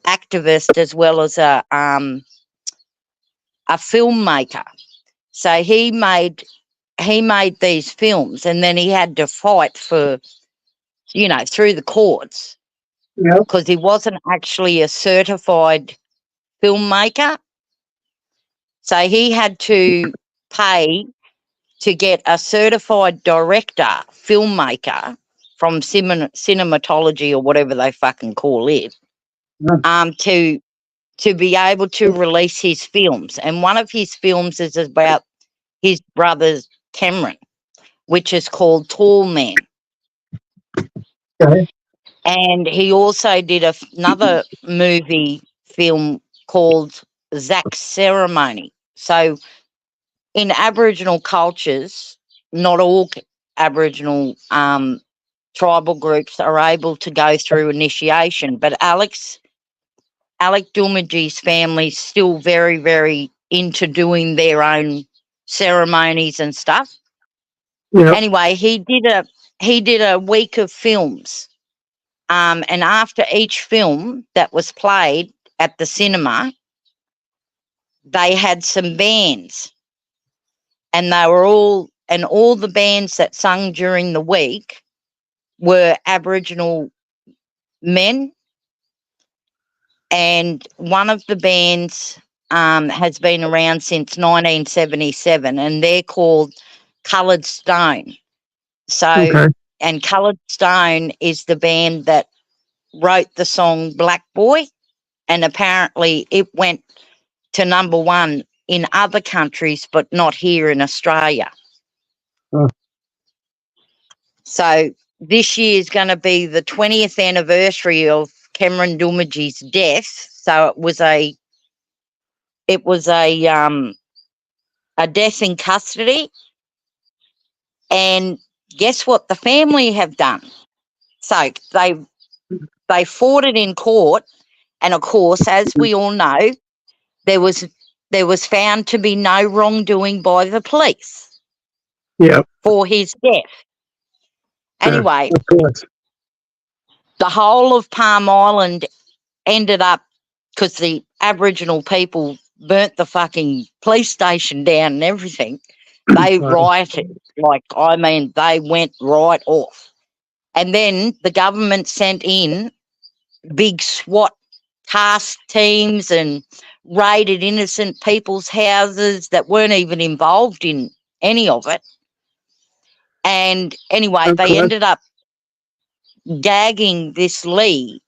activist as well as a filmmaker. So he made these films, and then he had to fight for, through the courts, because he wasn't actually a certified filmmaker. So he had to pay to get a certified director, filmmaker from cinematology or whatever they fucking call it, to be able to release his films. And one of his films is about his brother Cameron, which is called Tall Man. Okay. And he also did another movie film called Zach's Ceremony. So in Aboriginal cultures, not all Aboriginal tribal groups are able to go through initiation, but Alec Dumaji's family's still very, very into doing their own ceremonies and stuff. Yep. Anyway, he did a week of films, and after each film that was played at the cinema, they had some bands, and they were all the bands that sung during the week were Aboriginal men. And one of the bands has been around since 1977, and they're called Coloured Stone. So, and Coloured Stone is the band that wrote the song Black Boy, and apparently it went to #1 in other countries, but not here in Australia. So this year is going to be the 20th anniversary of Cameron Dumaji's death. So it was a death in custody. And guess what the family have done? So they they fought it in court, and of course, as we all know, there was found to be no wrongdoing by the police for his death. Anyway, of course. the whole of Palm Island ended up, because the Aboriginal people burnt the fucking police station down and everything, they Wow. rioted. Like, I mean, they went right off. And then the government sent in big SWAT task teams and raided innocent people's houses that weren't even involved in any of it. And anyway, they ended up gagging this Lee,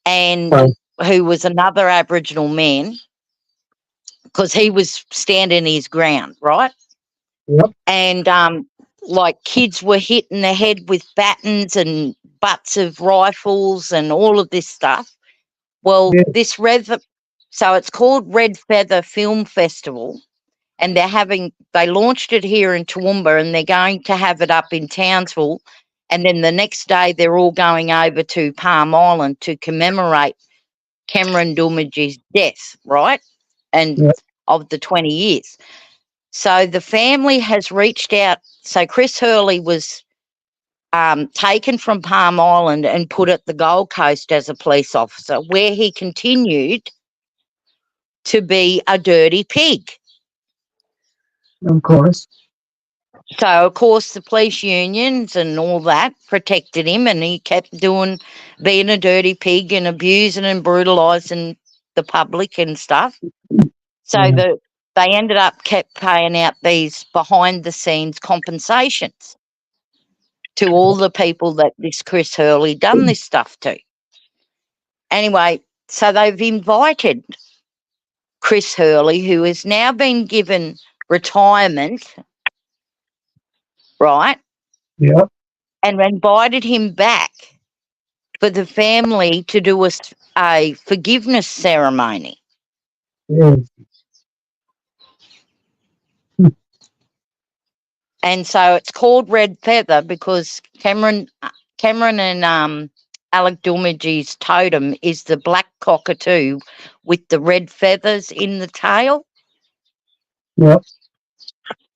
and who was another Aboriginal man, because he was standing his ground, right? Yep. And like, kids were hit in the head with batons and butts of rifles and all of this stuff. Well, so it's called Red Feather Film Festival, and they launched it here in Toowoomba, and they're going to have it up in Townsville, and then the next day they're all going over to Palm Island to commemorate Cameron Doomadgee's death, right? And of the 20 years. So the family has reached out. So Chris Hurley was taken from Palm Island and put at the Gold Coast as a police officer, where he continued to be a dirty pig. Of course. So, of course, the police unions and all that protected him, and he kept being a dirty pig and abusing and brutalising the public and stuff. So they ended up kept paying out these behind-the-scenes compensations to all the people that this Chris Hurley done this stuff to. Anyway, so they've invited Chris Hurley, who has now been given retirement, right? Yep. And invited him back for the family to do a forgiveness ceremony. Yeah. And so it's called Red Feather because Cameron and Alec Doomadgee's totem is the black cockatoo with the red feathers in the tail. Yep.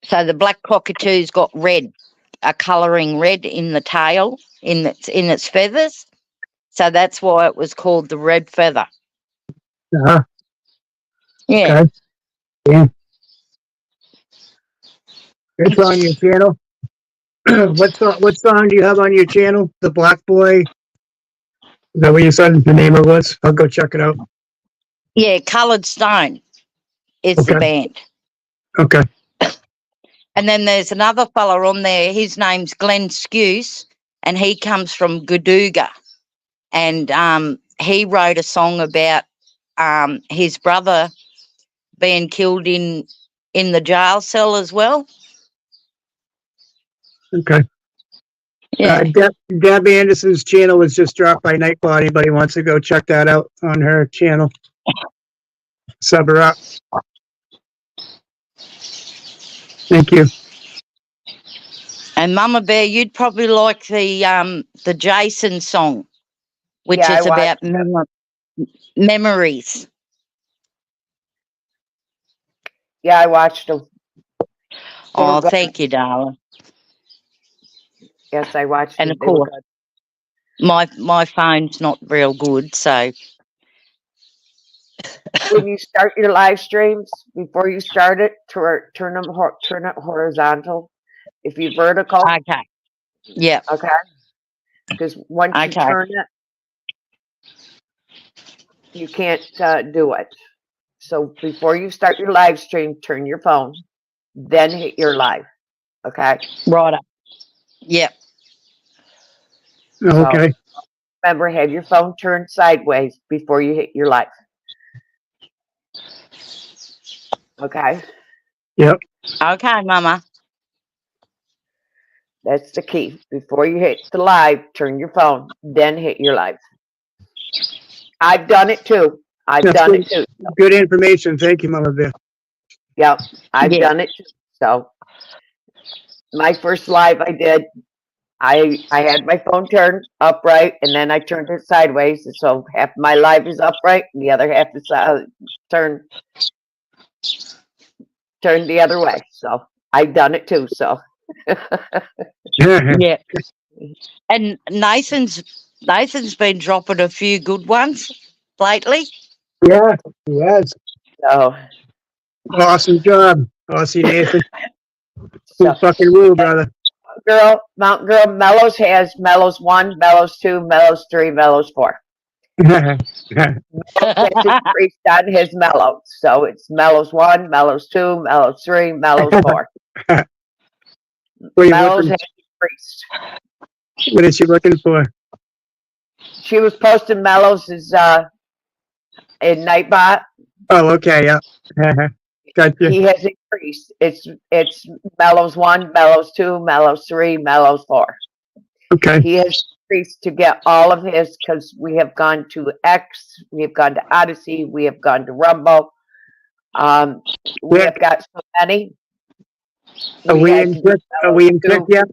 So the black cockatoo's got a colouring red in the tail, in its feathers. So that's why it was called the Red Feather. Uh-huh. Yeah. Okay. Yeah. It's on your channel. What song do you have on your channel? The Black Boy? Is that what you said the name of it was? I'll go check it out. Yeah, Coloured Stone is the band. Okay. And then there's another fella on there. His name's Glenn Skuse, and he comes from Gadooga. And he wrote a song about his brother being killed in the jail cell as well. Okay. Yeah. Deb Anderson's channel was just dropped by Nightball. Anybody wants to go check that out on her channel? Sub her up. Thank you. And Mama Bear, you'd probably like the Jason song, which Yeah, is about memories. Yeah, I watched them. Oh, thank you, darling. Yes, I watched And them. of course, my phone's not real good, so When you start your live streams, before you start it, turn it horizontal. If you vertical, okay, yeah, okay. Because once you turn it, you can't do it. So before you start your live stream, turn your phone, then hit your live. Okay. Right up. Yep. Okay. So remember, have your phone turned sideways before you hit your live. Okay. Yep. Okay, Mama. That's the key. Before you hit the live, turn your phone, then hit your live. I've done it too. I've done it too. Good information. Thank you, Mama Bear. Yep, I've done it too. So my first live I did, I had my phone turned upright, and then I turned it sideways, so half my live is upright, and the other half is turned the other way. So I've done it too. So Yeah. And Nathan's been dropping a few good ones lately. Yeah, yes. So Awesome job, Aussie Nathan. So- Fucking woo, brother. Mountain Girl, Mellows has Mellows 1, Mellows 2, Mellows 3, Mellows 4. Mellows has increased on his Mellows. So it's Mellows 1, Mellows 2, Mellows 3, Mellows 4. What are you Mellows looking? has increased. What is she looking for? She was posting Mellows is in Nightbot. Oh, okay, yeah. Gotcha. He has increased. It's Mellows 1, Mellows 2, Mellows 3, Mellows 4. Okay. He has increased to get all of his because we have gone to X, we have gone to Odyssey, we have gone to Rumble. We have got so many. Are we in click yet?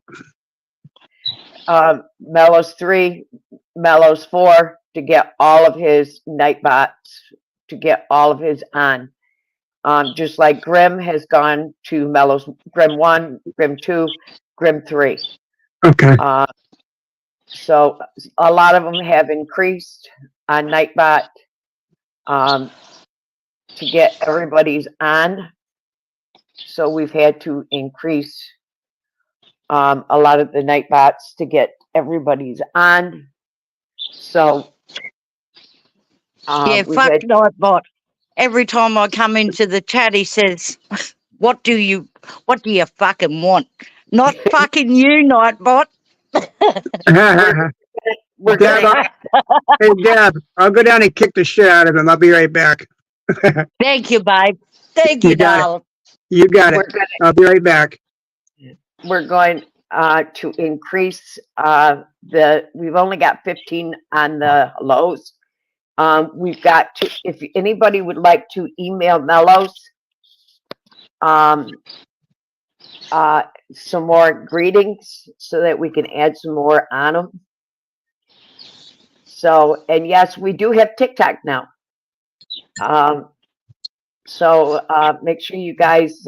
Mellows 3, Mellows 4 to get all of his Nightbots, to get all of his on. Just like Grim has gone to Mellows, Grim 1, Grim 2, Grim 3. Okay. So a lot of them have increased on Nightbot to get everybody's on. So we've had to increase a lot of the Nightbots to get everybody's on. So Yeah, we've fuck had Nightbot. Every time I come into the chat, he says, what do you fucking want? Not fucking you, Nightbot. we're Deb, hey, Deb, I'll go down and kick the shit out of him. I'll be right back. Thank you, babe. Thank you, got darling. it. You got it. I'll be right back. We're going to increase we've only got 15 on the lows. We've got to, if anybody would like to email Mellows some more greetings so that we can add some more on them. So, and yes, we do have TikTok now. So make sure you guys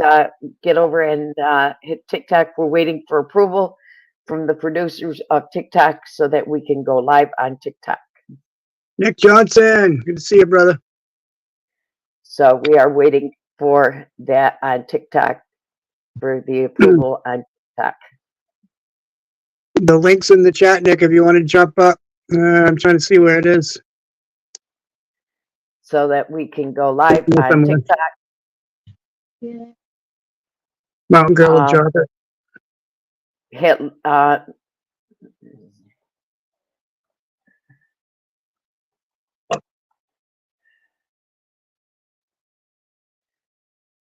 get over and hit TikTok. We're waiting for approval from the producers of TikTok so that we can go live on TikTok. Nick Johnson, good to see you, brother. So we are waiting for that on TikTok, for the approval on TikTok. The link's in the chat, Nick, if you want to jump up. I'm trying to see where it is. So that we can go live on TikTok. Yeah. Mountain Girl will drop it. Hit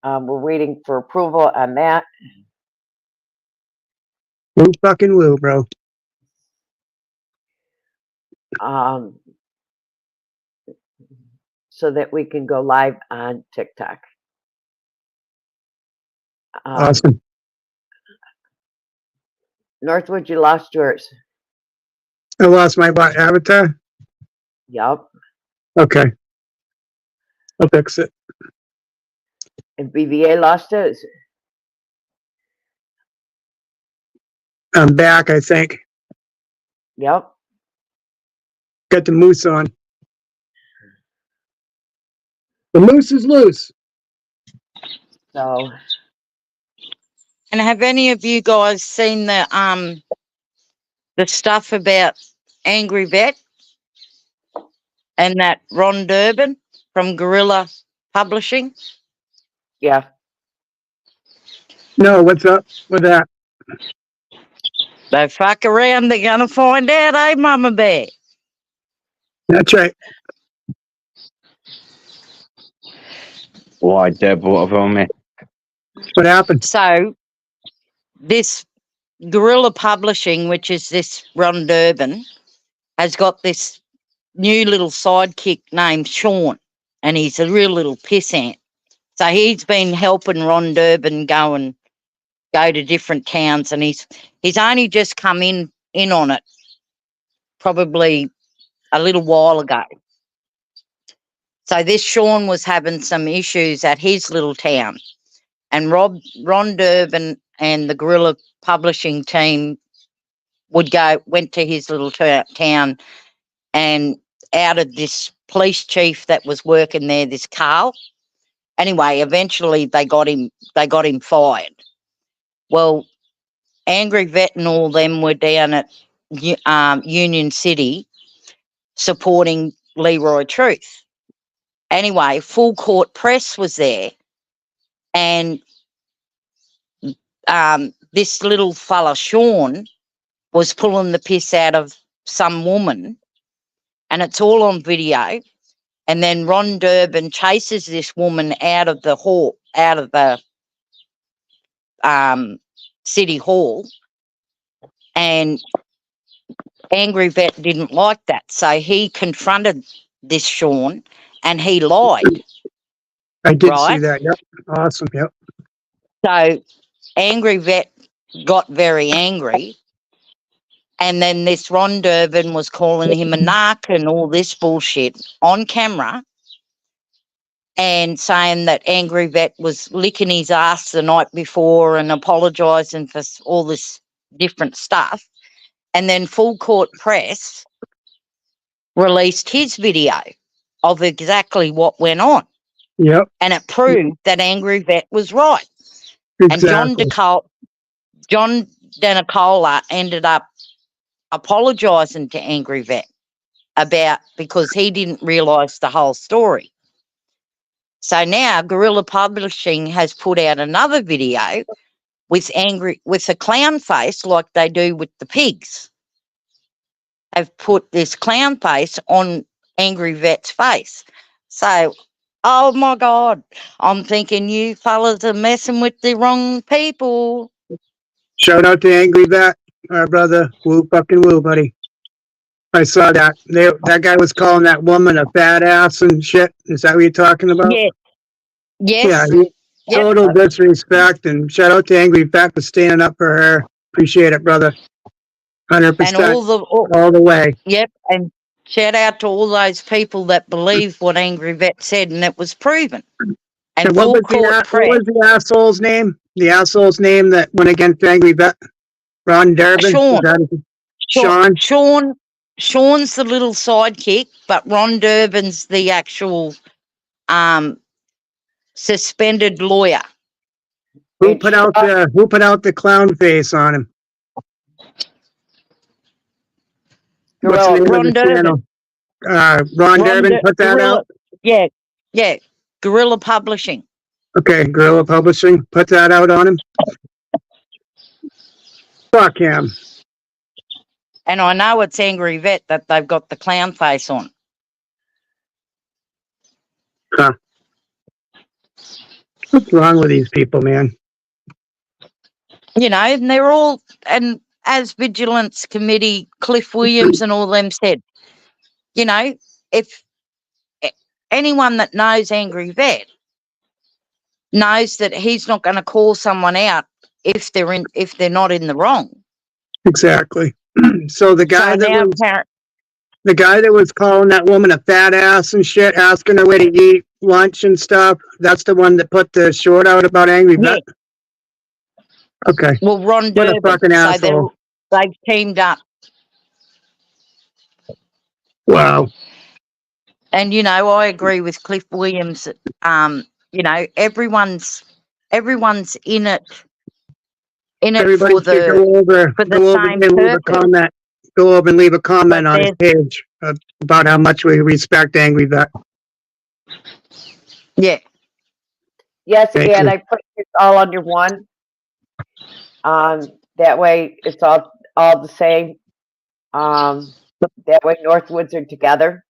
we're waiting for approval on that. Woo fucking woo, bro. So that we can go live on TikTok. Awesome. Northwood, you lost yours. I lost my what, avatar? Yup. Okay. I'll fix it. And BVA lost his. I'm back, I think. Yep. Got the moose on. The moose is loose. So. And have any of you guys seen the stuff about Angry Vet and that Ron Durbin from Gorilla Publishing? Yeah. No, what's up with that? They fuck around, they're gonna find out, eh, Mama Bear? That's right. Why, Deb? What have I missed? What happened? So, this Gorilla Publishing, which is this Ron Durbin, has got this new little sidekick named Sean, and he's a real little pissant. So he's been helping Ron Durbin go to different towns, and he's only just come in in on it probably a little while ago. So this Sean was having some issues at his little town, and Ron Durbin and the Guerrilla Publishing team went to his little town and outed this police chief that was working there, this Carl. Anyway, eventually they got him fired. Well, Angry Vet and all them were down at Union City supporting Leroy Truth. Anyway, Full Court Press was there, and this little fella, Sean, was pulling the piss out of some woman, and it's all on video. And then Ron Durbin chases this woman out of the hall, out of the city hall, and Angry Vet didn't like that, so he confronted this Sean, and he lied. I did right? see that. Yep. Awesome. Yep. So Angry Vet got very angry, and then this Ron Durbin was calling him a narc and all this bullshit on camera, and saying that Angry Vet was licking his ass the night before and apologising for all this different stuff. And then Full Court Press released his video of exactly what went on. Yep. And it proved that Angry Vet was right. Exactly. And John Denicola ended up apologising to Angry Vet because he didn't realise the whole story. So now Guerrilla Publishing has put out another video with a clown face like they do with the pigs. They've put this clown face on Angry Vet's face. So, oh my God, I'm thinking you fellas are messing with the wrong people. Shout out to Angry Vet, our brother. Woo fucking woo, buddy. I saw that. That guy was calling that woman a fat ass and shit. Is that what you're talking about? Yeah. Yes. Yeah. Total disrespect, and shout out to Angry Vet for standing up for her. Appreciate it, brother. 100%. And all the way. Yep. And shout out to all those people that believe what Angry Vet said, and it was proven. And what was the asshole's name? The asshole's name that went against Angry Vet? Ron Durbin? Sean. Sean's the little sidekick, but Ron Durbin's the actual suspended lawyer. Who put out the clown face on him? What's the name Ron of the Durbin. channel? Ron Durbin put that out? Yeah. Guerrilla Publishing. Okay, Guerrilla Publishing put that out on him. Fuck him. And I know it's Angry Vet that they've got the clown face on. Huh. What's wrong with these people, man? You know, and they're all, and as Vigilance Committee, Cliff Williams and all them said, you know, if anyone that knows Angry Vet knows that he's not going to call someone out if they're not in the wrong. Exactly. So the guy that was calling that woman a fat ass and shit, asking her where to eat lunch and stuff, that's the one that put the short out about Angry Vet? Okay. Well, Ron Durbin. What a fucking asshole. They've teamed up. Wow. And, you know, I agree with Cliff Williams. You know, everyone's in it. Everybody for the same purpose. Go over and leave a comment on his page about how much we respect Angry Vet. Yeah. Yes, Thank again, you. I put it all under one. That way it's all the same. That way Northwoods are together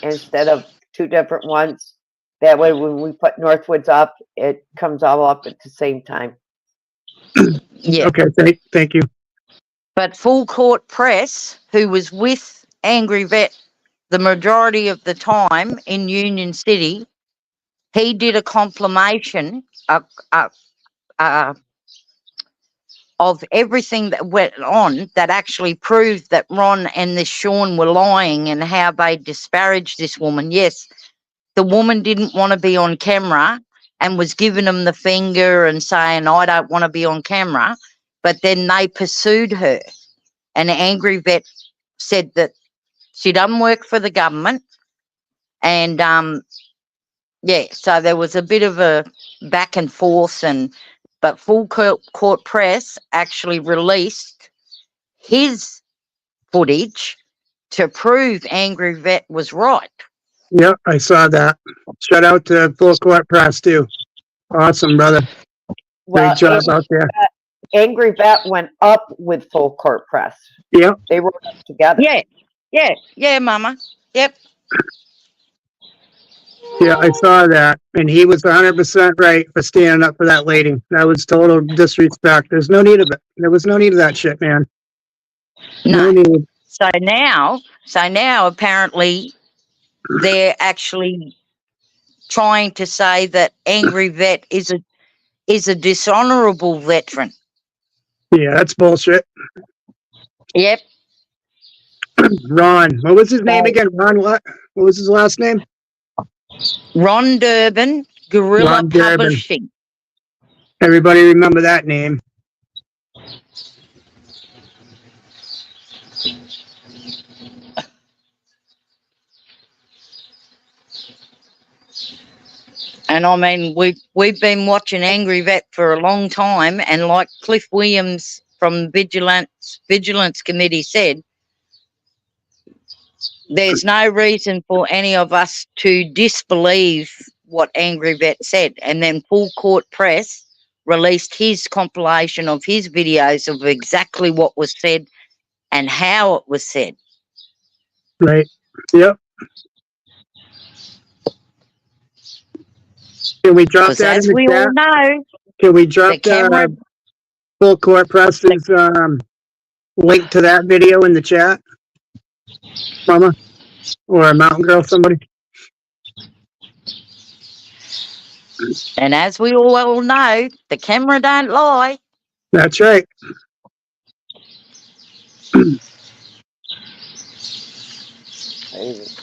instead of two different ones. That way when we put Northwoods up, it comes all up at the same time. Yeah. Okay, thank you. But Full Court Press, who was with Angry Vet the majority of the time in Union City, he did a compilation, of everything that went on that actually proved that Ron and this Sean were lying and how they disparaged this woman. Yes, the woman didn't want to be on camera and was giving them the finger and saying, I don't want to be on camera. But then they pursued her. And Angry Vet said that she doesn't work for the government. And, yeah, so there was a bit of a back and forth. But Full Court Press actually released his footage to prove Angry Vet was right. Yep, I saw that. Shout out to Full Court Press too. Awesome, brother. Well, Great job out there. Angry Vet went up with Full Court Press. Yep. They were together. Yeah, Mama. Yep. Yeah, I saw that. And he was 100% right for standing up for that lady. That was total disrespect. There's no need of it. There was no need of that shit, man. No need. So now apparently they're actually trying to say that Angry Vet is a dishonourable veteran. Yeah, that's bullshit. Yep. Ron. What was his name again? Ron what? What was his last name? Ron Durbin, Guerrilla Ron Durbin. Publishing. Everybody remember that name. And I mean, we've been watching Angry Vet for a long time, and like Cliff Williams from Vigilance Committee said, there's no reason for any of us to disbelieve what Angry Vet said. And then Full Court Press released his compilation of his videos of exactly what was said and how it was said. Right. Yep. Can we drop Because that as in the we chat? all know, Can we drop the camera, Full Court Press's link to that video in the chat? Mama? Or a Mountain Girl, somebody? and as we all know, the camera don't lie. That's right.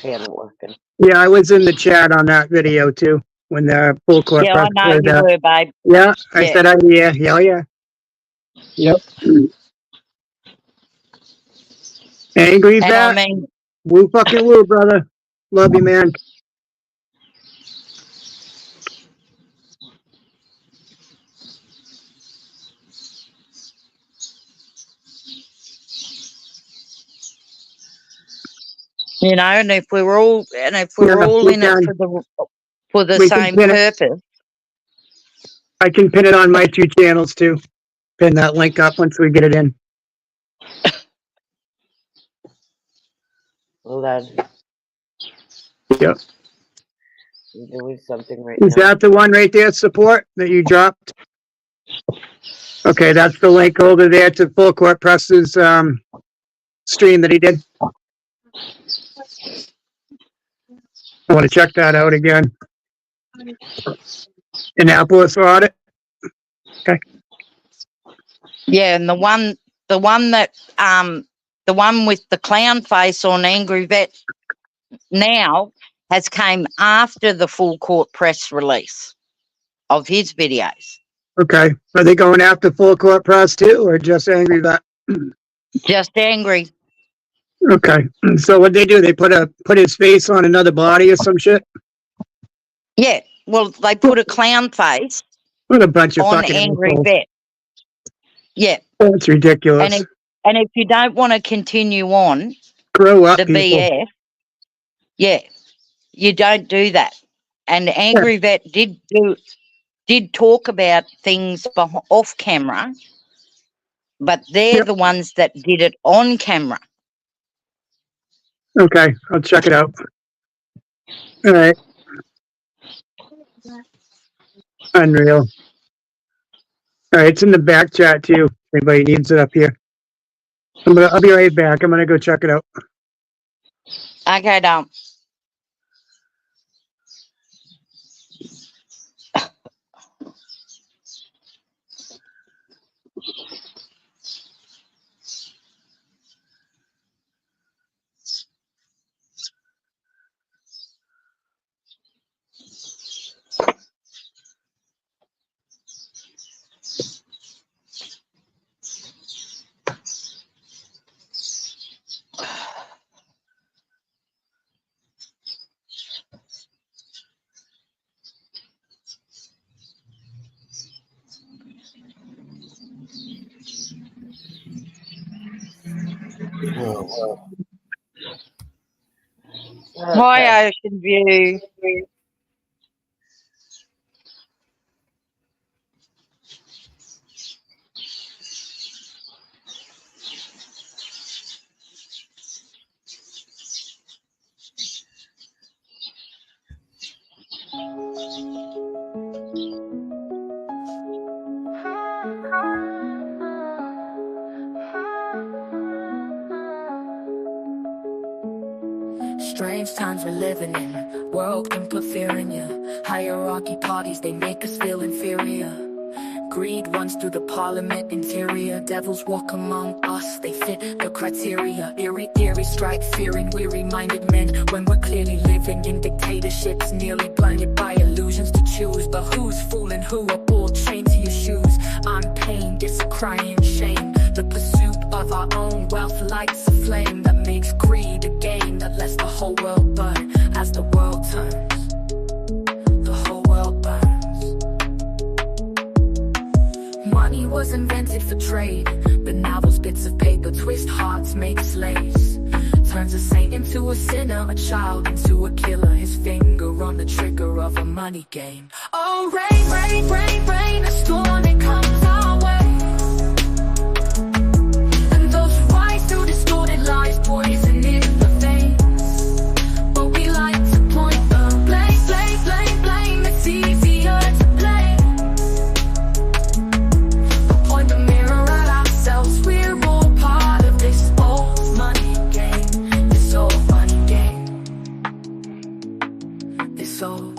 Panel working. Yeah, I was in the chat on that video too when the Full Court Yeah, Press I know said you that. were, babe. Yeah, I Yeah. said, yeah. Yep. Angry And Vet. I mean, Woo fucking woo, brother. Love you, man. you know, and if we're all in it we for the we can same pin it. purpose. I can pin it on my 2 channels too. Pin that link up once we get it in. Hold on. Yep. I'm doing something right Is now. that the one right there, support, that you dropped? Okay, that's the link over there to Full Court Press's stream that he did. I want to check that out again. Annapolis audit. Okay. Yeah, and the one that the one with the clown face on Angry Vet now has came after the Full Court Press release of his videos. Okay. Are they going after Full Court Press too, or just Angry Vet? Just Angry. Okay. So what they do? They put his face on another body or some shit? Yeah. Well, they put a clown face What a bunch of on fucking Angry assholes. Vet. Yeah. That's ridiculous. And if you don't want to continue on Grow up, the people. BS, yeah, you don't do that. And Angry Vet did talk about things off camera, but they're the ones that did it on camera. Okay, I'll check it out. All right. Unreal. All right, it's in the back chat too. Anybody needs it up here. I'll be right back. I'm gonna go check it out. Okay, Dom. Oh, Hi, Ocean View. Strange times we're living in. World can put fear in you. Hierarchy parties, they make us feel inferior. Greed runs through the parliament interior. Devils walk among us, they fit the criteria. Eerie theories strike fear in weary-minded men, when we're clearly living in dictatorships, nearly blinded by illusions to choose. But who's fooling who? A ball chained to your shoes. I'm pained, it's a crying shame. The pursuit of our own wealth lights a flame that makes greed a game that lets the whole world burn. As the world turns, the whole world burns. Money was invented for trade, but now those bits of paper twist hearts, make slaves. Turns a saint into a sinner, a child into a killer. His finger on the trigger of a money game. Oh, rain, rain, rain, rain, a storm, it comes our way. And those who rise through distorted lies, poison in the veins. But we like to point the blame, blame, blame, blame. It's easier to blame. But point the mirror at ourselves. We're all part of this old money game. This old money game. This old.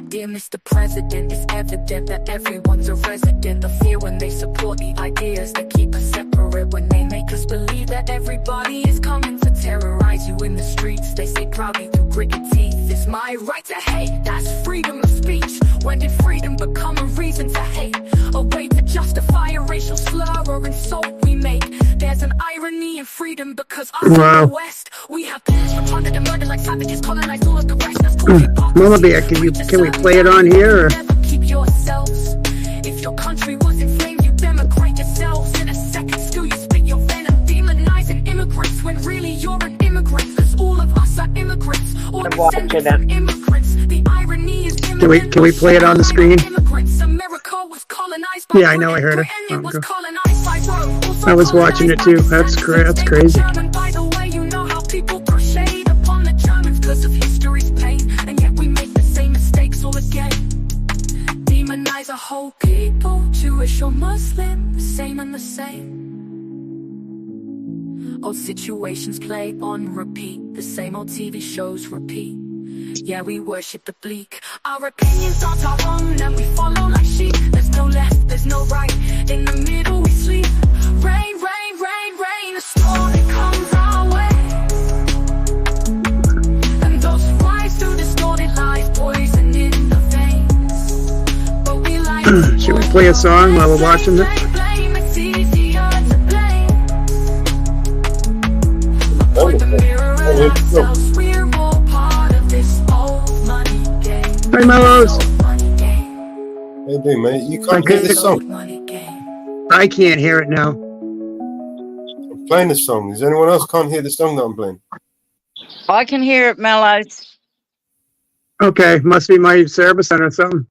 Dear Mr. President, it's evident that everyone's a resident of fear when they support the ideas that keep us separate. When they make us believe that everybody is coming to terrorize you in the streets. They say proudly through gritted teeth, it's my right to hate. That's freedom of speech. When did freedom become a reason to hate? A way to justify a racial slur or insult we make. There's an irony in freedom because us in the West, we have pillaged, plundered and murdered like savages, colonized all of the rest. That's cool. Mama Bear, can we play it on here? Or? Keep yourselves. If your country was in flames, you demigrate yourselves. In a second still you spit your venom, demonizing immigrants when really you're an immigrant. Cause all of us are immigrants, or descendants of immigrants. The irony is Can we play it on the screen? America was colonized by Yeah, I know, I heard it. Britain, was colonized by Rome. I was watching it too. That's crazy. German, by the way, you know how people throw shade upon the Germans because of history's pain, and yet we make the same mistakes all again. Demonize a whole people, Jewish or Muslim, the same and the same. Old situations play on repeat, the same old TV shows repeat. Yeah, we worship the bleak. Our opinions aren't our own, and we follow like sheep. There's no left, there's no right. In the middle we sleep. Rain, rain, rain, rain. A storm, it comes our way. And those who rise through distorted lies, poison in the veins. But we like Should we play a song while we're watching it? blame, it's easier to blame. Point the mirror at ourselves. We're all part of this old money game. Hi, Mellows. how you doing, mate? You can't hear the song. I can't hear it now. I'm playing the song. Does anyone else can't hear the song that I'm playing? I can hear it, Mellows. Okay, must be my service center or something.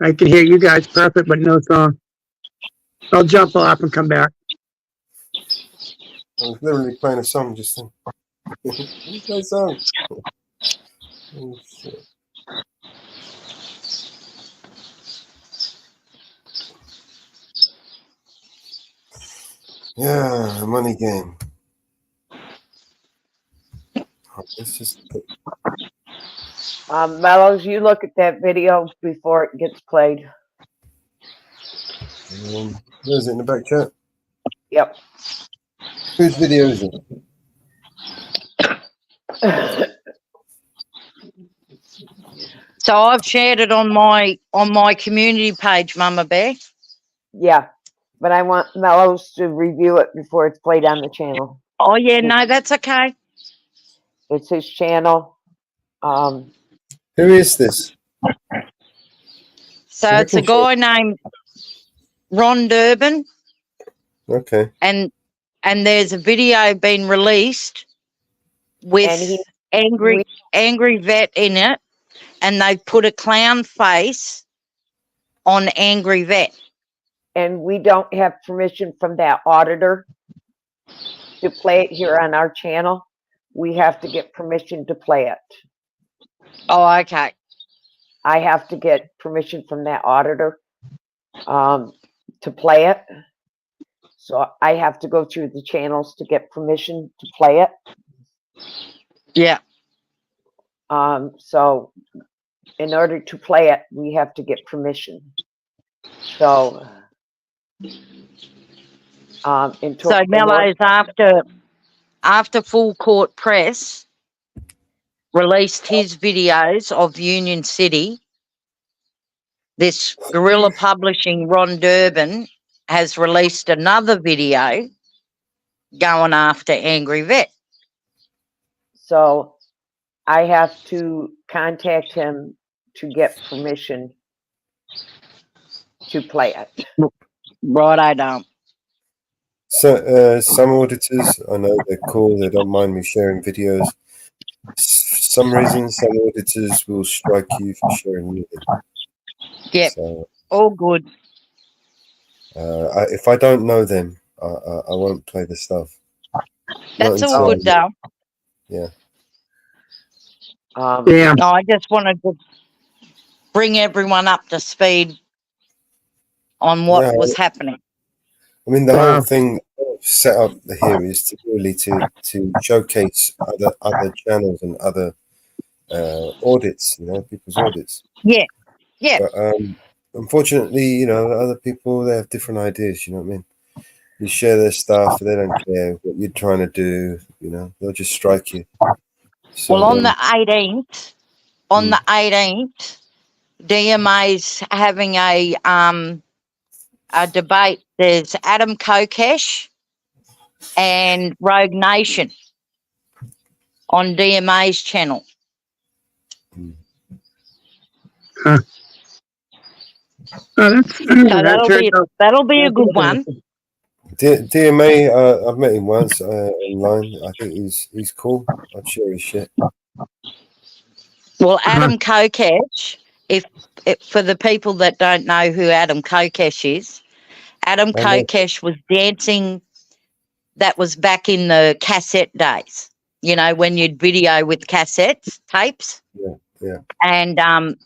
I can hear you guys perfect, but no song. I'll jump off and come back. I was literally playing a song just then. What's that song? Oh, shit. Yeah, money game. Let's just. Mellows, you look at that video before it gets played. Where's it in the back chat? Yep. Whose video is it? So I've shared it on my community page, Mama Bear. Yeah, but I want Mellows to review it before it's played on the channel. Oh yeah, no, that's okay. It's his channel. Who is this? So it's a guy named Ron Durbin, Okay. and and there's a video been released with And he, angry vet in it, and they put a clown face on angry vet. and we don't have permission from that auditor to play it here on our channel. We have to get permission to play it. Oh, okay. I have to get permission from that auditor to play it. So I have to go through the channels to get permission to play it. Yeah. So in order to play it, we have to get permission. So So Mellows, after Full Court Press released his videos of Union City, this guerrilla publishing Ron Durbin has released another video going after Angry Vet. So I have to contact him to get permission to play it. Right, I don't. So some auditors, I know they're cool. They don't mind me sharing videos. For some reason, some auditors will strike you for sharing anything. Yeah, so, all good. If I don't know them, I won't play the stuff. That's all good, though. Yeah. No, I just wanted to bring everyone up to speed on what was happening. I mean, the whole thing set up here is to really to showcase other channels and other audits, people's audits. Yeah, yeah. But unfortunately, other people, they have different ideas. You know what I mean? You share their stuff, they don't care what you're trying to do. They'll just strike you. So, well, on the 18th, the 18th, DMA's having a debate. There's Adam Kokesh and Rogue Nation on DMA's channel. Huh. Oh, that'll be a good one. DMA, I've met him once online. I think he's cool. I'd share his shit. Well, Adam Kokesh, if for the people that don't know who Adam Kokesh is, Adam Kokesh was dancing. That was back in the cassette days, when you'd video with cassettes, tapes. Yeah. And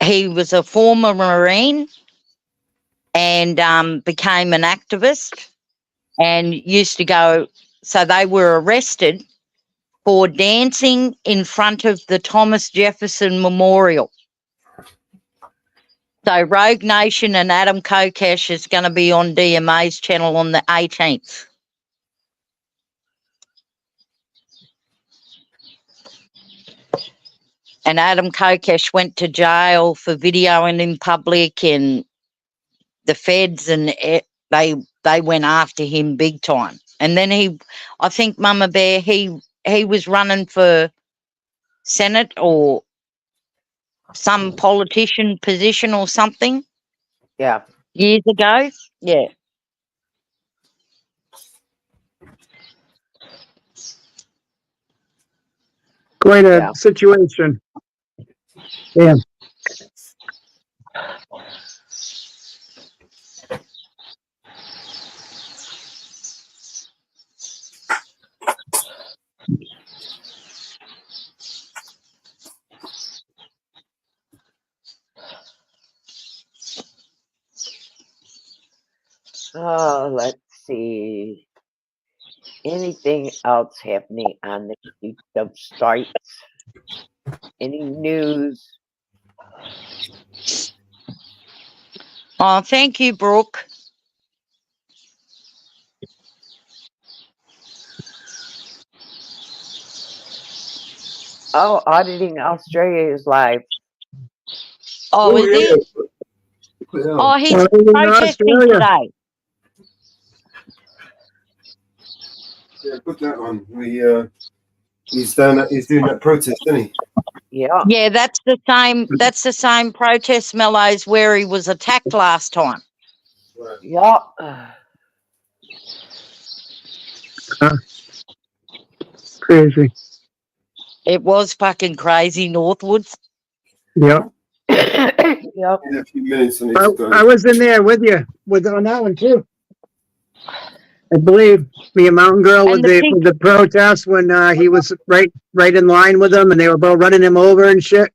he was a former Marine and became an activist and used to go. So they were arrested for dancing in front of the Thomas Jefferson Memorial. So Rogue Nation and Adam Kokesh is going to be on DMA's channel on the 18th. And Adam Kokesh went to jail for videoing in public, and the feds and they went after him big time. And then I think Mama Bear, he was running for Senate or some politician position or something. Yeah. Years ago. Yeah. Quite a situation. Yeah. Oh, let's see. Anything else happening on the YouTube strikes? Any news? Oh, thank you, Brooke. Oh, Auditing Australia is live. Oh, is it? Oh, he's protesting today. Yeah, put that on. He's doing that protest, isn't he? Yeah. Yeah, that's the same protest, Mellows, where he was attacked last time. Yeah. Crazy. It was fucking crazy, Northwoods. Yep. Yep. In a few minutes, I need I, to go. I was in there with you on that one too. I believe me and Mountain Girl And with the the pig, protest when he was right in line with them and they were both running him over and shit.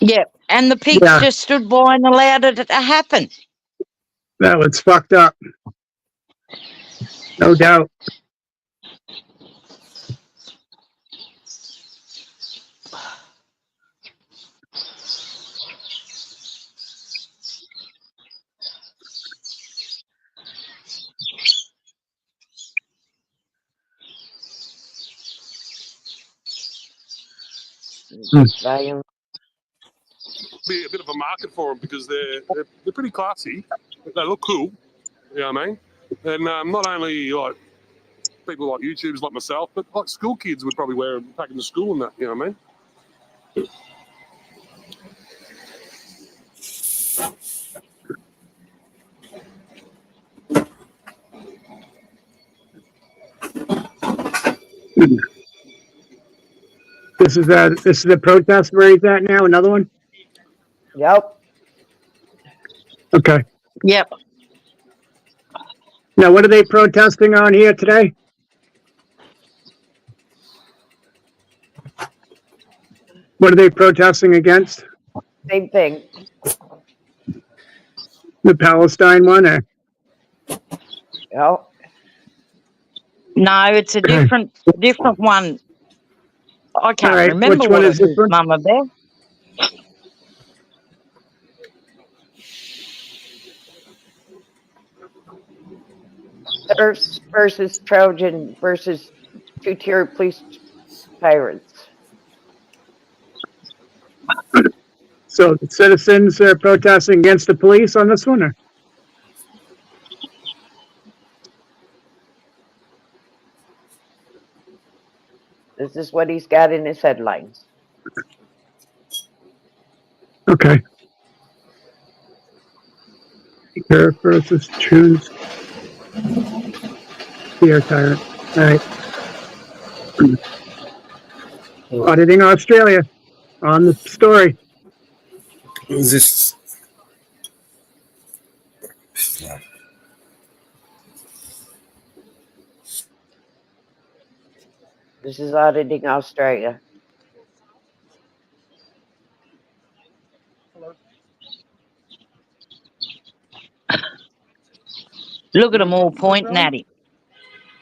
yeah, and the pigs Yeah, just stood by and allowed it to happen. that was fucked up. No doubt. Volume. Be a bit of a market for them because they're pretty classy. They look cool. You know what I mean? And not only like people like YouTubers like myself, but like school kids would probably wear them, take them to school and that. You know what I mean? This is the protest where he's at now. Another one. Yep. Okay. Yep. Now, what are they protesting on here today? What are they protesting against? Same thing. The Palestine one? Or? Yep. No, it's a different one. I can't right, remember which one what is it this is, one? Mama Bear. Versus Trojan versus two-tier police pirates. So the citizens are protesting against the police on this one? Or? This is what he's got in his headlines. Okay. Sheriff versus choose fear tyrant. All right. Auditing Australia on the story. Is this? This is auditing Australia. Look at them all pointing at him.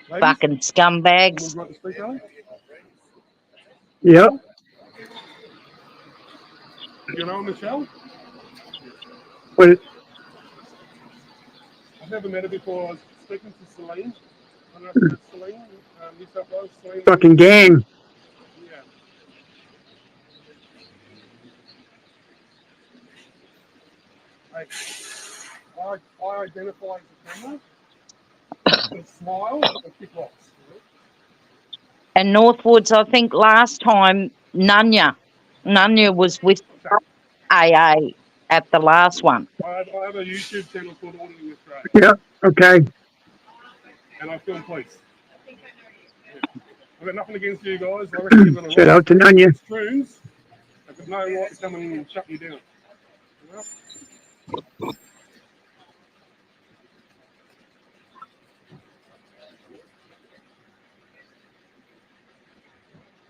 Fucking scumbags. Yep. You know Michelle? What? I've never met her before. I was speaking to Celine. I don't know if that's Celine. New South Wales, Celine. Fucking gang. Yeah. I identify as a camera. I smile and kick rocks. And Northwoods, I think last time, Nunya was with AA at the last one. I have a YouTube channel called Auditing Australia. Yep. Okay. And I film police. I've got nothing against you guys. I reckon you've got a Shout out to Nunya. Streams. I've got no right to come in and shut you down. You know?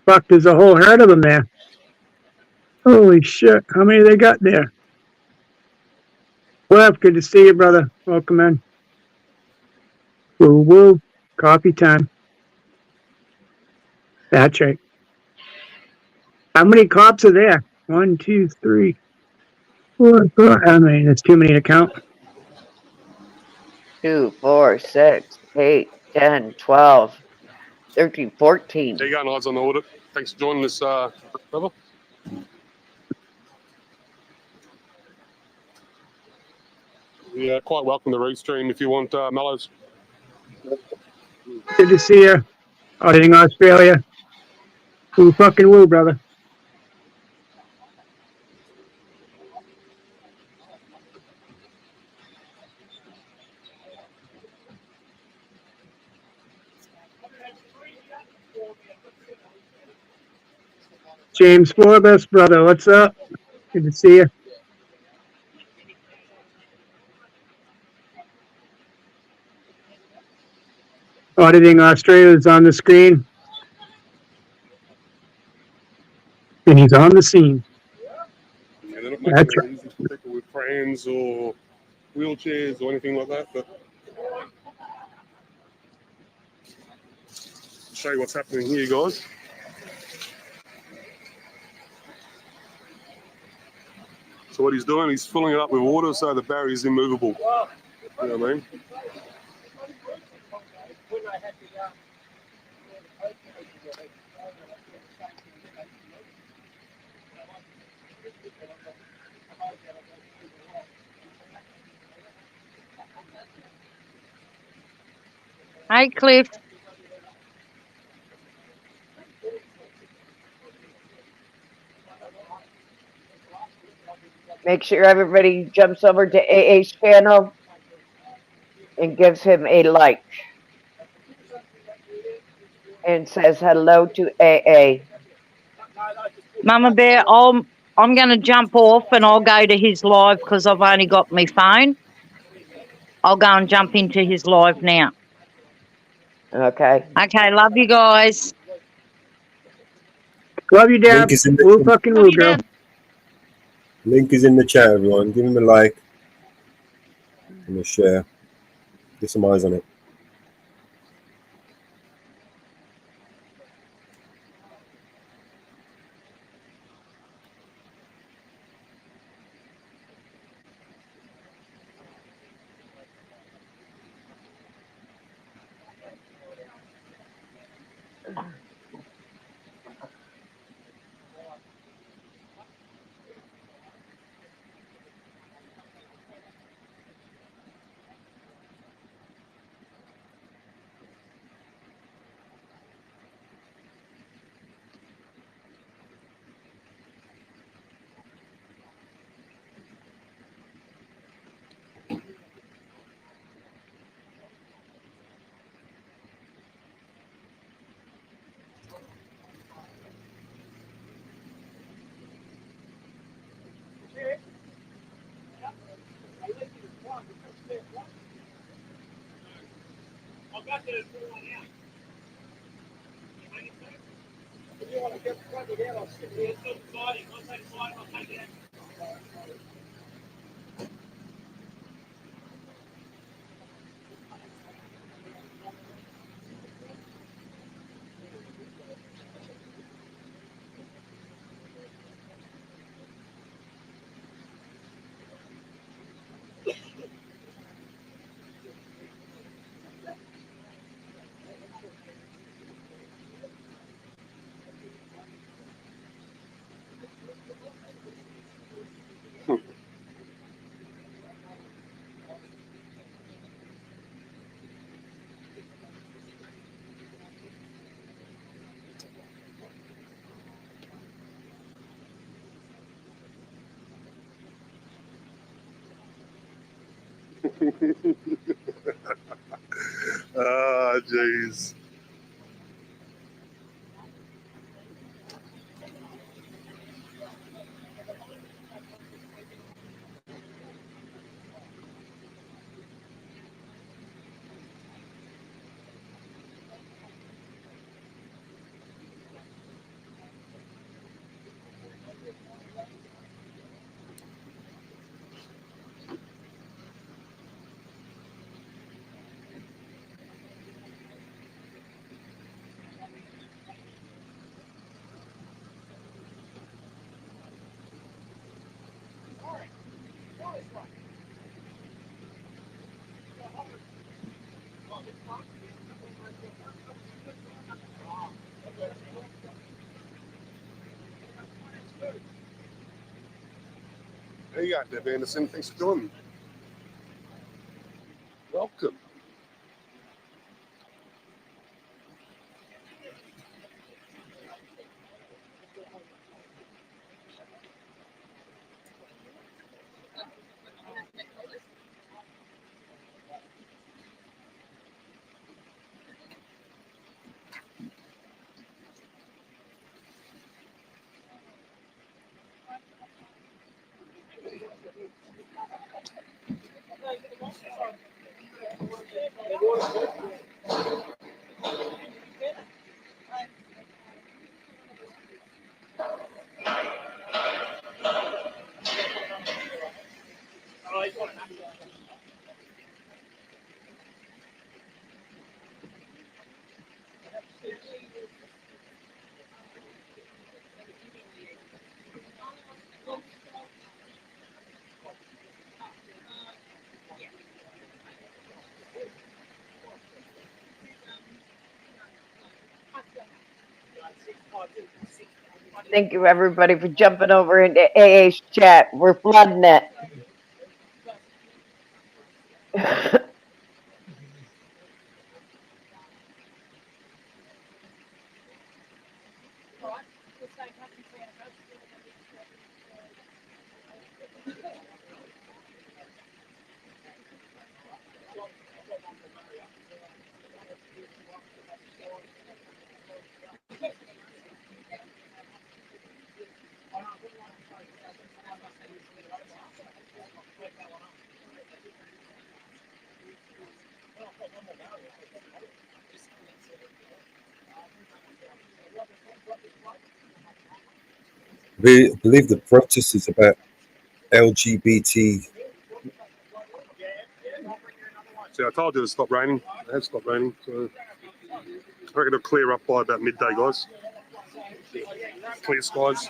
Fuck, there's a whole herd of them there. Holy shit. How many they got there? Well, good to see you, brother. Welcome in. Woo woo. Coffee time. That's right. How many cops are there? 1, 2, 3, 4, 5. I mean, it's too many to count. 2, 4, 6, 8, 10, 12, 13, 14. There you go, Nides on the audit. Thanks for joining us, brother. Yeah, quite welcome to Restream if you want mellows. Good to see you. Auditing Australia. Woo fucking woo, brother. James Forbes, brother, what's up? Good to see you. Auditing Australia is on the screen. And he's on the scene. Yeah, they're not making That's it right. easy for people with frames or wheelchairs or anything like that. But I'll show you what's happening here, guys. So what he's doing, he's filling it up with water so the barrier is immovable. You know what I mean? Hey, Cliff. Make sure everybody jumps over to AA's channel and gives him a like and says hello to AA. Mama Bear, I'm going to jump off and I'll go to his live because I've only got my phone. I'll go and jump into his live now. Okay. Okay, love you guys. Love you, Dad. Link is in Woo the fucking Love woo, you, girl. Dad. link is in the chat, everyone. Give him a like and a share. Get some eyes on it. Ah, jeez. There you go, Deb Anderson. Thanks for joining me. Welcome. Thank you, everybody, for jumping over into AA's chat. We're flooding it. I believe the protest is about LGBT. See, I told you to stop raining. It has stopped raining. So I reckon it'll clear up by about midday, guys. Clear skies.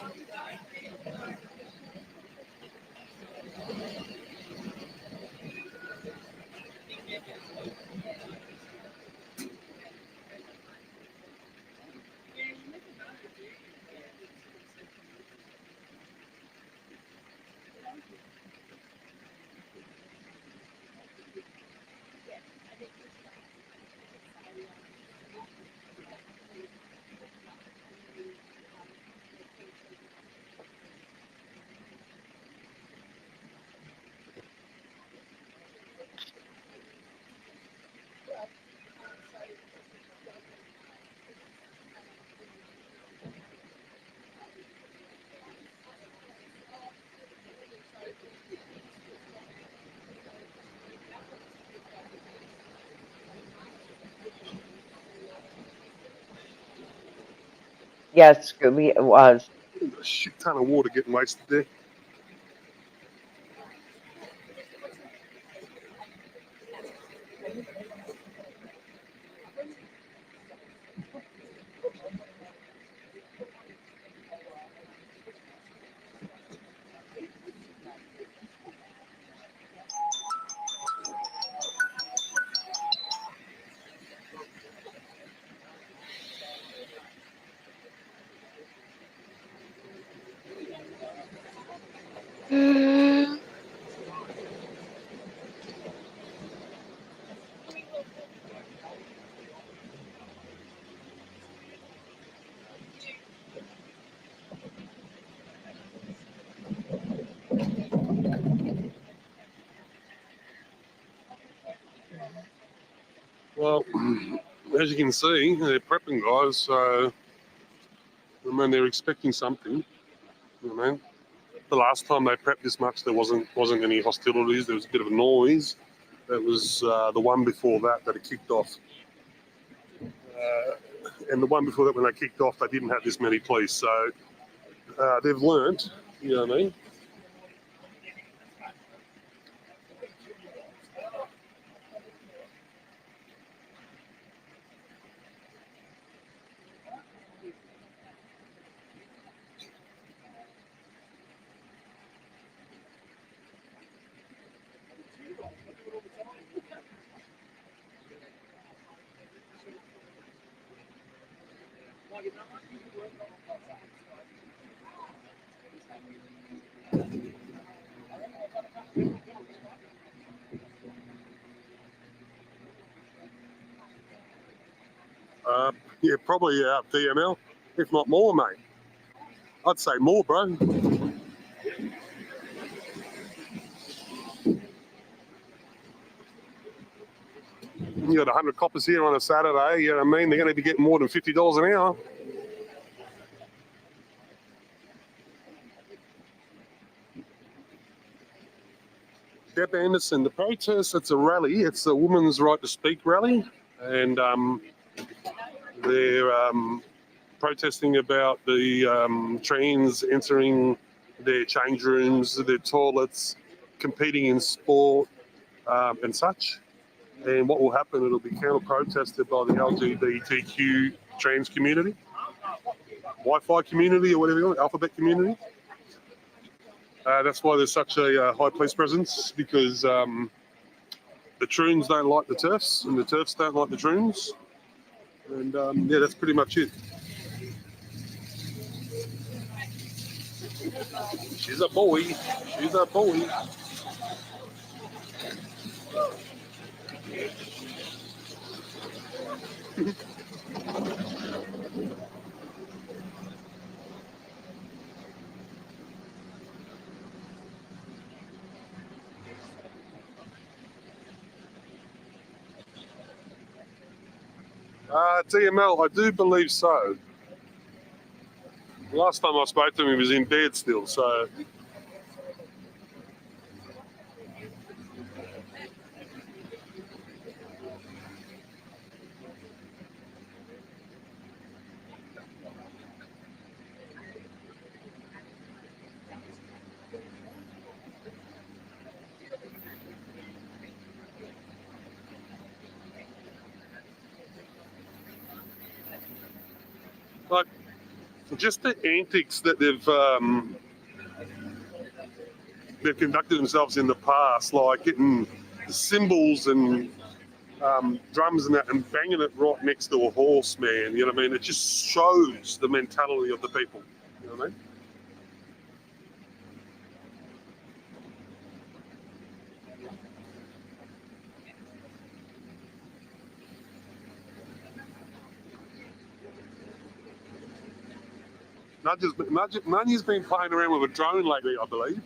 Yes, Scooby, it was. A shit ton of water getting wasted there. Well, as you can see, they're prepping, guys. So, I mean, they're expecting something. You know what I mean? The last time they prepped this much, there wasn't any hostilities. There was a bit of a noise. That was the one before that it kicked off. And the one before that, when they kicked off, they didn't have this many police. So they've learnt, you know what I mean? Yeah, probably DML, if not more, mate. I'd say more, bro. You got 100 coppers here on a Saturday, you know what I mean? They're going to be getting more than $50 an hour. Deb Anderson, the protest, it's a rally. It's a women's right to speak rally. And they're protesting about the trans entering their change rooms, their toilets, competing in sport and such. And what will happen, it'll be counter-protested by the LGBTQ trans community, Wi-Fi community or whatever you want, alphabet community. That's why there's such a high police presence, because the Troons don't like the TERFs and the TERFs don't like the Troons. And yeah, that's pretty much it. She's a boy. She's a boy. DML, I do believe so. Last time I spoke to him, he was in bed still, so. Like, just the antics that they've conducted themselves in the past, like getting cymbals and drums and that, and banging it right next to a horse, man. You know what I mean? It just shows the mentality of the people. You know what I mean? Nudge's been playing around with a drone lately, I believe.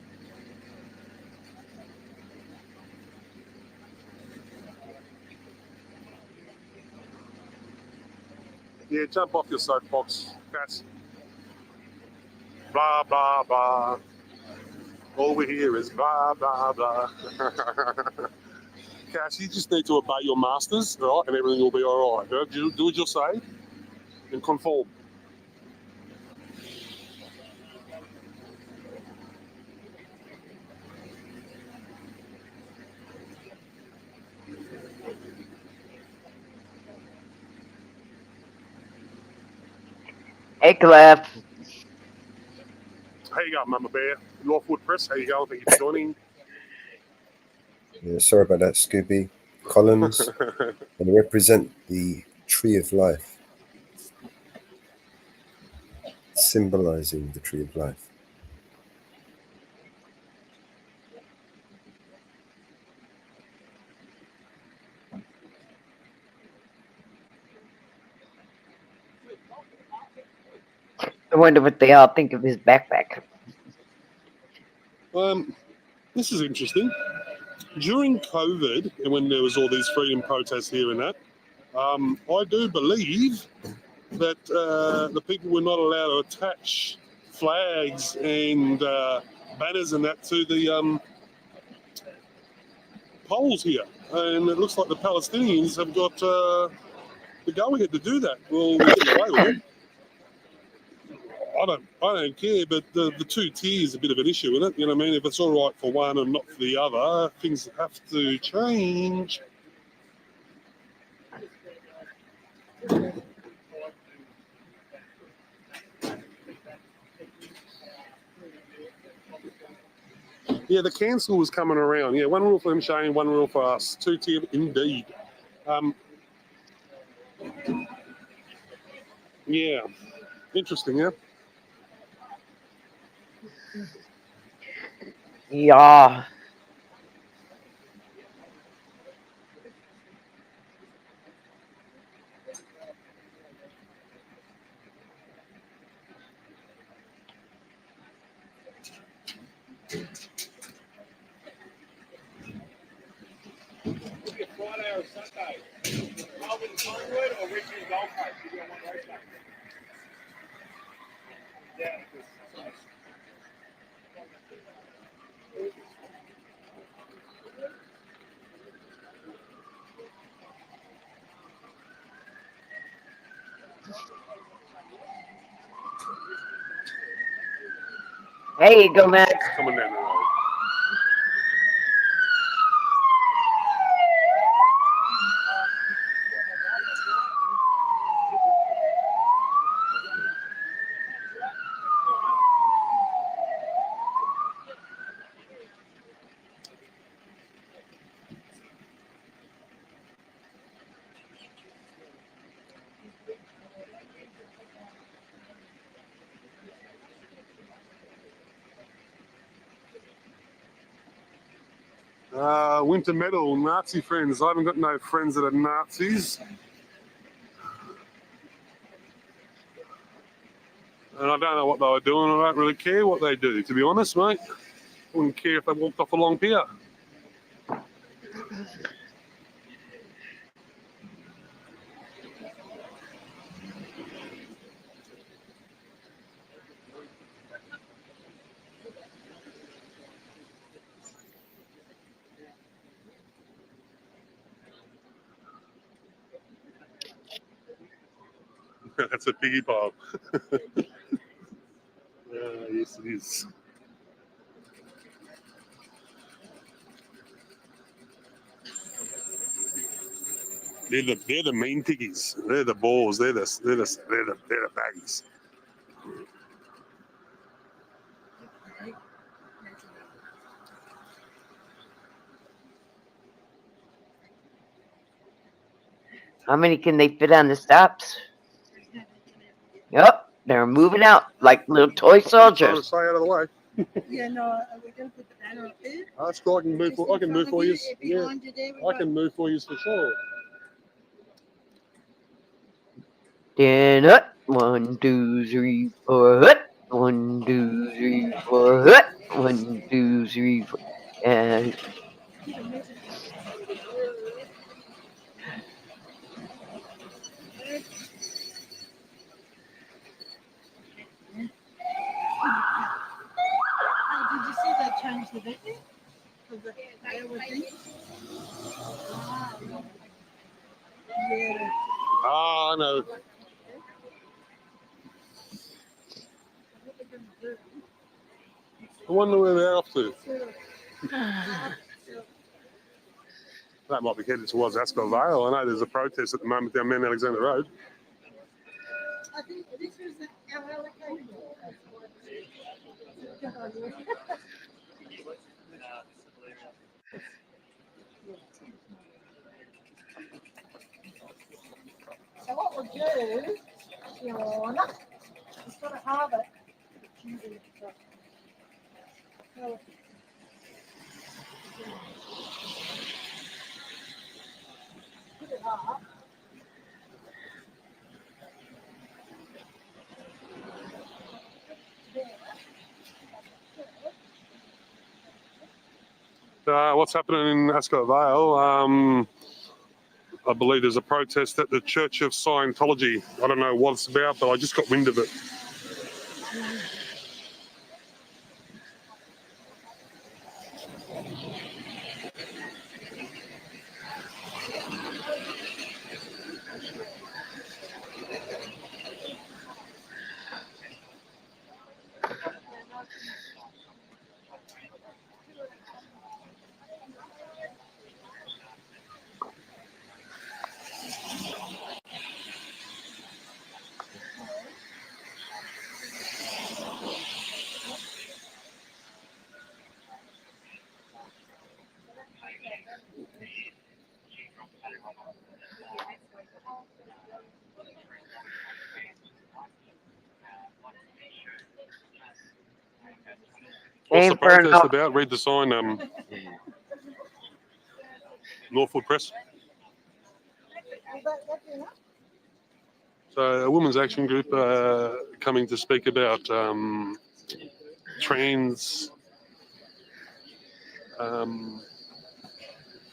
Yeah, jump off your soapbox, Cass. Blah, blah, blah. All we hear is blah, blah, blah. Cass, you just need to obey your masters, right, and everything will be all right. Do what you'll say and conform. Hey, Cliff. How you going, Mama Bear? Lawfoot Press, how you going? Thank you for joining. Yeah, sorry about that, Scooby. Collins, and represent the Tree of Life, symbolizing the Tree of Life. I wonder what they all think of his backpack. This is interesting. During COVID, and when there was all these freedom protests here and that, I do believe that the people were not allowed to attach flags and banners and that to the poles here. And it looks like the Palestinians have got the go-ahead to do that. Well, we're getting away with it. I don't care, but the two tiers is a bit of an issue with it. You know what I mean? If it's all right for one and not for the other, things have to change. Yeah, the cancel was coming around. Yeah, one rule for them, Shane, one rule for us. Two tier indeed. Yeah, interesting, yeah? Yeah. Friday or Sunday? Melbourne Collingwood or Richmond Gold Coast? You got one race back. Yeah. There you go, Max. Coming down the road. Winter medal, Nazi friends. I haven't got no friends that are Nazis. And I don't know what they were doing. I don't really care what they do, to be honest, mate. I wouldn't care if they walked off along here. That's a piggy pile. Yes, it is. They're the mean piggies. They're the balls. They're the baggies. How many can they fit on the steps? Yep, they're moving out like little toy I'm trying to soldiers. stay out of the way. Yeah, no, we're going to put the banner up there. That's cool. I can move for you. Yeah, I can move for you for sure. Then hut. 1, 2, 3, 4, hut. 1, 2, 3, 4, hut. 1, 2, 3, 4. And Did you see they changed the venue? Because they were thinking. Yeah. Ah, I know. I wonder where they're off to. That might be headed towards Ascot Vale. I know there's a protest at the moment down Mount Alexander Road. I think this was our allocation. So what we'll do, Fiona, is got to have it. Put it up. What's happening in Ascot Vale? I believe there's a protest at the Church of Scientology. I don't know what it's about, but I just got wind of it. What's the protest about? Read the sign. Northwood Press. So a women's action group coming to speak about trans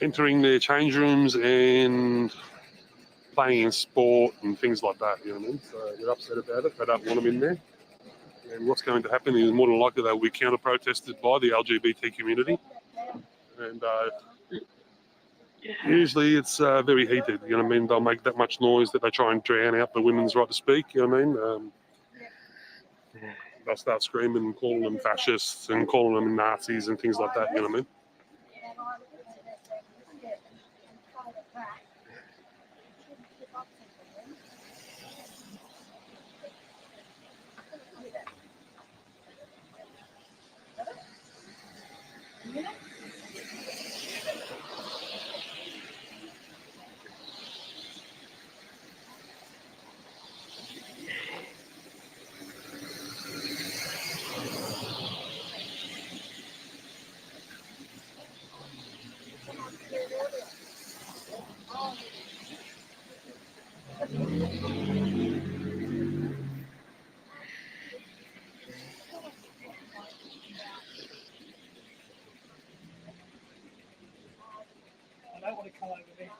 entering their change rooms and playing in sport and things like that, you know what I mean? So they're upset about it. They don't want them in there. And what's going to happen is more than likely they will be counter-protested by the LGBT community. And usually it's very heated, you know what I mean? They'll make that much noise that they try and drown out the women's right to speak, you know what I mean? they'll start screaming and calling them fascists and calling them Nazis and things like that. You know what I mean? I don't want to come over there.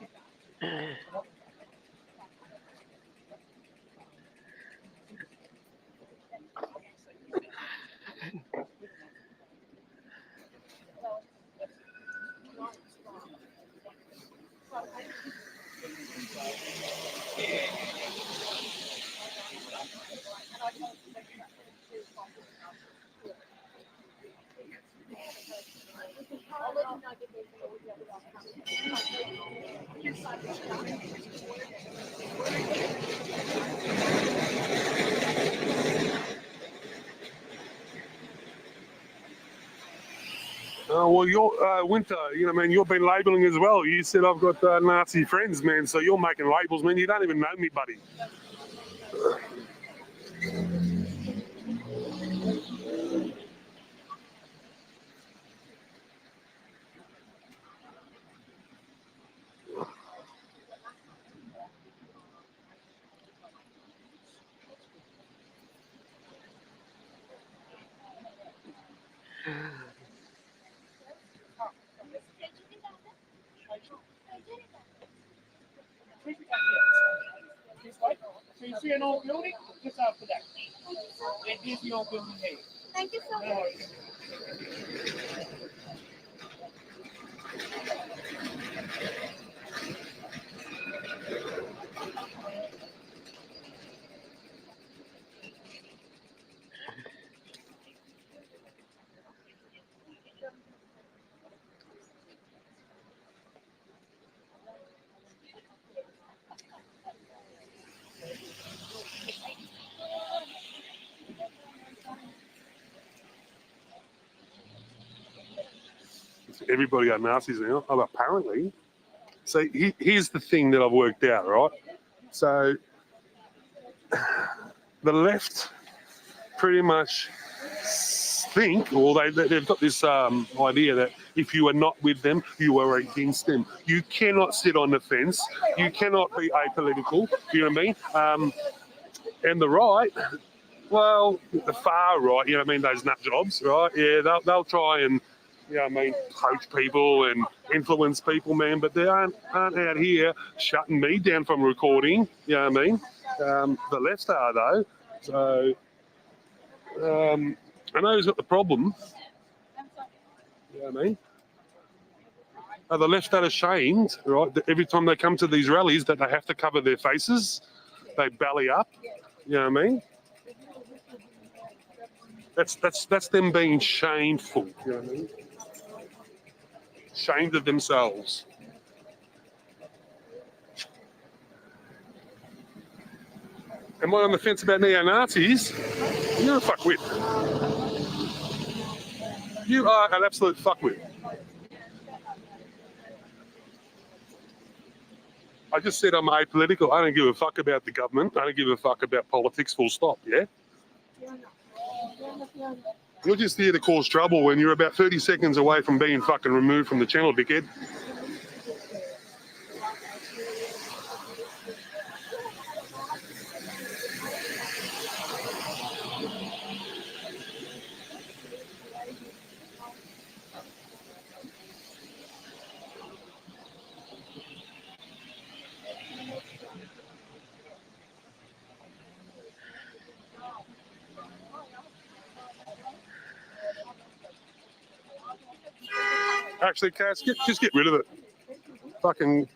Oh, well, you're Winter. You know, man, you've been labelling as well. You said I've got Nazi friends, man. So you're making labels, man. You don't even know me, buddy. This way. So you see an old building? Just after that. And here's the old building here. Thank you so much. Everybody are Nazis now. Oh, apparently. So here's the thing that I've worked out, right? So the left pretty much think, or they've got this idea that if you are not with them, you are against them. You cannot sit on the fence. You cannot be apolitical. You know what I mean? And the right, well, the far right, you know what I mean, those nut jobs, right? Yeah, they'll try and, you know what I mean, coach people and influence people, man, but they aren't out here shutting me down from recording, you know what I mean? The left are, though. So I know who's got the problem. You know what I mean? The left are ashamed, right, that every time they come to these rallies that they have to cover their faces, they belly up, you know what I mean? That's them being shameful, you know what I mean? Ashamed of themselves. Am I on the fence about neo-Nazis? You're a fuckwit. You are an absolute fuckwit. I just said I'm apolitical. I don't give a fuck about the government. I don't give a fuck about politics, full stop, yeah? You're just here to cause trouble when you're about 30 seconds away from being fucking removed from the channel, dickhead. Actually, Cass, just get rid of it. Fucking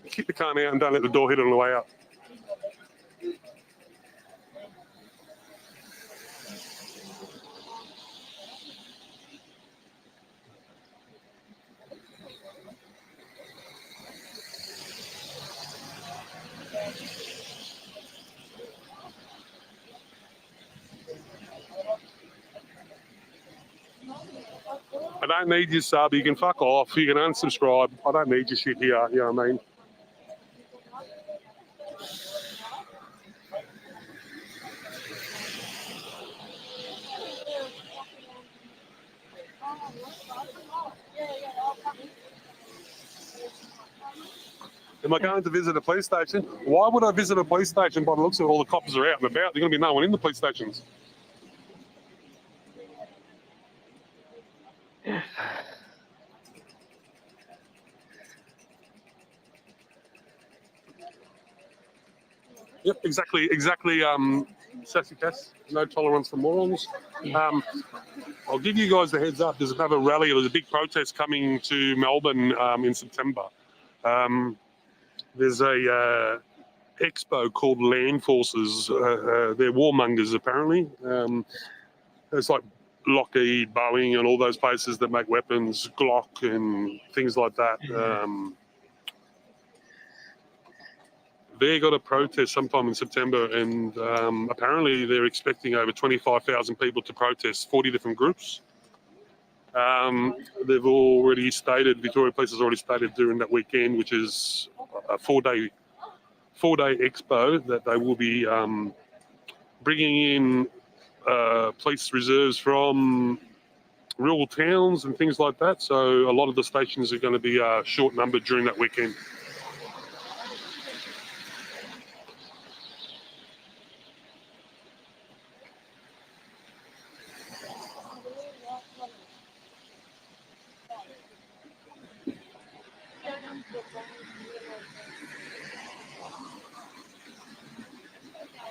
kick the car out and don't let the door hit it on the way out. I don't need your sub. You can fuck off. You can unsubscribe. I don't need your shit here. You know what I mean? Am I going to visit a police station? Why would I visit a police station by the looks of it? All the cops are out and about? There's going to be no one in the police stations. Yep, exactly. Sassy Cass, no tolerance for morons. I'll give you guys the heads up. There's another rally. There's a big protest coming to Melbourne in September. There's a expo called Land Forces. They're warmongers, apparently. It's like Lockheed, Boeing, and all those places that make weapons, Glock, and things like that. They're got a protest sometime in September, and apparently they're expecting over 25,000 people to protest, 40 different groups. They've already stated, Victoria Police has already stated during that weekend, which is a four-day expo, that they will be bringing in police reserves from rural towns and things like that. So a lot of the stations are going to be short-numbered during that weekend.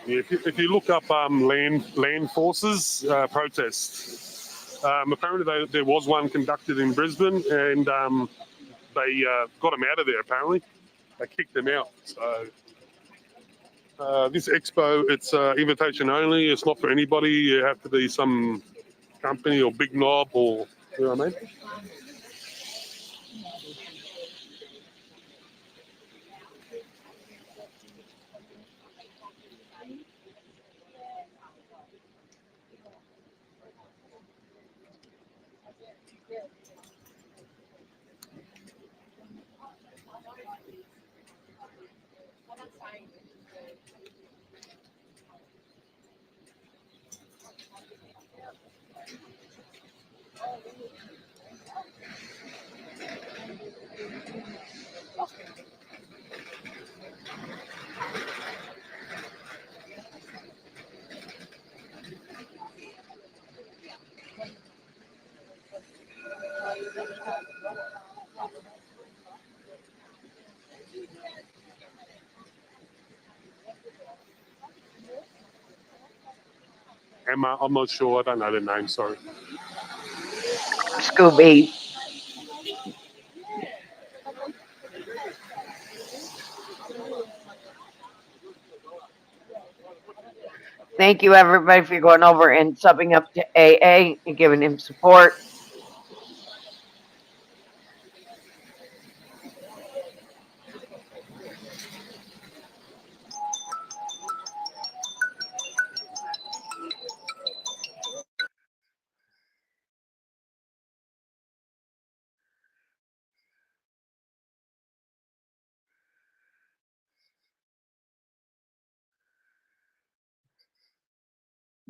Yeah, if you look up land forces protests, apparently there was one conducted in Brisbane, and they got them out of there. Apparently, they kicked them out. So this expo, it's invitation only. It's not for anybody. You have to be some company or big knob, or you know what I mean. Emma, I'm not sure. I don't know their name. Sorry. Scooby. Thank you, everybody, for going over and subbing up to AA and giving him support.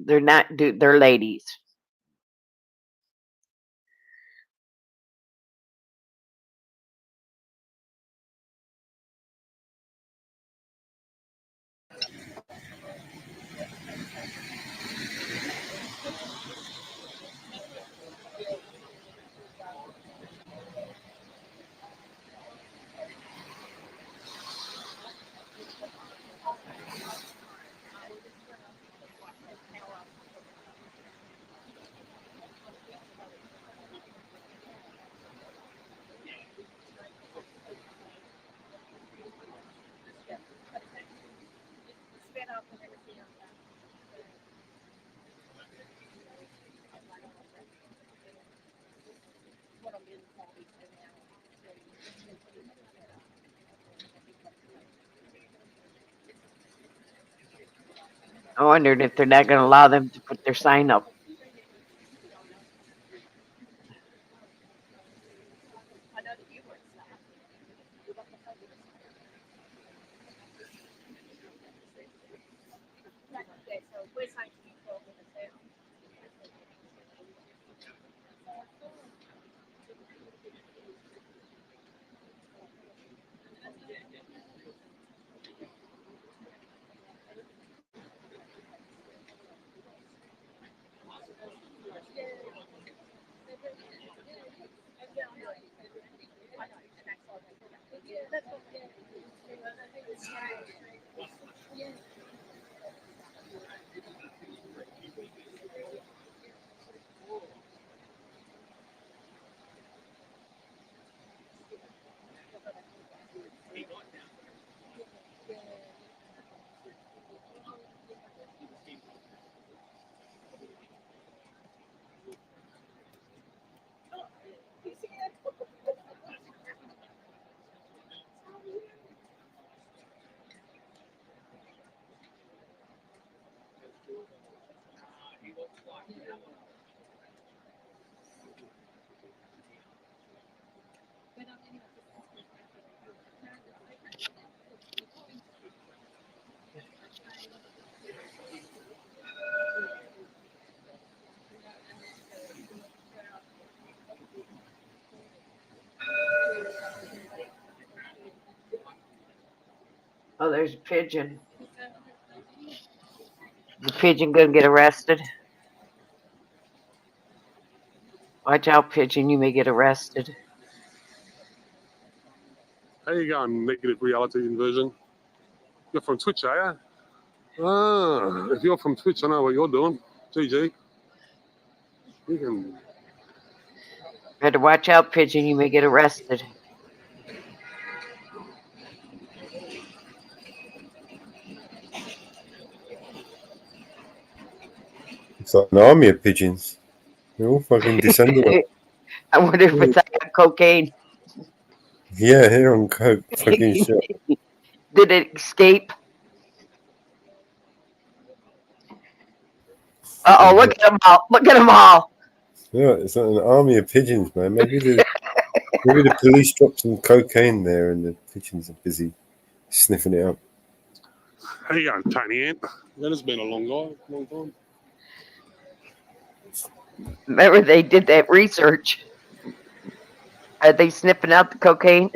They're not, they're ladies. I wondered if they're not going to allow them to put their sign up. Oh, there's a pigeon. The pigeon going to get arrested. Watch out, pigeon. You may get arrested. How you going, negative reality inversion? You're from Twitch, are you? Ah, if you're from Twitch, I know what you're doing. GG. You can. Better watch out, pigeon. You may get arrested. It's like an army of pigeons. They're all fucking descending. I wonder if it's on cocaine. Yeah, here on coke. Fucking shit. Did it escape? Uh-oh, look at them all. Look at them all. Yeah, it's like an army of pigeons, man. Maybe the police dropped some cocaine there and the pigeons are busy sniffing it up. How you going, Tiny Ant? That has been a long time. Remember, they did that research. Are they sniffing out the cocaine?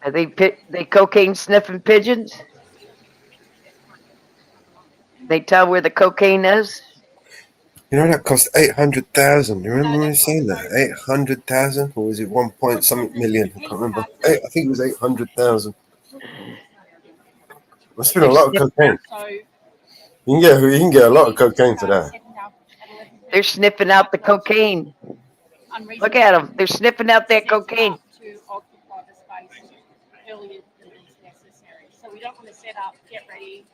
Are they cocaine sniffing pigeons? They tell where the cocaine is? You know that cost 800,000. You remember when I was saying that? 800,000, or was it 1 point something million? I can't remember. I think it was 800,000. Must have been a lot of cocaine. You can get a lot of cocaine for that. They're sniffing out the cocaine. Look at them. They're sniffing out that cocaine. To occupy the space earlier than is necessary. So we don't want to set up, get ready,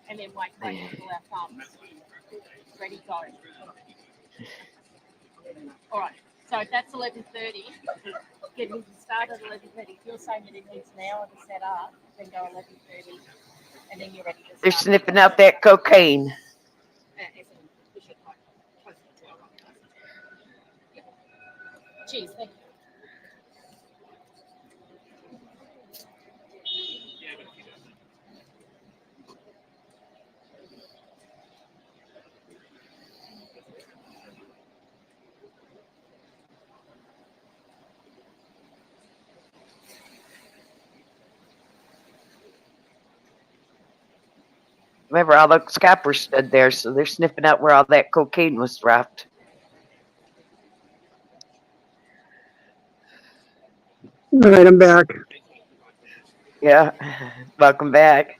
and then wait until our thumbs. Ready, go. All right. So if that's 11:30, get him to start at 11:30. If you're saying that it needs an hour to set up, then go 11:30, and then you're ready to start. They're sniffing out that cocaine. Cheers. Thank you. Remember, all the scappers stood there, so they're sniffing out where all that cocaine was dropped. All right, I'm back. Yeah, welcome back.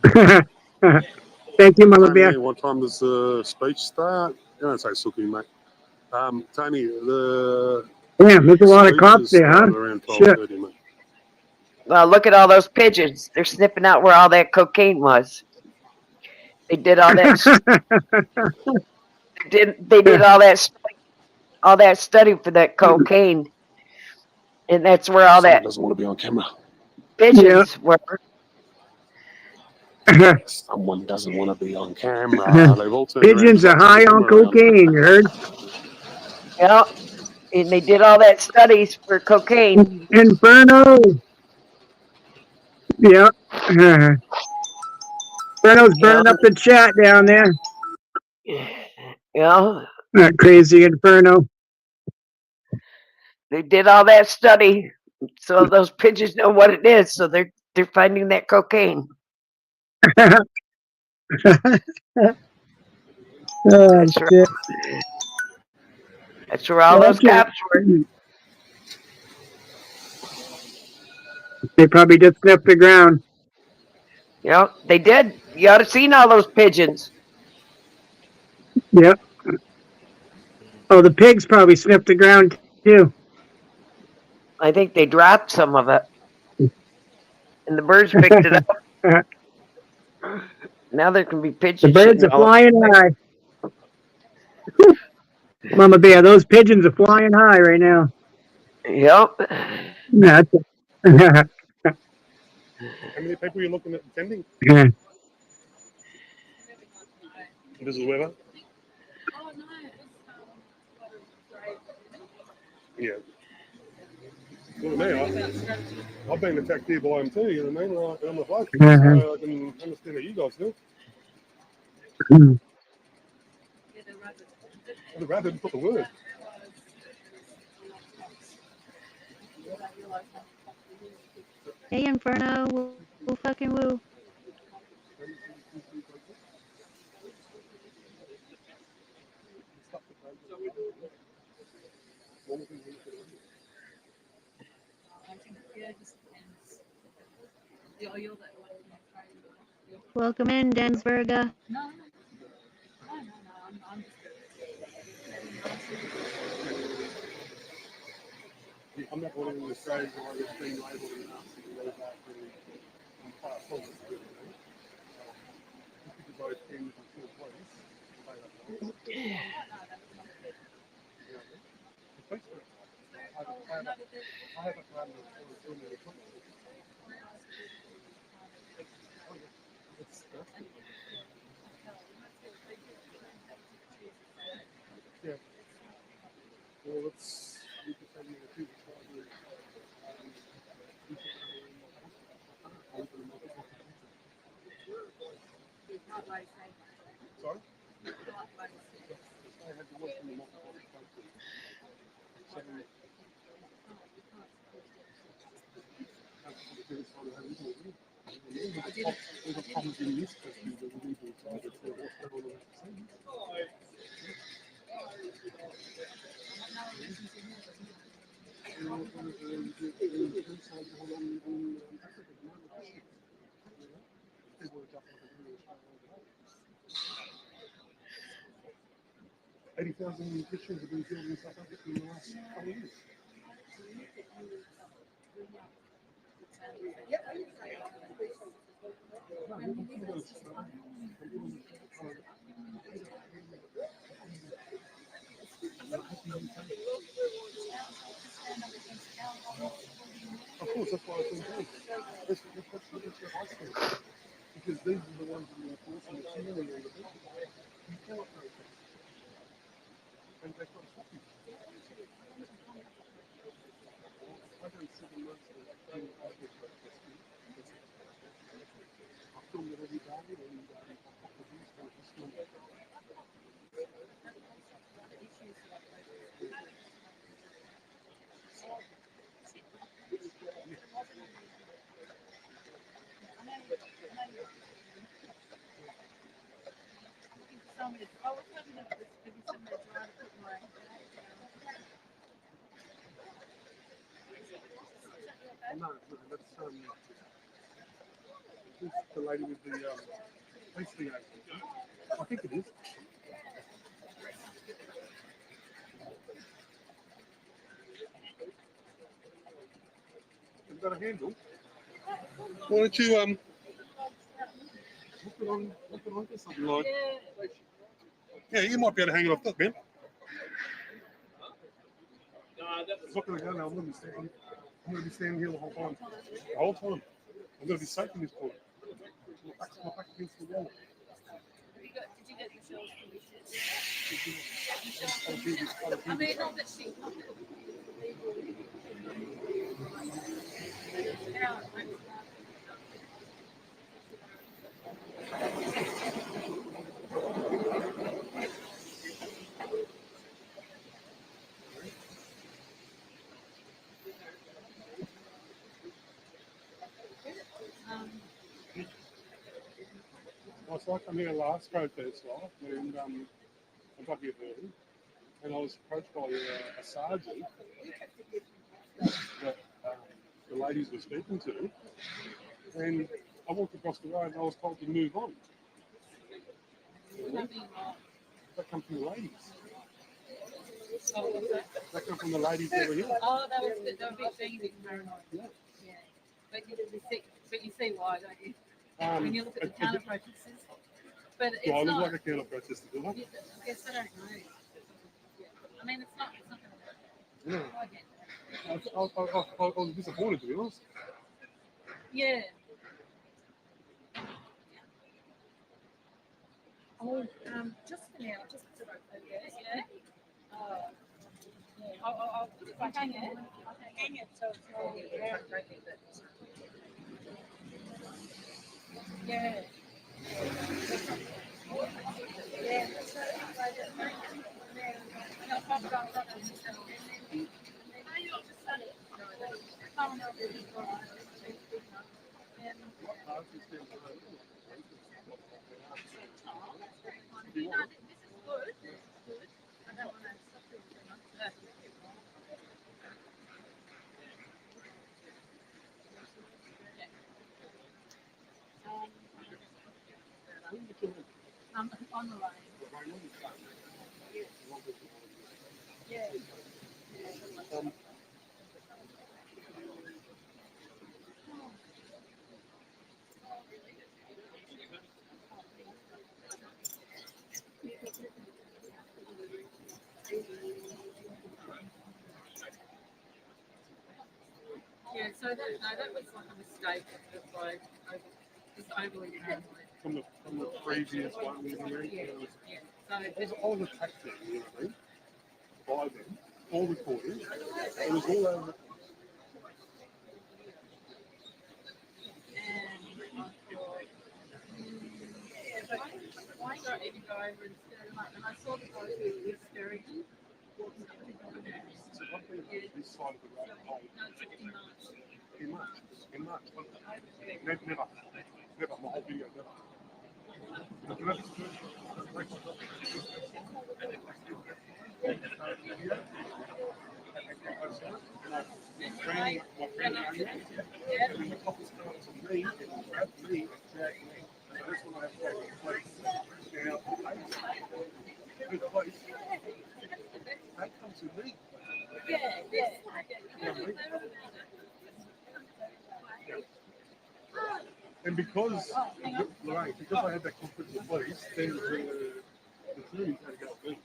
Thank you, Mother Tony, Bear. what time does the speech start? You don't say Suki, mate. Tony, Yeah, there's a lot of speech cops is there, huh? starting around 12:30, mate. Well, look at all those pigeons. They're sniffing out where all that cocaine was. They did all that. They did all that study for that cocaine. And that's where all Someone that doesn't want to be on camera. pigeons were. Someone doesn't want to be on camera. They've all turned around and Pigeons are started high the on camera around. cocaine, you heard? Yeah, and they did all that studies for cocaine. Inferno. Yeah. Inferno's burning up the chat down there. Yeah, That crazy Inferno. they did all that study, so those pigeons know what it is. So they're finding that cocaine. Oh, shit. That's where all those cops were. They probably just sniffed the ground. Yeah, they did. You ought to seen all those pigeons. Yep. Oh, the pigs probably sniffed the ground too. I think they dropped some of it, and the birds picked it up. Now there can be The pigeons birds shitting are all. flying high. Mama Bear, those pigeons are flying high right now. Yep. That's How many people are you looking at attending? yeah. This is weather. Yeah. Well, me, I've been attacked here by them too, you know what I mean? Like, I'm a bloke, so I can understand what you guys do. I'd rather put the word. Hey, Inferno, woo fucking woo. Welcome in, Densberga. I'm not one of the guys who are just being labelled and asked to go back and pass on. Because I came to a place. I haven't run the yeah. Well, let's we can send you a few sorry? I had to work in the multiple there's a problem in this country that we need to decide what's going on at the 80,000 Christians have been killed in South Africa in the last couple of years. Of course, that's why I think that's what I think. Because these are the ones that are enforcing the theory on the people. You cannot protest. And they've got to stop you. I done 7 months of doing public protesting. I filmed it every day and I produced it this morning. No, that's the lady with the police thing. I think it is. You've got a handle. Why don't you look it on to something like? Yeah, you might be able to hang it off that, man. It's not going to go now. I'm going to be standing here the whole time. The whole time. I'm going to be safe in this corner. My back against the wall. Did you get Michelle's permission? I mean, not that she. Well, it's like I'm here last go test life and I'm WV, and I was approached by a sergeant that the ladies were speaking to, and I walked across the road and I was told to move on. That come from the ladies. Oh, what's that? That come from the ladies that were here. Oh, they were a bit things paranoid. Yeah. But you see why, don't you? When you look at the counter protesters. But it's I look not. like a counter protester, do I? I guess I don't know. I mean, it's not going to. Yeah. I was disappointed, to be honest. Yeah. Oh, just for now, just so I guess, yeah. I'll if I hang it so it's all there, but yeah. Yeah, that's right. No, I've got that. Oh, no, this is good. I don't want to stop it too much. On the line. Yeah. Yeah, so that was like a mistake. It's like it's overly paranoid. From the previous one, you know what I mean? Yeah. So I was attacked there, you know what I mean? By them, all recorded. It was all over. Why not even go over and stir them up? And I saw the guy who was stirring them. So what this side of the road? No, it's in March. In March. Never. My whole video, never. And because, Lorraine, because I had that conflict with police, then the jury had to go with me.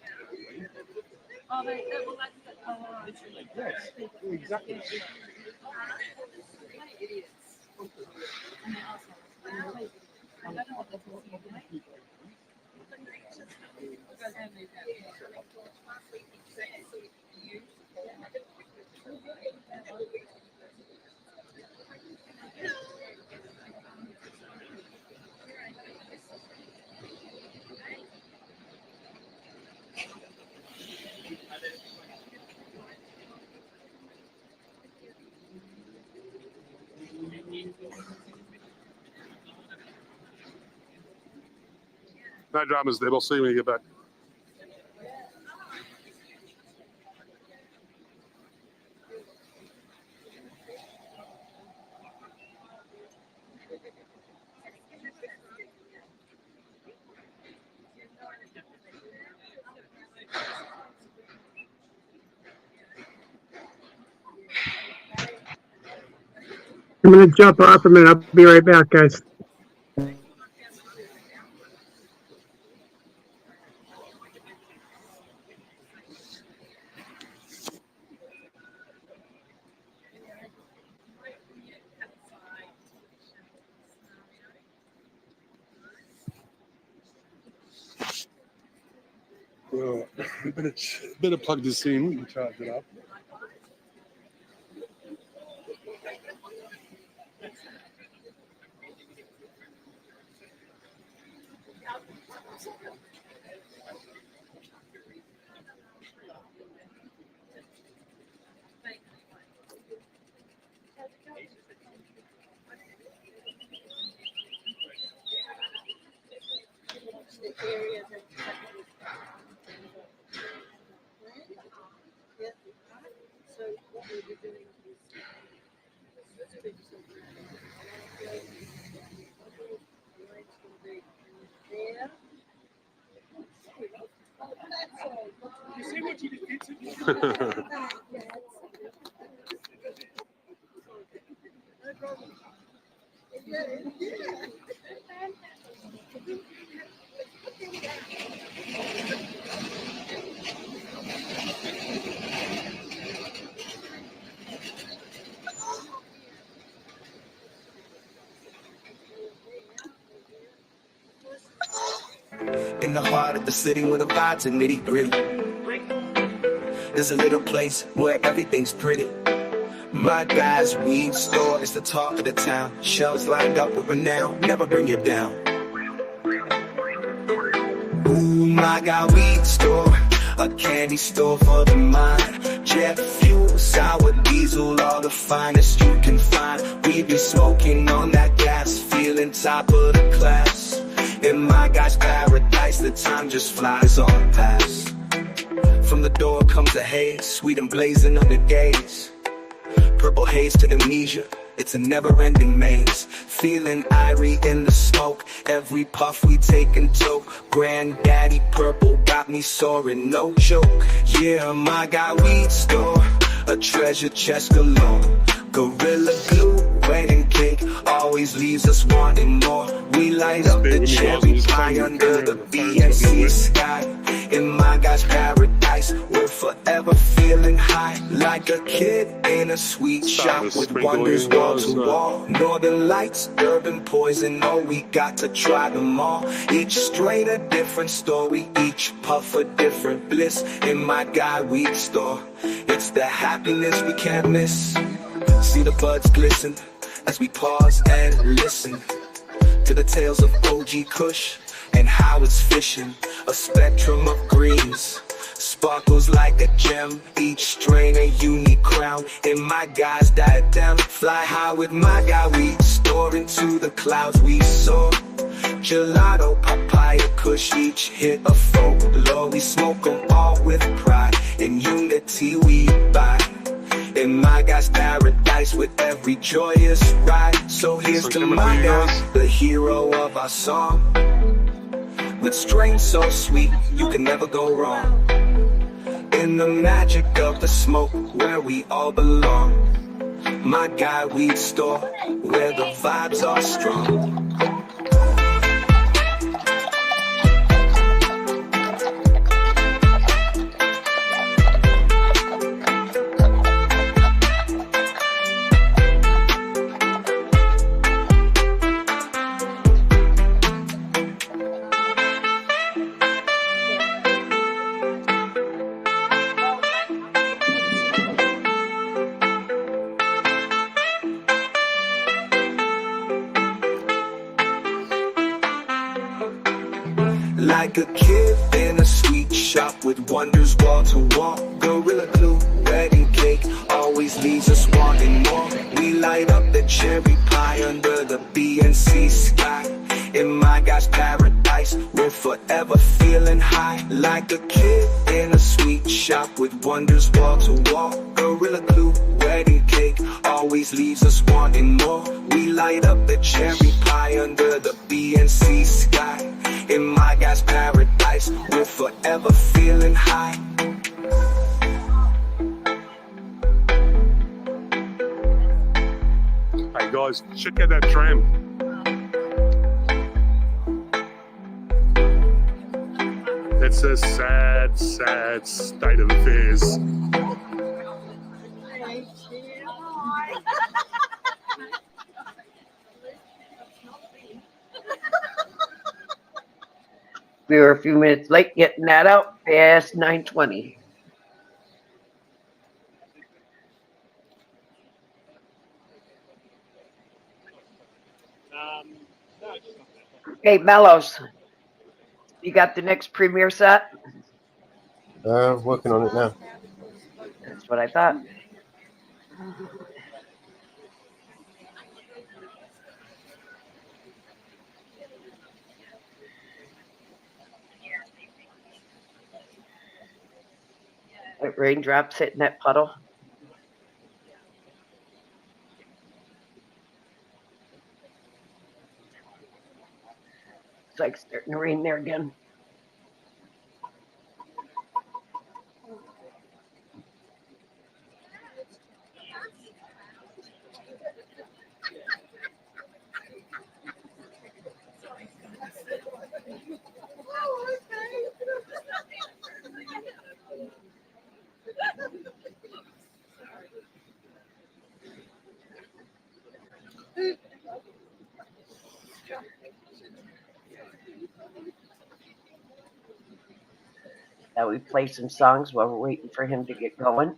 Oh, well, that's all right. Yes, exactly. Idiots. And they're assholes. I don't know what they're talking about. Because they moved out here. No dramas there. I'll see you when you get back. I'm going to jump off a minute. I'll be right back, guys. Better plug this in and charge it up. In the heart of the city where the vibes are nitty gritty. There's a little place where everything's pretty. My guy's weed store is the talk of the town. Shelves lined up with renown, never bring you down. Ooh, my guy weed store, a candy store for the mind. Jet fuel, sour diesel, all the finest you can find. We be smoking on that gas, feeling top of the class. In my guy's paradise, the time just flies on past. From the door comes a haze, sweet and blazing under gaze. Purple haze to amnesia, it's a never-ending maze. Feeling irie in the smoke, every puff we take and toke. Granddaddy purple got me soaring, no joke. Yeah, my guy weed store, a treasure chest galore. Gorilla glue, wedding cake, always leaves us wanting more. We light up the cherry pie under the BNC sky. In my guy's paradise, we're forever feeling high. Like a kid in a sweet shop with wonders wall to wall. Northern lights, urban poison, oh we got to try them all. Each strain a different story, each puff a different bliss. In my guy weed store, it's the happiness we can't miss. See the buds glisten as we pause and listen to the tales of OG Kush and how it's fishing. A spectrum of greens, sparkles like a gem. Each strain a unique crown. In my guy's diadem, fly high with my guy weed store. Into the clouds we soar. Gelato, papaya, Kush, each hit a folklore. We smoke them all with pride. In unity we buy. In my guy's paradise with every joyous ride. So here's to my guy, the hero of our song. With strains so sweet, you can never go wrong. In the magic of the smoke, where we all belong. My guy weed store, where the vibes are strong. Like a kid in a sweet shop with wonders wall to wall. Gorilla glue, wedding cake, always leaves us wanting more. We light up the cherry pie under the BNC sky. In my guy's paradise, we're forever feeling high. Like a kid in a sweet shop with wonders wall to wall. Gorilla glue, wedding cake, always leaves us wanting more. We light up the cherry pie under the BNC sky. In my guy's paradise, we're forever feeling high. Hey guys, check out that tram. It's a sad, sad state of affairs. We were a few minutes late getting that out past 9:20. Hey, Mellows, you got the next premiere set? Working on it now. That's what I thought. Like raindrops hitting that puddle. It's like starting to rain there again. Now we play some songs while we're waiting for him to get going.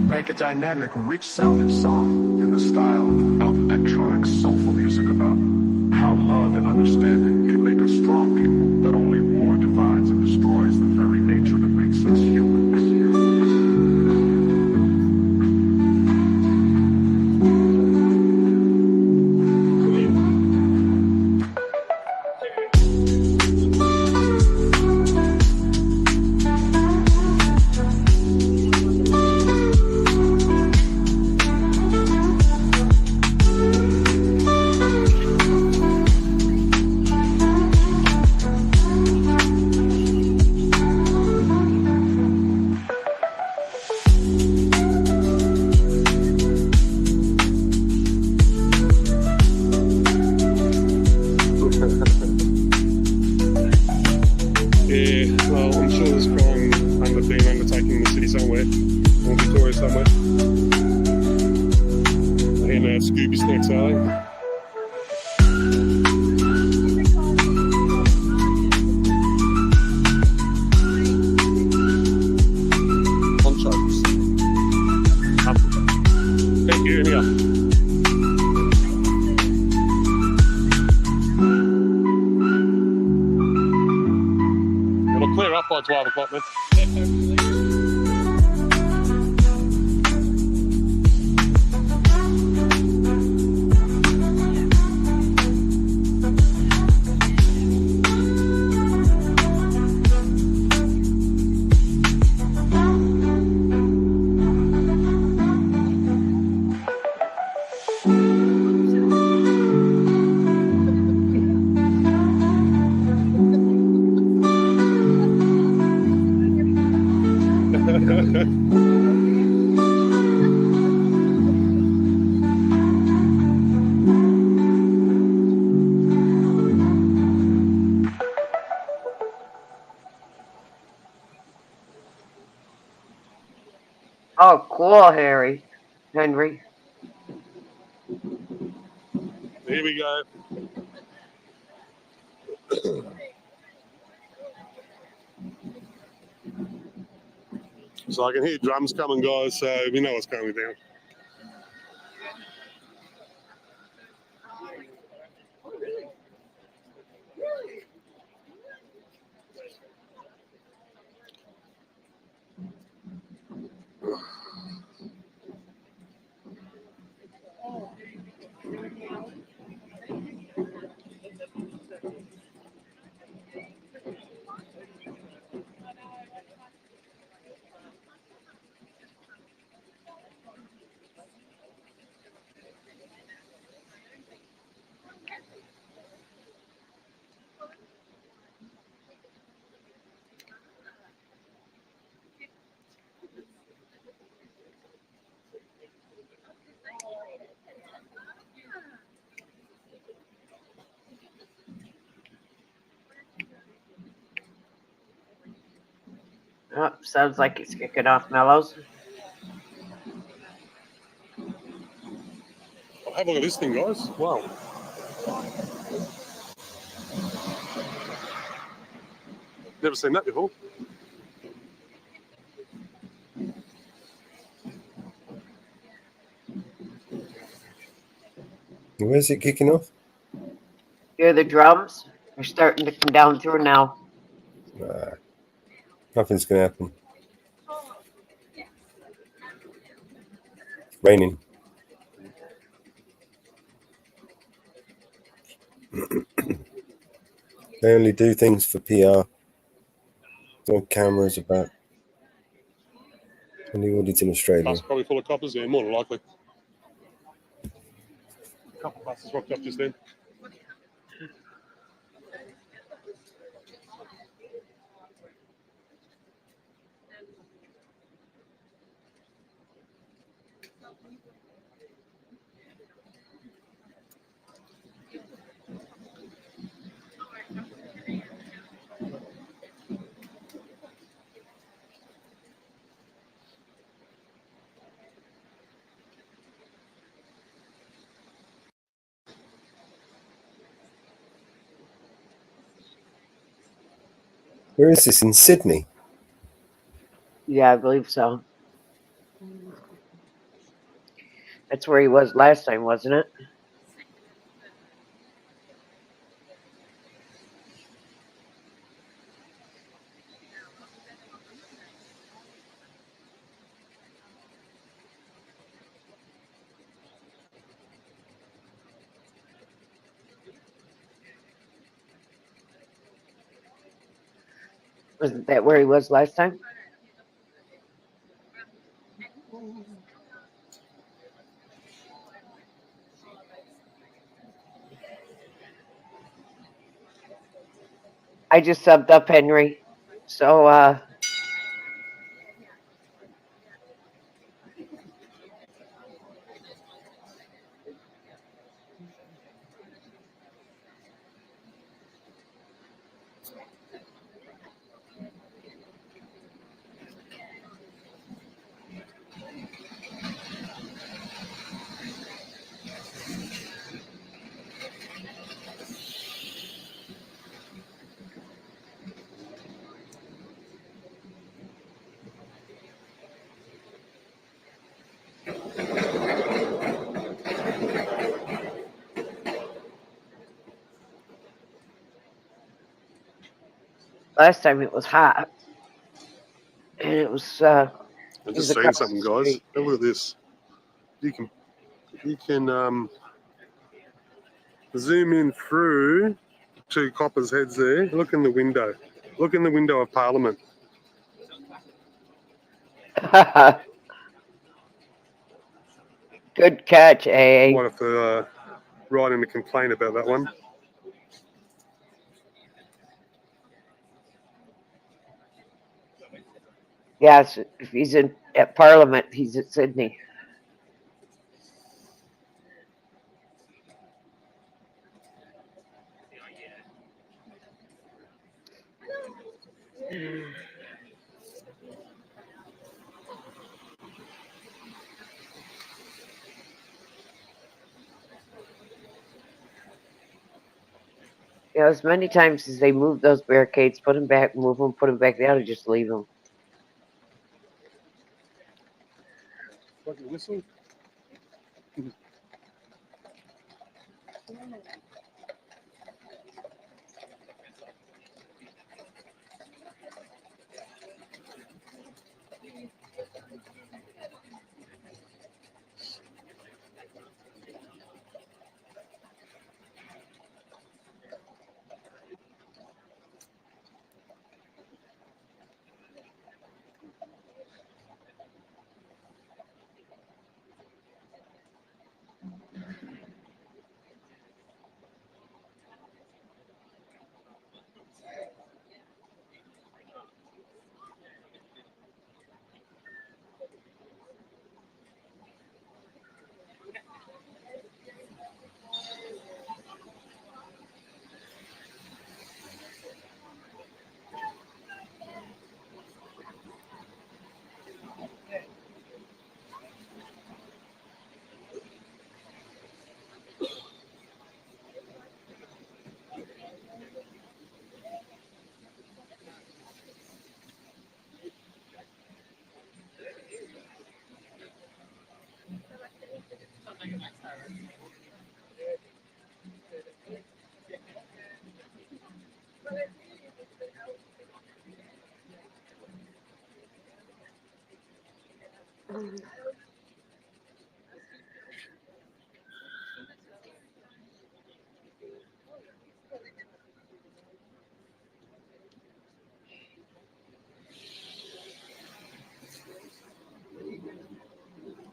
Make a dynamic, rich sounding song in the style of electronic soulful music about how love and understanding can make us strong people, that only war divides and destroys the very nature that makes us humans. Yeah, well, I'm sure there's crime being undertaken in the city somewhere, or Victoria somewhere. And Scooby Snacks, are they? Ponchos. Thank you, anyhow. It'll clear up by 12 o'clock then. Oh, cool, Henry. Here we go. So I can hear drums coming, guys, so we know what's going down. Oh, sounds like it's kicking off, Mellows. Oh, have a look at this thing, guys. Wow. Never seen that before. Where's it kicking off? Hear the drums? They're starting to come down through now. Nothing's going to happen. It's raining. They only do things for PR. No cameras about. Only audits in Australia. Bus probably full of coppers, yeah, more than likely. A couple of buses rocked up just then. Where is this? In Sydney? Yeah, I believe so. That's where he was last time, wasn't it? Wasn't that where he was last time? I just subbed up Henry. So, last time it was hot. And it was, I'm it just was seeing across something, the guys. street. Have a look at this. You can zoom in through two coppers' heads there. Look in the window. Look in the window of Parliament. Good catch, AA. Might have to write in a complaint about that one. Yes, if he's at Parliament, he's at Sydney. Yeah, as many times as they move those barricades, put them back, move them, put them back down, and just leave them. whistle.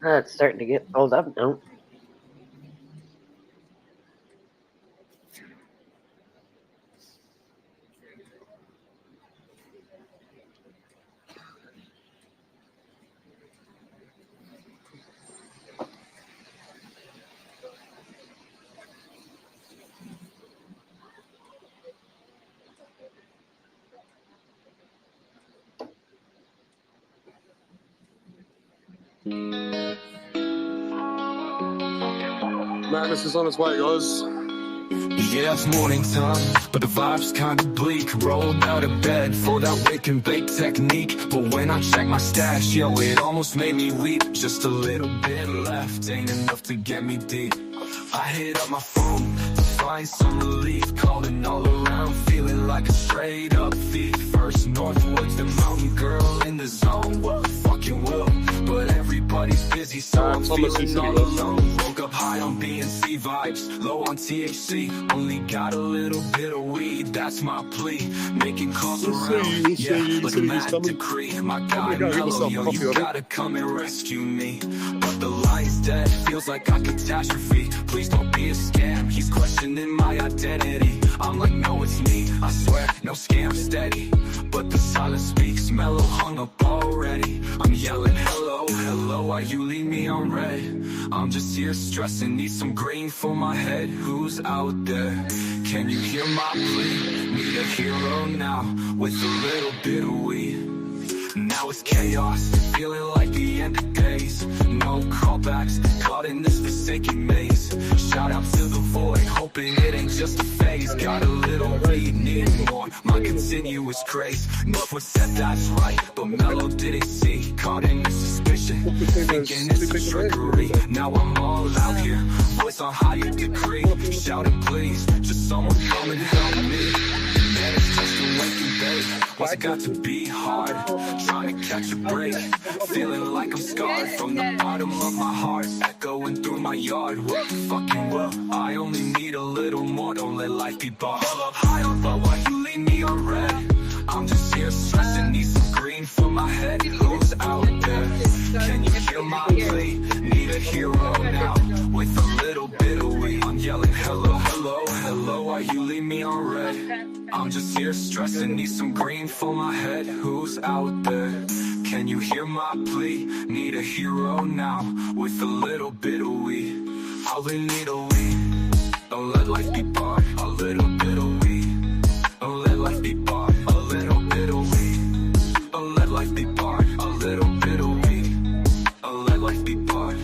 It's starting to get filled up now. Madness is on its way, guys. Yeah, it's morning time, but the vibe's kinda bleak. Rolled out of bed for that wake and bake technique. But when I check my stash, yo, it almost made me weep. Just a little bit left, ain't enough to get me deep. I hit up my phone to find some relief. Calling all around, feeling like a straight up thief. First Northwoods, the mountain girl in the zone. What fucking will? But everybody's busy, so I'm feeling all alone. Woke up high on B&C vibes, low on THC. Only got a little bit of weed, that's my plea. Making calls around, yeah, like a mad decree. My guy Mellow, yo, you gotta come and rescue me. But the line's dead, feels like a catastrophe. Please don't be a scam, he's questioning my identity. I'm like, no, it's me, I swear, no scam, steady. But the silence speaks, Mellow hung up already. I'm yelling, hello, hello, why you leave me on red? I'm just here stressing, need some green for my head. Who's out there? Can you hear my plea? Need a hero now, with a little bit of weed. Now it's chaos, feeling like the end of days. No callbacks, caught in this forsaken maze. Shout out to the void, hoping it ain't just a phase. Got a little weed, need more, my continuous craze. Northwood said that's right, but Mellow didn't see. Caught in the suspicion, thinking it's a trickery. Now I'm all out here, voice on higher degree. Shouting please, just someone come and help me. Man, it's just a waking day. Why's it got to be hard? Trying to catch a break, feeling like I'm scarred from the bottom of my heart, echoing through my yard. What fucking well? I only need a little more, don't let life be bought. High up, but why you leave me on red? I'm just here stressing, need some green for my head. Who's out there? Can you hear my plea? Need a hero now, with a little bit of weed. I'm yelling, hello, hello, hello, why you leave me on red? I'm just here stressing, need some green for my head. Who's out there? Can you hear my plea? Need a hero now, with a little bit of weed. All in need a weed. Don't let life be barred. A little bit of weed. Don't let life be barred. A little bit of weed. Don't let life be barred. A little bit of weed. Don't let life be barred.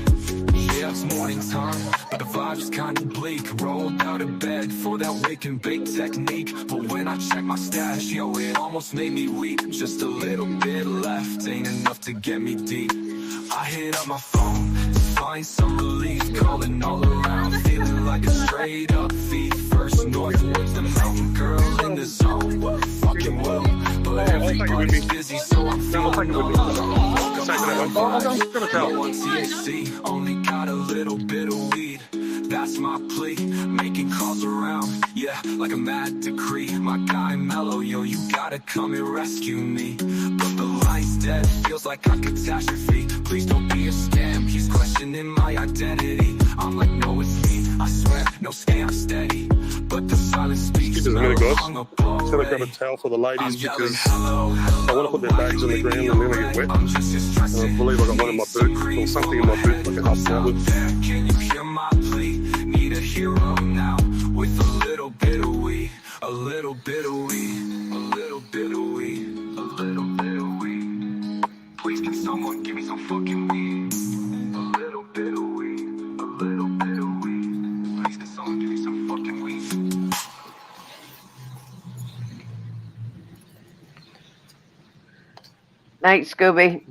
Yeah, it's morning time, but the vibe's kinda bleak. Rolled out of bed for that wake and bake technique. But when I check my stash, yo, it almost made me weep. Just a little bit left, ain't enough to get me deep. I hit up my phone to find some relief, calling all around, feeling like a straight up thief. First northwards, the mountain girl in the zone. What fucking will? But everybody's busy, so I'm feeling all alone. No one THC, only got a little bit of weed. That's my plea, making calls around, yeah, like a mad decree. My guy Mellow, yo, you gotta come and rescue me. But the line's dead, feels like a catastrophe. Please don't be a scam, he's questioning my identity. I'm like, no, it's me, I swear, no scam, steady. But the silence speaks, Just a minute, Mellow guys. hung up I'm just gonna already. grab a towel for the ladies I'm because yelling, hello, I want to put their bags on the ground and they're going to get wet. And I believe I got one in my boot, or something in my boot I can help them out with. Can you hear my plea? Need a hero now, with a little bit of weed, a little bit of weed, a little bit of weed, a little bit of weed. Please can someone give me some fucking weed? A little bit of weed, a little bit of weed. Please can someone give me some fucking weed? Night, Scooby.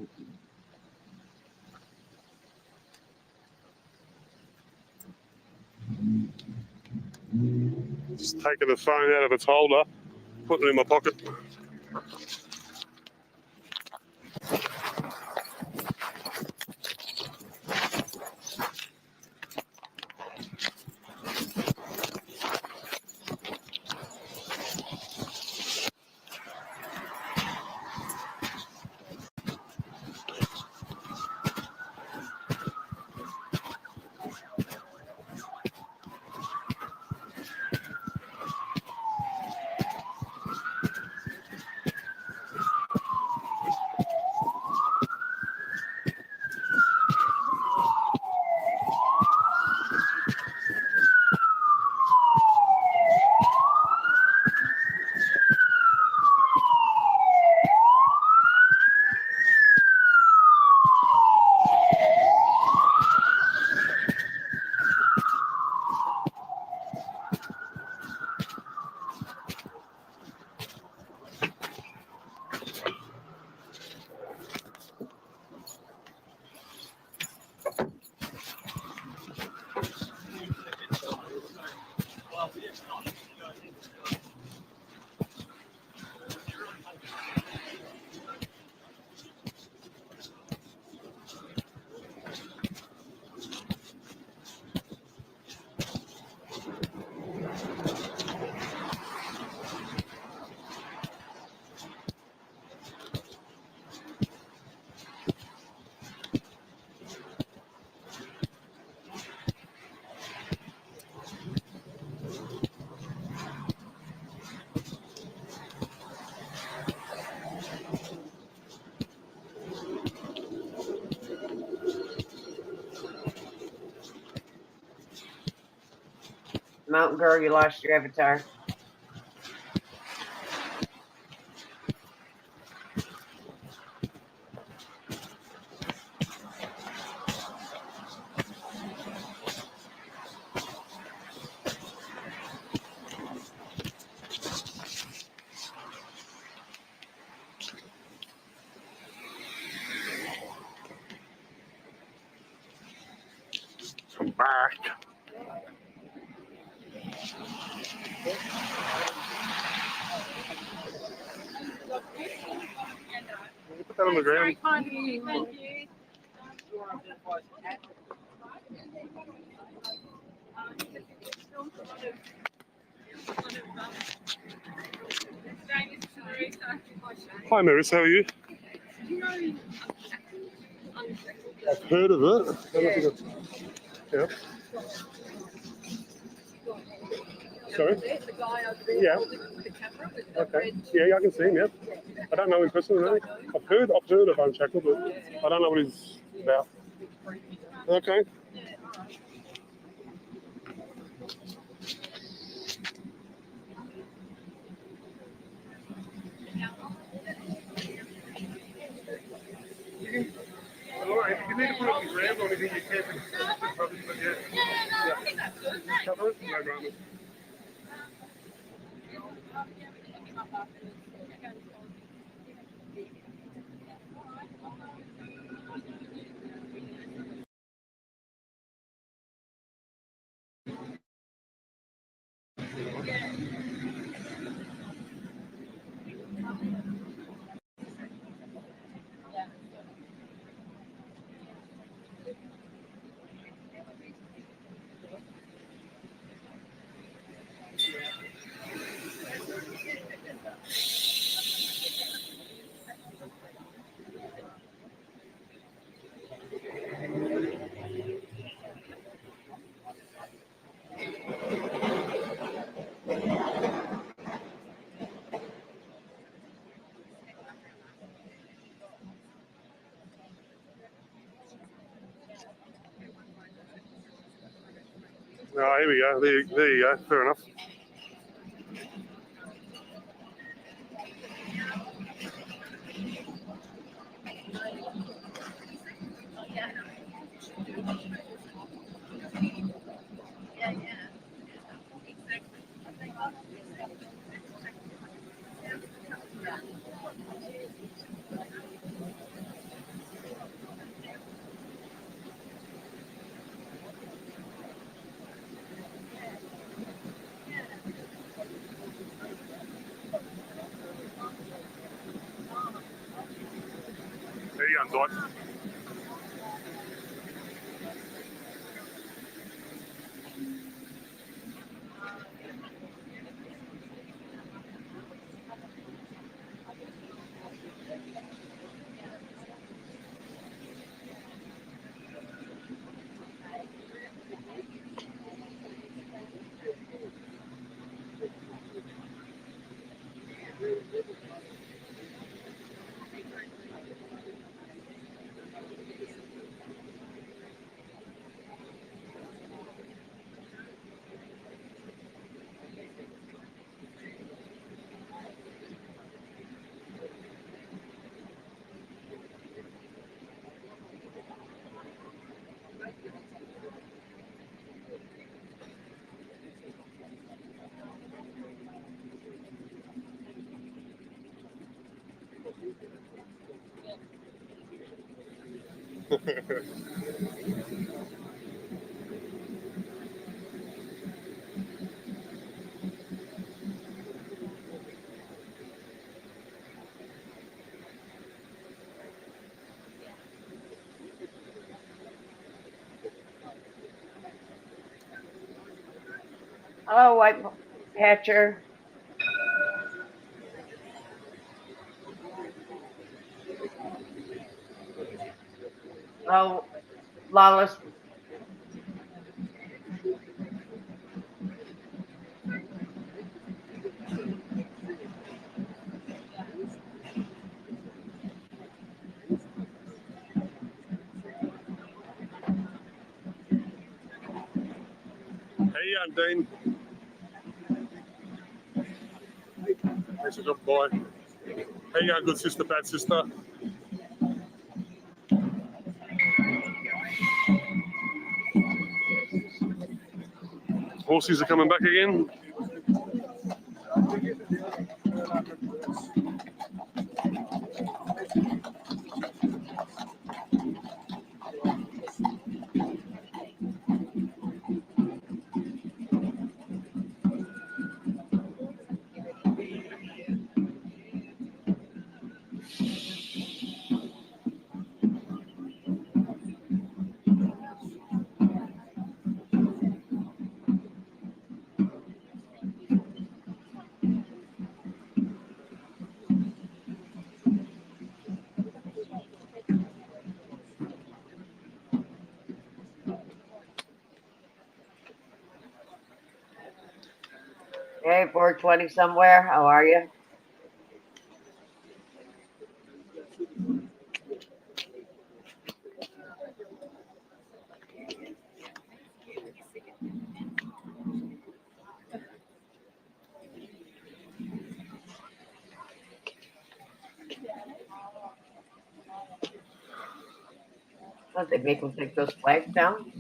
Just taking the phone out of its holder, putting it in my pocket. Mountain Girl, you lost your avatar. I'm back. Put that on the ground. Thank you. Hi, Maris, how are you? I've heard of it. Yeah. Sorry? Yeah. Okay. Yeah, I can see him, yeah. I don't know him personally. I've heard of Unshackle, but I don't know what he's about. Okay. All right, if you need to put up the ground or anything, you can. But yeah. Yeah. Cover it? No dramas. Oh, here we go. There you go. Fair enough. There you go, Dwight. Hello, white patcher. Oh, Lawless. Hey, Dean. Thanks for dropping by. How you going, good sister, bad sister? Horses are coming back again. Hey, 420 somewhere. How are you? What, they make them take those flags down?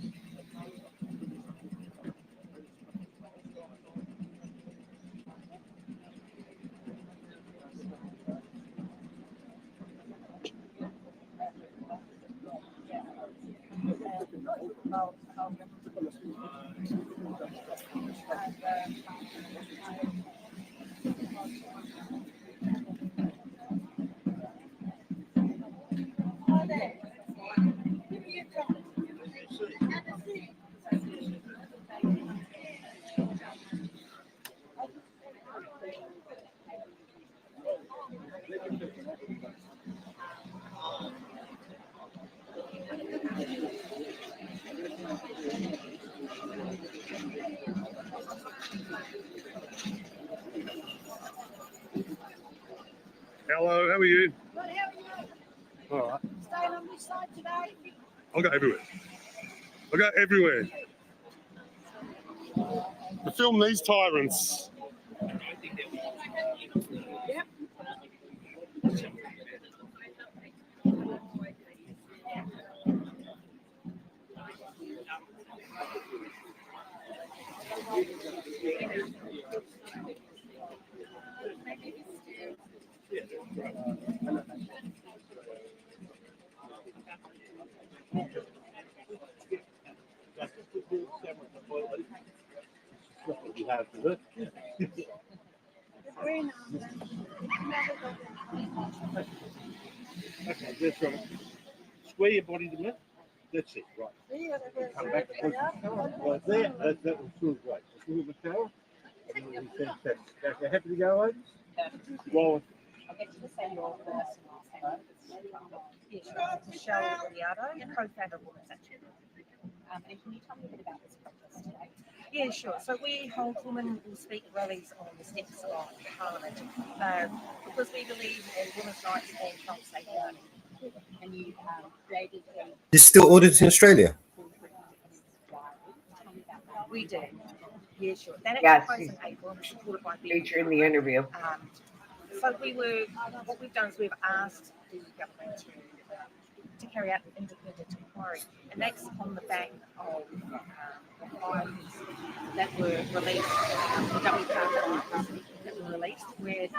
Hello, how are you? Good, how are you? All right. Staying on this side today? I'll go everywhere. I'll go everywhere. to film these tyrants. Okay, that's right. Square your body to me. That's it, right. Come back. Right there. That was good, great. Just a little bit power. Fantastic. Okay, happy to go, ladies? Well, I'll get you to say your first and last name. Michelle Riardo, co-founder of Women's Action. And can you tell me a bit about this protest today? Yeah, sure. So we hold women will speak rallies on the steps of Parliament because we believe in women's rights and child safeguarding. And you created a... It's still audited in Australia. We do. Yeah, sure. That actually Yes, closed in April and was supported by feature in the interview. So what we've done is we've asked the government to carry out an independent inquiry, and that's on the back of items that were released, the WPAR items that were released, where it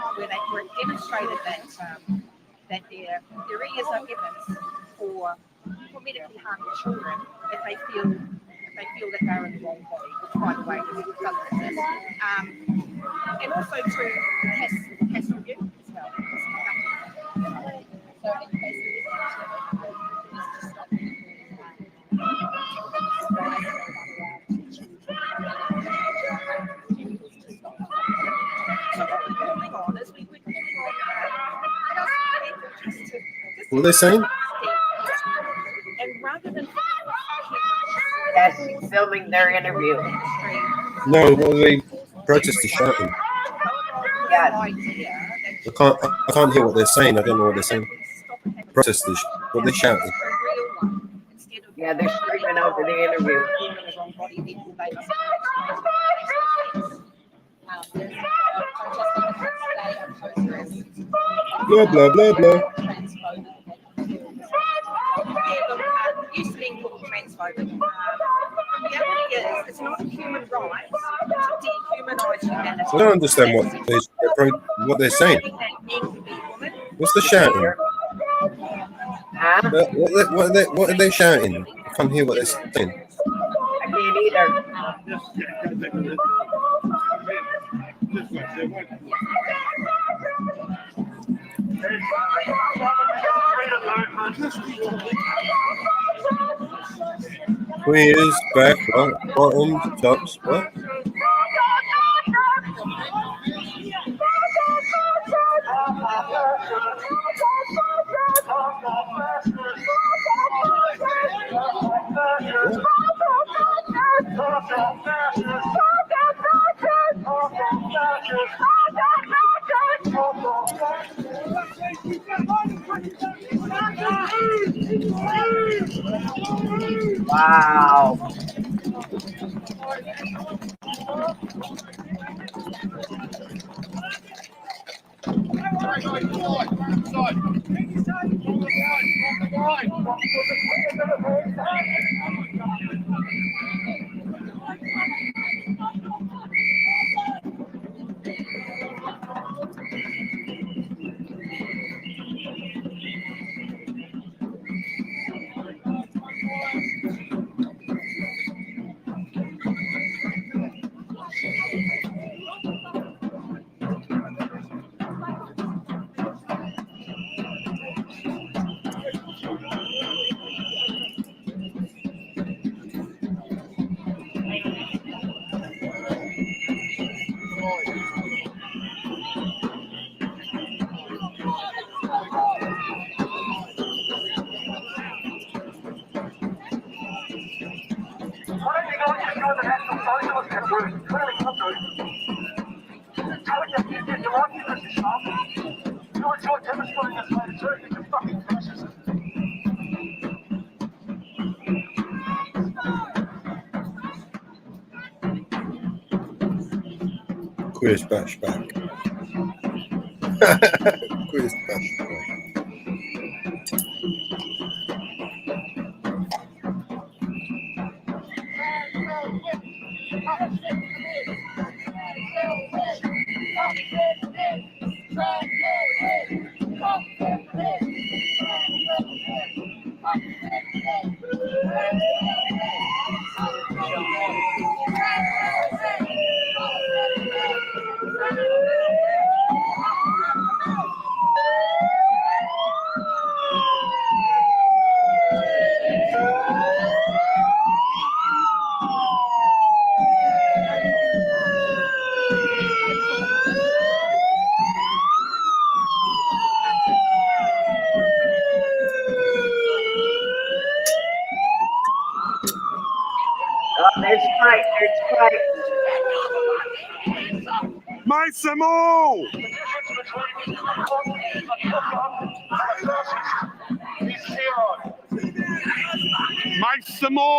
demonstrated that there is no evidence for medically harming children if they feel that they're in the wrong body, which by the way doesn't exist. And also to CAS review as well. So in case So what we're going on is we're going on just What are they saying? and rather than Yes, filming their interview. No, what are they protesters shouting? Yes. I can't hear what they're saying. I don't know what they're saying. Protesters, what are they shouting? Yeah, they're screaming over the interview. Blah, blah, blah, blah. Used to being called transphobic. The reality is, it's not a human right to dehumanise humanity. I don't understand what they're saying. What's the shouting? What are they shouting? I can't hear what they're saying. I can't either. Queers, back, right, bottoms, tops, what? Wow. Quiz bashback. Quiz bashback. Oh, there's Spike. There's Spike. Massimo! Massimo!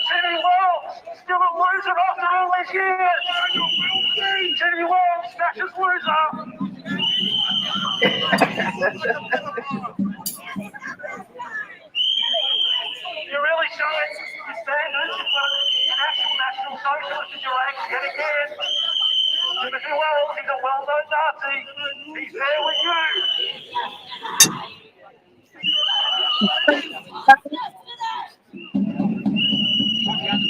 Jimmy Wells, still a loser after all these years. Jimmy Wells, Snatcher's loser. You're really showing the standards of national socialist in your age yet again. Timothy Wells, he's a well-known Nazi. He's there with you.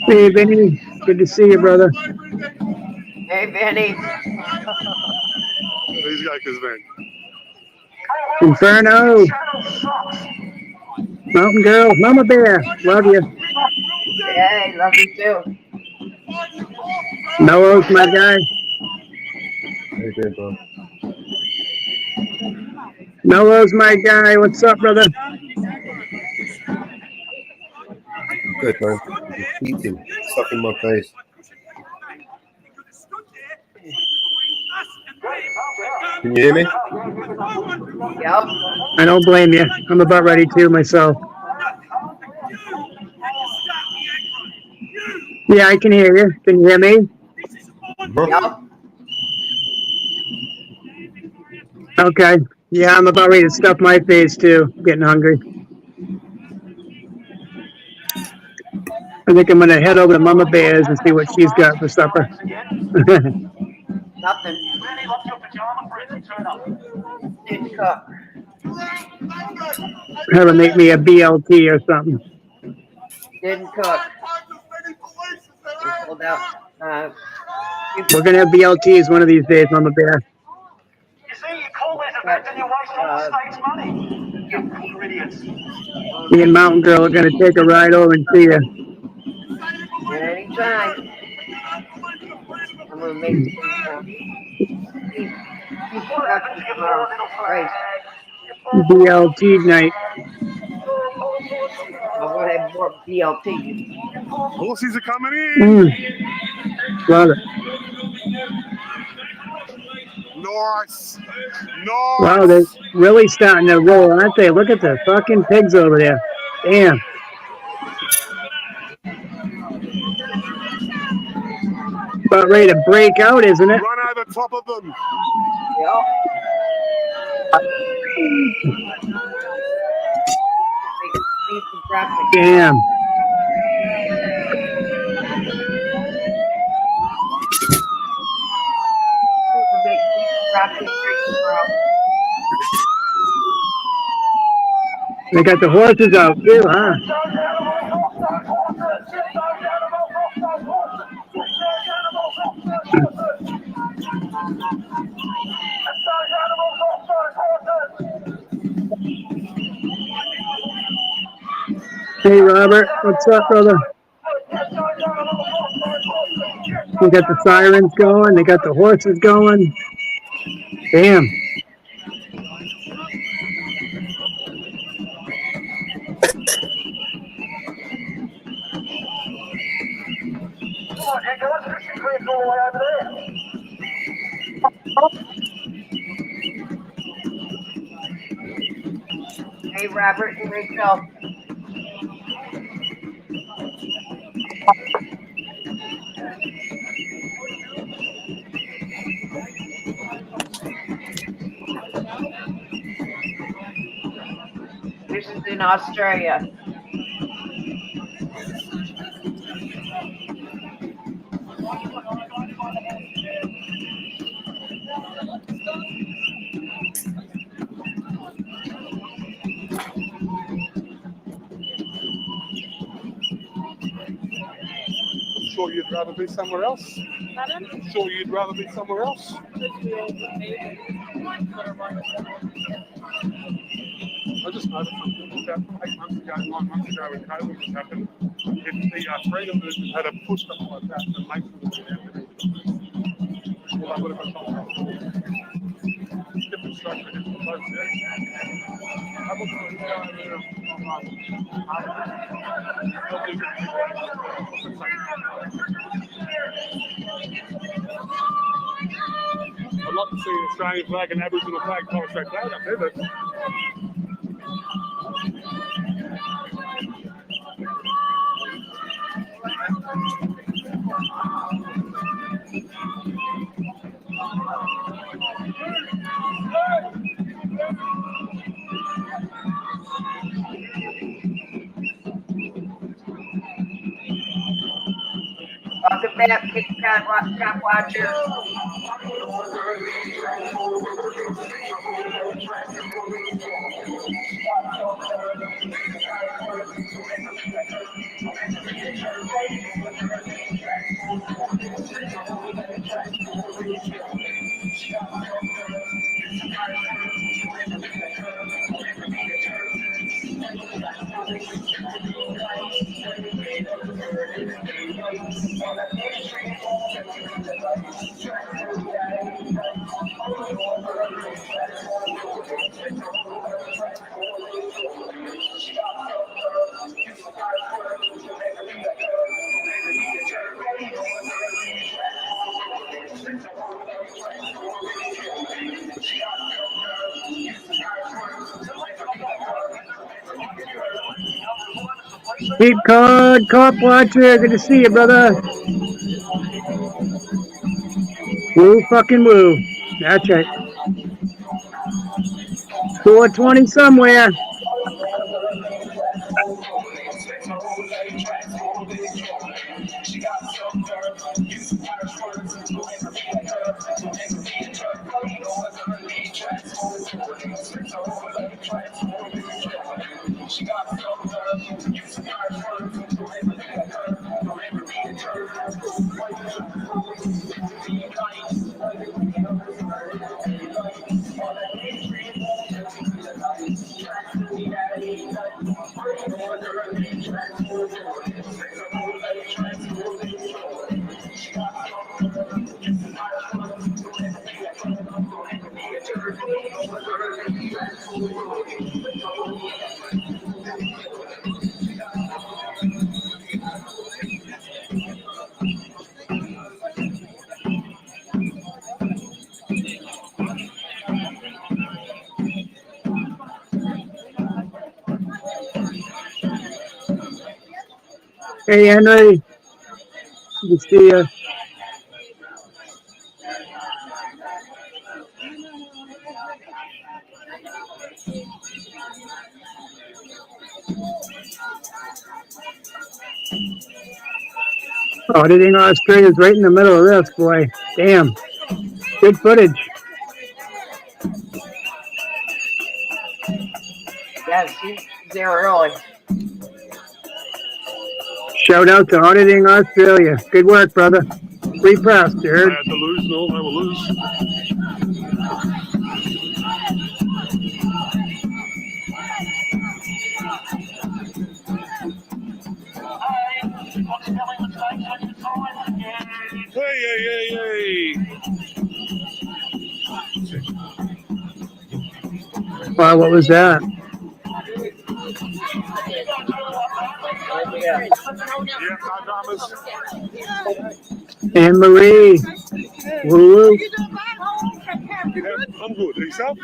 Hey, Vinny. Good to see you, brother. Hey, Vinny. These guys, man. Inferno. Mountain Girl. Mama Bear. Love you. Hey, love you too. Noah's my guy. Hey, there, bro. Noah's my guy. What's up, brother? Good, man. Just eating. Stuff in my face. Can you hear me? Yep. I don't blame you. I'm about ready to myself. Yeah, I can hear you. Can you hear me? Yep. Okay. Yeah, I'm about ready to stuff my face too. Getting hungry. I think I'm gonna head over to Mama Bear's and see what she's got for supper. Nothing. Didn't cook. Have her make me a BLT or something. Didn't cook. We pulled out. We're gonna have BLTs one of these days, Mama Bear. You see, you call this event and you waste all the state's money. You fucking idiots. Me and Mountain Girl are gonna take a ride over and see you. Anytime. I'm gonna make some beef jerky tomorrow. Right. BLT night. I'm gonna have more BLT. Horses are coming in. Love it. Nice. Wow, they're really starting to roll, aren't they? Look at the fucking pigs over there. Damn. About ready to break out, isn't it? Run over top of them. Yep. Damn. They got the horses out too, huh? Hey, Robert. What's up, brother? We got the sirens going. They got the horses going. Damn. Hey, Robert and Rachel. in Australia. Sure you'd rather be somewhere else? Pardon? Sure you'd rather be somewhere else? I just noticed about 8 months ago, 9 months ago when COVID was happening, if the freedom movement had a push stuff like that, the mates would have been out. Well, that would have been different structure, different process. I'd love to see an Australian flag and Aboriginal flag, Torres Strait flag up there, but Welcome back, TikTok watchers. Cape Cod Cop Watcher, good to see you, brother. Woo fucking woo. That's right. 420 somewhere. Hey, Henry. Good to see you. Oh, Auditing Australia's right in the middle of this, boy. Damn. Good footage. Yes, they're early. Shout out to Auditing Australia. Good work, brother. Free press, you heard? I had to lose, no, I will lose. Hey. Wow, what was that? Yeah, no dramas. Anne Marie. Woo woo. I'm good. Yourself?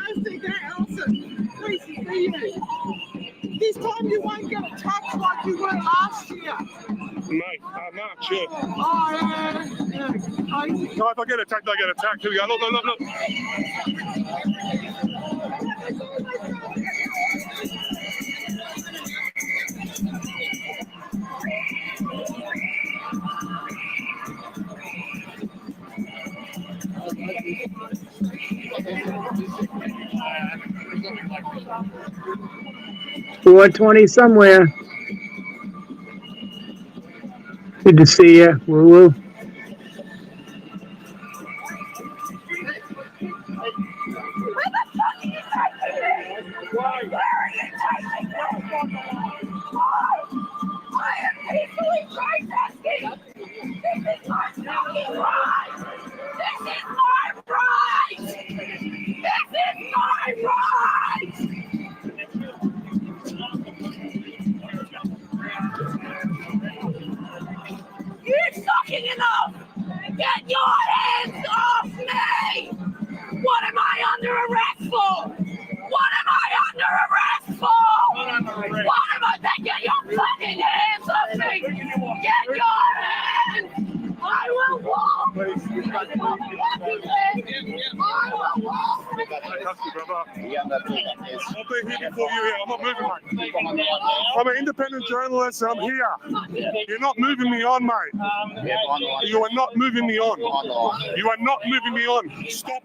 This time you won't get attacked like you were last year. Mate, March, yeah. Oh, yeah. No, if I get attacked, I get attacked. Here we go. Look. 420 somewhere. Good to see you. Woo woo. I am peacefully protesting! This is my fucking right! This is my right! This is my right! You're sucking enough! Get your hands off me! What am I under arrest for? What am I under arrest for? What am I? Get your fucking hands off me! Get your hands! I will walk! I will walk! I've been here before you here. I'm not moving, mate. I'm an independent journalist. I'm here. You're not moving me on, mate. You are not moving me on. You are not moving me on. Stop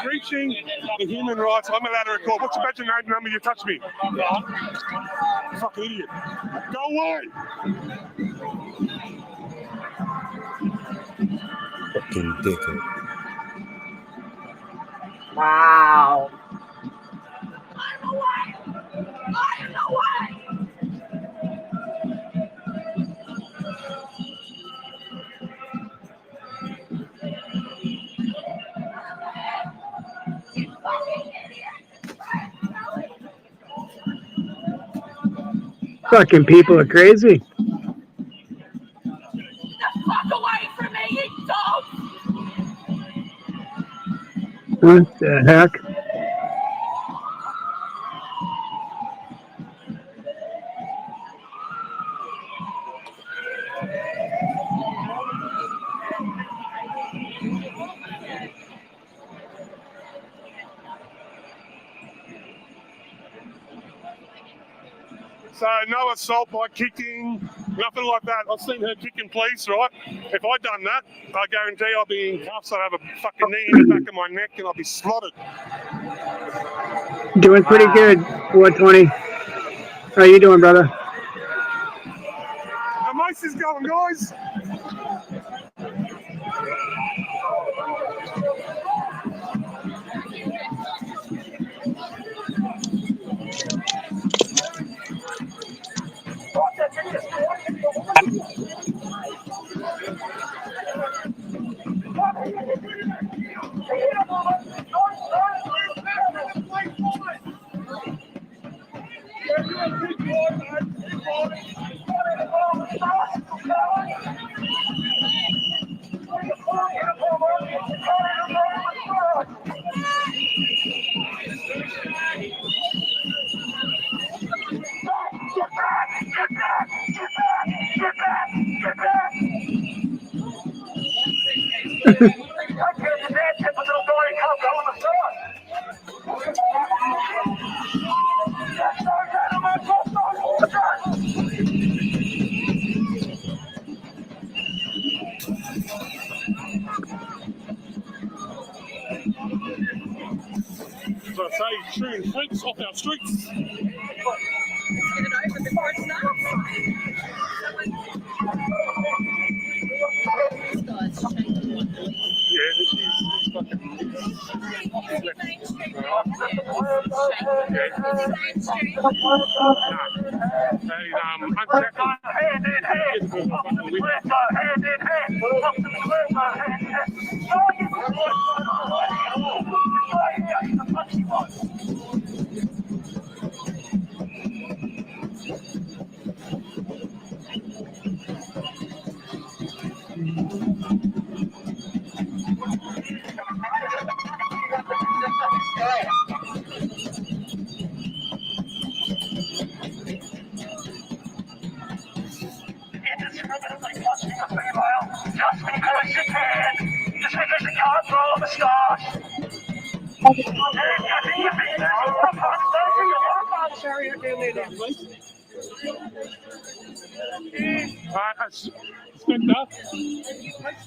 preaching the human rights. I'm allowed to record. What's your badge and name number? You touch me. You fucking idiot. Go away. Fucking dickhead. Wow. I'm away! I am away! Fucking people are crazy. Get the fuck away from me, you dogs! What the heck? So no assault by kicking, nothing like that. I've seen her kicking police, right? If I'd done that, I guarantee I'd be in cuffs. I'd have a fucking knee in the back of my neck and I'd be slaughtered. Doing pretty good, 420. How you doing, brother? How most is going, guys? As I say, shooting freaks off our streets. Yeah, he's fucking.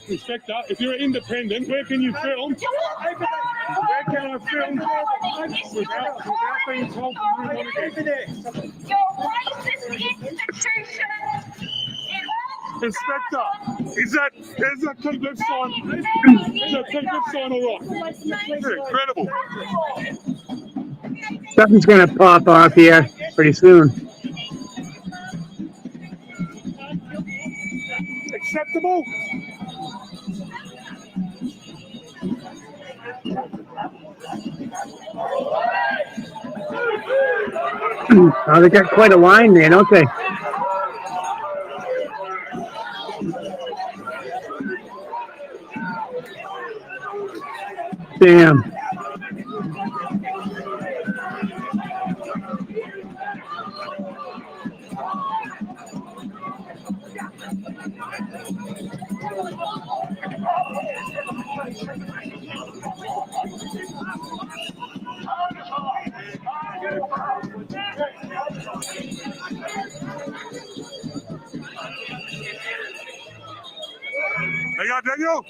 Inspector, if you're independent, where can you film? Where can I film without being told to move on again? Inspector, is that keep left sign? Is that keep left sign all right? Yeah, incredible. Something's gonna pop off here pretty soon. Acceptable? Oh, they got quite a line there, don't they? Damn. Hey, you Daniel?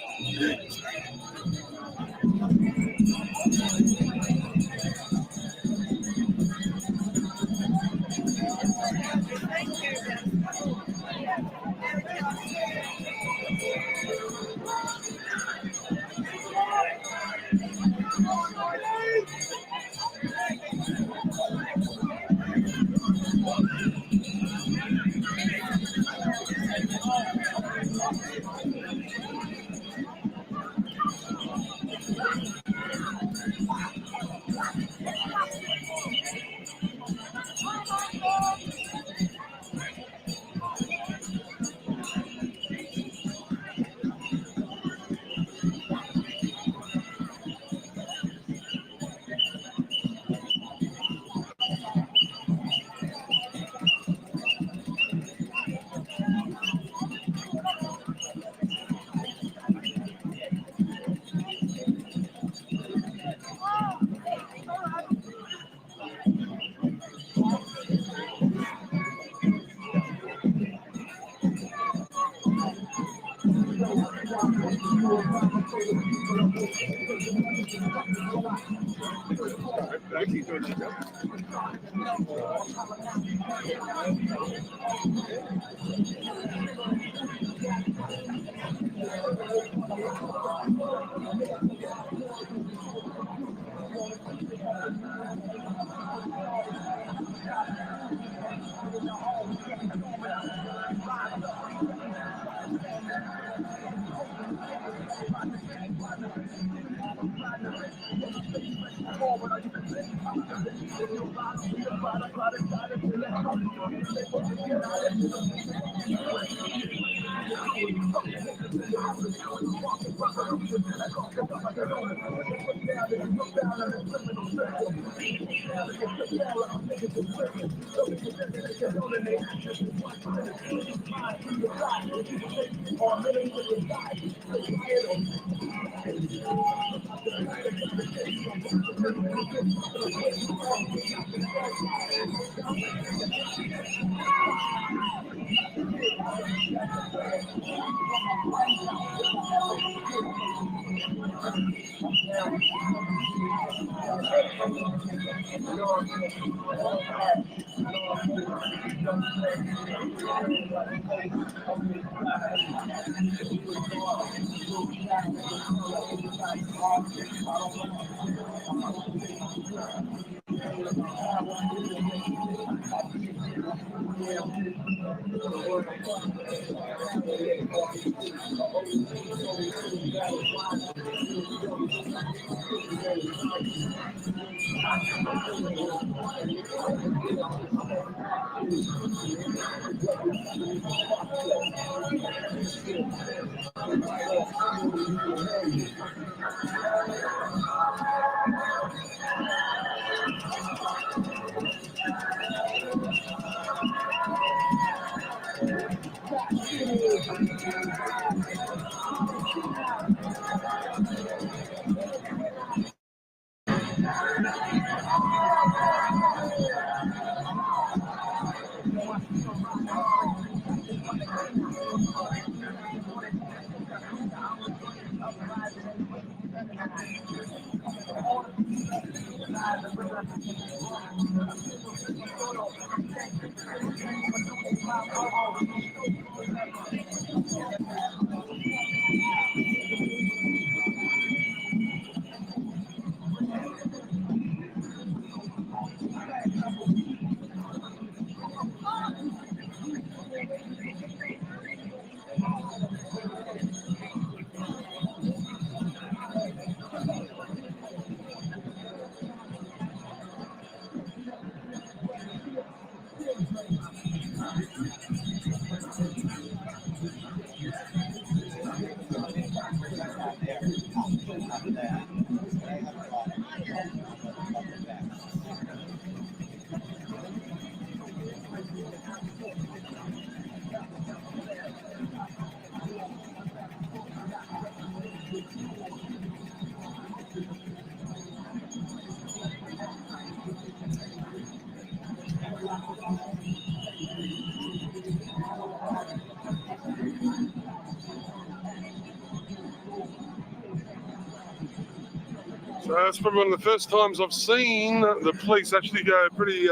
So that's probably one of the first times I've seen the police actually go pretty,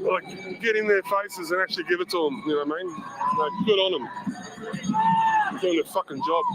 like, get in their faces and actually give it to them. You know what I mean? Like, good on them. Doing their fucking job.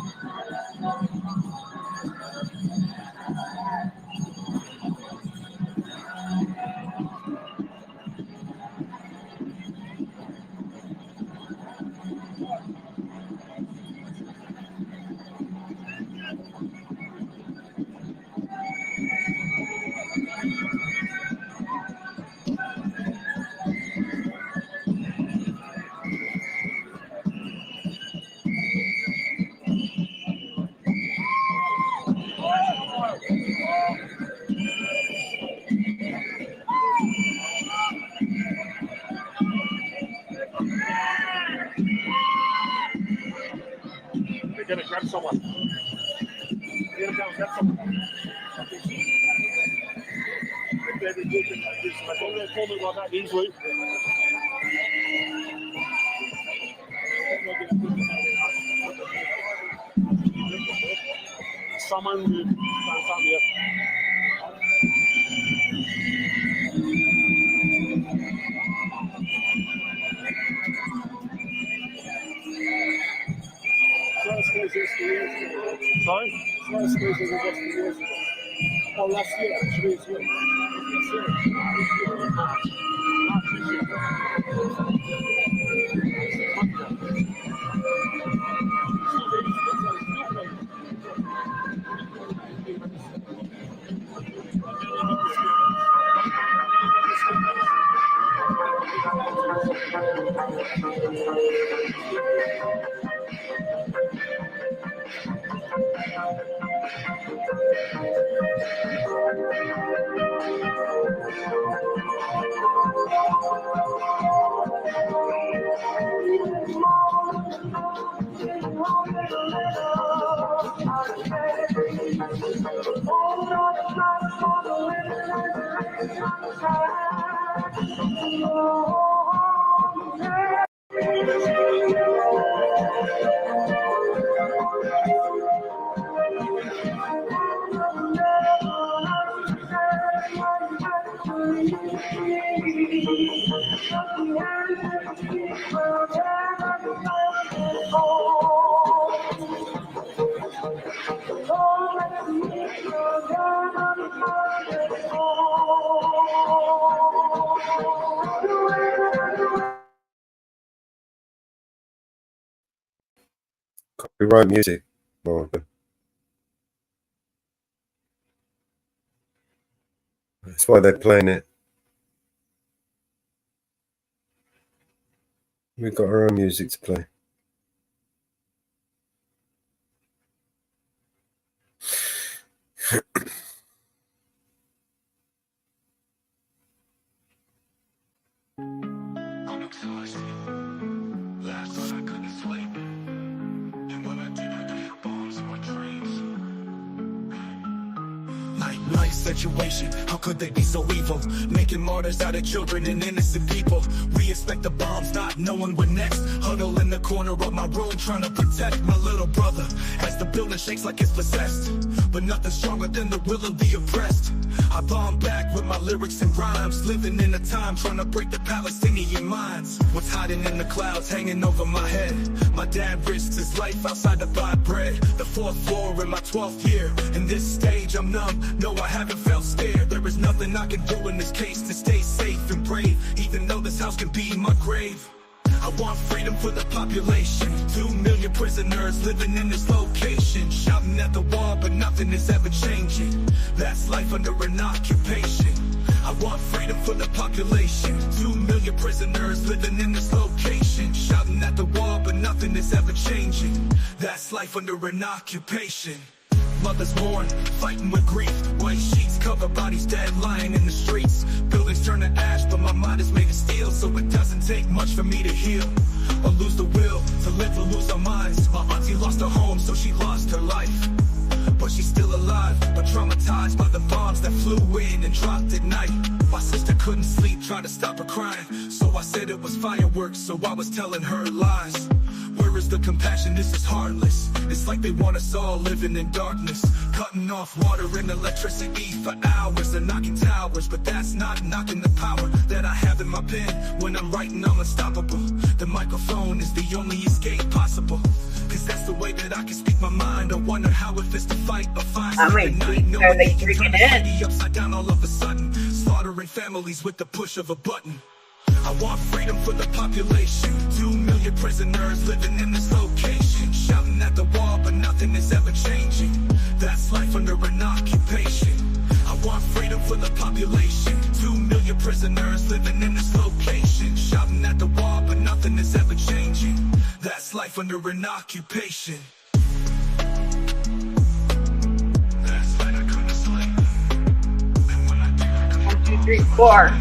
They're gonna grab someone. They're gonna go and grab someone. If they're ridiculous like this, like, don't let them like that easily. Someone will find here. It's not as close as 3 years ago. Sorry? It's not as close as it was 3 years ago. Oh, last year, actually, as well. Last year. March this year. Copyright music. Morgan. That's why they're playing it. We've got our own music to play. I'm exhausted. Last night I couldn't sleep. And when I did, I could feel bombs in my dreams. Nightmares. life situation. How could they be so evil? Making martyrs out of children and innocent people. We expect the bombs, not knowing what next. Huddle in the corner of my room, trying to protect my little brother as the building shakes like it's possessed. But nothing stronger than the will of the oppressed. I bomb back with my lyrics and rhymes, living in a time trying to break the Palestinian minds. What's hiding in the clouds, hanging over my head? My dad risks his life outside to buy bread. The 4th floor in my 12th year. In this stage I'm numb, no I haven't felt scared. There is nothing I can do in this case to stay safe and brave, even though this house can be my grave. I want freedom for the population. 2 million prisoners living in this location, shouting at the wall but nothing is ever changing. That's life under an occupation. I want freedom for the population. 2 million prisoners living in this location, shouting at the wall but nothing is ever changing. That's life under an occupation. Mothers mourn, fighting with grief. White sheets cover bodies dead, lying in the streets. Buildings turn to ash, but my mind is made of steel. So it doesn't take much for me to heal or lose the will to live or lose our minds. My auntie lost her home, so she lost her life. But she's still alive, but traumatized by the bombs that flew in and dropped at night. My sister couldn't sleep, tried to stop her crying. So I said it was fireworks, so I was telling her lies. Where is the compassion? This is heartless. It's like they want us all living in darkness, cutting off water and electricity for hours and knocking towers. But that's not knocking the power that I have in my pen. When I'm writing, I'm unstoppable. The microphone is the only escape possible, cause that's the way that I can speak my mind. I wonder how it feels to fight or find something night, knowing they can turn the city upside down all of a sudden, slaughtering families with the push of a button. I want freedom for the population. 2 million prisoners living in this location, shouting at the wall but nothing is ever changing. That's life under an occupation. I want freedom for the population. 2 million prisoners living in this location, shouting at the wall but nothing is ever changing. That's life under an occupation. That's why I couldn't sleep. And when I did, I couldn't 1, 2, 3, 4.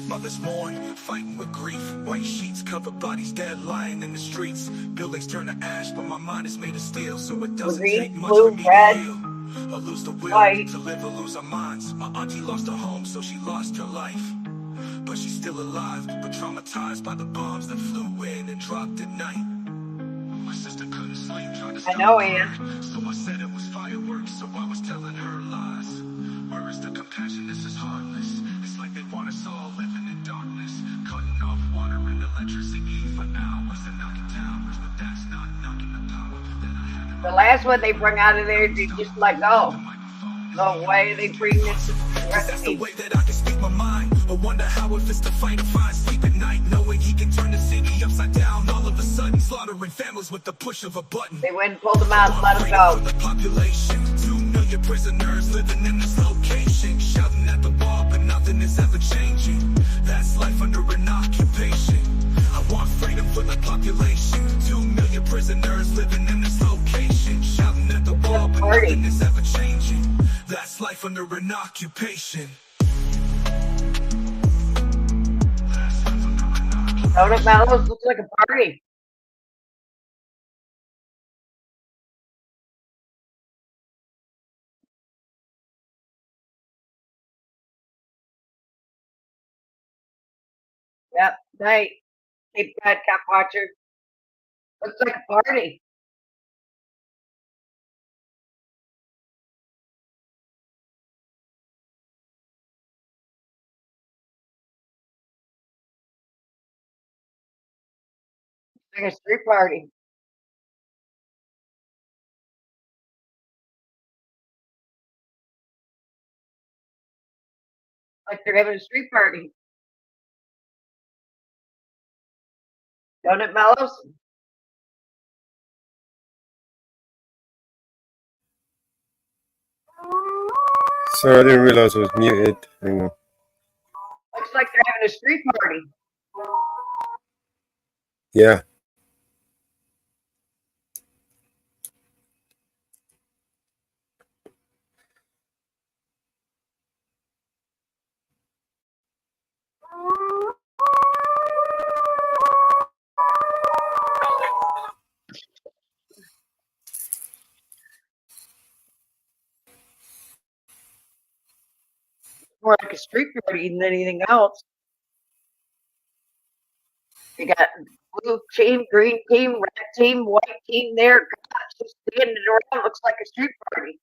Mothers mourn, fighting with grief. White sheets cover bodies dead, lying in the streets. Buildings turn to ash, but my mind is made of steel. So it doesn't take much for me to heal or lose the will to live or lose our minds. My auntie lost her home, so she lost her life. But she's still alive, but traumatized by the bombs that flew in and dropped at night. My sister couldn't sleep, trying to stop her. So I said it was fireworks, so I was telling her lies. Where is the compassion? This is heartless. It's like they want us all living in darkness, cutting off water and electricity for hours and knocking towers. But that's not knocking the power that I have. The last one they bring out of there, they just let go. No way they bring this. That's the way that I can speak my mind. I wonder how it feels to fight or find sleep at night, knowing he can turn the city upside down all of a sudden, slaughtering families with the push of a button. They went and pulled them out and let them go. The population, 2 million prisoners living in this location, shouting at the wall but nothing is ever changing. That's life under an occupation. I want freedom for the population. 2 million prisoners living in this location, shouting at the wall but nothing is ever changing. That's life under an occupation. Donut Mallows looks like a party. Yep, night. Cape Cod Cop Watcher. Looks like a party. Like a street party. Like they're having a street party. Donut Mallows. Sorry, I didn't realize I was muted. Hang on. Looks like they're having a street party. Yeah. more like a street party than anything else. You got blue team, green team, red team, white team there. Gosh, just standing around looks like a street party.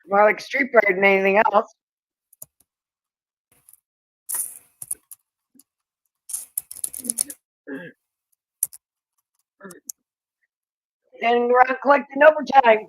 More like a street party than anything else. Standing around collecting overtime.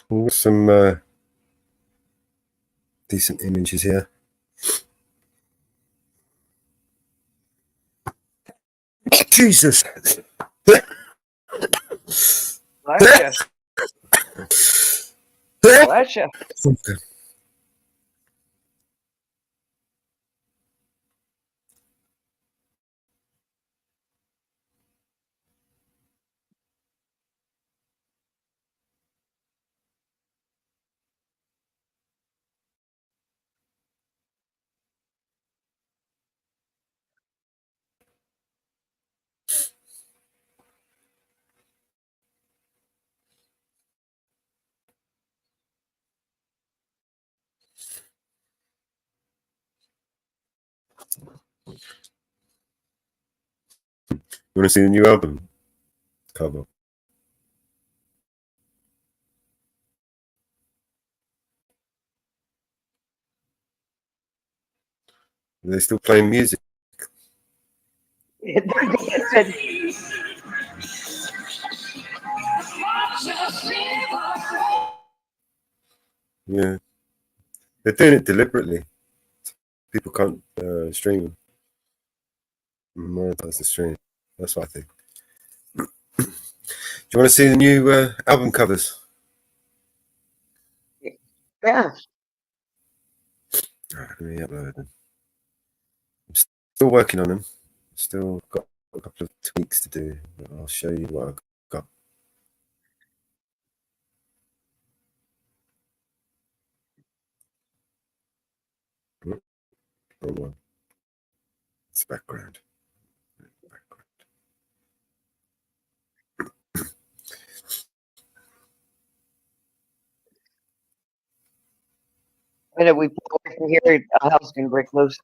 We've got some decent images here. Jesus. Bless you. Bless you. You want to see the new album cover? Are they still playing music? They're dancing. Yeah. They're doing it deliberately. People can't stream monetize the stream. That's what I think. Do you want to see the new album covers? Yeah. All right, let me upload them. I'm still working on them. Still got a couple of tweaks to do. I'll show you what I've got. Wrong one. It's background. And if we pull away from here, a house can break loose.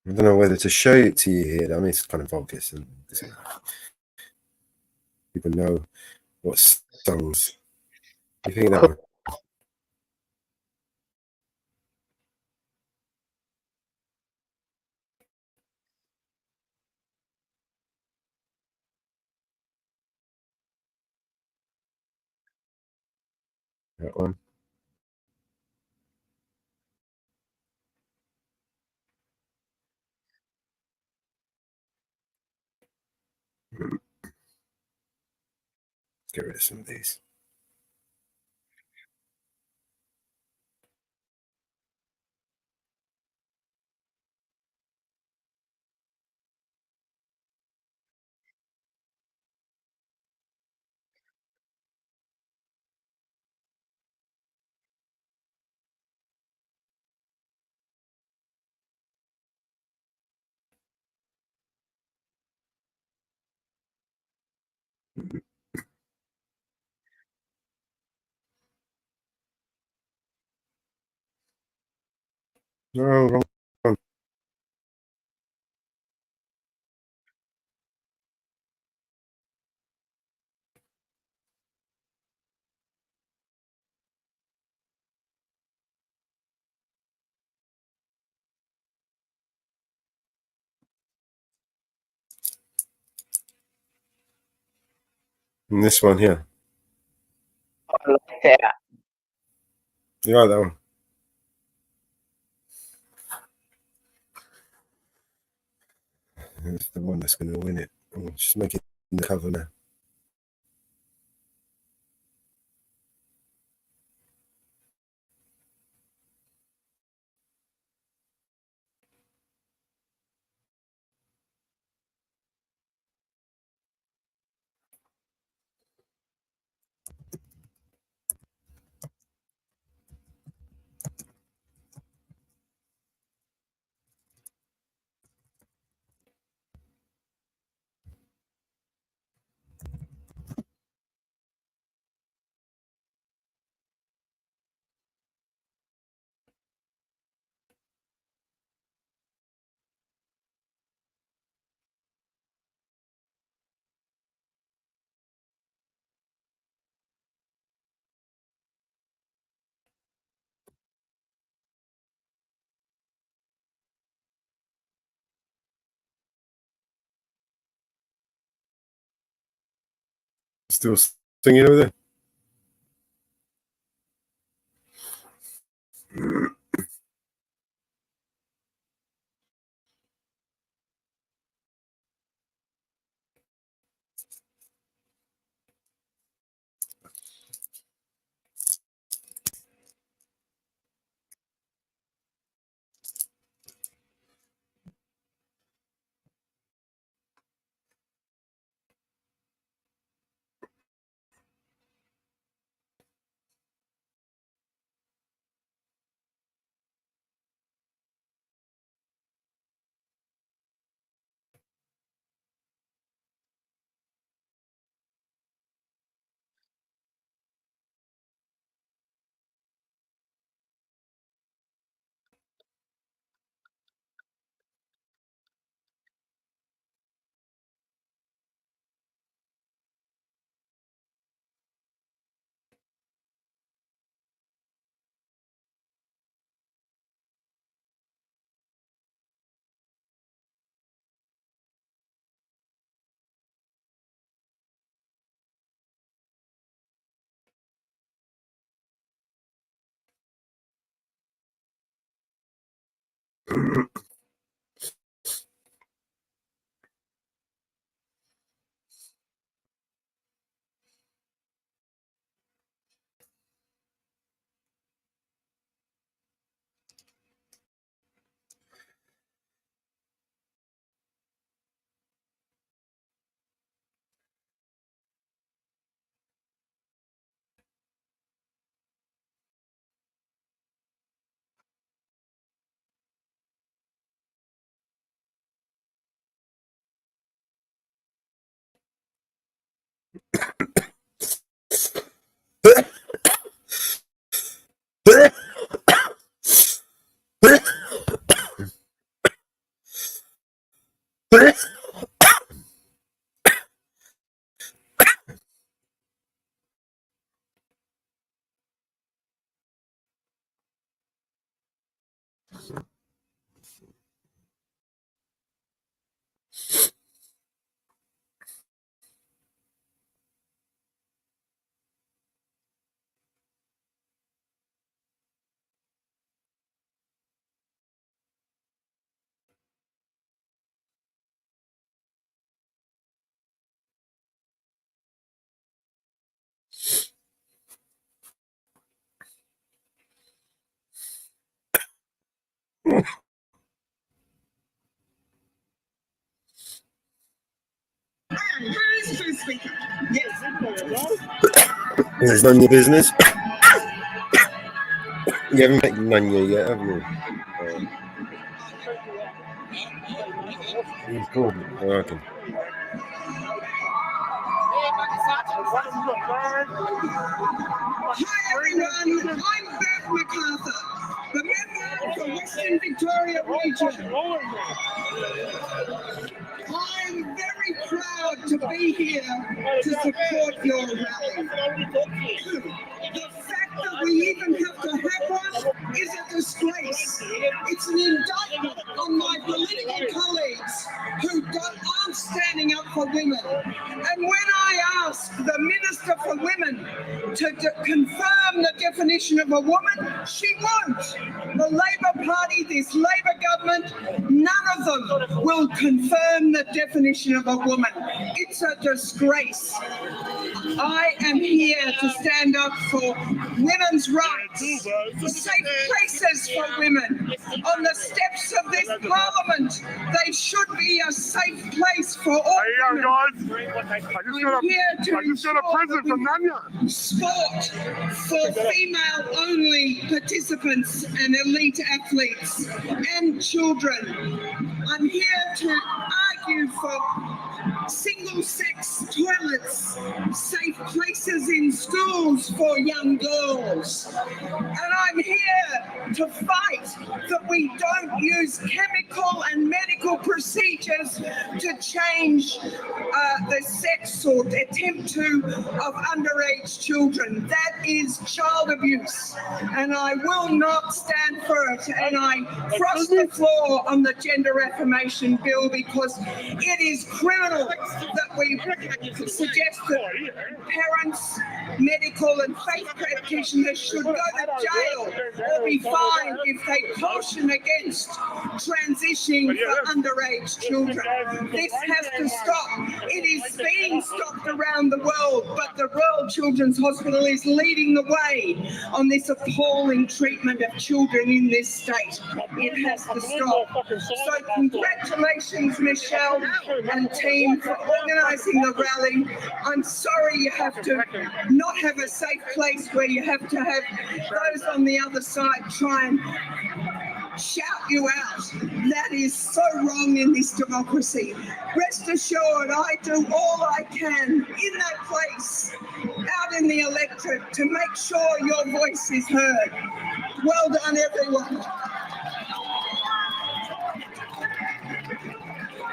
I don't know whether to show it to you here. I mean, it's kind of obvious, and people know what songs. You think that one? That one. get rid of some of these. No, wrong one. And this one here. I like that. You like that one? That's the one that's going to win it. I'm just making the cover now. Still singing over there? speaking. Yes. There's none of your business. You haven't met Nanya yet, have you? He's cool. I reckon. Hi everyone, I'm Beth MacArthur, the member for Western Victoria Region. I'm very proud to be here to support your rally. The fact that we even have to have one is a disgrace. It's an indictment on my political colleagues who aren't standing up for women. And when I ask the Minister for Women to confirm the definition of a woman, she won't. The Labor Party, this Labor government, none of them will confirm the definition of a woman. It's a disgrace. I am here to stand up for women's rights, safe places for women. On the steps of this parliament, they should be a safe place for all women. I'm here to ensure sport for female-only participants and elite athletes and children. I'm here to argue for single-sex toilets, safe places in schools for young girls. And I'm here to fight that we don't use chemical and medical procedures to change the sex or attempt to of underage children. That is child abuse, and I will not stand for it. And I cross the floor on the gender reformation bill because it is criminal that we suggest that parents, medical and faith practitioners should go to jail or be fined if they caution against transitioning for underage children. This has to stop. It is being stopped around the world, but the Royal Children's Hospital is leading the way on this appalling treatment of children in this state. It has to stop. So congratulations, Michelle and team, for organising the rally. I'm sorry you have to not have a safe place where you have to have those on the other side try and shout you out. That is so wrong in this democracy. Rest assured, I do all I can in that place, out in the electorate, to make sure your voice is heard. Well done, everyone.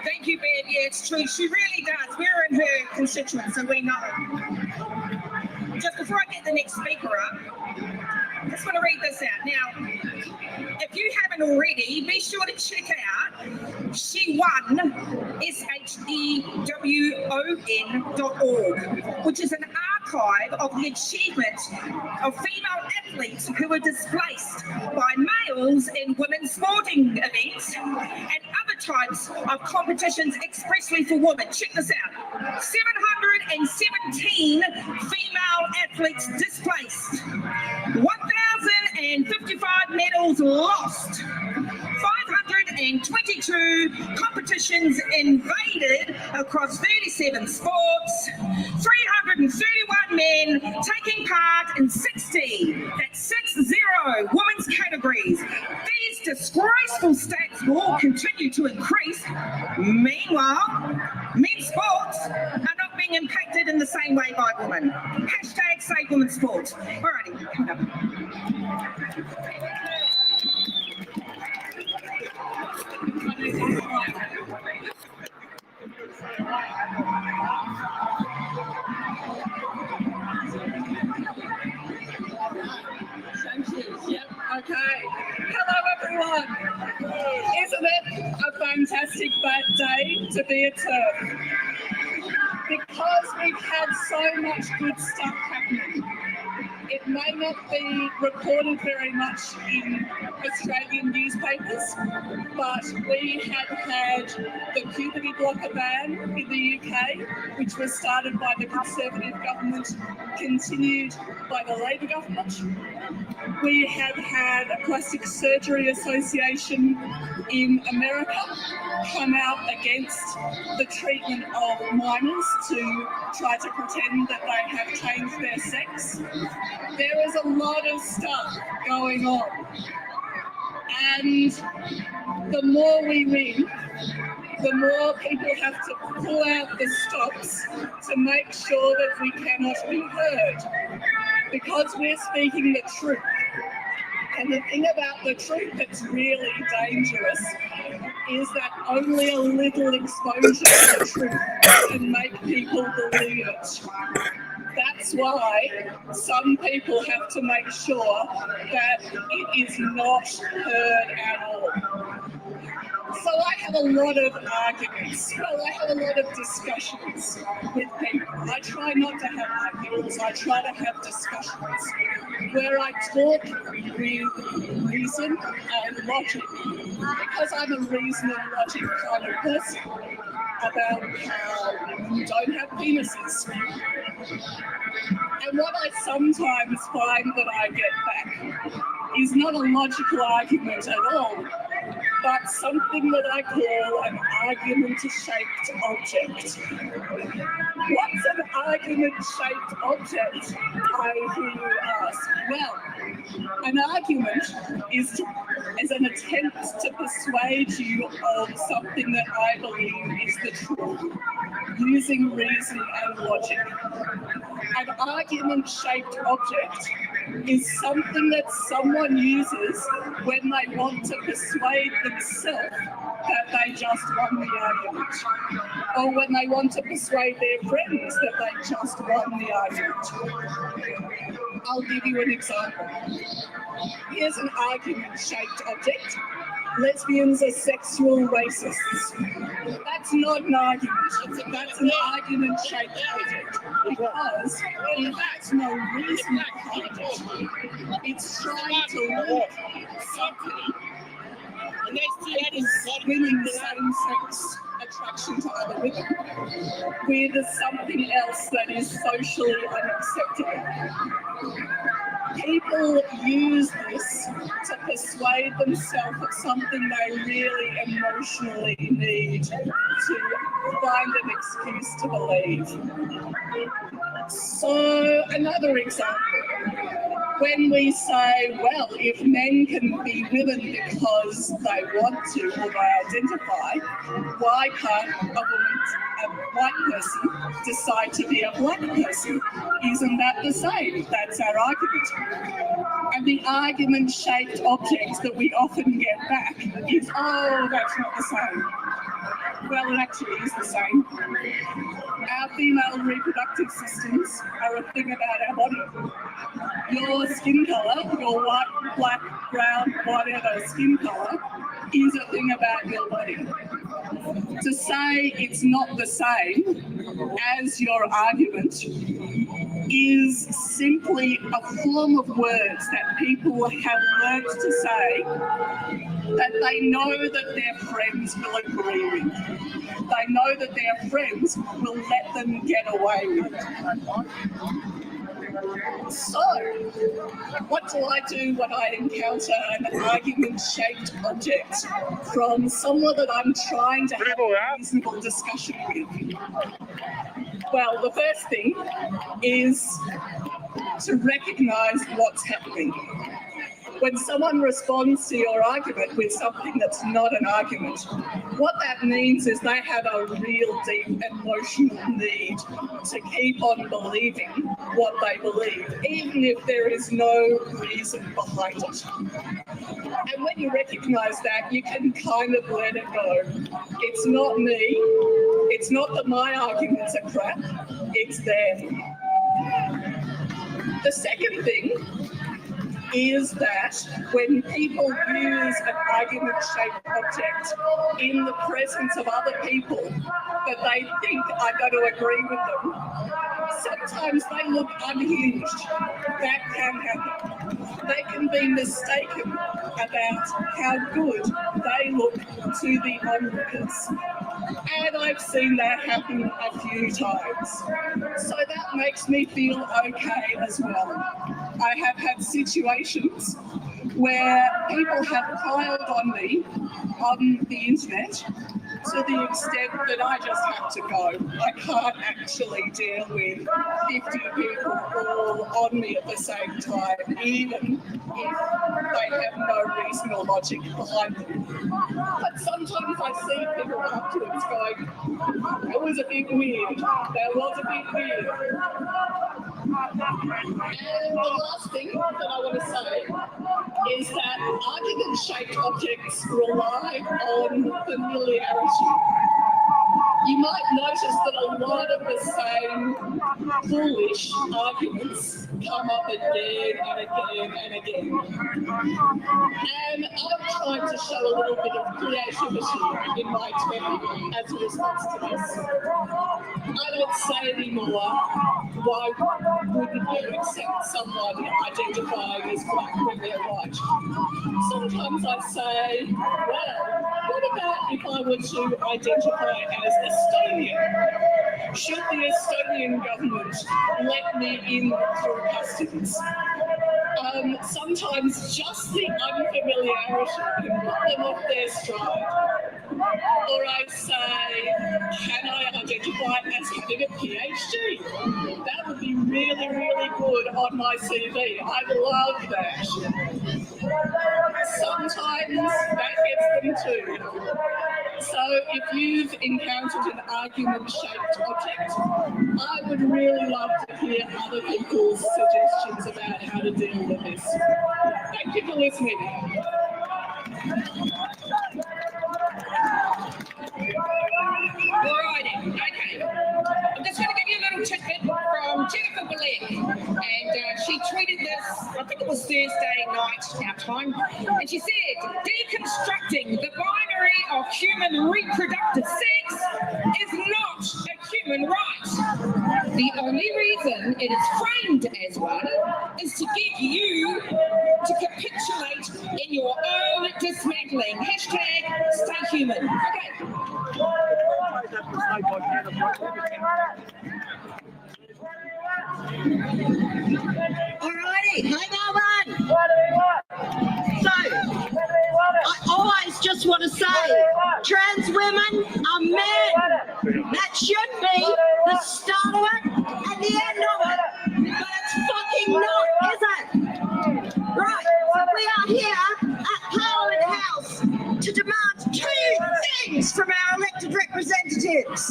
Thank you, Bev. Yeah, it's true. She really does. We're in her constituents, so we know. Just before I get the next speaker up, I just want to read this out. Now, if you haven't already, be sure to check out SheWon.org, which is an archive of the achievement of female athletes who were displaced by males in women's sporting events and other types of competitions expressly for women. Check this out. 717 female athletes displaced. 1,055 medals lost. 522 competitions invaded across 37 sports. 331 men taking part in 60, that's 60 women's categories. These disgraceful stats will all continue to increase. Meanwhile, men's sports are not being impacted in the same way by women. Hashtag Save Women's Sports. Alrighty, coming up. Thank you. Yep. Okay. Hello, everyone. Isn't it a fantastic bad day to be a TERF? Because we've had so much good stuff happening. It may not be reported very much in Australian newspapers, but we had the puberty blocker ban in the UK, which was started by the Conservative government, continued by the Labor government. We have had a Plastic Surgery Association in America come out against the treatment of minors to try to pretend that they have changed their sex. There is a lot of stuff going on. And the more we win, the more people have to pull out the stops to make sure that we cannot be heard, because we're speaking the truth. And the thing about the truth that's really dangerous is that only a little exposure to the truth can make people believe it. That's why some people have to make sure that it is not heard at all. So I have a lot of arguments. Well, I have a lot of discussions with people. I try not to have arguments. I try to have discussions where I talk with reason and logic, because I'm a reason and logic kind of person about how you don't have penises. And what I sometimes find that I get back is not a logical argument at all, but something that I call an argument-shaped object. What's an argument-shaped object, I hear you ask? Well, an argument is an attempt to persuade you of something that I believe is the truth, using reason and logic. An argument-shaped object is something that someone uses when they want to persuade themselves that they just won the argument, or when they want to persuade their friends that they just won the argument. I'll give you an example. Here's an argument-shaped object. Lesbians are sexual racists. That's not an argument. That's an argument-shaped object, because it has no reason behind it. It's trying to link something that is women same-sex attraction to other women with something else that is socially unacceptable. People use this to persuade themselves of something they really emotionally need to find an excuse to believe. So, another example. When we say, well, if men can be women because they want to or they identify, why can't a white person decide to be a black person? Isn't that the same? That's our argument. And the argument-shaped object that we often get back is, oh, that's not the same. Well, it actually is the same. Our female reproductive systems are a thing about our body. Your skin colour, your white, black, brown, whatever skin colour, is a thing about your body. To say it's not the same as your argument is simply a form of words that people have learned to say that they know that their friends will agree with. They know that their friends will let them get away with it. So, what do I do when I encounter an argument-shaped object from someone that I'm trying to have a reasonable discussion with? Well, the first thing is to recognise what's happening. When someone responds to your argument with something that's not an argument, what that means is they have a real deep emotional need to keep on believing what they believe, even if there is no reason behind it. And when you recognise that, you can kind of let it go. It's not me. It's not that my arguments are crap. It's them. The second thing is that when people use an argument-shaped object in the presence of other people that they think are going to agree with them, Sometimes they look unhinged. That can happen. They can be mistaken about how good they look to the onlookers. And I've seen that happen a few times. So that makes me feel okay as well. I have had situations where people have piled on me on the internet to the extent that I just have to go. I can't actually deal with 50 people all on me at the same time, even if they have no reason or logic behind them. But sometimes I see people afterwards going, it was a bit weird. That was a bit weird. And the last thing that I want to say is that argument-shaped objects rely on familiarity. You might notice that a lot of the same foolish arguments come up again and again and again. And I'm trying to show a little bit of creativity in my tone as a response to this. I don't say anymore, why wouldn't you accept someone identifying as black when they're white? Sometimes I say, well, what about if I were to identify as Estonian? Should the Estonian government let me in through customs? Sometimes just the unfamiliarity can put them off their stride. Or I say, can I identify as having a PhD? That would be really, really good on my CV. I love that. Sometimes that gets them too. So if you've encountered an argument-shaped object, I would really love to hear other people's suggestions about how to deal with this. Thank you for listening. Alrighty, okay. I'm just going to give you a little tidbit from Jennifer Bellin, and she tweeted this, I think it was Thursday night, our time, and she said, deconstructing the binary of human reproductive sex is not a human right. The only reason it is framed as one is to get you to capitulate in your own dismantling. Hashtag stay human. Okay. Alrighty, hey Melbourne. So, I always just want to say, trans women are men. That should be the start of it and the end of it. But it's fucking not, is it? Right, so we are here at Parliament House to demand two things from our elected representatives.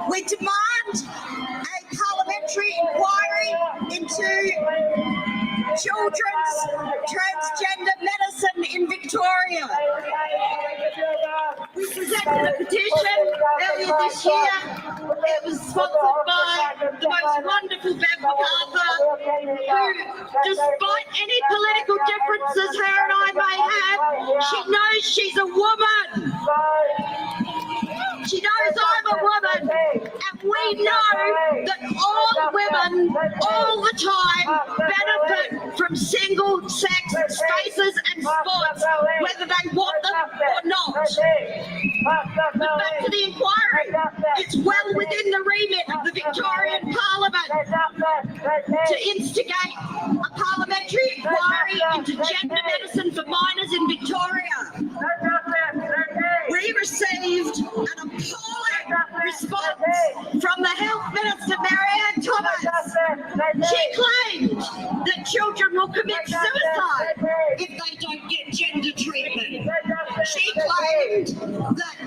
We demand a parliamentary inquiry into children's transgender medicine in Victoria. We presented a petition earlier this year. It was sponsored by the most wonderful Bev MacArthur, who, despite any political differences her and I may have, she knows she's a woman. She knows I'm a woman, and we know that all women, all the time, benefit from single-sex spaces and sports, whether they want them or not. But back to the inquiry. It's well within the remit of the Victorian Parliament to instigate a parliamentary inquiry into gender medicine for minors in Victoria. We received an appalling response from the Health Minister, Marianne Thomas. She claimed that children will commit suicide if they don't get gender treatment. She claimed that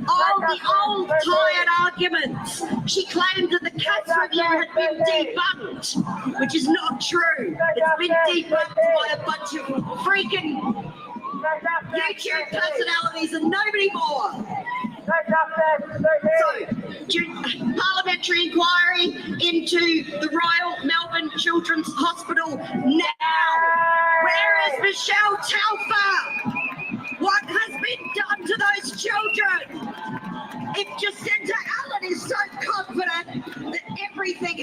all the old tired arguments, she claimed that the CATS review had been debunked, which is not true. It's been debunked by a bunch of freaking YouTube personalities and nobody more. So, parliamentary inquiry into the Royal Melbourne Children's Hospital now. Where is Michelle Telfer? What has been done to those children? If Jacinta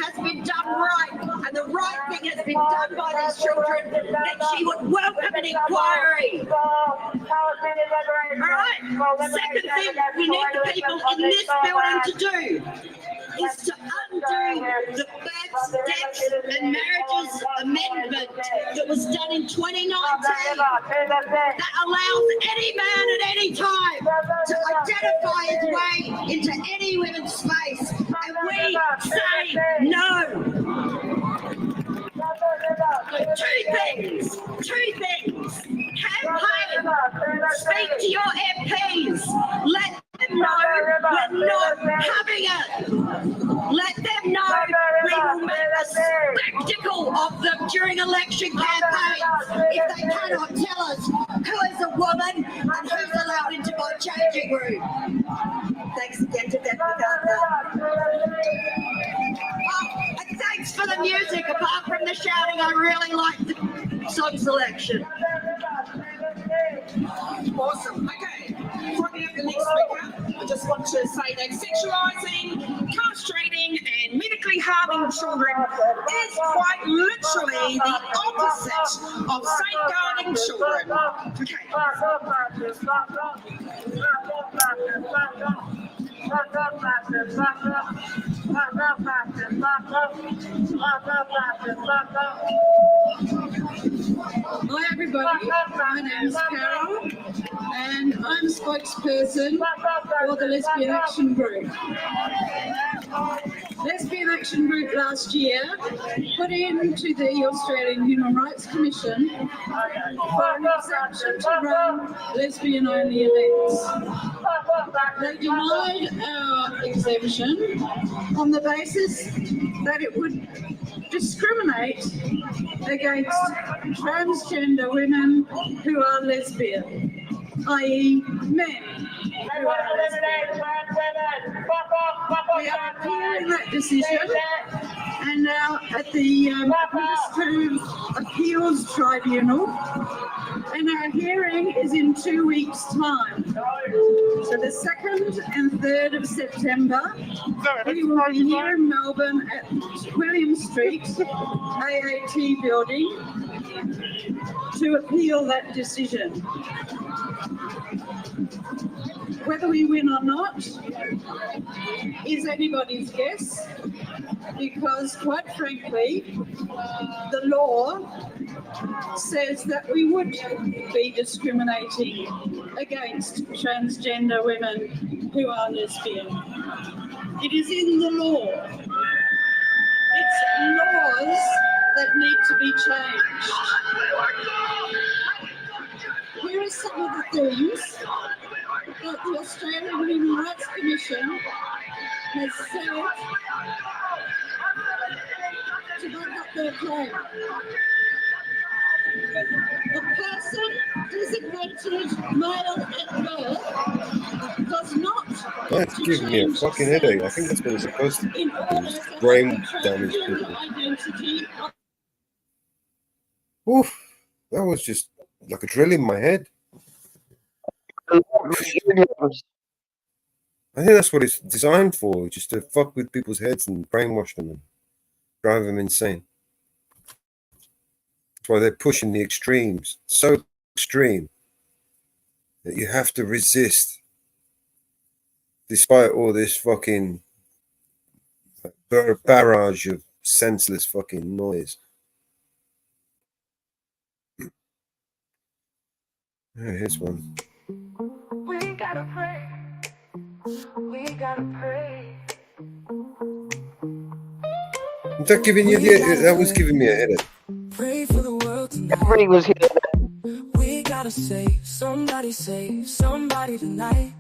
has been done right, and the right thing has been done by these children, then she would welcome an inquiry. All right. The second thing we need the people in this building to do is to undo the Births, Deaths and Marriages Amendment that was done in 2019 that allows any man at any time to identify his way into any women's space, and we say no. Two things. Campaign. Speak to your MPs. Let them know we're not having it. Let them know we will make a spectacle of them during election campaigns if they cannot tell us who is a woman and who's allowed into my changing room. Thanks again to Deputy Governor. And thanks for the music. Apart from the shouting, I really like the song selection. Awesome. Okay. Before we have the next speaker, I just want to say that sexualising, castrating and medically harming children is quite literally the opposite of safeguarding children. Hi everybody, my name is Carol and I'm a spokesperson for the Lesbian Action Group. Lesbian Action Group last year put into the Australian Human Rights Commission for an exemption to run lesbian-only events. They denied our exemption on the basis that it would discriminate against transgender women who are lesbian, i.e. men who are lesbian. We are appealing that decision and now at the Administrative Appeals Tribunal, and our hearing is in 2 weeks' time. So the 2nd and 3rd of September, we will be here in Melbourne at William Street, AAT building, to appeal that decision. Whether we win or not is anybody's guess, because quite frankly, the law says that we would be discriminating against transgender women who are lesbian. It is in the law. It's laws that need to be changed. Here are some of the things that the Australian Human Rights Commission has said to back up their claim. A person designated male at birth does not. That's giving me a fucking headache. I think that's what it's supposed to do. Brain damage people. Oof, that was just like a drill in my head. I think that's what it's designed for, just to fuck with people's heads and brainwash them and drive them insane. That's why they're pushing the extremes, so extreme that you have to resist, despite all this fucking barrage of senseless fucking noise. Here's one. We gotta pray. We gotta pray. Is that giving you that was giving me a headache. Pray for the world tonight. Everybody was here. We gotta save somebody tonight.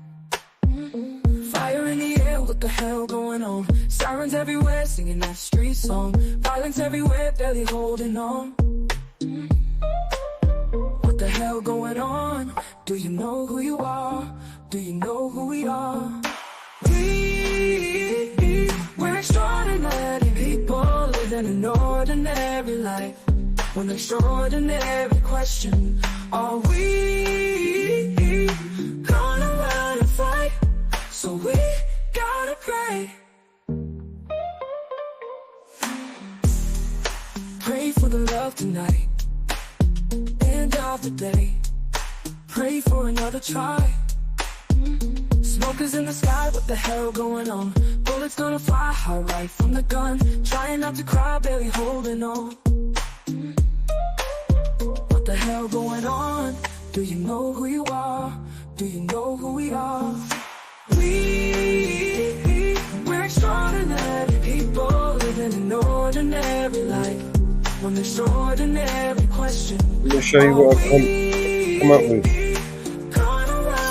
Fire in the air, what the hell going on? Sirens everywhere, singing that street song. Violence everywhere, barely holding on. What the hell going on? Do you know who you are? Do you know who we are? We're extraordinary people living an ordinary life. One extraordinary question: are we gonna run and fight? So we gotta pray. for the love tonight. End of the day. Pray for another try. Smoke is in the sky, what the hell going on? Bullets gonna fly high right from the gun. Trying not to cry, barely holding on. What the hell going on? Do you know who you are? Do you know who we are? We're extraordinary people living an ordinary life. One extraordinary question. I'm gonna show you what I've come up with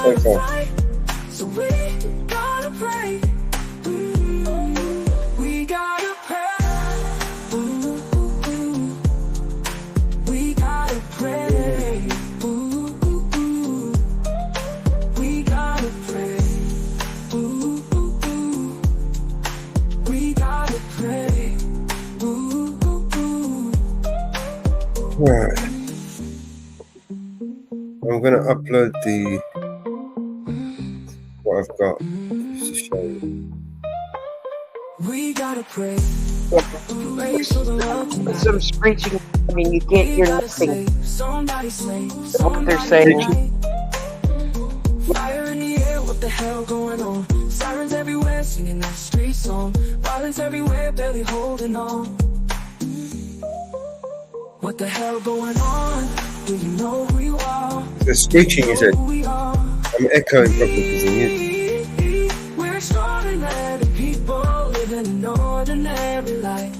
so far. So we gotta pray. We gotta pray. We gotta pray. We gotta pray. We gotta pray. Right. I'm gonna upload what I've got just to show you. We gotta pray. Pray for the love tonight. Some screeching. I mean, you can't hear nothing. Somebody slave. What they're saying. Fire in the air, what the hell going on? Sirens everywhere, singing that street song. Violence everywhere, barely holding on. What the hell going on? Do you know who you are? The screeching is it? I'm echoing probably because of you. We're extraordinary people living an ordinary life.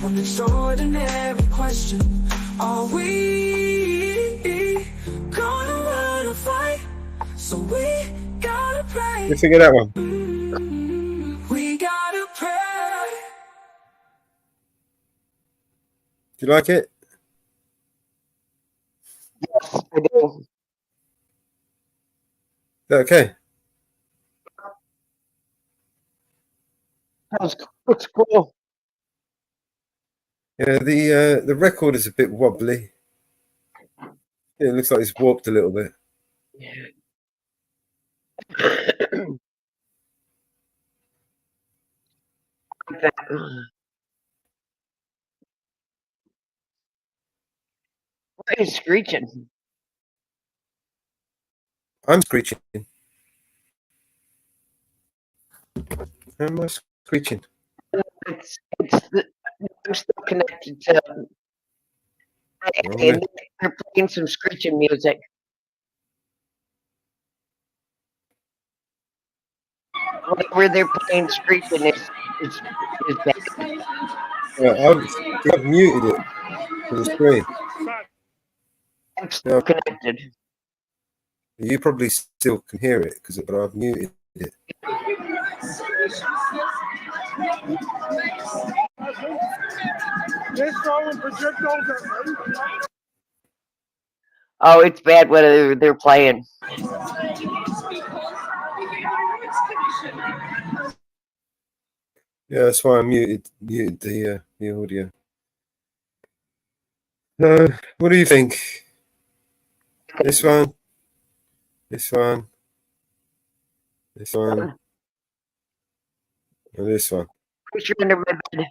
One extraordinary question. Are we gonna run a fight? So we gotta pray. You figure that one? We gotta pray. Do you like it? Yes, I do. Okay. It's cool. Yeah, the record is a bit wobbly. Yeah, it looks like it's warped a little bit. What is screeching? I'm screeching. How am I screeching? I'm still connected to. And they're playing some screeching music. Whatever they're playing screeching is bad. I've muted it for the screen. I'm still connected. You probably still can hear it but I've muted it. Oh, it's bad whether they're playing. Yeah, that's why I muted the audio. What do you think? This one, this one, this one, and this one. Creature under my bed.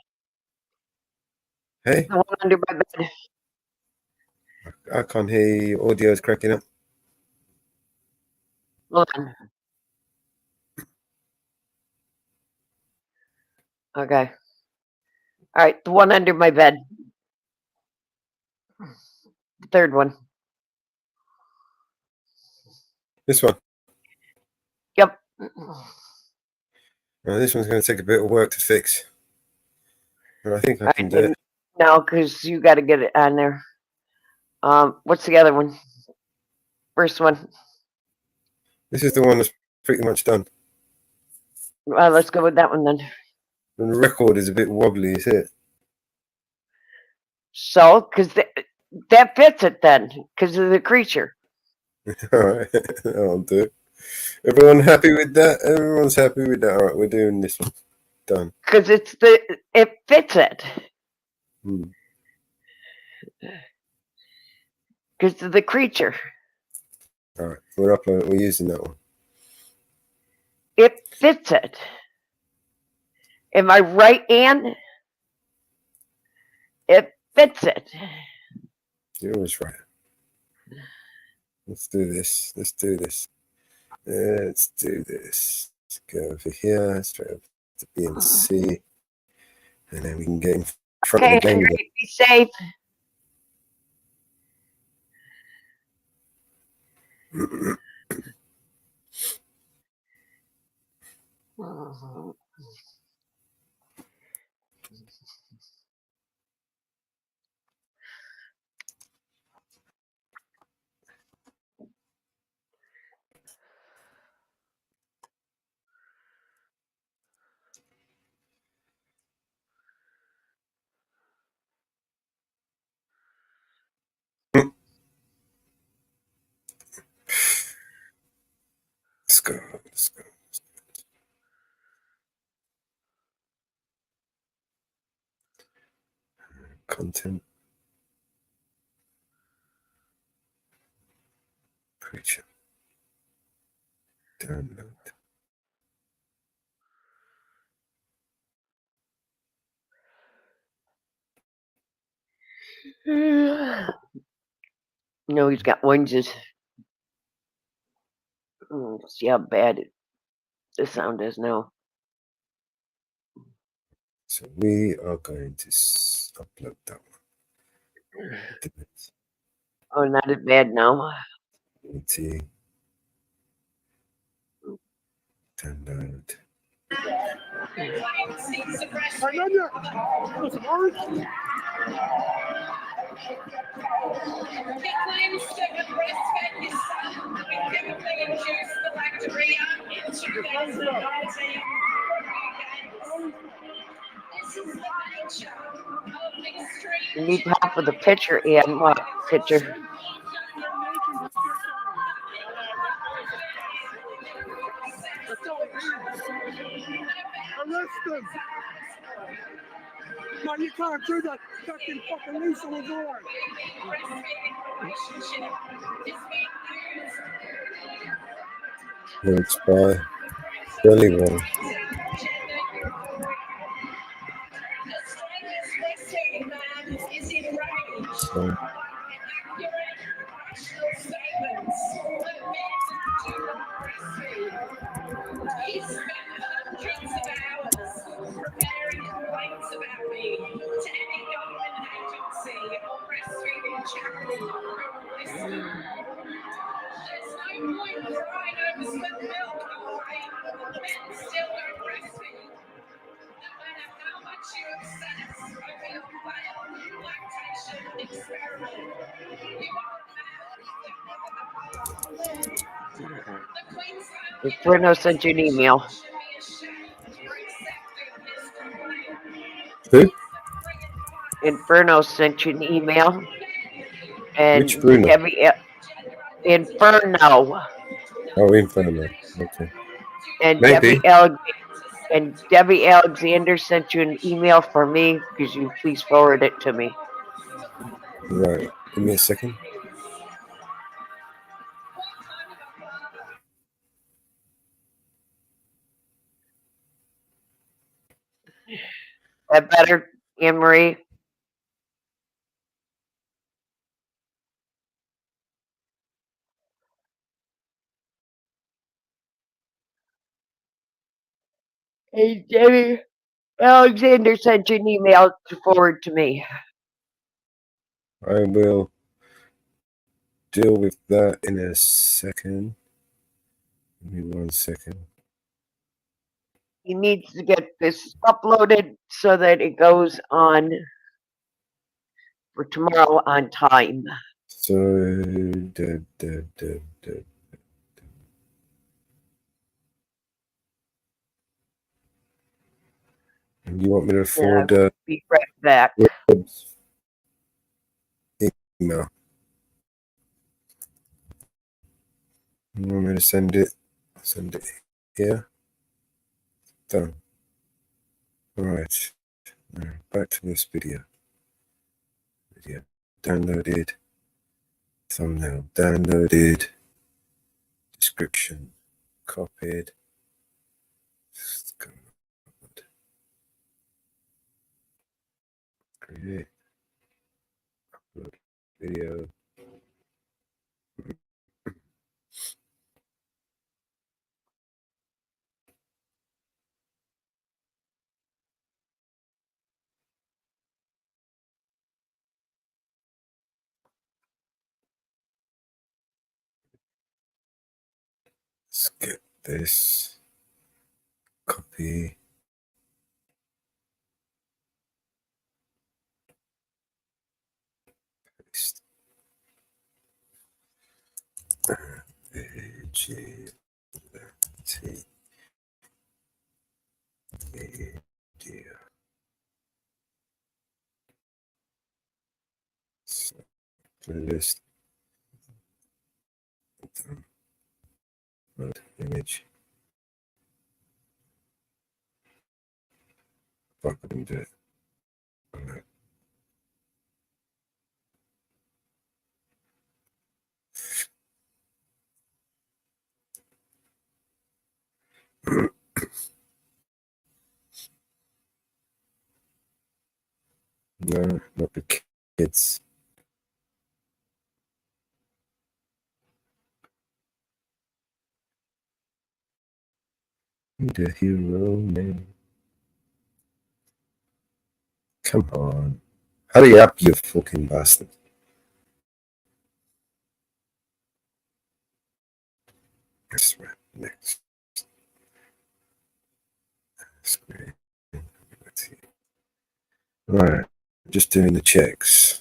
Hey, The one under my bed. I can't hear you. Audio's cracking up. Hold on. Okay. All right, the one under my bed. The third one. This one. Yep. This one's going to take a bit of work to fix. But I think I can do it. No, because you got to get it on there. What's the other one? First one. This is the one that's pretty much done. Let's go with that one then. And the record is a bit wobbly, is it? So, because that fits it then, because of the creature. All right, I'll do it. Everyone happy with that? Everyone's happy with that. All right, we're doing this one. Done. Because it fits it. Because of the creature. All right, we're uploading. We're using that one. It fits it. Am I right, Ann? It fits it. You're always right. Let's do this. Let's do this. Let's do this. Let's go over here, straight up to B and C, and then we can get in front of the game again. Be safe. Let's go. Let's go. Content. Preacher. Download. No, he's got wings. See how bad the sound is now. So we are going to upload that one. Oh, not as bad now. Download. Claims to have breastfed his son with chemically induced galactorrhea in 2019. This is the nature of extreme. You need half of the picture, Ian. What picture? Arrest them! No, you can't do that. Fucking Lisa was on. Lyrics by Billy Wong. So, He spent hundreds of hours preparing complaints about me to any government agency or breastfeeding charity. There's no point crying over spilled milk, alright? Men still don't breastfeed. No matter how much you obsess over your failed lactation experiment, you are Inferno sent you an email. who? Inferno sent you an email. And Which Bruno? Inferno. Oh, Inferno. Okay. And Maybe. Debbie Alexander sent you an email for me. Could you please forward it to me? Right. Give me a second. That better, Anne Marie? Hey, Debbie Alexander sent you an email to forward to me. I will deal with that in a second. Give me 1 second. He needs to get this uploaded so that it goes on for tomorrow on time. So, and you want me to forward be right back. Email. You want me to send it here? Done. Alright. Back to this video. Video downloaded. Thumbnail downloaded. Description copied. Create. Video. Let's get this. Copy. Paste. AGT. Media. Playlist. Image. Fuck, I didn't do it. Alright. No, not the kids. The hero name. Come on. Hurry up, you fucking bastard. That's right. Next. Screen. Let's see. Right. Just doing the checks.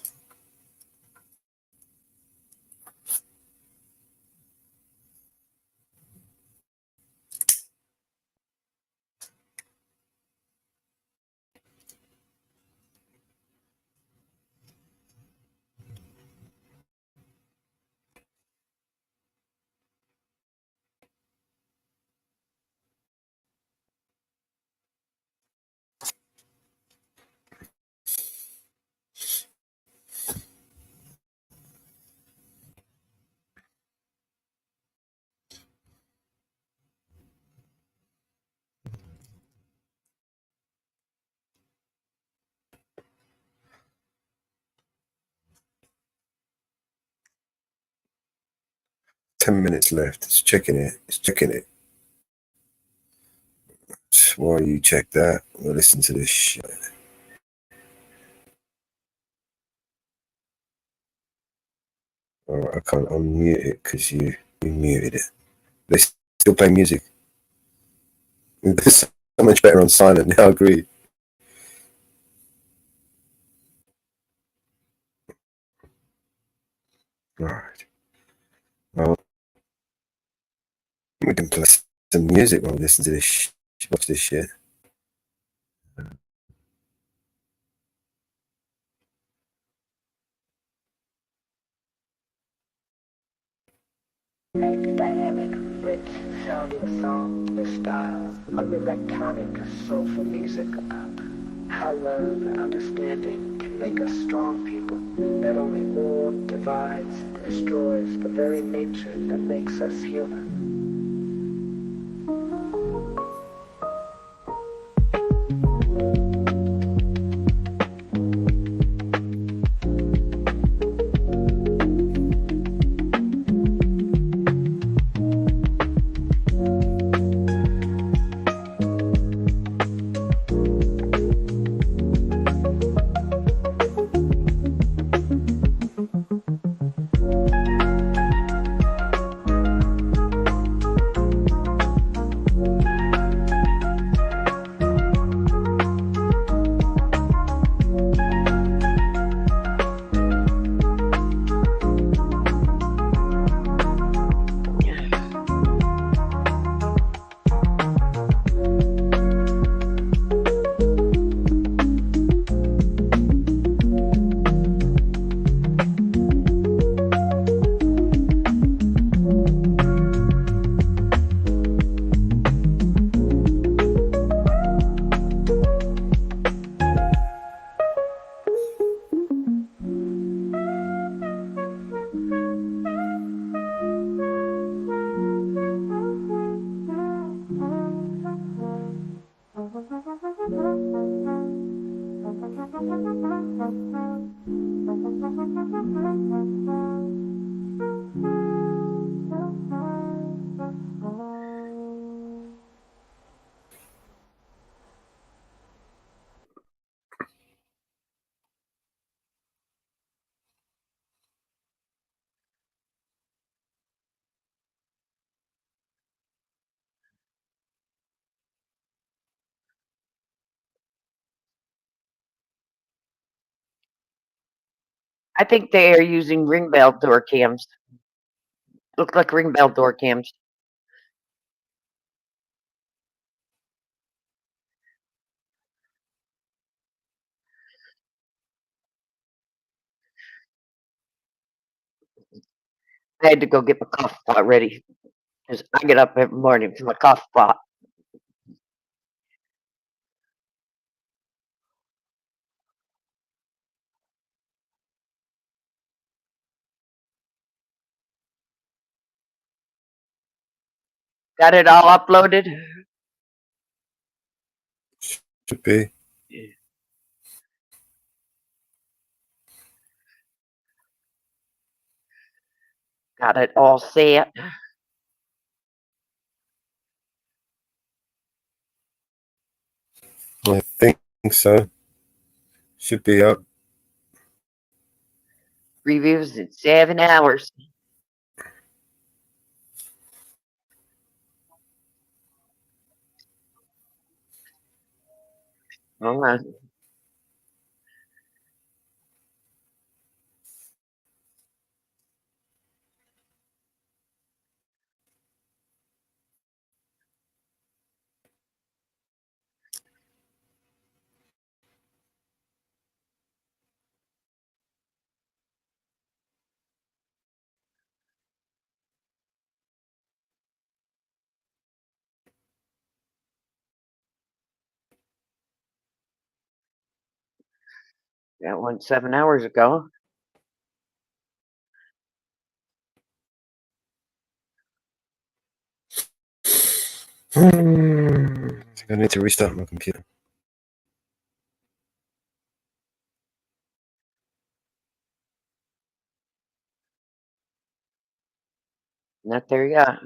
$10 left. It's checking it. It's checking it. While you check that, we'll listen to this shit. Oh, I can't unmute it because you muted it. They still play music. It's so much better on silent. I agree. Right. Well, we can play some music while we listen to this. Watch this shit. Dynamic, rich, sounding song with style of electronic, soulful music. How love and understanding can make us strong people. That only war divides, destroys the very nature that makes us human. I think they are using ring bell door cams. Look like ring bell door cams. I had to go get my coffee pot ready because I get up every morning for my coffee pot. Got it all uploaded? Should be. Got it all set. I think so. Should be up. Reviews in 7 hours. Hold on. That went 7 hours ago. I think I need to restart my computer. Not there yet.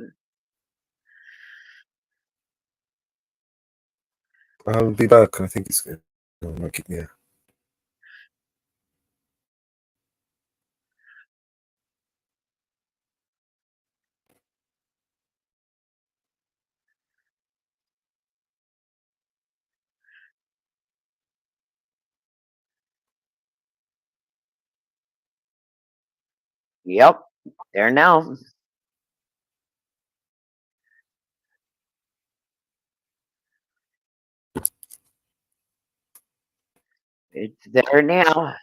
I'll be back. I think it's good. I'll keep me out. Yep. There now. It's there now.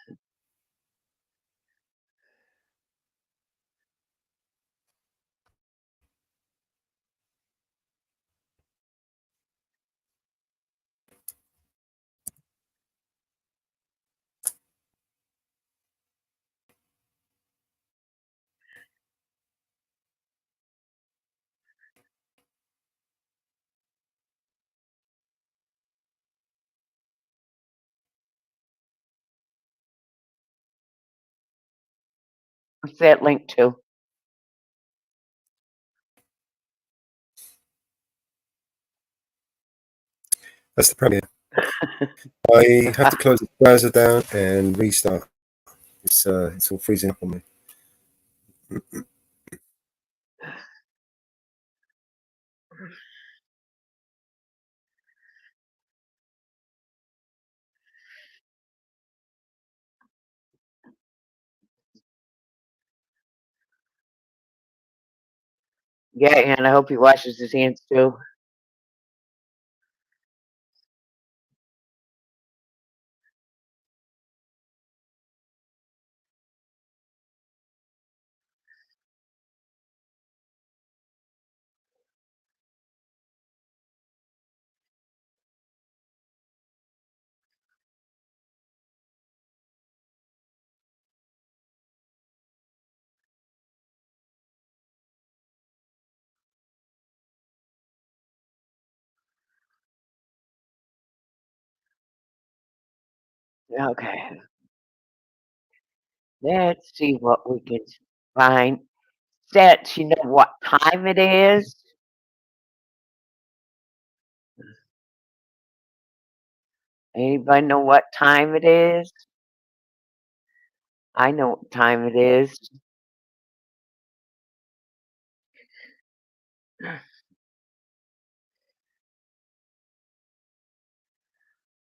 What's that link to? That's the premiere. I have to close the browser down and restart. It's all freezing up on me. Yeah, and I hope he washes his hands too. Okay. Let's see what we can find. Since you know what time it is. Anybody know what time it is? I know what time it is.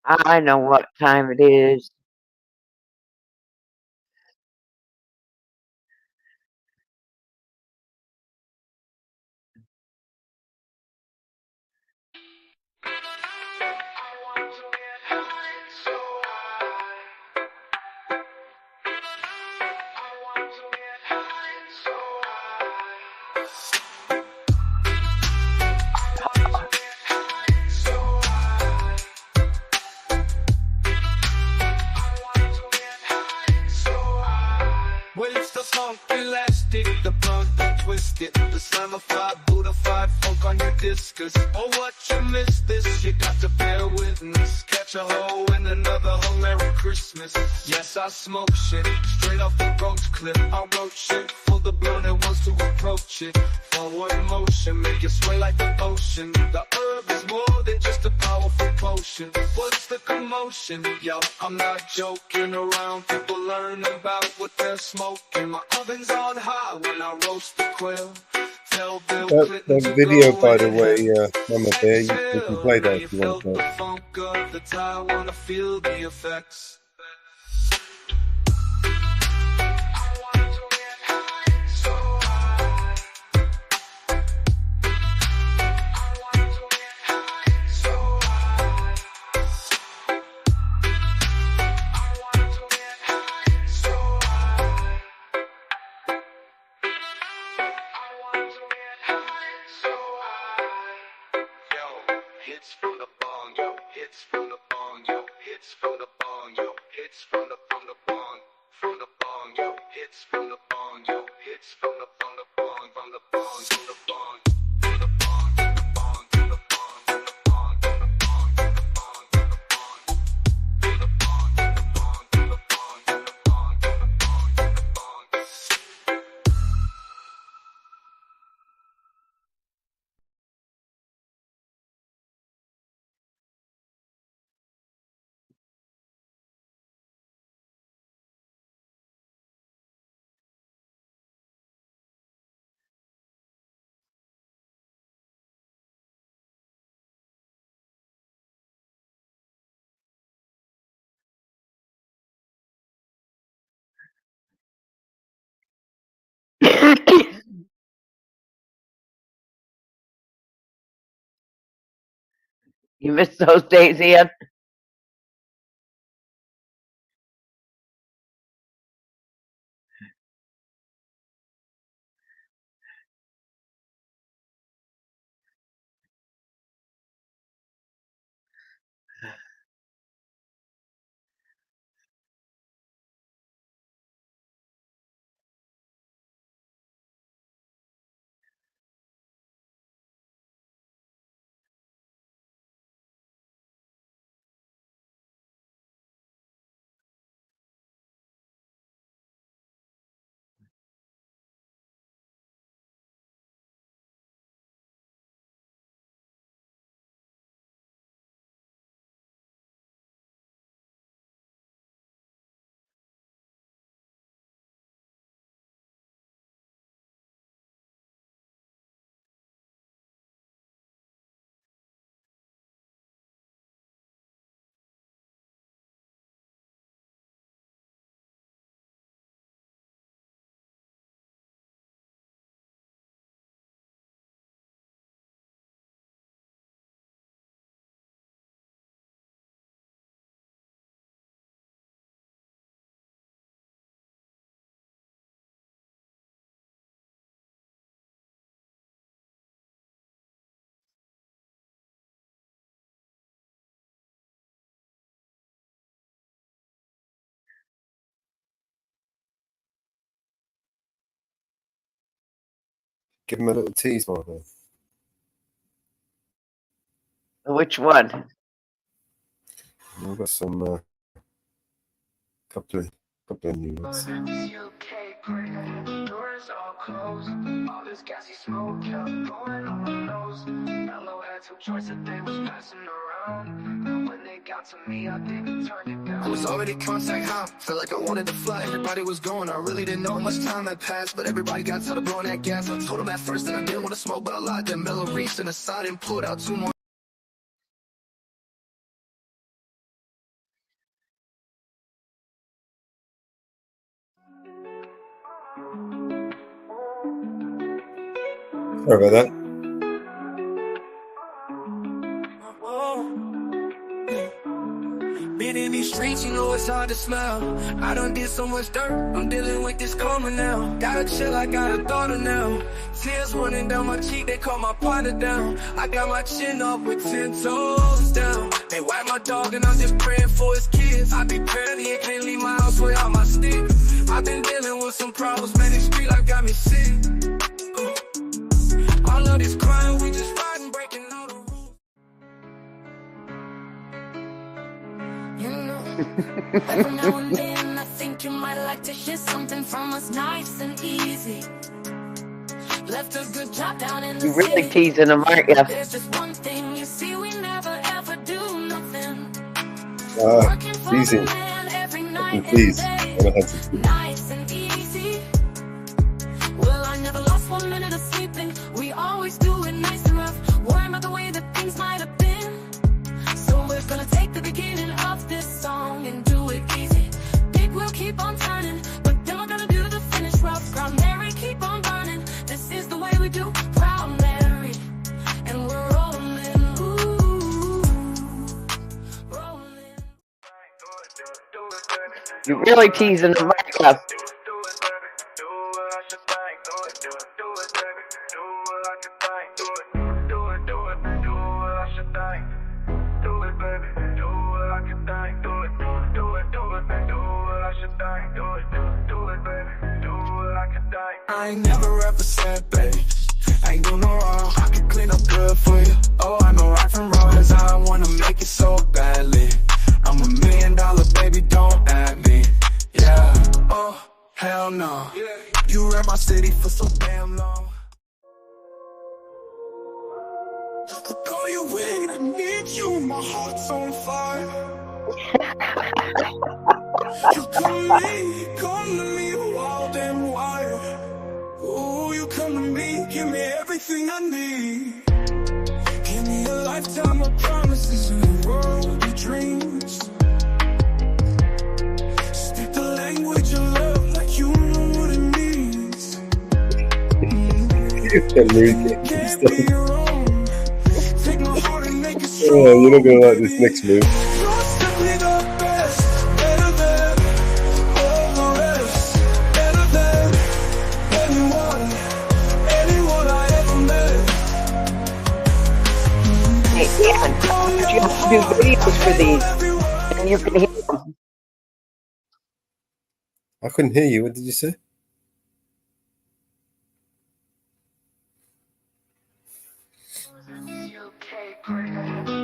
I know what time it is. Well, it's the funk elastic, the blunt, the twisted, the slamified, Buddha-fied funk on your discus. Oh, what you missed this, you got to bear witness. Catch a hoe and another hoe, Merry Christmas. Yes, I smoke shit, straight off the roach clip. I wrote shit for the blunt and wants to approach it. Forward motion, make you sway like the ocean. The herb is more than just a powerful potion. What's the commotion? Yo, I'm not joking around. People learn about what they're smoking. My oven's on high when I roast the quail. Tell Bill Clinton That to video, go by the and way, Mama Bear, you can play that if you want felt the to. funk of the tie, wanna feel the effects. Hits from the bong, yo. Hits from the bong, yo. Hits from the bong, yo. Hits from the bong, from the bong, yo. Hits from the bong, yo. Hits from the bong, from the bong, from the bong. You missed those days, Ian? Give him a little tease, Mama Bear. Which one? We've got some couple couple of new ones. Doors all closed. All this gassy smoke kept going on my nose. Mellow had two choices, they was passing around. And when they got to me, I didn't turn it down. I was already contact high, felt like I wanted to fly. Everybody was going, I really didn't know much time had passed. But everybody got tired of blowing that gas. I told them at first that I didn't want to smoke, but I lied. Then Mellow reached in the side and pulled out two more. Sorry about that. Been in these streets, you know it's hard to smell. I done did so much dirt, I'm dealing with this karma now. Gotta chill, I got a daughter now. Tears running down my cheek, they call my partner down. I got my chin up with 10 toes down. They wipe my dog and I'm just praying for his kids. I be barely and can't leave my house without my sticks. I've been dealing with some problems, man, this street life got me sick. All of this crime, we just fighting, breaking all the rules. You know, every now and then I think you might like to hear something from us nice and easy. Left a good job down in the You're really city. teasing them, aren't you? There's just one thing, you see, we never ever do nothing. Teasing. Please. I don't have to. Nice and easy. Well, I never lost 1 minute of sleeping. We always do it nice and rough. Worrying about the way that things might have been. So we're gonna take the beginning of this song and do it easy. Big wheel keep on turning, but then we're gonna do the finish rough. Proud Mary, keep on burning. This is the way we do. Proud Mary, and we're rolling. Ooh, rolling. You're really teasing them, aren't you? I ain't never ever said, babe, I ain't do no wrong. I can clean up good for you. Oh, I know right from wrong, cause I wanna make it so badly. I'm $1 million, baby, don't at me. Yeah, oh, hell no. You ran my city for so damn long. I call you in, I need you, my heart's on fire. You come to me wild and wild. Ooh, you come to me, give me everything I need. Give me a lifetime of promises in a world of dreams. Speak the language of love like you know what it means. Can't be your own. Take my heart and make it strong. Oh, you're not gonna like this next move. You're simply the best, better than all the rest, better than anyone I ever met. Hey, Dan, you have to do videos for these, and you can hear them. I couldn't hear you. What did you say?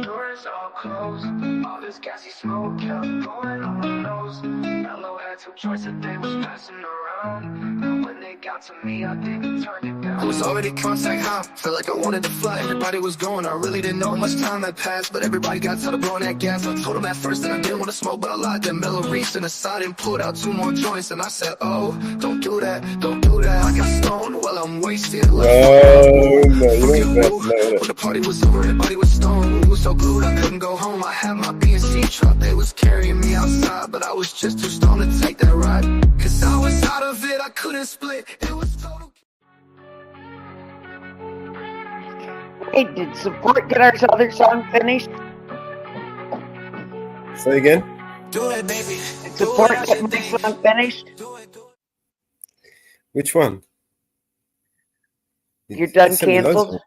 Doors all closed. All this gassy smoke kept going on my nose. Mellow had two choices, they was passing around. And when they got to me, I didn't turn it down. I was already contact high, felt like I wanted to fly. Everybody was going, I really didn't know much time had passed. But everybody got tired of blowing that gas. I told them at first that I didn't want to smoke, but I lied. Then Mellow reached in the side and pulled out two more joints. And I said, oh, don't do that, don't do that. I got stoned while I'm wasted. No, you don't know. When the party was over, everybody was stoned. We was so glued, I couldn't go home. I had my B&C truck, they was carrying me outside. But I was just too stoned to take that ride. Cause I was out of it, I couldn't split. It was total. Hey, did Support get our other song finished? Say again? Do it, baby. Did Support get my song finished? Which one? You're done sent me loads of canceled? them.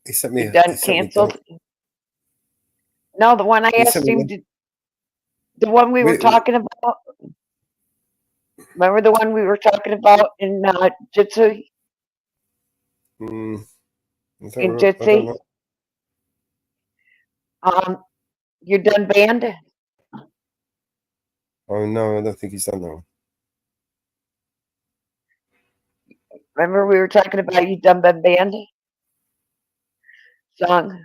He sent me. You're done he sent me canceled? No, the one I He asked sent me him one. to, the one we were Wait, talking about. Remember the one we were talking about in Jitsu? I don't In know- I don't Jitsi? know. You're done banned? Oh no, I don't think he's done that one. Remember we were talking about you Dumba Band song?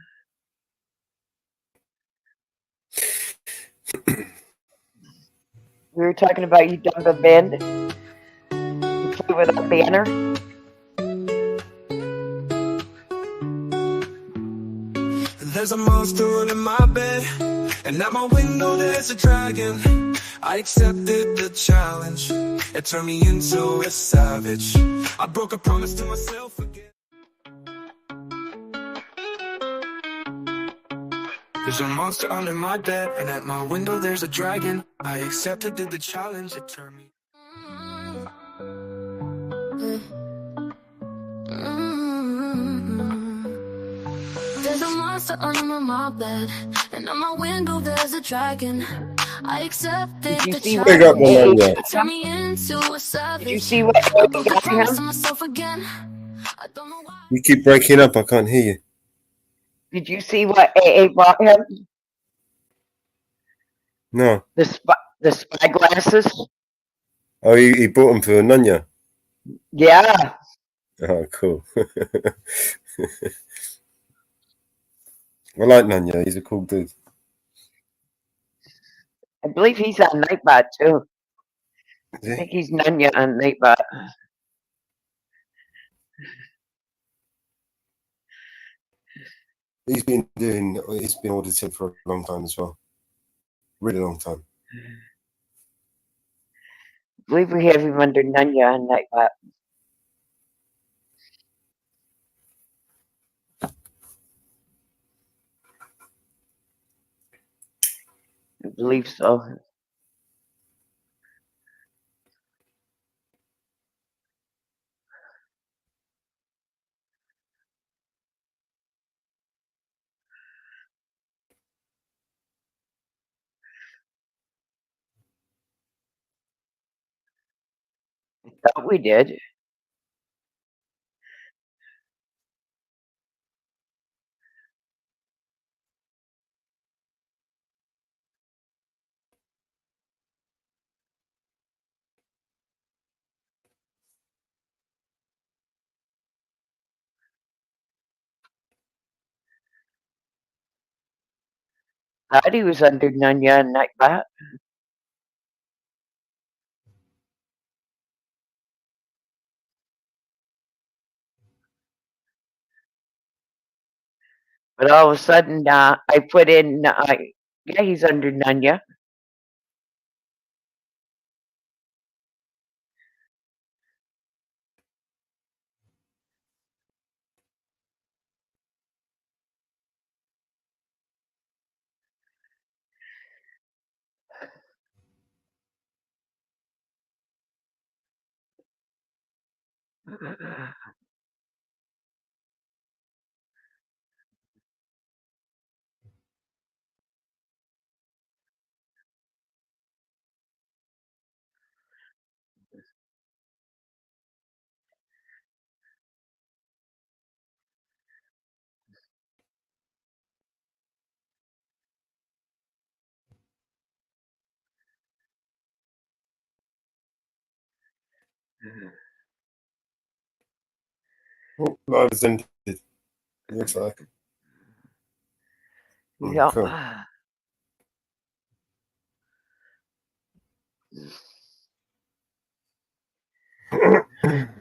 We were talking about you Dumba Band. You play with a banner. There's a monster under my bed, and at my window there's a dragon. I accepted the challenge. It turned me into a savage. I broke a promise to myself again. There's a monster under my bed, and at my window there's a dragon. I accepted the challenge. It turned me. There's a monster under my bed, and on my window there's a dragon. I accepted the Big up, challenge. Melania. Turn me into a savage. Did you see what I broke a got promise to him? myself again. I don't know why. You keep breaking up. I can't hear you. Did you see what AA bought him? No. The spy glasses? Oh, he bought them for Nunya. Yeah. Oh, cool. I like Nunya. He's a cool dude. I believe he's on Nightbot too. Is I he? think he's Nunya on Nightbot. He's been auditing for a long time as well. Really long time. I believe we have him under Nunya on Nightbot. I believe so. I thought we did. Thought he was under Nunya on Nightbot. But all of a sudden, I put in, yeah, he's under Nunya. Oh, live has ended. Looks like. Yeah. Cool.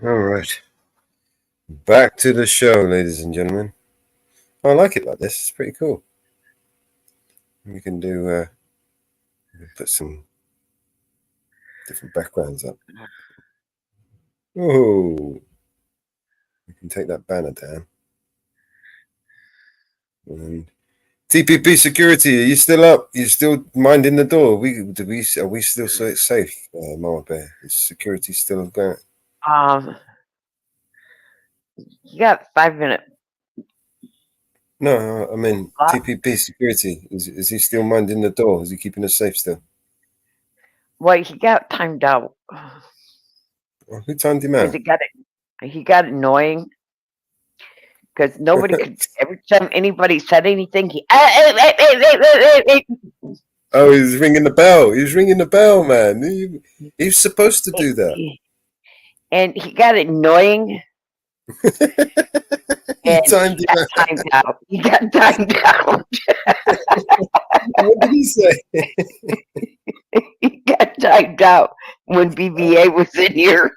All right. Back to the show, ladies and gentlemen. I like it like this. It's pretty cool. We can do put some different backgrounds up. Oh, we can take that banner down. And TPP security, are you still up? You still minding the door? Are we still so safe, Mama Bear? Is security still going? You got 5 minutes. No, I mean TPP security. Is he still minding the door? Is he keeping us safe still? Well, he got timed out. Well, who timed him out? He got annoying because nobody could. Every time anybody said anything, he. Oh, he was ringing the bell. He was ringing the bell, man. He was supposed to do that. And he got annoying. He timed got timed out. He got timed out. What did he say? He got timed out when BBA was in here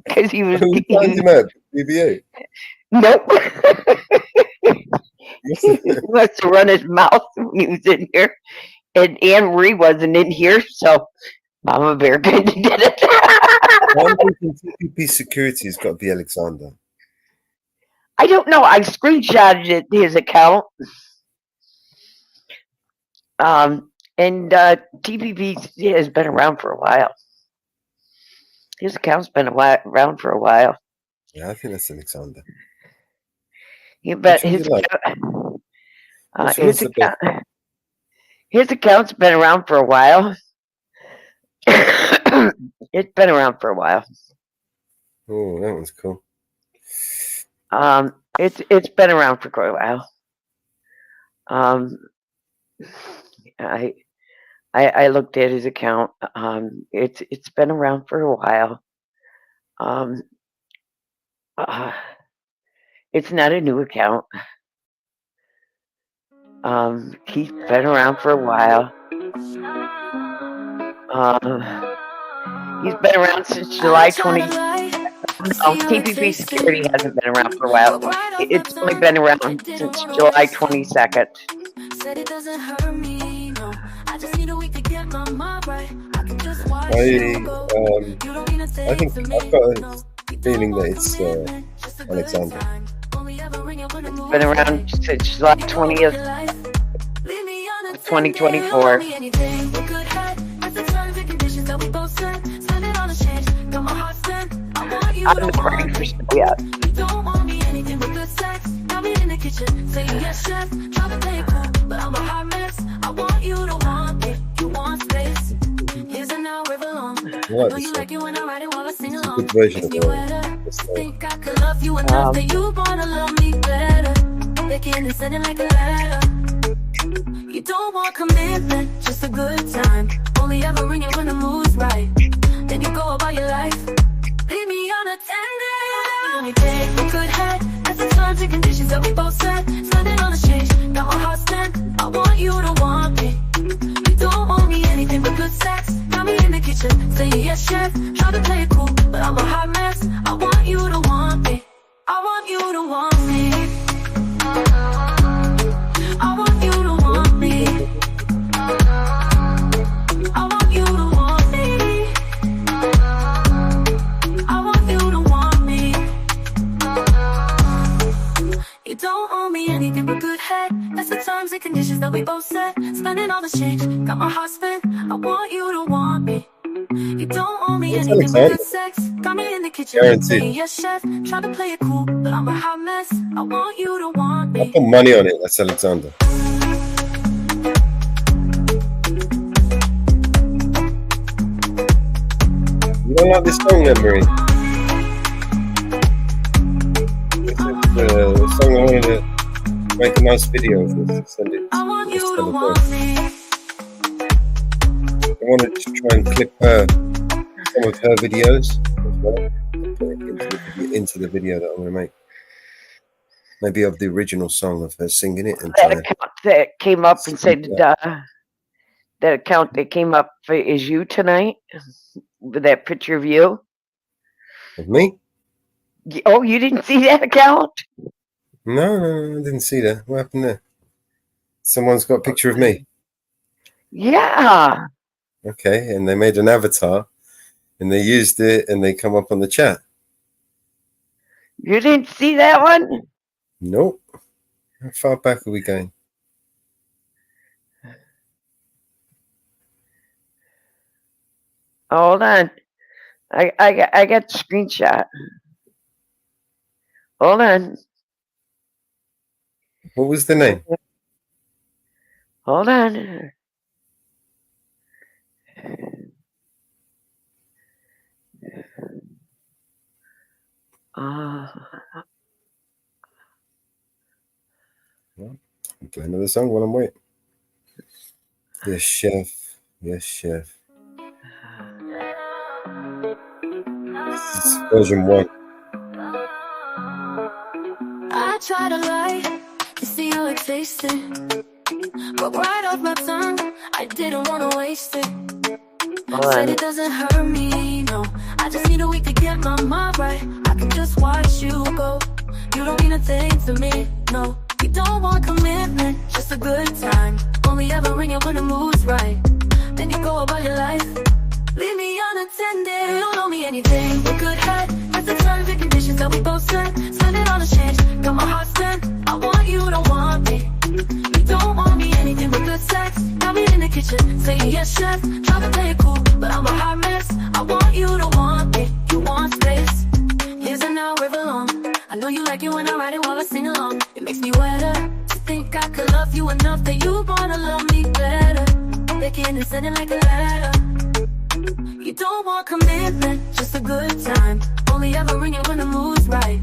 because he was. Who timed him out? BBA. Nope. He must have run his mouth when he was in here, and Anne Marie wasn't in here, so Mama Bear kind of did it. I'm thinking TPP security has got to be Alexander. I don't know. I screenshotted his account. And TPP has been around for a while. His account's been around for a while. Yeah, I think that's Alexander. Yeah, but Which one do you like? his account's been around for a while. It's been around for a while. Oh, that one's cool. It's been around for quite a while. I looked at his account. It's been around for a while. It's not a new account. He's been around for a while. He's been around since July 20. No, TPP security hasn't been around for a while. It's only been around since July 22nd. Said it doesn't hurt me, no. I just need a week to get my mind right. I can just watch I think I've got a feeling that it's Alexander. It's been around since July 20th, 2024. I'm the party for yeah. Say yes, chef, try to play cool, but I'm a hot mess. I want you to want it, you want space. Here's an hour long. I know you like it when I write it while I sing along. Good version of Think I could love you enough that you wanna love me better. Picking and sending like a letter. You don't want commitment, just a good time. Only ever ring it when the mood's right. Then you go about your life. Leave me unattended. Only take a good head. That's the terms and conditions that we both set. Standing on the stage, got my heart spent. I want you to want me. You don't owe me anything but good sex. Got me in the kitchen, say yes, chef. Try to play it cool, but I'm a hot mess. I want you to want me. I want you to want me. I want you to want me. I want you to want me. I want you to want me. You don't owe me anything but good head. That's the terms and conditions that we both set. Spending all the change, got my heart spent. I want you to want me. You don't owe me anything but good sex. Got me in the kitchen, saying yes, chef. Try to play it cool, but I'm a hot mess. I want you to want me. I put money on it. That's Alexander. You don't like this song, Emery? This is the song I wanted to make a nice video of this. Send it. I want you to want me. I wanted to try and clip some of her videos as well. Put it into the video that I'm going to make. Maybe of the original song of her singing it. And that account that came up and said that account that came up is you tonight with that picture of you. Of me? Oh, you didn't see that account? No, I didn't see that. What happened there? Someone's got a picture of me. Yeah. Okay, and they made an avatar, and they used it, and they come up on the chat. You didn't see that one? Nope. How far back are we going? Hold on. I got the screenshot. Hold on. What was the name? Hold on. Play another song while I'm waiting. Yes, chef. Yes, chef. This is version 1. I try to lie to see how it tasted, but right off my tongue, I didn't want to waste it. Said it doesn't hurt me, no. I just need a week to get my mind right. I can just watch you go. You don't mean a thing to me, no. You don't want commitment, just a good time. Only ever ring it when the mood's right. Then you go about your life. Leave me unattended, you don't know me anything but good head. That's the terms and conditions that we both set. Spend it on a change, got my heart set. I want you to want me. You don't want me anything but good sex. Got me in the kitchen, saying yes chef. Try to play it cool, but I'm a hot mess. I want you to want me, you want space. Here's an hour river long. I know you like it when I ride it while I sing along. It makes me wetter to think I could love you enough that you wanna love me better. Licking and sending like a letter. You don't want commitment, just a good time. Only ever ring it when the mood's right.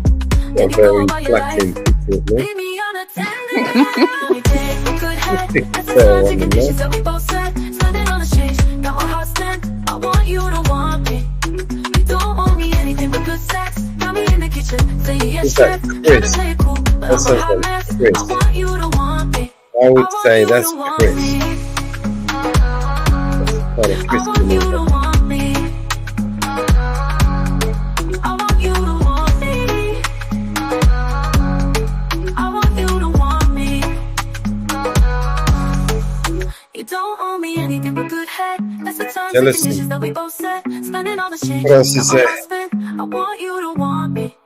Then you go about your life. Leave me unattended. We take a good head. That's the terms and conditions that we both set. Spend it on a change, got my heart set. I want you to want me. You don't want me anything but good sex. Got me in the kitchen, saying yes chef. Try to play it cool, but I'm a hot mess. I want you to want me. I would say that's Chris. I want you to want me. I want you to want me. I want you to want me. You don't owe me anything but good head. That's the terms and conditions that we both set. Spending all the shit. What else is there? I want you to want me.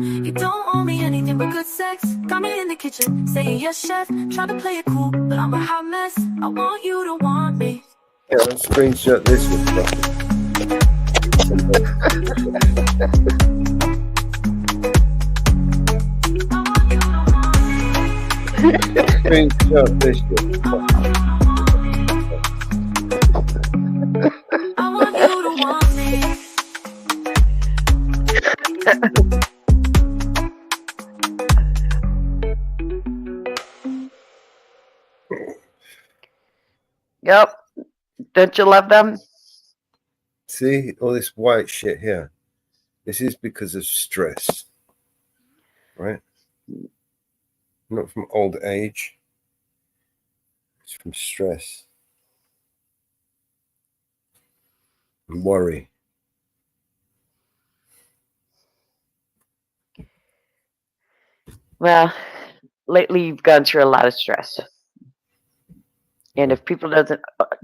You don't owe me anything but good sex. Got me in the kitchen, saying yes chef. Try to play it cool, but I'm a hot mess. I want you to want me. Yeah, I'll screenshot this one. Screenshot this one. I want you to want me. Yep. Don't you love them? See, all this white shit here. This is because of stress, right? Not from old age. It's from stress and worry. Well, lately you've gone through a lot of stress. And if people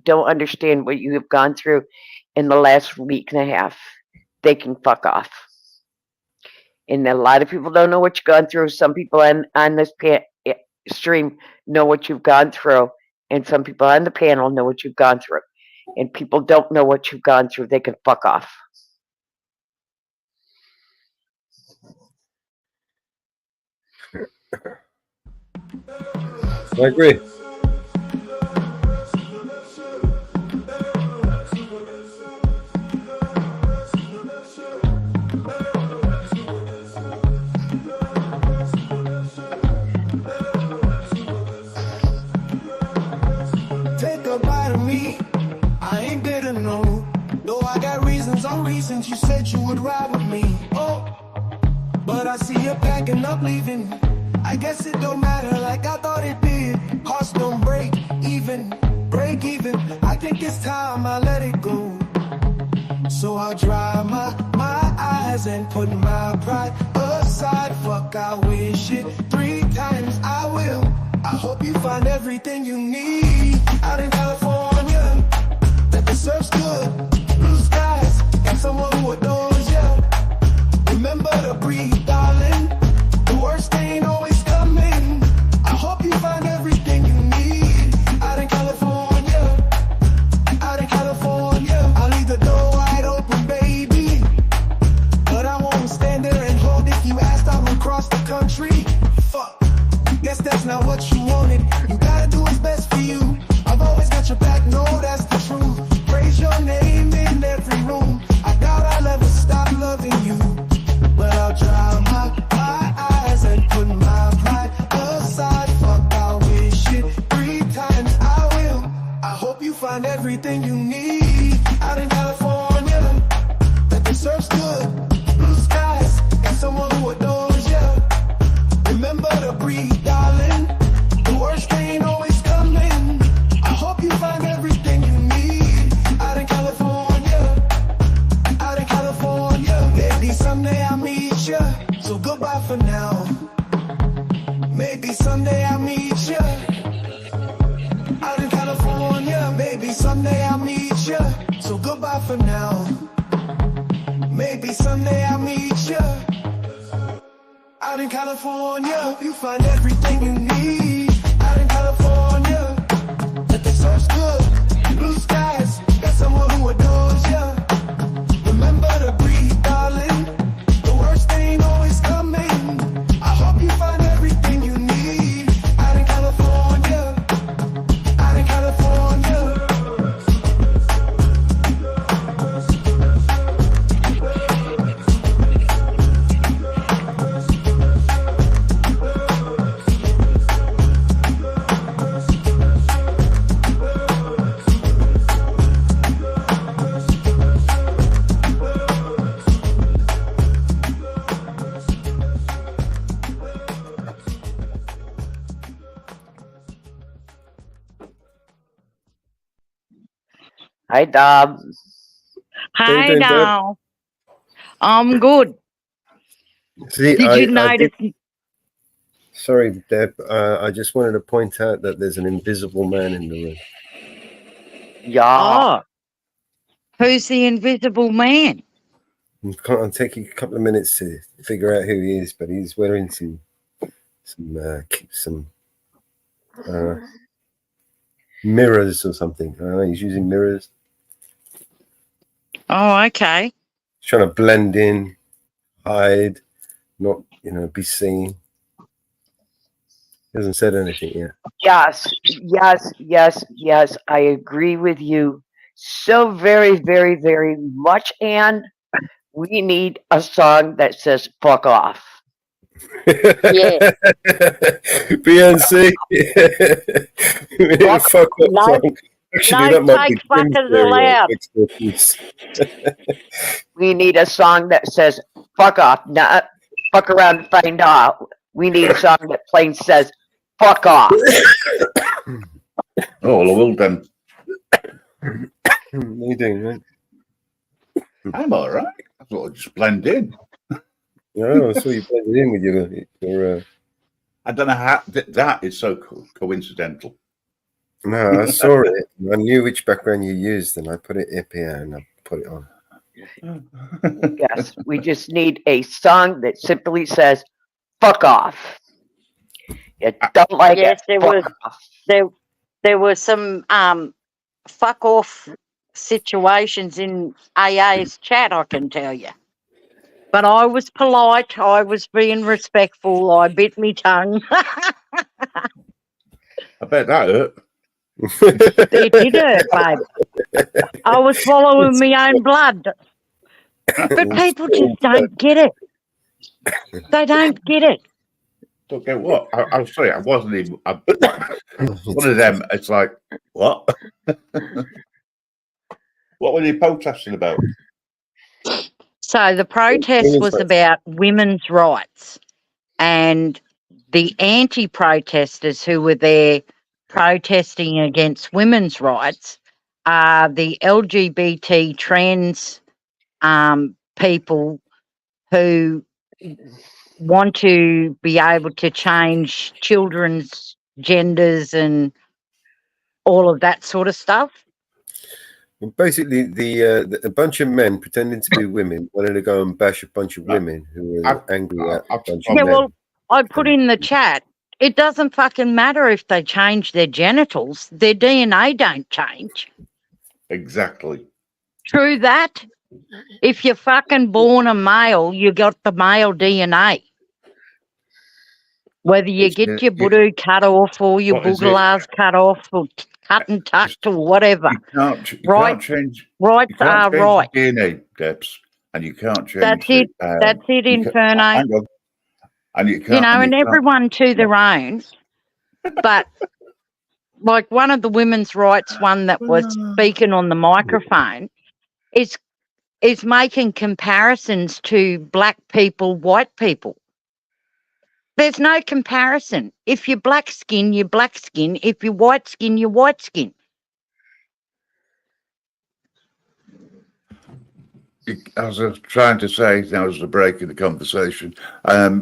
don't understand what you have gone through in the last week and a half, they can fuck off. And a lot of people don't know what you've gone through. Some people on this stream know what you've gone through. And some people on the panel know what you've gone through. And people don't know what you've gone through. They can fuck off. I agree. Take a bite of me, I ain't bitter, no. Though I got reasons on reasons, you said you would ride with me. Oh, but I see you packing up, leaving. I guess it don't matter like I thought it did. Hearts don't break even. I think it's time I let it go. So I'll dry my eyes and put my pride aside. Fuck, I wish it 3 times I will. I hope you find everything you need out in California that deserves good blue skies and someone who adores you. Remember to breathe, darling. The worst ain't always coming. I hope you find everything you need out in California. Out in California, I'll leave the door wide open, baby. But I won't stand there and hold if you asked. I'll across the country. Fuck. Guess that's not what you wanted. You gotta do what's best for you. I've always got your back, no, that's the truth. Praise your name. now. Maybe someday I'll meet you out in California. You find everything you need out in California. The sun's good, blue skies, got someone who adores you. Remember to breathe, darling. The worst ain't always coming. I hope you find everything you need out in California. Out in California. Hi, Dom. How you Hi, doing, Deb? now. I'm good. See, Did you I notice? did. Sorry, Deb. I just wanted to point out that there's an invisible man in the room. Yeah. Oh, who's the invisible man? It'll take you a couple of minutes to figure out who he is, but he's wearing some mirrors or something. I don't know, he's using mirrors. Oh, okay. He's trying to blend in, hide, not be seen. He hasn't said anything yet. Yes. I agree with you so very, very, very much. And we need a song that says "fuck off." Yeah. Beyonce. Fuck off No, song. Actually, no that might be fake fuckers Tim's area of allowed. expertise. We need a song that says "fuck off," not "fuck around and find out." We need a song that plain says "fuck off." Oh, well, I will then. How you doing, mate? I'm all right. I thought I'd just blend in. No, I saw you blended in with your I don't know how that is so coincidental. No, I saw it. I knew which background you used, and I put it up here and I put it on. Yes, we just need a song that simply says "fuck off." You don't like Yes, it? there Fuck was off. there were some fuck off situations in AA's chat, I can tell you. But I was polite. I was being respectful. I bit me tongue. I bet that hurt. It did hurt, babe. I was swallowing my own blood. But people just don't get it. They don't get it. Don't get what? I'm sorry, I wasn't even. One of them, it's like, what? What were you protesting about? So the protest was about women's rights, and the anti-protesters who were there protesting against women's rights are the LGBT trans people who want to be able to change children's genders and all of that sort of stuff. Well, basically, a bunch of men pretending to be women wanted to go and bash a bunch of women who were angry at a bunch of Yeah, men. well, I put in the chat, it doesn't fucking matter if they change their genitals. Their DNA don't change. Exactly. True that. If you're fucking born a male, you got the male DNA. Whether you get your budu cut off or your What is it? boogalars cut off or cut and tucked or whatever. You can't change. Rights are right. DNA, Debs, and you can't change. That's it. That's it, Inferno. Hang on. And you can't. You know, and everyone to their own. But like one of the women's rights one that was speaking on the microphone is making comparisons to black people, white people. There's no comparison. If you're black skin, you're black skin. If you're white skin, you're white skin. As I was trying to say, now as a break in the conversation,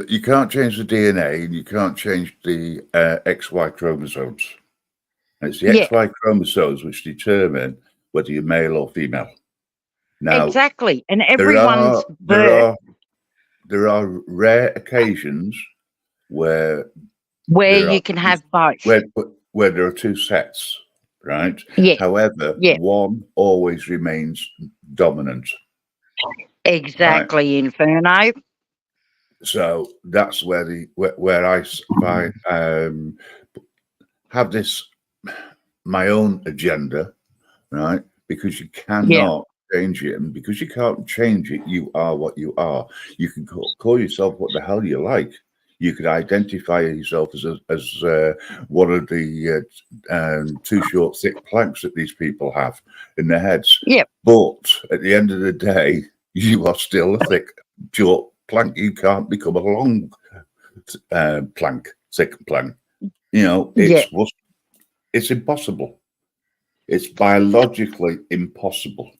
you can't change the DNA and you can't change the XY chromosomes. And it's the XY chromosomes which determine whether you're male or female. Now, Exactly. And there everyone's are rare occasions where where there are you can have both. where there are two sets, right? Yeah. However, Yeah. one always remains dominant. Exactly, Inferno. So that's where I find have this my own agenda, right? Because you cannot change it, and because you can't change it, you are what you are. You can call yourself what the hell you like. You could identify yourself as one of the too short, thick planks that these people have in their heads. Yep. But at the end of the day, you are still a thick, short plank. You can't become a long plank, thick plank. You know, it's impossible. It's biologically impossible.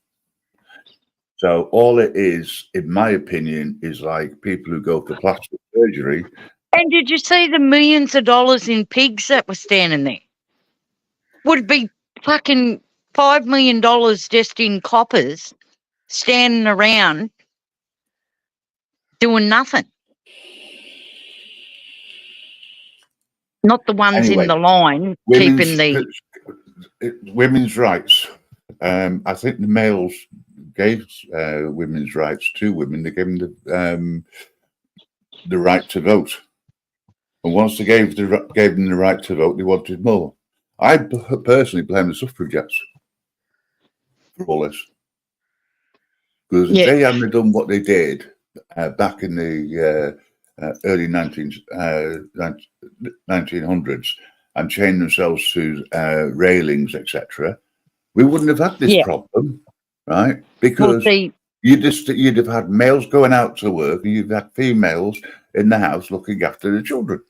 So all it is, in my opinion, is like people who go for plastic surgery. And did you see the millions of dollars in pigs that were standing there? Would be fucking $5 million just in coppers standing around doing nothing. Not the ones in the line keeping the women's rights. I think the males gave women's rights to women. They gave them the right to vote, and once they gave them the right to vote, they wanted more. I personally blame the suffragettes for all this, because if they hadn't done what they did back in the early 1900s and chained themselves to railings, etc., we wouldn't have had this problem, right? Because you'd have had males going out to work, and you'd have females in the house looking after the children,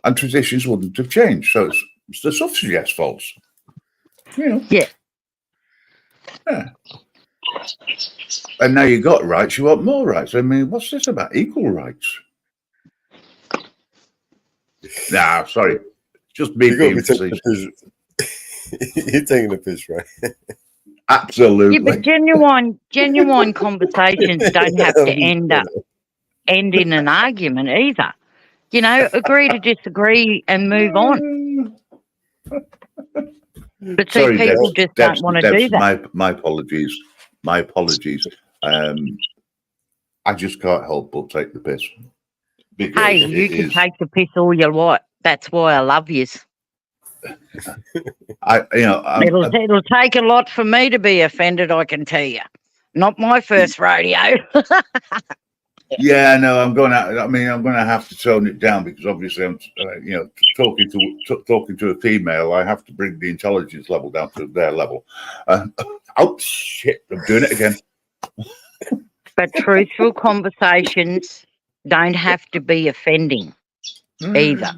and traditions wouldn't have changed. So it's the suffragettes' fault. You know? Yeah. And now you got rights, you want more rights. I mean, what's this about equal rights? Nah, sorry. Just me being facetious. You're taking the piss, right? Absolutely. Yeah, but genuine conversations don't have to end in an argument either. You know, agree to disagree and move on. But see, Sorry, people just don't want to do that. My apologies. My apologies. I just can't help but take the piss. Hey, you can take the piss all you like. That's why I love yous. It'll take a lot for me to be offended, I can tell you. Not my first rodeo. Yeah, no, I'm going to have to tone it down, because obviously I'm, talking to a female, I have to bring the intelligence level down to their level. Oh shit! I'm doing it again. But truthful conversations don't have to be offending either.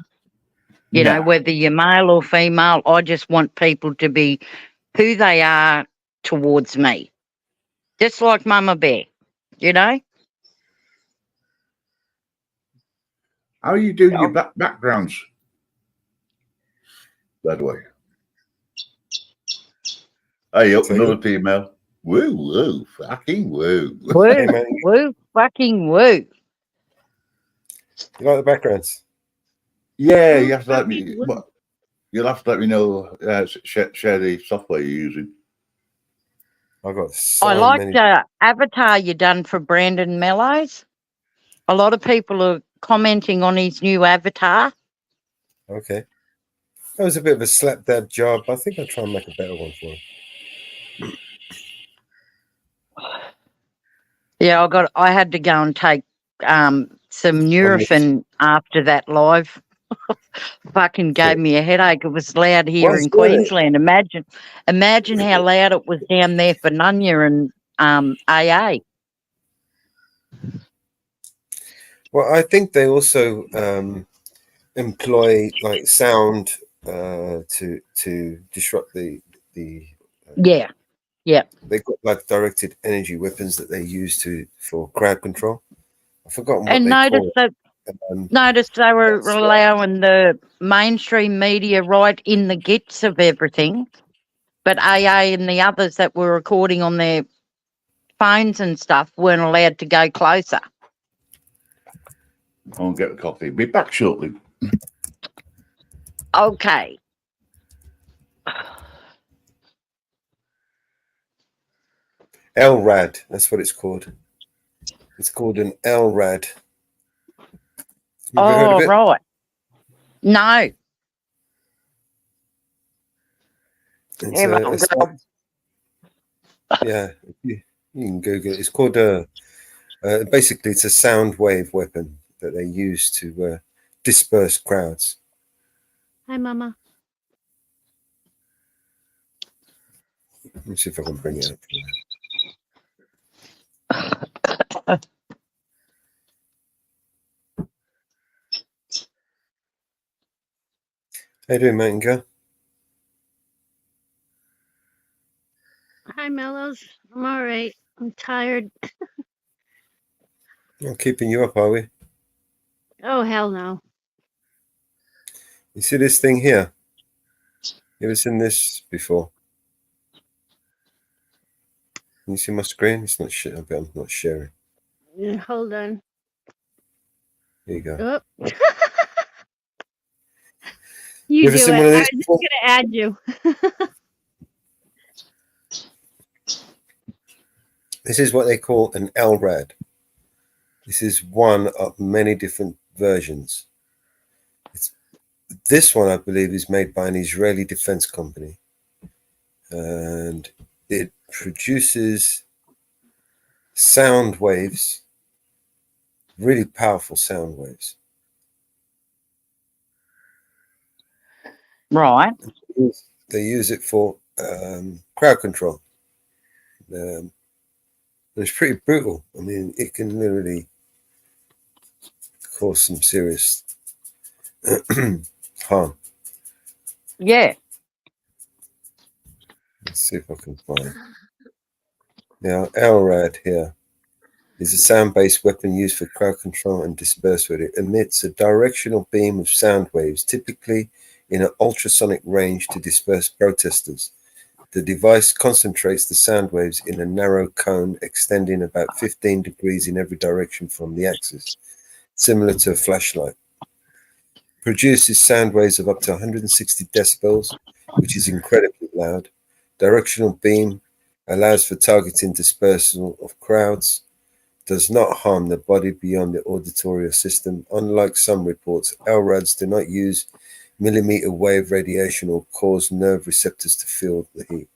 You know, whether you're male or female, I just want people to be who they are towards me. Just like Mama Bear, you know? How are you doing your backgrounds, by the way? Hey, another female. Woo, woo, fucking woo. Woo, woo, fucking woo. You like the backgrounds? Yeah, you have to let me. You'll have to let me know. Share the software you're using. I've got. I like the avatar you done for Brandon Mellows. A lot of people are commenting on his new avatar. Okay, that was a bit of a slapdab job. I think I'll try and make a better one for him. Yeah, I had to go and take some Nurofen after that live. Fucking gave me a headache. It was loud here in Queensland. Imagine how loud it was down there for Nunya and AA. Well, I think they also employ like sound to disrupt the. Yeah. They've got like directed energy weapons that they use for crowd control. I've forgotten what and they notice call it. that. Notice they were allowing the mainstream media right in the guts of everything But AA and the others that were recording on their phones and stuff weren't allowed to go closer. I'll get a coffee. Be back shortly. Okay. LRAD, that's what it's called. It's called an LRAD. You ever heard of it? Right. No. It's yeah, you can Google it. It's called basically it's a sound wave weapon that they use to disperse crowds. Hi, Mama. Let me see if I can bring it up. How you doing, mate and girl? Hi, Mellows. I'm all right. I'm tired. Not keeping you up, are we? Oh, hell no. You see this thing here? You ever seen this before? Can you see my screen? It's not shit. I bet I'm not sharing. Yeah, hold on. Here you go. Oh. You ever do seen it. one of I these was just before? going to add you. This is what they call an LRAD. This is one of many different versions. This one, I believe, is made by an Israeli defense company. And it produces sound waves, really powerful sound waves. Right. They use it for crowd control. It's pretty brutal. I mean, it can literally cause some serious harm. Yeah. Let's see if I can find it. Now, LRAD here is a sound-based weapon used for crowd control and dispersal. It emits a directional beam of sound waves, typically in an ultrasonic range, to disperse protesters. The device concentrates the sound waves in a narrow cone extending about 15 degrees in every direction from the axis, similar to a flashlight. Produces sound waves of up to 160 decibels, which is incredibly loud. Directional beam allows for targeting dispersal of crowds. Does not harm the body beyond the auditory system. Unlike some reports, LRADs do not use millimeter wave radiation or cause nerve receptors to feel the heat.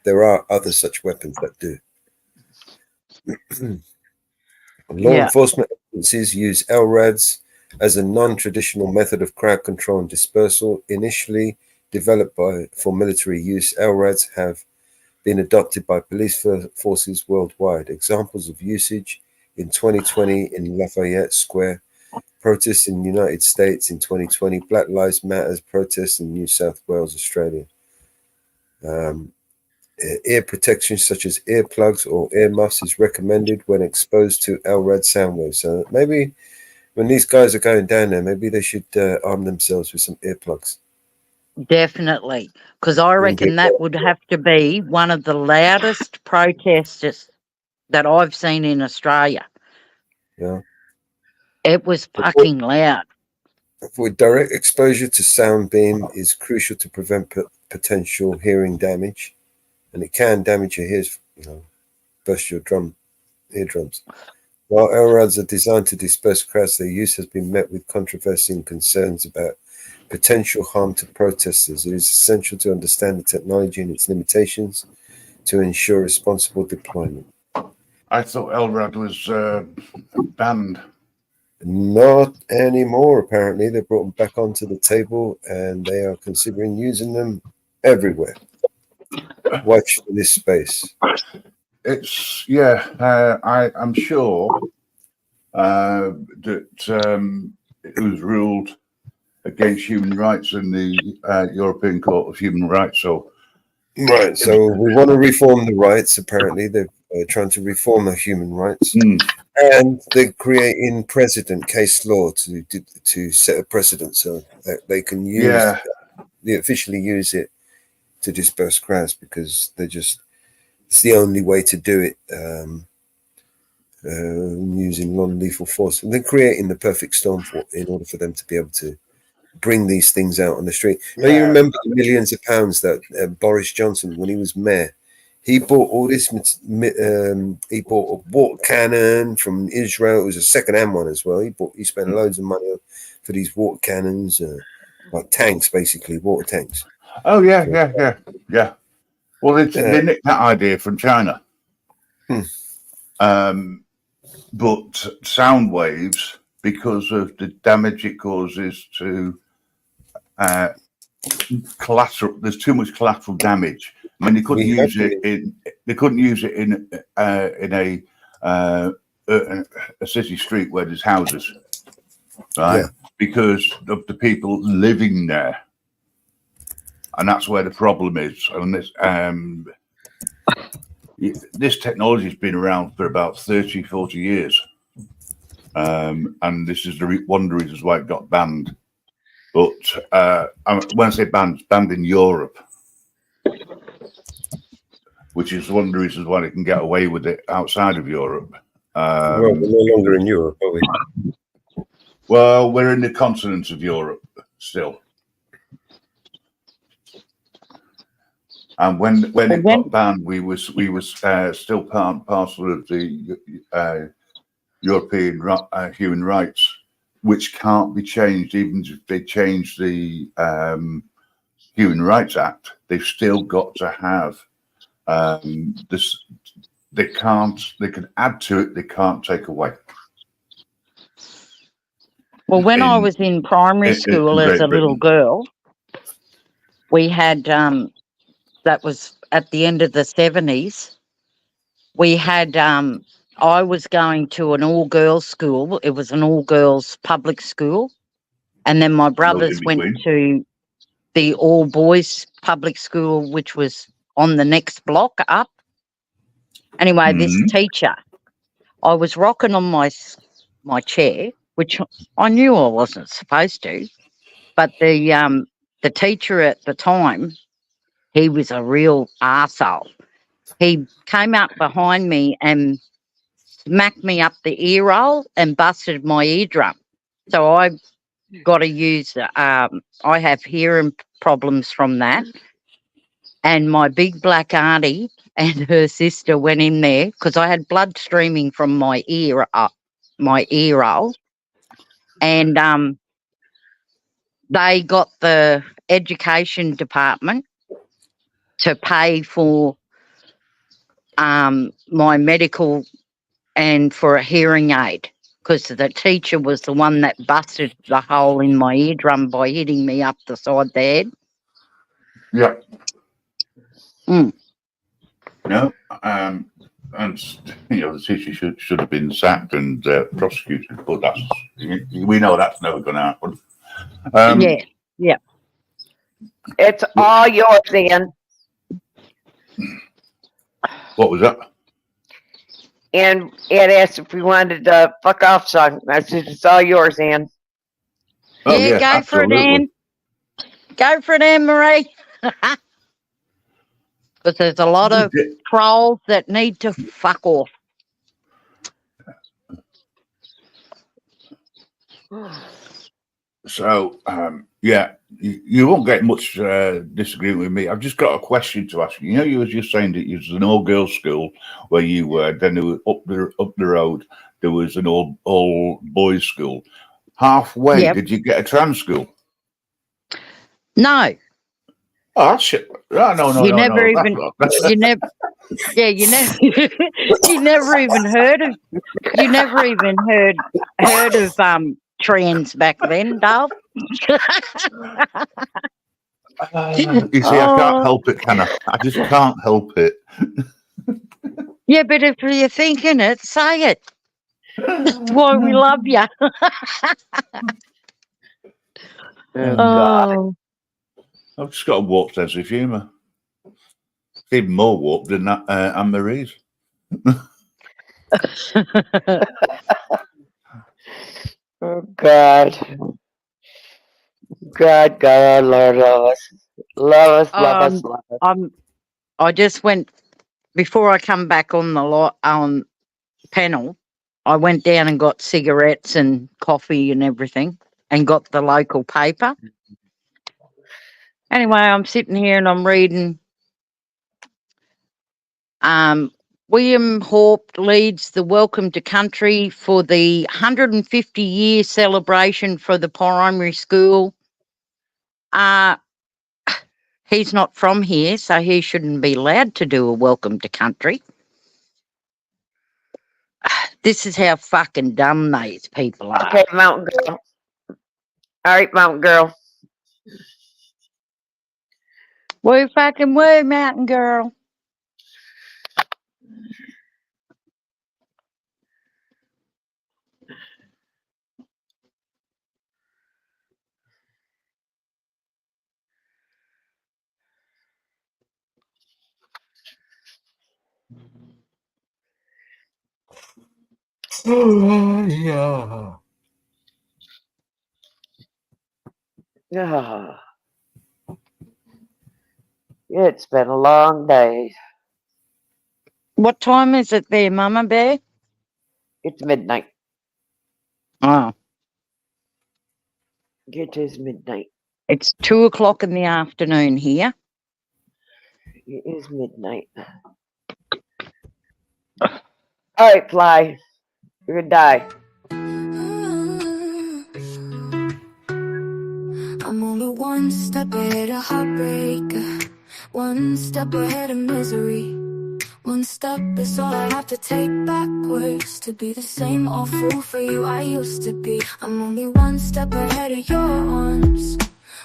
There are other such weapons that do. Law enforcement agencies use LRADs as a non-traditional method of crowd control and dispersal. Initially developed for military use, LRADs have been adopted by police forces worldwide. Examples of usage: in 2020 in Lafayette Square, protests in the United States; in 2020, Black Lives Matter protests in New South Wales, Australia. Ear protection such as earplugs or earmuffs is recommended when exposed to LRAD sound waves. So maybe when these guys are going down there, maybe they should arm themselves with some earplugs. Definitely. Because I reckon that would have to be one of the loudest protesters that I've seen in Australia. Yeah. It was fucking loud. Avoid direct exposure to sound beam is crucial to prevent potential hearing damage, and it can damage your ears, burst your eardrums. While LRADs are designed to disperse crowds, their use has been met with controversy and concerns about potential harm to protesters. It is essential to understand the technology and its limitations to ensure responsible deployment. I thought LRAD was banned. Not anymore, apparently. They brought them back onto the table and they are considering using them everywhere. Watch this space. It's, I'm sure that it was ruled against human rights in the European Court of Human Rights. So, right. So we want to reform the rights. Apparently, they're trying to reform the human rights, and they're creating precedent case law to set a precedent so that they can use, they officially use it to disperse crowds because it's the only way to do it, using non-lethal force. And they're creating the perfect storm in order for them to be able to bring these things out on the street. Now, you remember the millions of pounds that Boris Johnson, when he was mayor, he bought all this. He bought a water cannon from Israel. It was a second-hand one as well. He spent loads of money for these water cannons, like tanks, basically water tanks. Oh yeah. Well, they nicked that idea from China. But sound waves, because of the damage it causes to collateral, there's too much collateral damage. I mean, they couldn't use it in a city street where there's houses, right? Yeah. Because of the people living there, and that's where the problem is. And this technology has been around for about 30, 40 years. And this is one of the reasons why it got banned. But when I say banned, it's banned in Europe, which is one of the reasons why they can get away with it outside of Europe. Well, we're no longer in Europe, are we? Well, we're in the continent of Europe still. And when it got banned, we was still part and parcel of the European human rights, which can't be changed. Even if they change the Human Rights Act, they've still got to have this. They can add to it. They can't take away. Well, when I was in primary school as a little girl, we had, that was at the end of the 70s, we had, I was going to an all-girls school. It was an all-girls public school. And then my brothers went to the all-boys public school, which was on the next block up. Anyway, this teacher, I was rocking on my chair, which I knew I wasn't supposed to, but the teacher at the time, he was a real arsehole. He came up behind me and smacked me up the ear roll and busted my eardrum. So I got to use, I have hearing problems from that. And my big black auntie and her sister went in there because I had blood streaming from my ear roll. And they got the education department to pay for my medical and for a hearing aid because the teacher was the one that busted the hole in my eardrum by hitting me up the side of the head. Yeah. No, and the teacher should have been sacked and prosecuted, but we know that's never going to happen. Yeah. It's all yours, Ian. What was that? And Ed asked if we wanted to fuck off song. I said, it's all yours, Ian. Oh, yeah, go absolutely. for it, Anne. Go for it, Anne Marie. Because there's a lot of trolls that need to fuck off. So, you won't get much disagreement with me. I've just got a question to ask you. You know, you were just saying that it was an all-girls school where you were. Then there was up the road, there was an all-boys school. Halfway, did you get a trans school? No. Oh, shit. No. You never even heard of trans back then, Dale. You see, I can't help it, can I? I just can't help it. Yeah, but if you're thinking it, say it. That's why we love you. God. I've just got a warped sense of humour. It's even more warped than that Anne Marie's. Oh, God. God, Lord of us. Love us, love us, love us. I just went before I come back on the on panel. I went down and got cigarettes and coffee and everything, and got the local paper. Anyway, I'm sitting here and I'm reading. William Haupt leads the Welcome to Country for the 150-year celebration for the primary school. He's not from here, so he shouldn't be allowed to do a Welcome to Country. This is how fucking dumb these people are. Okay, Mountain Girl. All right, Mountain Girl. Woo fucking woo, Mountain Girl. Yeah. Yeah. It's been a long day. What time is it there, Mama Bear? It's midnight. Oh. It is midnight. It's 2:00 in the afternoon here. It is midnight. All right, Fly. You're gonna die. I'm only one step ahead of heartbreak, one step ahead of misery. One step is all I have to take backwards to be the same old fool for you I used to be. I'm only one step ahead of your arms,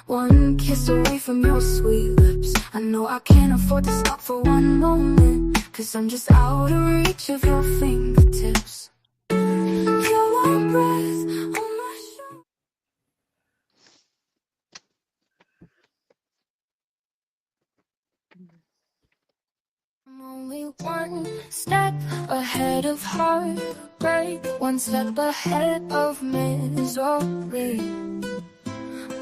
one kiss away from your sweet lips. I know I can't afford to stop for one moment, 'cause I'm just out of reach of your fingertips. Your warm breath on my shoulder. I'm only one step ahead of heartbreak, one step ahead of misery.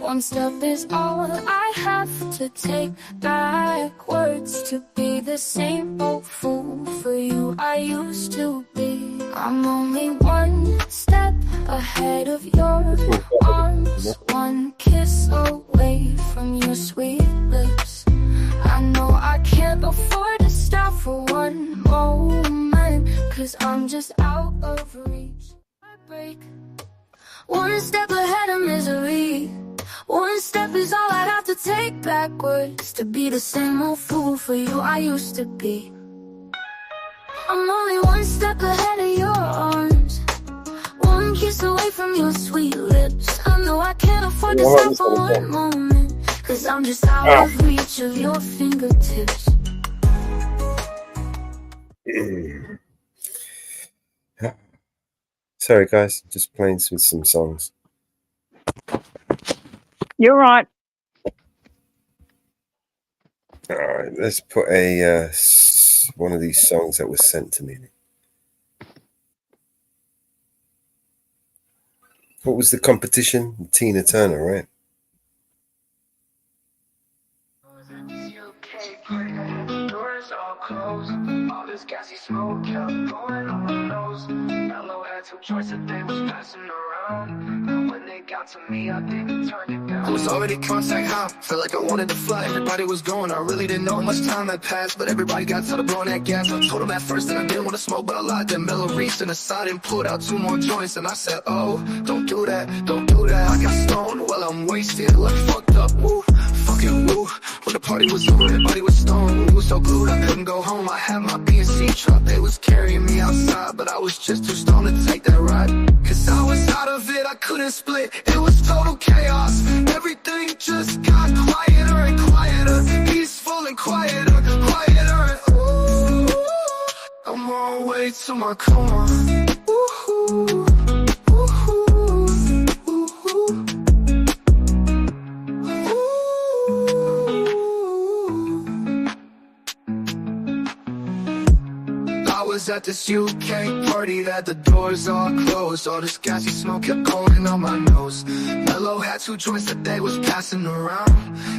One step is all I have to take backwards to be the same old fool for you I used to be. I'm only one step ahead of your arms, one kiss away from your sweet lips. I know I can't afford to stop for one moment, 'cause I'm just out of reach. I break one step ahead of misery. One step is all I'd have to take backwards to be the same old fool for you I used to be. I'm only one step ahead of your arms, one kiss away from your sweet lips. I know I can't afford to stop for one moment, 'cause I'm just out of reach of your fingertips. Sorry, guys, just playing some songs. You're right. All right, let's put a one of these songs that was sent to me. What was the competition? Tina Turner, right? Doors all closed, all this gassy smoke kept going on my nose. Mellow had some choice that they was passing around, and when they got to me, I didn't turn it down. I was already contact high, felt like I wanted to fly. Everybody was going, I really didn't know how much time had passed, but everybody got tired of blowing that gas. I told them at first that I didn't want to smoke, but I lied. Then Mellow reached in the side and pulled out 2 more joints, and I said, oh, don't do that, don't do that. I got stoned while I'm wasted, like fucked up, woo, fucking woo. When the party was over, everybody was stoned. We was so glued, I couldn't go home. I had my B&C truck, they was carrying me outside, but I was just too stoned to take that ride. 'Cause I was out of it, I couldn't split. It was total chaos. Everything just got quieter and quieter, peaceful and quieter, quieter. And ooh, I'm on my way to my coma. Ooh, I was at this UK party that the doors all closed. All this gassy smoke kept going on my nose. Mellow had 2 joints that they was passing around,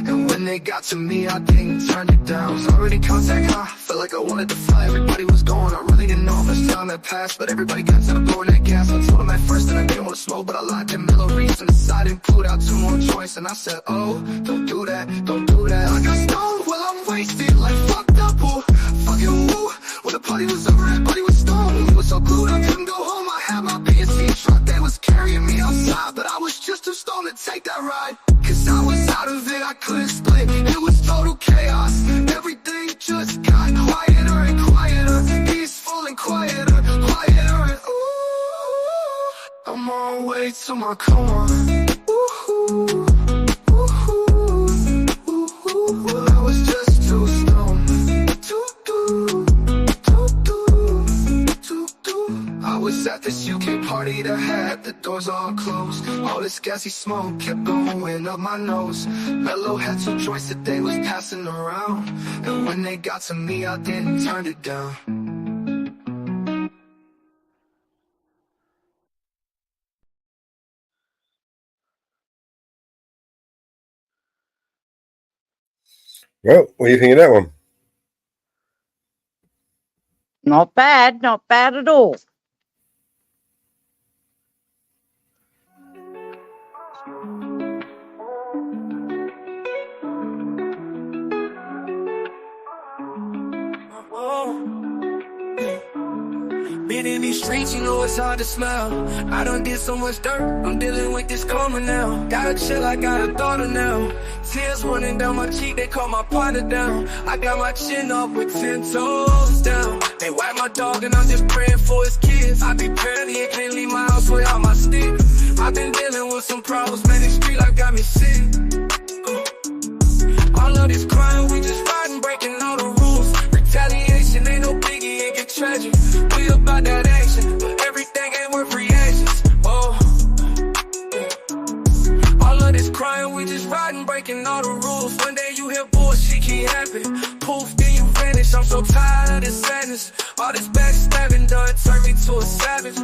and when they got to me, I didn't turn it down. Was already contact high, felt like I wanted to fly. Everybody was going, I really didn't know how much time had passed, but everybody got to blowing that gas. I told them at first that I didn't want to smoke, but I lied to Mellow Reese and decided and pulled out 2 more joints, and I said, oh, don't do that, don't do that. I got stoned while I'm wasted, like fucked up, oh, fucking woo. When the party was over, everybody was stoned. We was so glued, I couldn't go home. I had my PNC truck, they was carrying me outside, but I was just too stoned to take that ride. Cause I was out of it, I couldn't split. It was total chaos. Everything just got quieter and quieter, peaceful and quieter, quieter, and ooh, I'm on way to my coma. Ooh, well, I was just too stoned. I was at this UK party that had the doors all closed. All this gassy smoke kept going up my nose. Mellow had 2 joints that they was passing around, and when they got to me, I didn't turn it down. Well, what do you think of that one? Not bad at all. Been in these streets, you know it's hard to smell. I done did so much dirt, I'm dealing with this karma now. Gotta chill, I got a daughter now. Tears running down my cheek, they call my partner down. I got my chin up with 10 toes down. They wipe my dog and I'm just praying for his kids. I be partying, can't leave my house without my stick. I've been dealing with some problems, man, this street life got me sick. All of this crime, we just riding, breaking all the rules. Retaliation ain't no biggie, it get tragic. We about that action, but everything ain't worth reactions. Oh, all of this crime, we just riding, breaking all the rules. One day you hear bullshit keep happening, poof, then you vanish. I'm so tired of this sadness. All this backstabbing done turned me to a savage.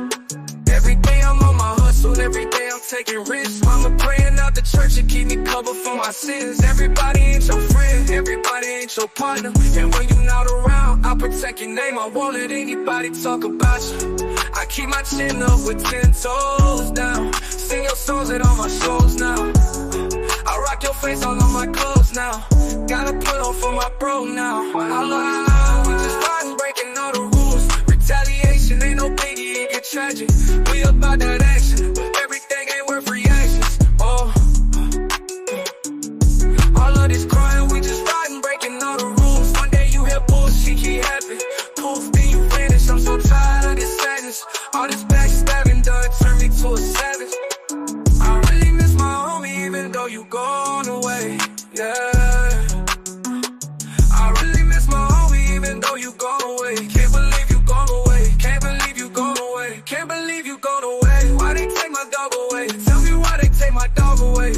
Every day I'm on my hustle, every day I'm taking risks. Mama praying out the church to keep me covered for my sins. Everybody ain't your friend, everybody ain't your partner. And when you not around, I protect your name, I won't let anybody talk about you. I keep my chin up with 10 toes down. Sing your songs at all my shows now. I rock your face all on my clothes now. Gotta put on for my bro now. I love you, we just riding, breaking all the rules. Retaliation ain't no biggie, it get tragic. We about that action, but everything ain't worth reactions. Oh, all of this crime, we just riding, breaking all the rules. One day you hear bullshit keep happening, poof, then you vanish. I'm so tired of this sadness. All this backstabbing done turned me to a savage. I really miss my homie, even though you gone away. Yeah, I really miss my homie, even though you gone away. Can't believe you gone away. Can't believe you gone away. Can't believe you gone away. Why they take my dog away? Tell me why they take my dog away.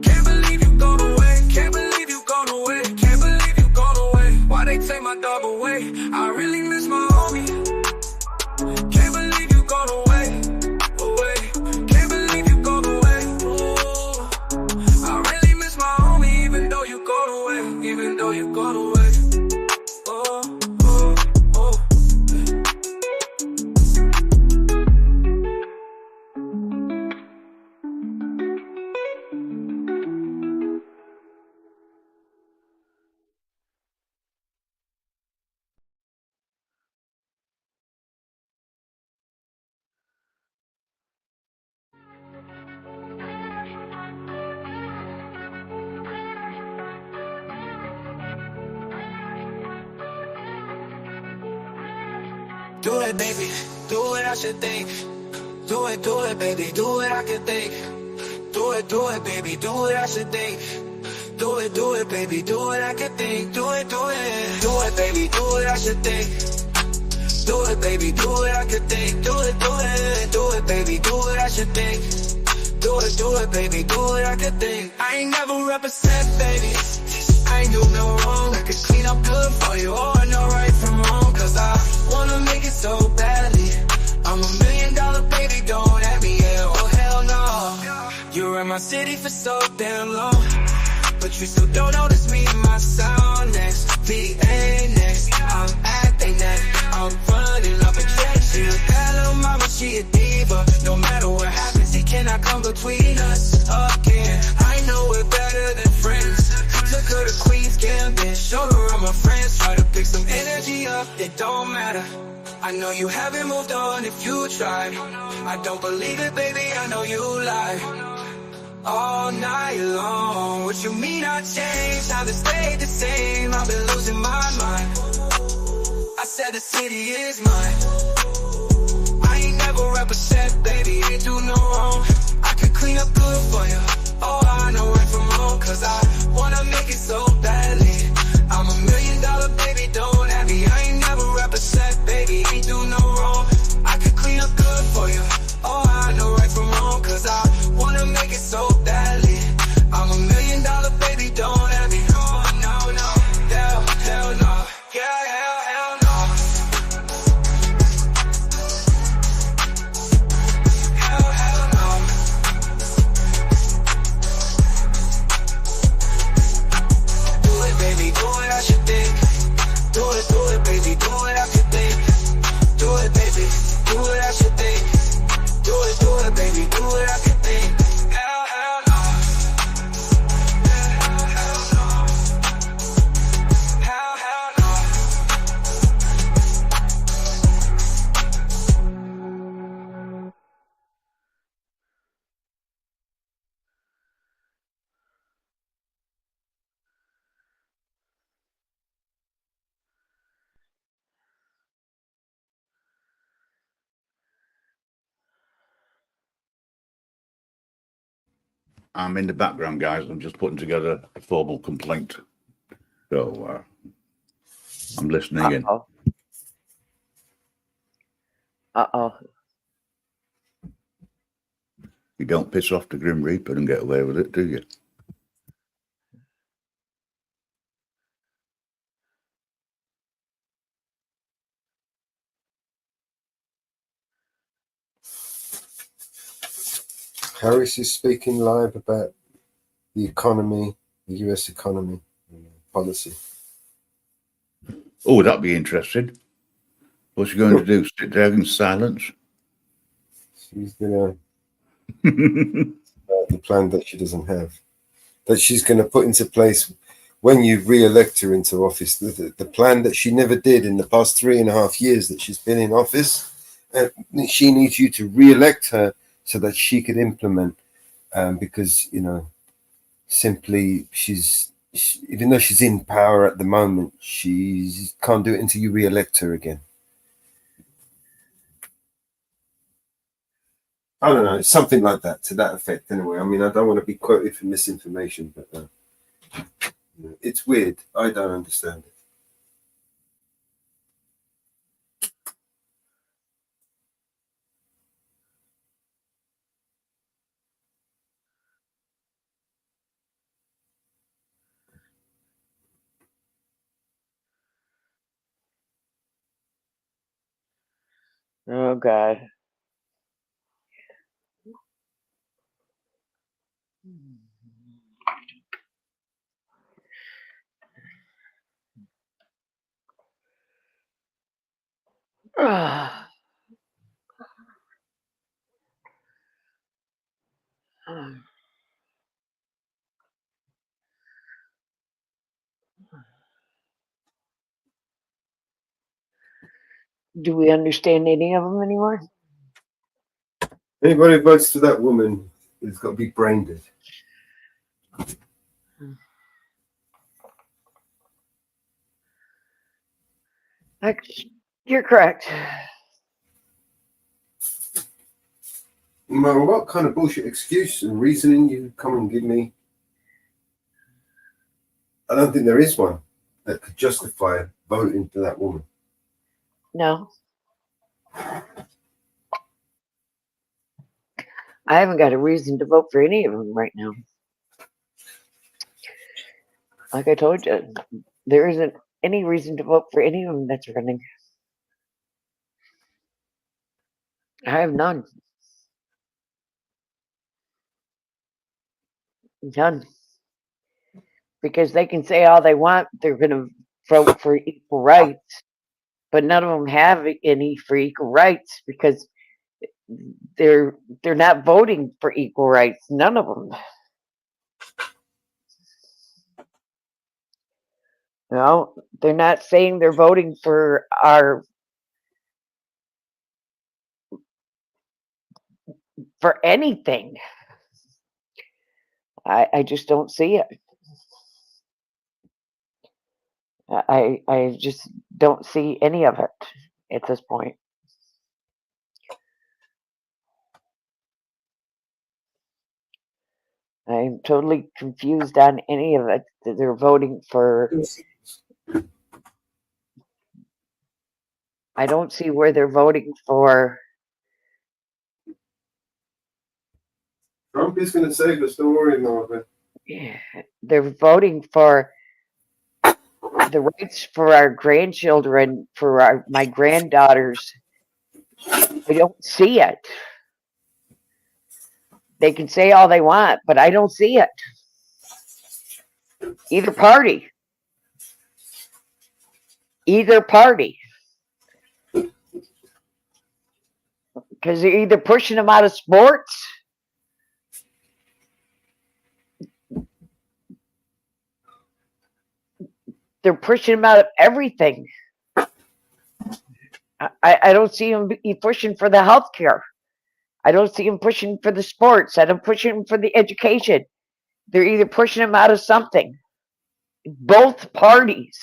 Can't believe you gone away. Can't believe you gone away. Can't believe you gone away. Why they take my dog away? I really miss my homie. Can't believe you gone away. Can't believe you gone away. Ooh. I really miss my homie, even though you gone away. Even though you gone away. Do it, baby, do what I should think. Do it, baby, do what I can think. Do it, baby, do what I should think. Do it, baby, do what I can think. Do it, baby, do what I should think. Do it, baby, do what I can think. Do it, baby, do what I should think. Do it, baby, do what I can think. I ain't never represent, baby. I ain't do no wrong. I can clean up good for you, or I know right from wrong. Cause I for so damn long, but you still don't notice me in my sound next. VA next, I'm at they neck, I'm running up a check. She a bad little mama, she a diva. No matter what happens, he cannot come between us again. I know we're better than friends. Took her to Queen's Gambit, showed her all my friends. Try to pick some energy up, it don't matter. I know you haven't moved on if you tried. I don't believe it, baby, I know you lie. All night long, what you mean I changed? Haven't stayed the same, I've been losing my mind. I said the city is mine. I ain't never represent, baby, ain't do no wrong. I could clean up good for you. Oh, I know right from wrong, cause I wanna make it so badly. I'm $1 million, baby, don't have me. I ain't never represent, baby, ain't do no wrong. I could clean up good for you. Oh, I know right from wrong, cause I wanna make it so badly. I'm $1 million, baby, don't have me. No, no, no, hell no. Yeah, hell no. Hell no. Do it, baby, do it, I should think. Do it, baby, do it, I should think. Do it, baby, do it, I should think. Do it, baby, do it, I should think. Hell no. Hell no. Hell no. I'm in the background, guys. I'm just putting together a formal complaint. So I'm listening in. Uh-oh. You don't piss off the Grim Reaper and get away with it, do you? Harris is speaking live about the economy, the US economy policy. Oh, that'd be interesting. What's she going to do? Sit there in silence? She's gonna the plan that she doesn't have, that she's going to put into place when you re-elect her into office. The plan that she never did in the past 3.5 years that she's been in office, she needs you to re-elect her so that she could implement. Because simply even though she's in power at the moment, she can't do it until you re-elect her again. I don't know, it's something like that, to that effect anyway. I mean, I don't want to be quoted for misinformation, but it's weird. I don't understand it. Oh, God. Do we understand any of them anymore? Anybody who votes for that woman has got to be brain dead. You're correct. No matter what kind of bullshit excuse and reasoning you come and give me, I don't think there is one that could justify voting for that woman. No. I haven't got a reason to vote for any of them right now. Like I told you, there isn't any reason to vote for any of them that's running. I have none. None. Because they can say all they want, they're going to vote for equal rights, but none of them have any for equal rights because they're not voting for equal rights. None of them. No, they're not saying they're voting for anything. I just don't see it. I just don't see any of it at this point. I'm totally confused on any of it. That they're voting for. I don't see where they're voting for. Trump is going to save us, don't worry, Marvin. They're voting for the rights for our grandchildren, for my granddaughters. I don't see it. They can say all they want, but I don't see it. Either party. Either party. Because they're either pushing them out of sports. They're pushing them out of everything. I don't see them pushing for the health care. I don't see them pushing for the sports. I don't push them for the education. They're either pushing them out of something. Both parties.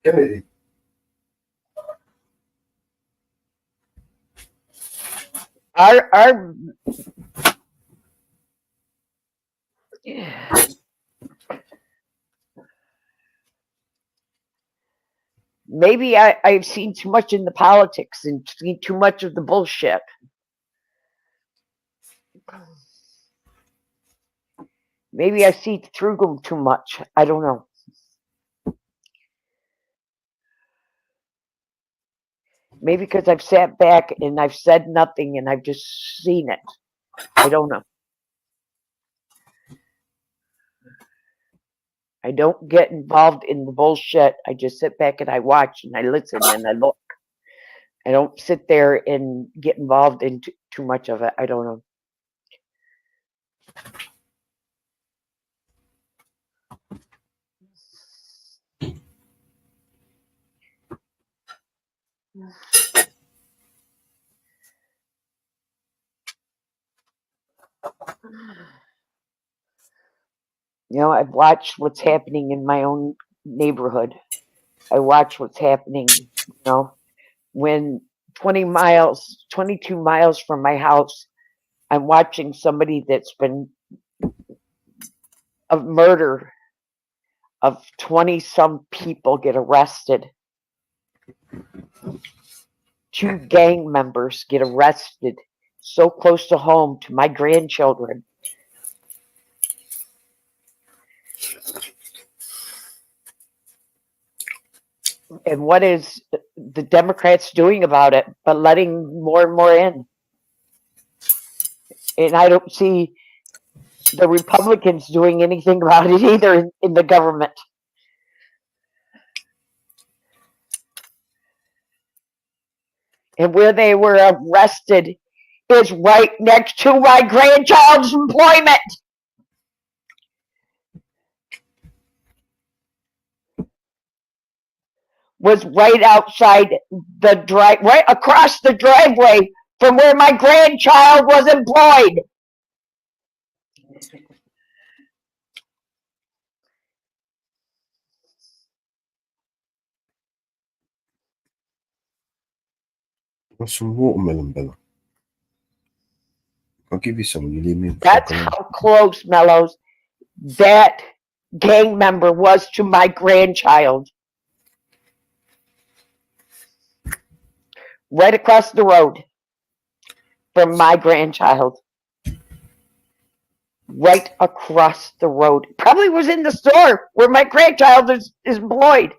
Kennedy. Our maybe I've seen too much in the politics and seen too much of the bullshit. Maybe I see through them too much. I don't know. Maybe because I've sat back and I've said nothing and I've just seen it. I don't know. I don't get involved in the bullshit. I just sit back and I watch and I listen and I look. I don't sit there and get involved in too much of it. I don't know. You know, I've watched what's happening in my own neighborhood. I watch what's happening, you know, when 22 miles from my house, I'm watching somebody that's been a murder of 20 some people get arrested. 2 gang members get arrested so close to home to my grandchildren. And what is the Democrats doing about it but letting more and more in? And I don't see the Republicans doing anything about it either in the government. And where they were arrested is right next to my grandchild's employment. Was right outside right across the driveway from where my grandchild was employed. What's some watermelon, Bella? I'll give you some. You leave me. That's how close, Mellows, that gang member was to my grandchild. Right across the road from my grandchild. Right across the road. Probably was in the store where my grandchild is employed.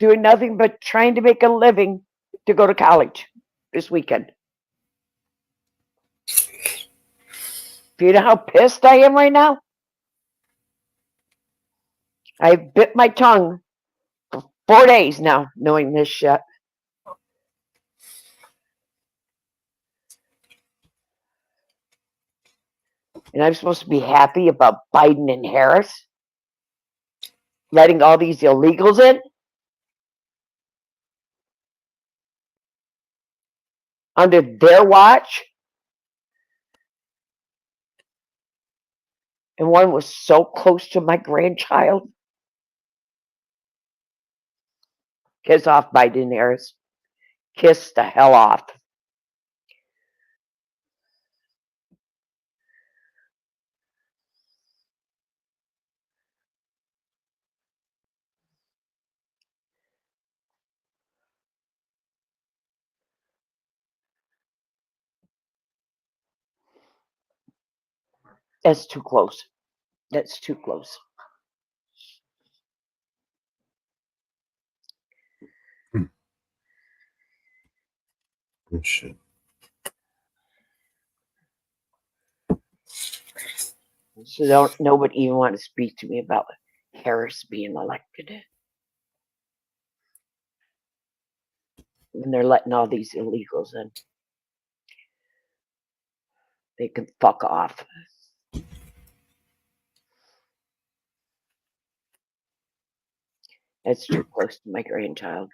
doing nothing but trying to make a living to go to college this weekend. Do you know how pissed I am right now? I bit my tongue for 4 days now knowing this shit. And I'm supposed to be happy about Biden and Harris letting all these illegals in under their watch. And one was so close to my grandchild. Kiss off, Biden and Harris. Kiss the hell off. That's too close. That's too close. Oh, shit. So nobody even want to speak to me about Harris being elected. When they're letting all these illegals in. They can fuck off. That's too close to my grandchild.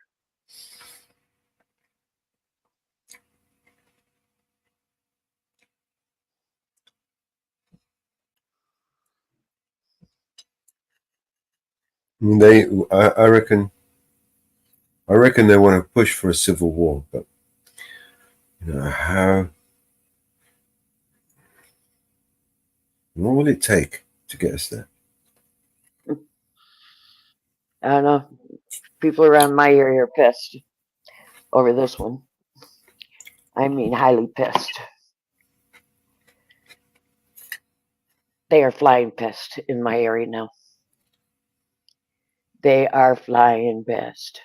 I reckon they want to push for a civil war, but you know how. What will it take to get us there? I don't know. People around my area are pissed over this one. I mean, highly pissed. They are flying pissed in my area now. They are flying pissed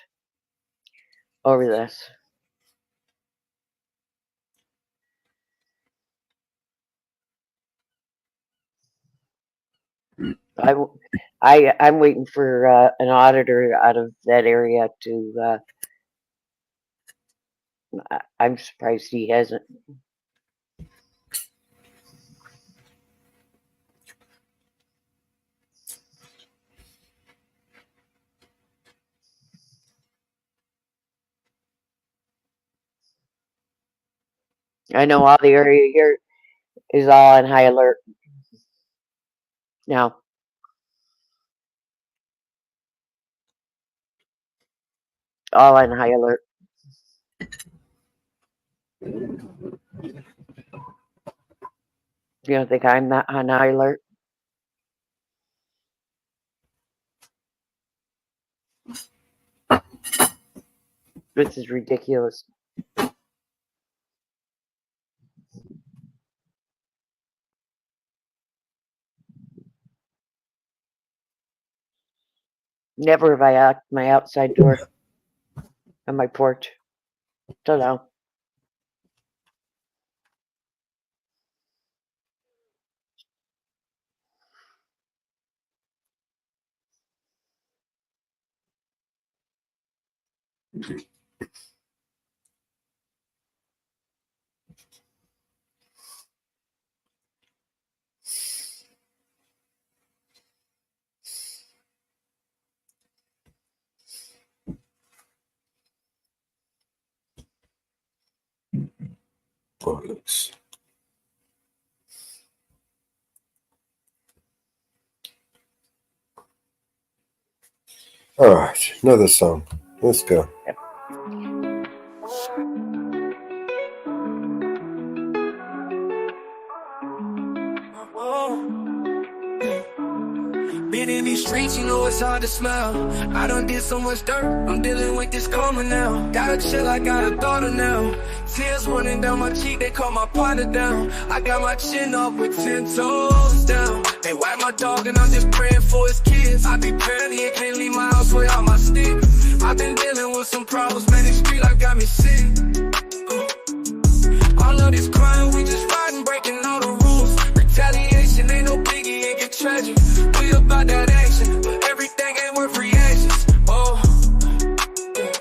over this. I'm waiting for an auditor out of that area to. I'm surprised he hasn't. I know all the area here is all on high alert now. All on high alert. You don't think I'm not on high alert? This is ridiculous. Never have I locked my outside door on my porch. Till now. Bollocks. All right, another song. Let's go. Been in these streets, you know it's hard to smile. I done did so much dirt, I'm dealing with this karma now. Gotta chill, I got a daughter now. Tears running down my cheek, they call my partner down. I got my chin up with 10 toes down. They wipe my dog and I'm just praying for his kids. I be praying, he can't leave my house without my stick. I've been dealing with some problems, man, this street life got me sick. All of this crime, we just riding, breaking all the rules. Retaliation ain't no biggie, it get tragic. We about that action, but everything ain't worth reactions. Oh, yeah.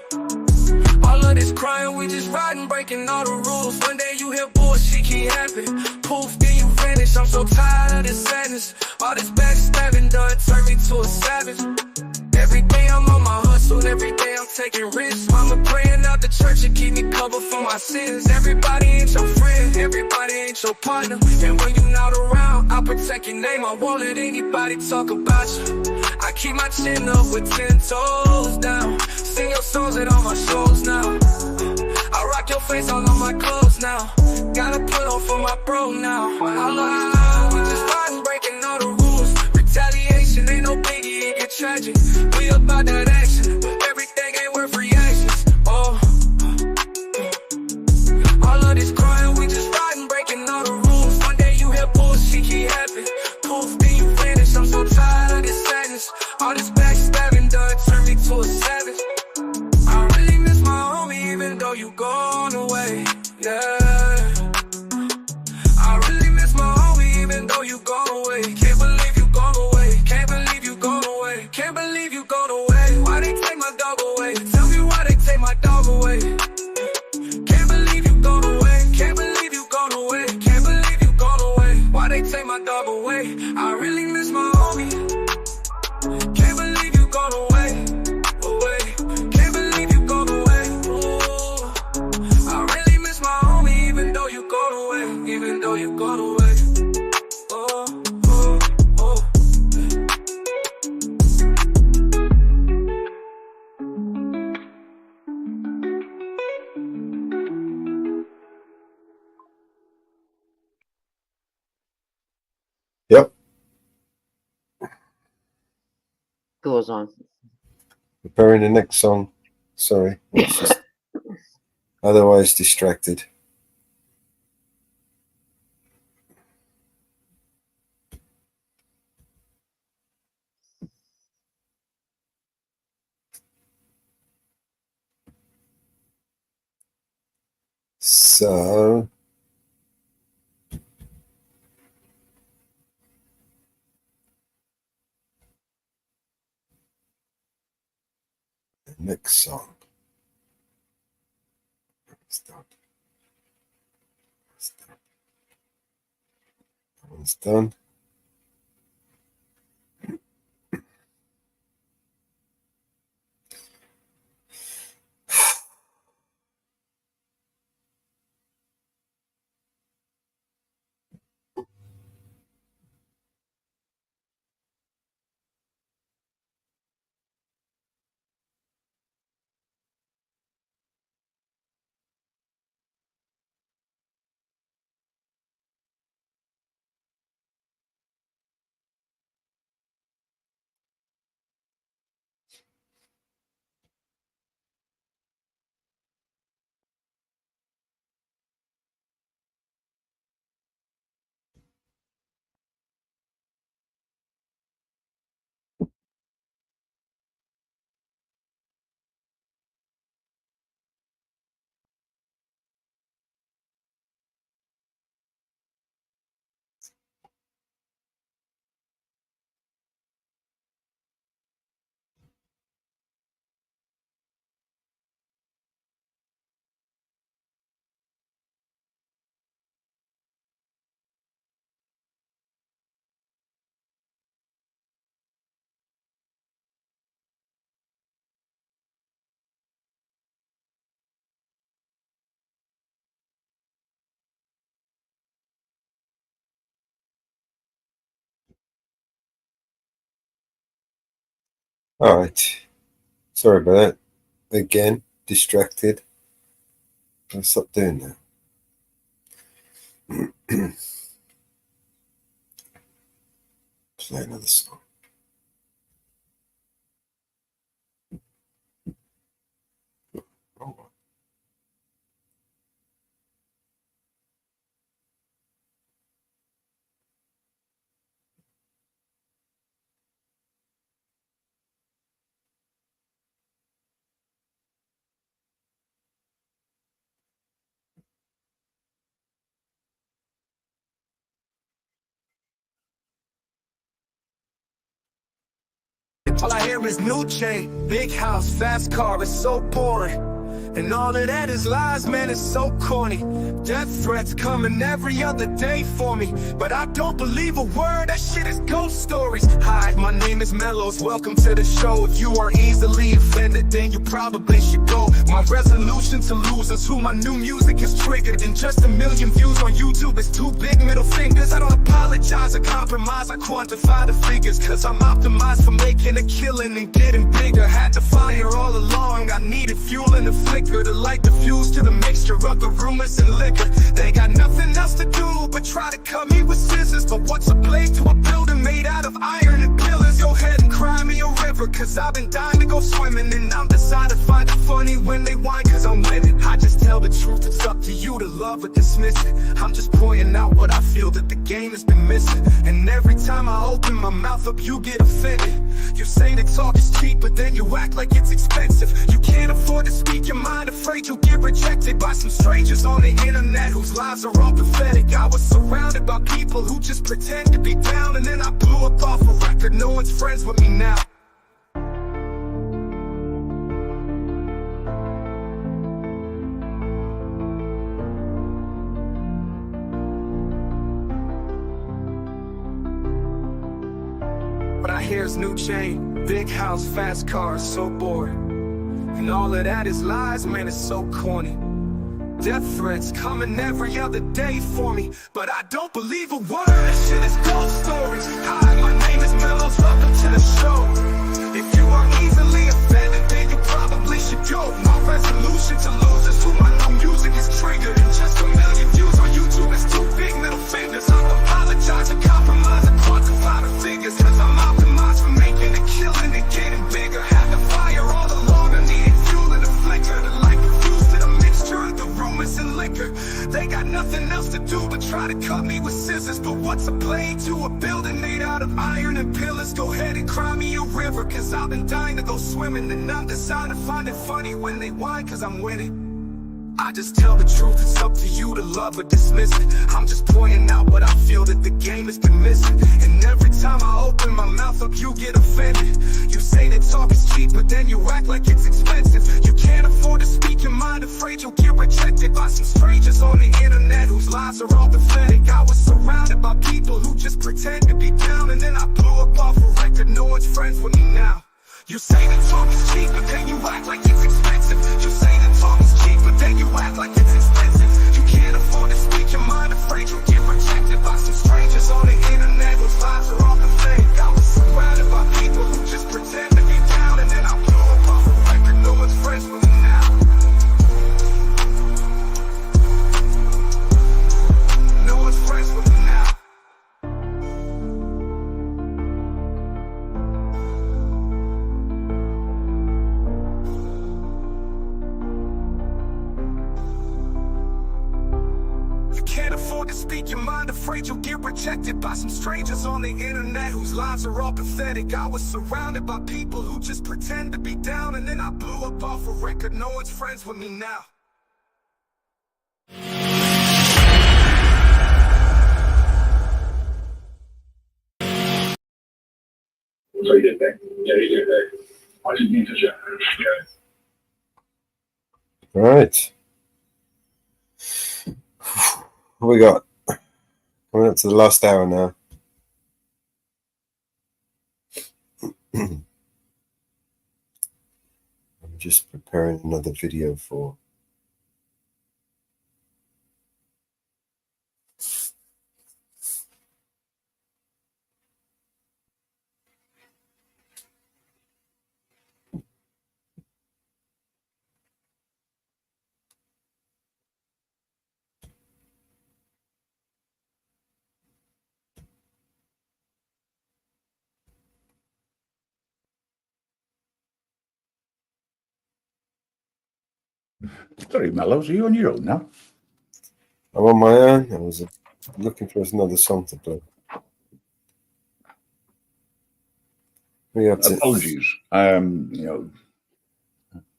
All of this crime, we just riding, breaking all the rules. One day you hear bullshit keep happening. Poof, then you vanish. I'm so tired of this sadness. All this backstabbing done turned me to a savage. Every day I'm on my hustle, every day I'm taking risks. Mama praying out the church to keep me covered for my sins. Everybody ain't your friend, everybody ain't your partner. And when you not around, I protect your name. I won't let anybody talk about you. I keep my chin up with 10 toes down. Sing your songs at all my shows now. I rock your face all on my clothes now. Gotta put on for my bro now. I love we just riding, breaking all the rules. Retaliation ain't no biggie, it get tragic. We about that action, but everything ain't worth reactions. Oh, all of this crime, we just riding, breaking all the rules. One day you hear bullshit keep happening. Poof, then you vanish. I'm so tired of this sadness. All this backstabbing done turned me to a savage. I really miss my homie, even though you gone away. Yeah. I really miss my homie, even though you gone away. Can't believe you gone away. Can't believe you gone away. Can't believe you gone away. Why they take my dog away? Tell me why they take my dog away. Can't believe you gone away. Can't believe you gone away. Can't believe you gone away. Why they take my dog away? I really miss my homie. Can't believe you gone away. Away. Can't believe you gone away. Ooh. I really miss my homie, even though you gone away. Even though you gone away. Oh, oh, oh. Yep. Goes on. Preparing the next song. Sorry. It's just otherwise distracted. So the next song. Stop. Stop. That one's done. All right. Sorry about that. Again, distracted. I'll stop doing that. Play another song. Oh. All I hear is new chain, big house, fast car, it's so boring. And all of that is lies, man, it's so corny. Death threats coming every other day for me, but I don't believe a word, that shit is ghost stories. Hi, my name is Mellows, welcome to the show. If you are easily offended, then you probably should go. My resolution to lose is who my new music is triggered. And just 1 million views on YouTube is 2 big middle fingers. I don't apologize or compromise, I quantify the figures, cause I'm optimized for making a killing and getting bigger. Had to fire all along, I needed fuel in the flicker to light the fuse to the mixture of the rumors and liquor. They got nothing else to do but try to cut me with scissors. But what's a blade to a building made out of iron and pillars? Go ahead and cry me a river, cause I've been dying to go swimming. And I'm decided to find it funny when they whine, cause I'm winning. I just tell the truth, it's up to you to love or dismiss it. I'm just pointing out what I feel that the game has been missing. And every time I open my mouth up, you get offended. You say that talk is cheap, but then you act like it's expensive. You can't afford to speak your mind, afraid you'll get rejected by some strangers on the internet whose lives are all pathetic. I was surrounded by people who just pretend to be down, and then I blew up off a record. No one's friends with me now. But I hear's new chain, big house, fast cars, so boring. And all of that is lies, man, it's so corny. Death threats coming every other day for me, but I don't believe a word, that shit is ghost stories. Hi, my name is Mellows, welcome to the show. If you are easily offended, then you probably should go. My resolution to lose is who my new music is triggered. And just 1 million views on YouTube is 2 big middle fingers. I don't apologize or compromise or quantify the figures, cause I'm optimized for making a killing and getting bigger. Had to fire all along, I needed fuel in the flicker to light the fuse to the mixture of the rumors and liquor. They got nothing else to do but try to cut me with scissors. But what's a blade to a building made out of iron and pillars? Go ahead and cry me a river, cause I've been dying to go swimming. And I'm deciding to find it funny when they whine, cause I'm winning. I just tell the truth, it's up to you to love or dismiss it. I'm just pointing out what I feel that the game has been missing. And every time I open my mouth up, you get offended. You say that talk is cheap, but then you act like it's expensive. You can't afford to speak your mind, afraid you'll get rejected by some strangers on the internet whose lives are all pathetic. I was surrounded by people who just pretend to be down, and then I blew up off a record. No one's friends with me now. You say that talk is cheap, but then you act like it's expensive. You say that talk is cheap, but then you act like it's expensive. You can't afford to speak your mind, afraid you'll get rejected by some strangers on the internet whose lives are all pathetic. I was surrounded by people who just pretend to be down, and then I blew up off a record. No one's friends with me now. No one's friends with me now. Can't afford to speak your mind, afraid you'll get rejected by some strangers on the internet whose lives are all pathetic. I was surrounded by people who just pretend to be down, and then I blew up off a record. No one's friends with me now. So you did that. Yeah, you did that. I didn't mean to jump. All right. What we got? Coming up to the last hour now. I'm just preparing another video for. Sorry, Mellows, are you on your own now? I'm on my own. I was looking for another song to play. Apologies. You know,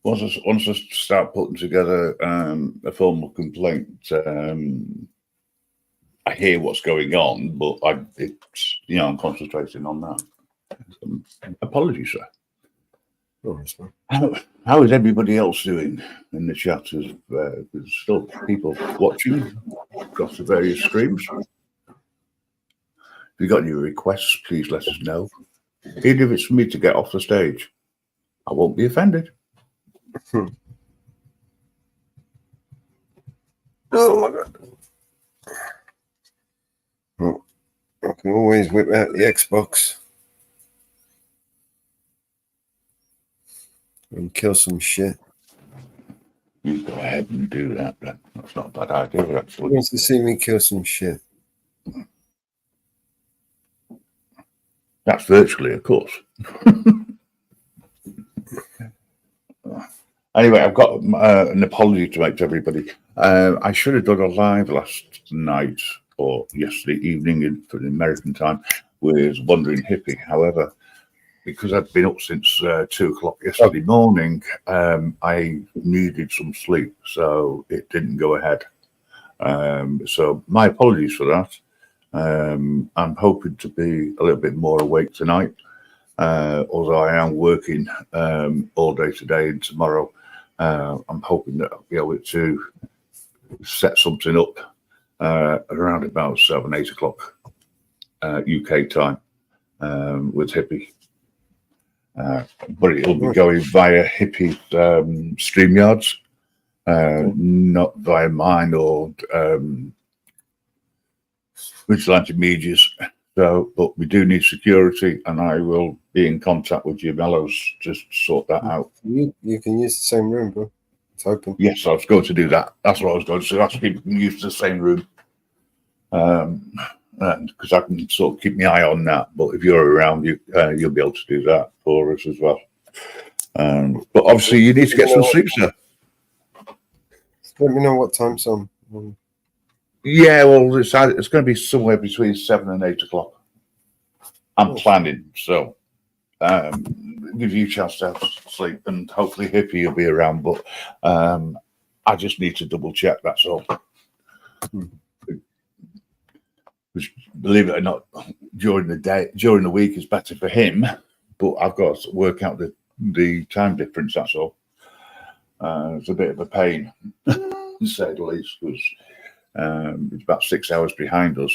once I start putting together a formal complaint, I hear what's going on, but I'm concentrating on that. Apologies, sir. Oh, that's fine. How is everybody else doing in the chat? There's still people watching across the various streams. If you've got any requests, please let us know. Even if it's for me to get off the stage, I won't be offended. Oh my God. Well, I can always whip out the Xbox and kill some shit. You go ahead and do that then. That's not a bad idea, actually. Who wants to see me kill some shit? That's virtually, of course. Anyway, I've got an apology to make to everybody. I should have done a live last night or yesterday evening for the American time with Wandering Hippie. However, because I'd been up since 2 o'clock yesterday morning, I needed some sleep, so it didn't go ahead. So my apologies for that. I'm hoping to be a little bit more awake tonight, although I am working all day today and tomorrow. I'm hoping that I'll be able to set something up around about 7, 8 o'clock UK time with Hippie. But it'll be going via Hippie StreamYards, not via mine or Vigilante Media's. So, but we do need security, and I will be in contact with you, Mellows, just to sort that out. You can use the same room, bro. It's open. Yes, I was going to do that. That's what I was going to say. That's people can use the same room. Because I can sort of keep my eye on that. But if you're around, you'll be able to do that for us as well. But obviously, you need to get some sleep, sir. Let me know what time some. Yeah, well, it's going to be somewhere between 7 and 8 o'clock. I'm planning, so give you a chance to have sleep, and hopefully Hippie will be around. But I just need to double check. That's all. Which, believe it or not, during the week is better for him, but I've got to work out the time difference. That's all. It's a bit of a pain, to say the least, because it's about 6 hours behind us.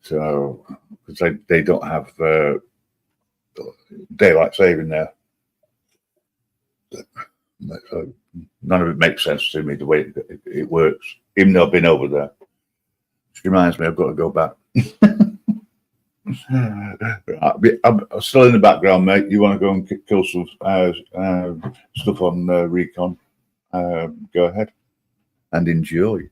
So, because they don't have daylight saving there. So none of it makes sense to me the way it works, even though I've been over there. Which reminds me, I've got to go back. I'm still in the background, mate. You want to go and kill some stuff on Recon? Go ahead and enjoy.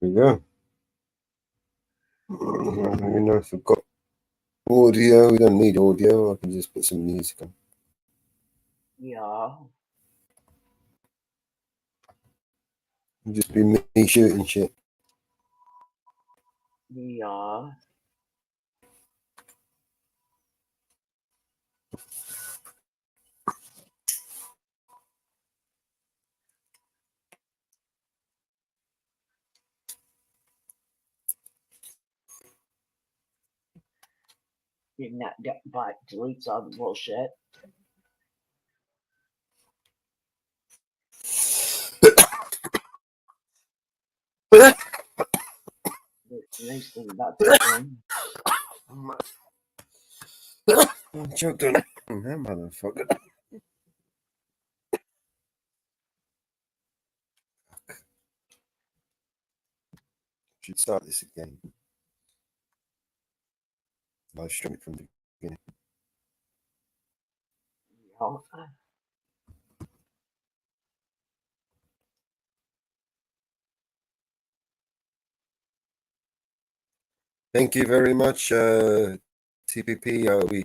There you go. I don't even know if I've got audio. We don't need audio. I can just put some music on. Yeah. It'll just be me shooting shit. Yeah. Getting that bite deletes all the bullshit. The nice thing about that thing. I'm choked on that motherfucker. Should start this again. Live stream it from the beginning. Yeah. Thank you very much, TPP.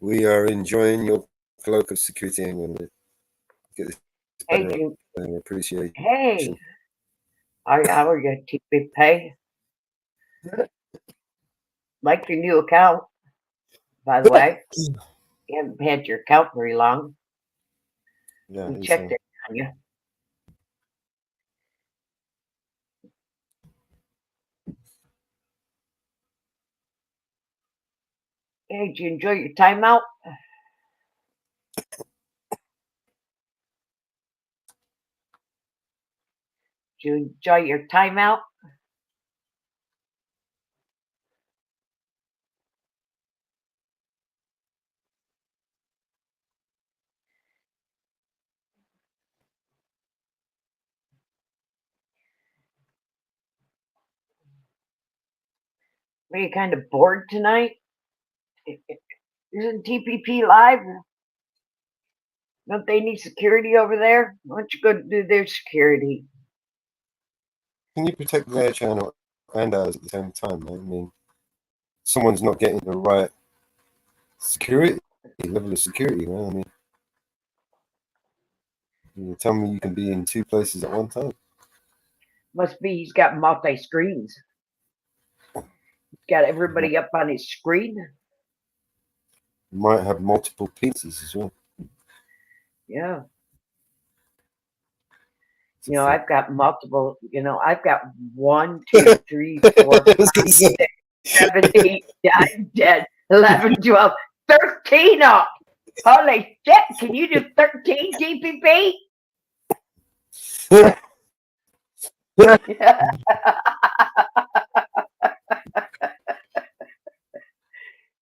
We are enjoying your cloak of security. I'm going to get this Hey, better up. Appreciation. hey, how are you, TPP? Like your new account, by the way. You haven't had your account very long. Yeah, We checked it on you. Hey, did you enjoy your time out? Did you enjoy your time out? Were you kind of bored tonight? Isn't TPP live? Don't they need security over there? Why don't you go do their security? Can you protect their channel and ours at the same time, man? I mean, someone's not getting the right security level of security, man. I mean, you tell me you can be in two places at one time. Must be he's got multi screens. He's got everybody up on his screen. You might have multiple pizzas as well. Yeah. You know, I've got multiple, I've got 1, 2, 3, 4, 5, 6, 7, 8, 9, 10, 11, 12, 13 up. Holy shit, can you do 13 TPP?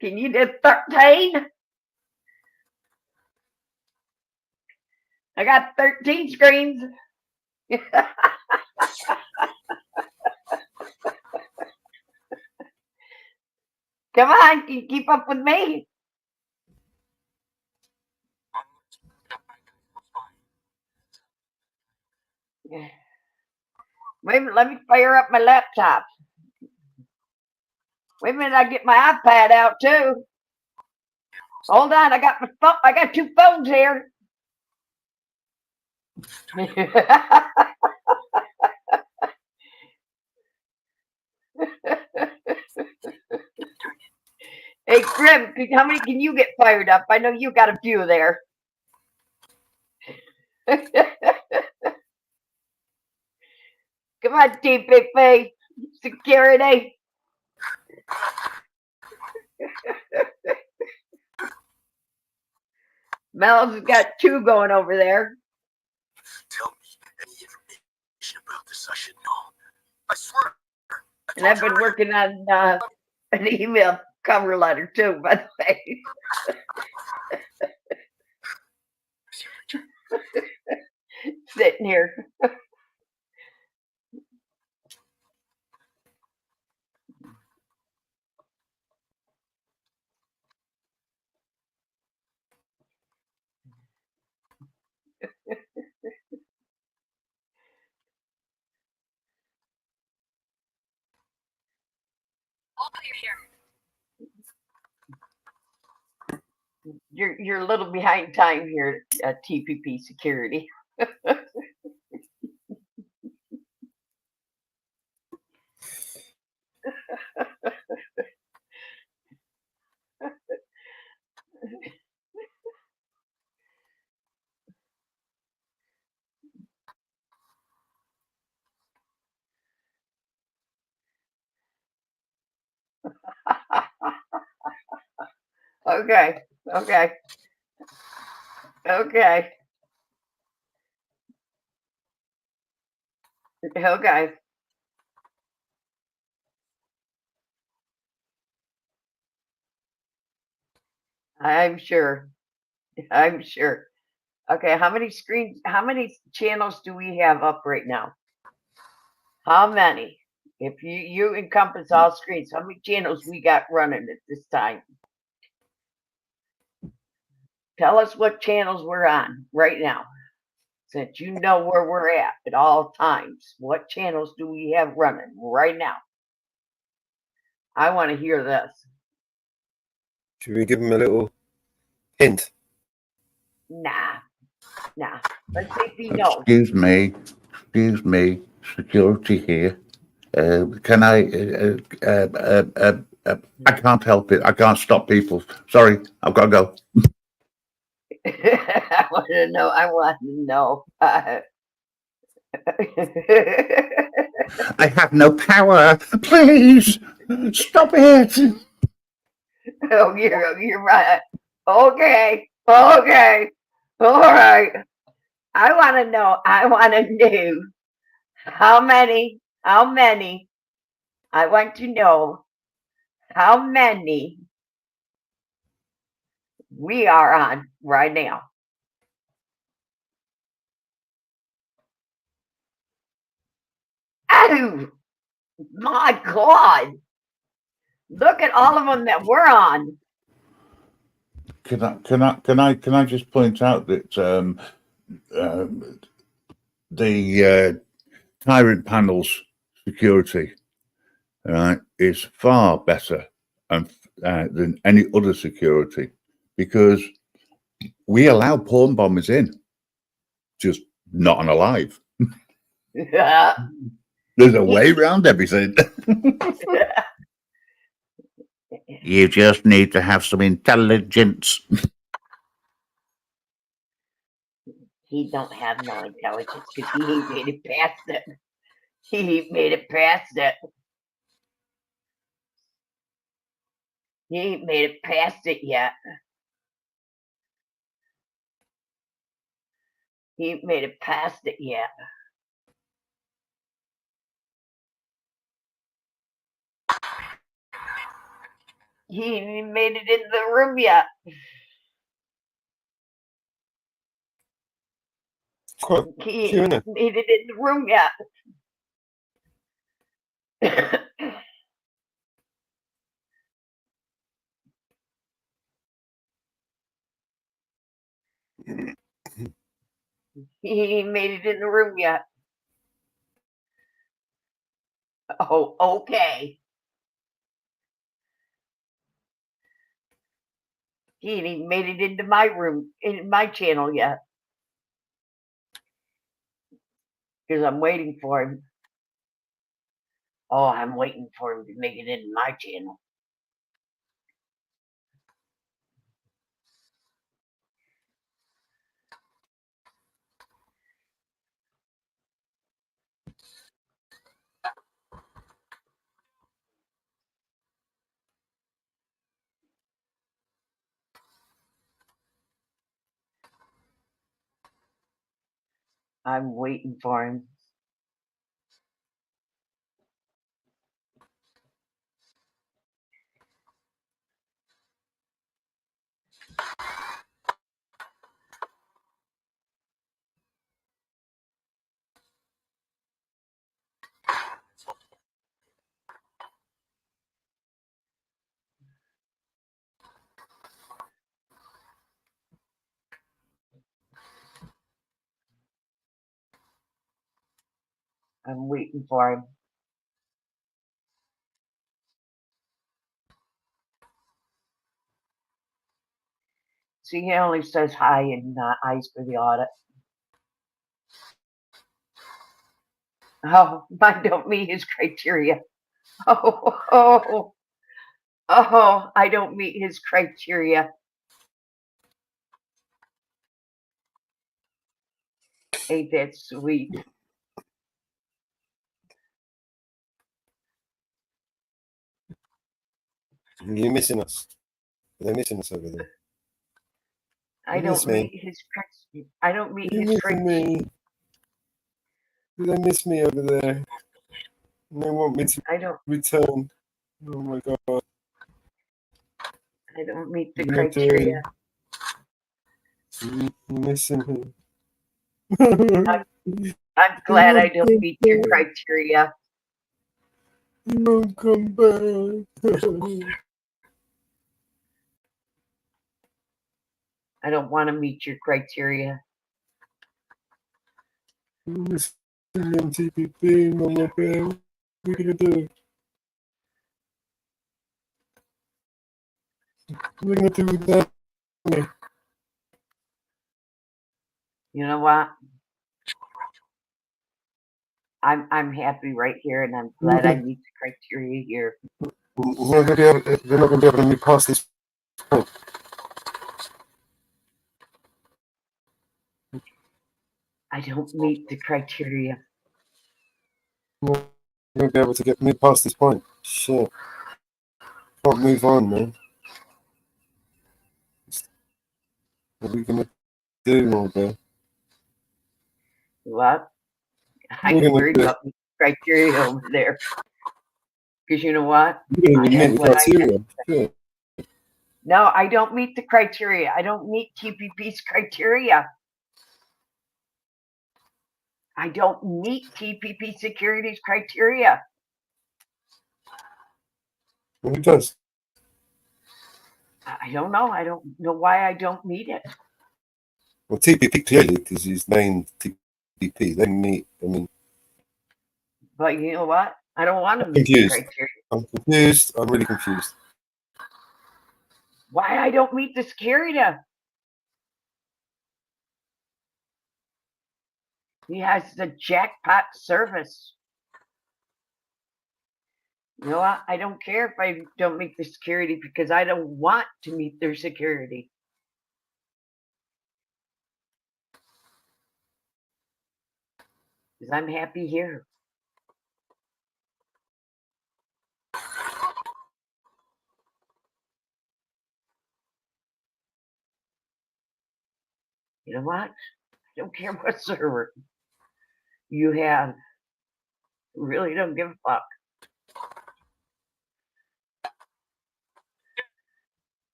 Can you do 13? I got 13 screens. Come on, can you keep up with me? Wait a minute, let me fire up my laptop. Wait a minute, I get my iPad out too. Hold on, I got my phone. I got 2 phones here. Hey, Grim, how many can you get fired up? I know you got a few there. Come on, TPP. Security. Mel's got 2 going over there. Tell me any information about this I should know. I swear. And I've been working on an email cover letter too, by the way. Sitting here. You're a little behind time here at TPP security. Okay. I'm sure. Okay, how many channels do we have up right now? How many? If you encompass all screens, how many channels we got running at this time? Tell us what channels we're on right now. Since you know where we're at all times, what channels do we have running right now? I want to hear this. Should we give him a little hint? Nah. Let's see if he knows. Excuse me, security here. Can I can't help it. I can't stop people. Sorry, I've got to go. I want to know. I have no power. Please stop it. Oh, you're right. Okay. All right. I want to know how many, I want to know how many we are on right now. Oh, my God. Look at all of them that we're on. Can I just point out that the Tyrant Panel's security, right, is far better than any other security, because we allow porn bombers in, just not on a live. There's a way around everything. You just need to have some intelligence. He don't have no intelligence because he ain't made it past it. He ain't made it past it. He ain't made it past it yet. He ain't made it past it yet. He ain't even made it into the room yet. He ain't made it in the room yet. He ain't made it in the room yet. Oh, okay. He ain't even made it into my room, in my channel yet. Because I'm waiting for him. Oh, I'm waiting for him to make it into my channel. I'm waiting for him. I'm waiting for him. See, he only says hi and eyes for the audit. Oh, mine don't meet his criteria. Oh, I don't meet his criteria. Ain't that sweet? You're missing us. They're missing us over there. I don't meet his criteria. I don't meet his criteria. They miss me over there. And they want me to return. Oh my God. I don't meet the criteria. You're missing him. I'm glad I don't meet your criteria. You won't come back. I don't want to meet your criteria. I'm missing MTPP, Mama Bear. What are we gonna do? What are we gonna do with that? You know what? I'm happy right here, and I'm glad I meet the criteria here. They're not gonna be able to move past this point. I don't meet the criteria. You're not gonna be able to move past this point. Shit. Can't move on, man. What are we gonna do, Morgan? What? I We're can gonna worry do it. about the criteria over there. Because you know what? You're gonna I meet have the what I criteria. Shit. No, I don't meet the criteria. I don't meet TPP's criteria. I don't meet TPP securities criteria. Who does? I don't know. I don't know why I don't meet it. Well, TPP clearly, because he's named TPP. They meet. I mean, But you know what? I don't want to I'm meet the confused. criteria. I'm confused. I'm really confused. Why I don't meet the criteria? He has the jackpot service. You know what? I don't care if I don't meet the security because I don't want to meet their security. Because I'm happy here. You know what? I don't care what server you have. I really don't give a fuck.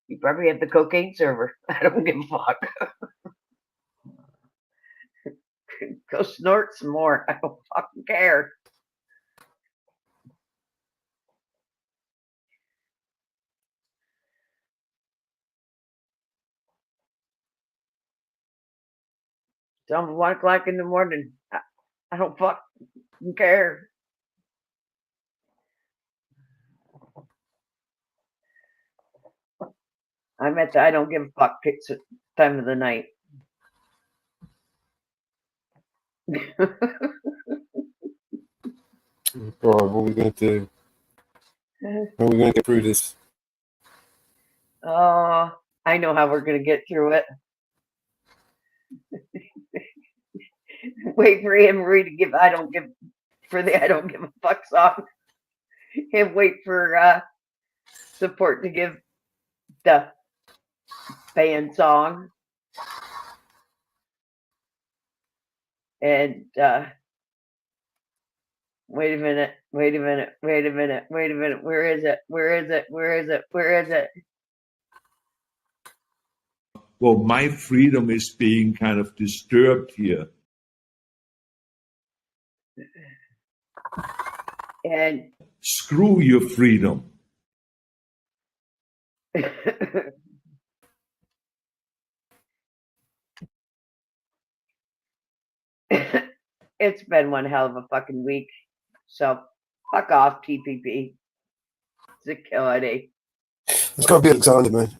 You probably have the cocaine server. I don't give a fuck. Go snort some more. I don't fucking care. It's almost 1 o'clock in the morning. I don't fucking care. I'm at the I don't give a fuck time of the night. God, what are we gonna do? How are we gonna get through this? Oh, I know how we're gonna get through it. Wait for Anne Marie to give I don't give a fuck song. And wait for support to give the band song. And wait a minute, where is it? Well, my freedom is being kind of disturbed here. And screw your freedom. It's been one hell of a fucking week. So fuck off, TPP. Security. It's gotta be Alexander, man.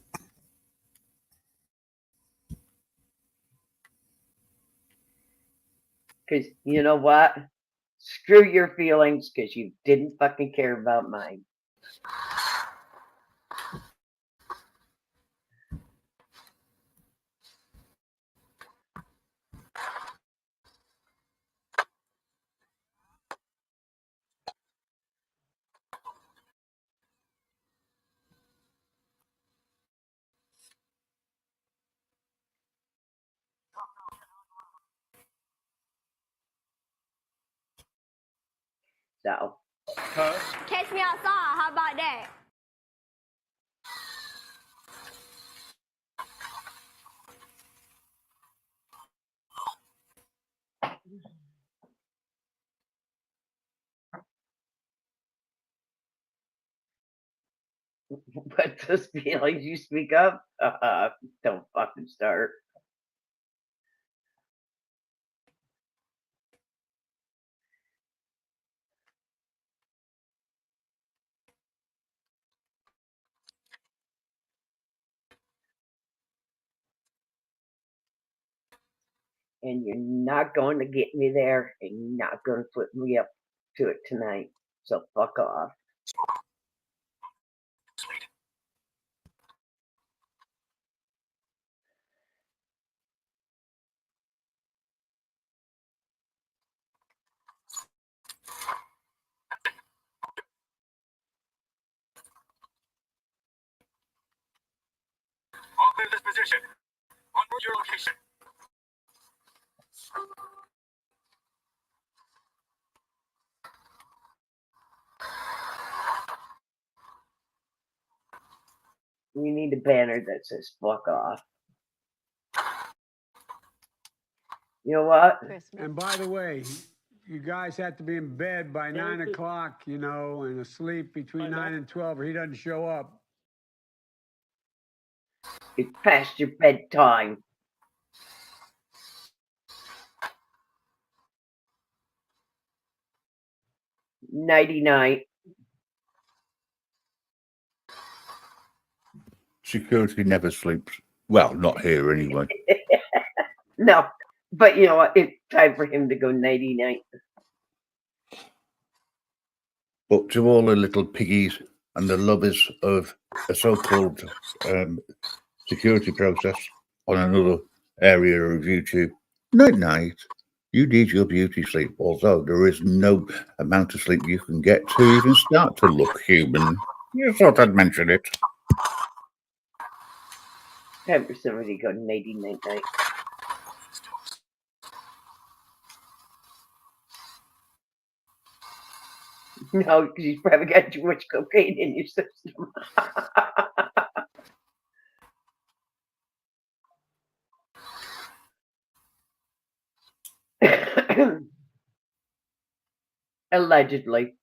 Because you know what? Screw your feelings because you didn't fucking care about mine. So. Catch me outside. How about that? But those feelings you speak of, don't fucking start. And you're not going to get me there, and you're not going to put me up to it tonight. So fuck off. I'll move this position. On your location. We need a banner that says fuck off. You know what? And by the way, you guys have to be in bed by 9 o'clock, you know, and asleep between 9 and 12, or he doesn't show up. It's past your bedtime. Nighty night. Security never sleeps. Well, not here anyway. No, but you know what? It's time for him to go nighty night. But to all the little piggies and the lovers of a so-called security process on another area of YouTube, night. You need your beauty sleep, although there is no amount of sleep you can get to even start to look human. You thought I'd mention it. Time for somebody to go nighty night night. No, because you've probably got too much cocaine in your system. Allegedly.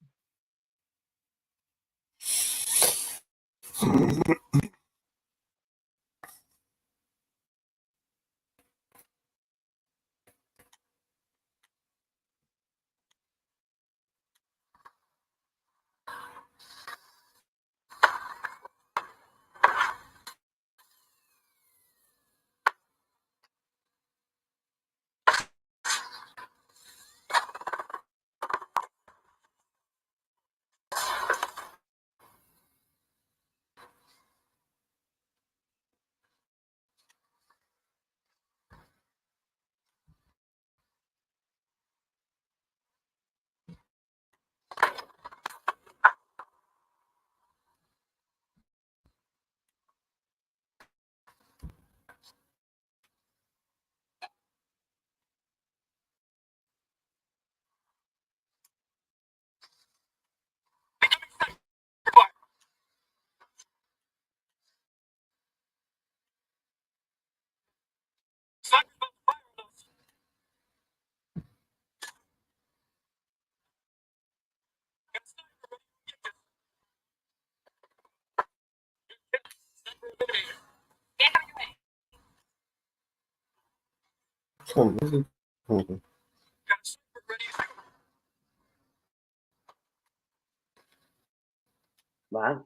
Wow.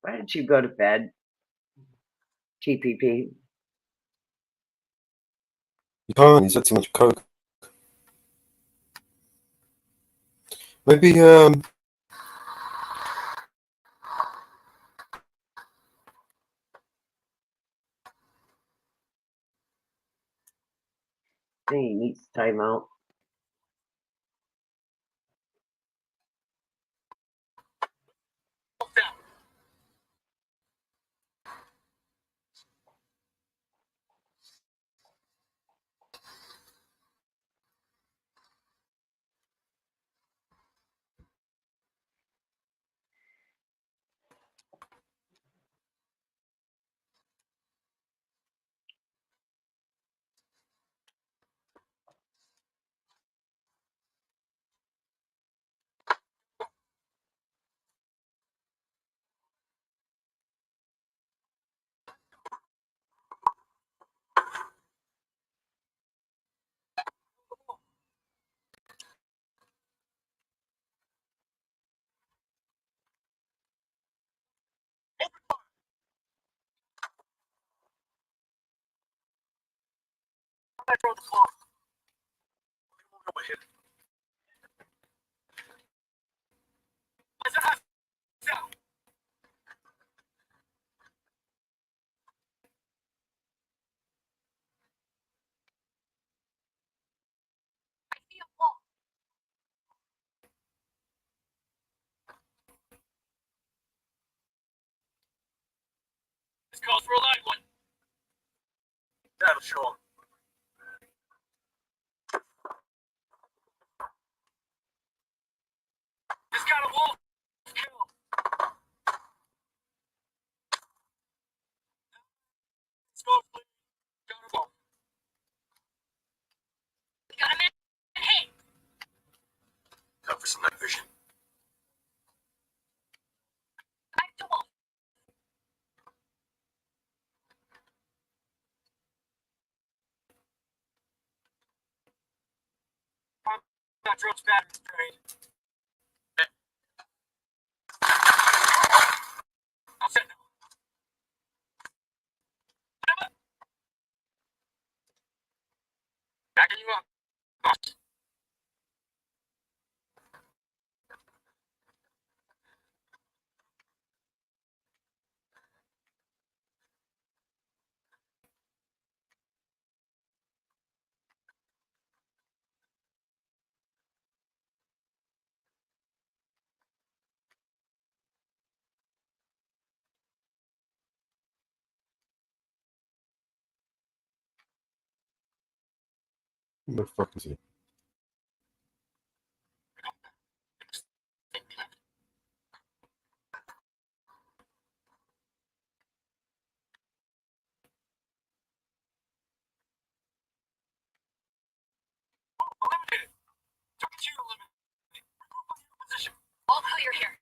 Why don't you go to bed, TPP? You can't. He's had too much coke. Maybe He needs time out. This calls for a live one. That'll show him. He's got a wolf kill. Smoke, please. Got a wolf. We got a man. Hey. Time for some night vision. Back to wolf. That drone's battery's drained. I'll send him. Backing you up. Boss. Who the fuck is he? Eliminated. Target 2 eliminated. Regroup on your position. All clear here.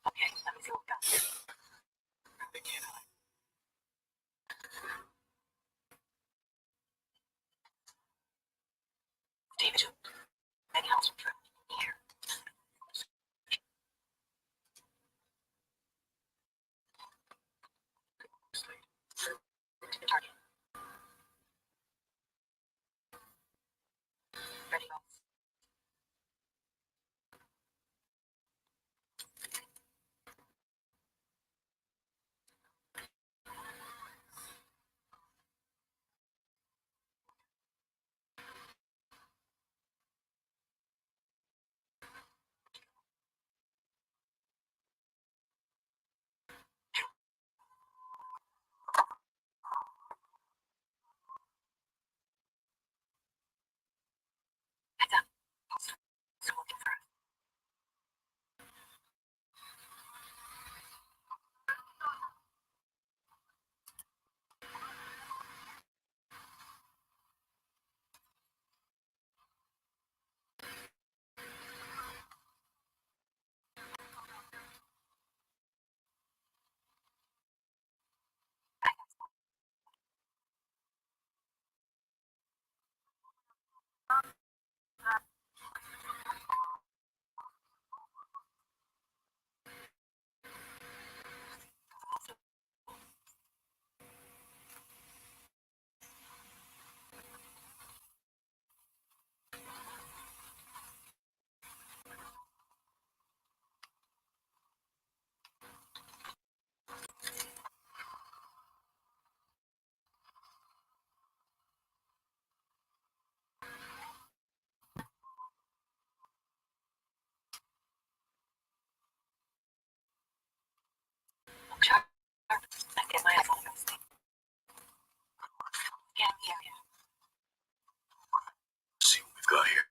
Okay, let me see what we got. They can't hide. David, any else from here? Target. Ready, go. See what we've got here.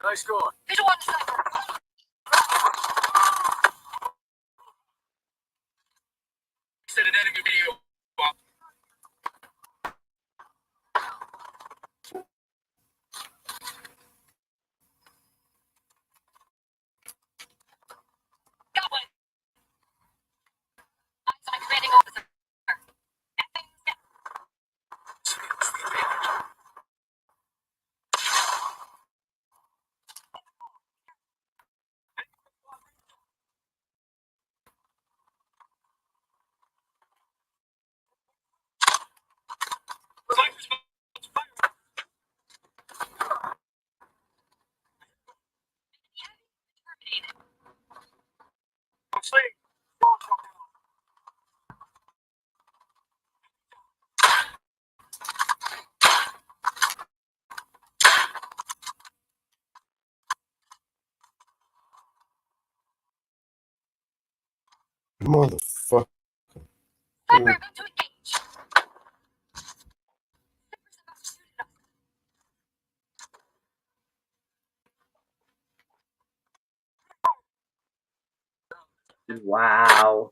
Nice score. Said an enemy video. Motherfucker. Wow.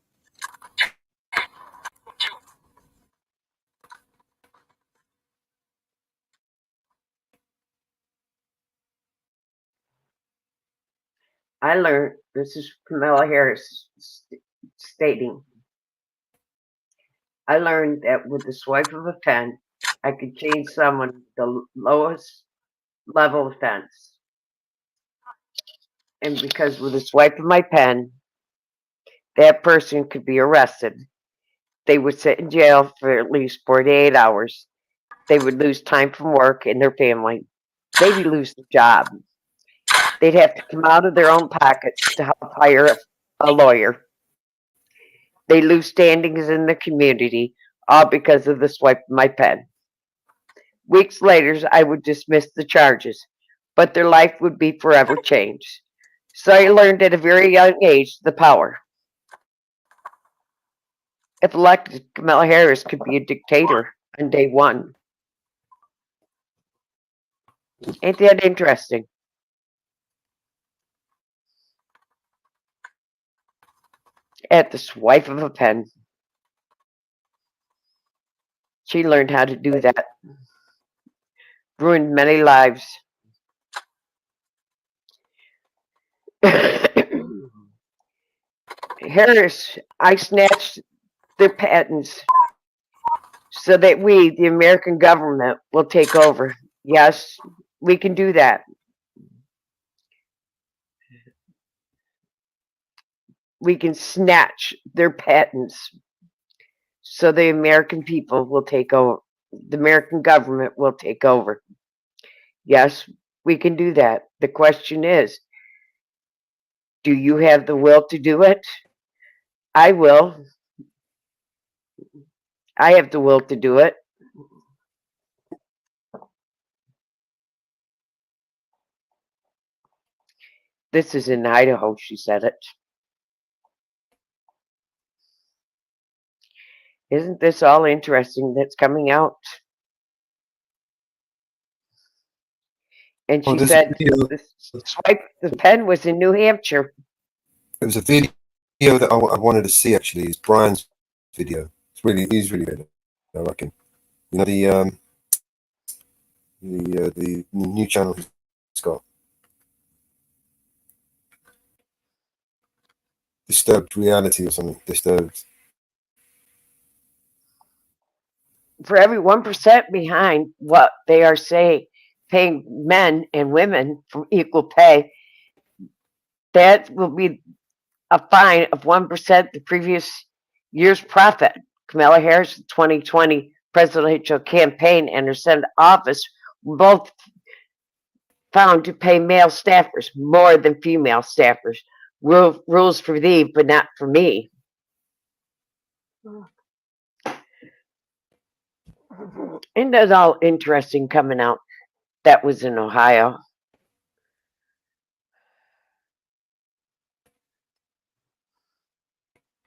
I learned, this is Kamala Harris stating, I learned that with the swipe of a pen, I could change someone the lowest level offense. And because with a swipe of my pen, that person could be arrested. They would sit in jail for at least 48 hours. They would lose time from work and their family. Maybe lose their job. They'd have to come out of their own pockets to help hire a lawyer. They lose standings in the community, all because of the swipe of my pen. Weeks later, I would dismiss the charges, but their life would be forever changed. So I learned at a very young age the power. If elected, Kamala Harris could be a dictator on day one. Ain't that interesting? At the swipe of a pen. She learned how to do that. Ruined many lives. Harris, I snatched their patents so that we, the American government, will take over. Yes, we can do that. We can snatch their patents so the American people will take over. The American government will take over. Yes, we can do that. The question is, do you have the will to do it? I will. I have the will to do it. This is in Idaho, she said it. Isn't this all interesting that's coming out? And she said the pen was in New Hampshire. It was a video that I wanted to see, actually. It's Brian's video. He's really good, I reckon. You know, the new channel he's got. Disturbed Reality or something. Disturbed. For every 1% behind what they are saying, paying men and women for equal pay, that will be a fine of 1% the previous year's profit. Kamala Harris' 2020 presidential campaign and her Senate office were both found to pay male staffers more than female staffers. Rules for thee, but not for me. And that's all interesting coming out. That was in Ohio.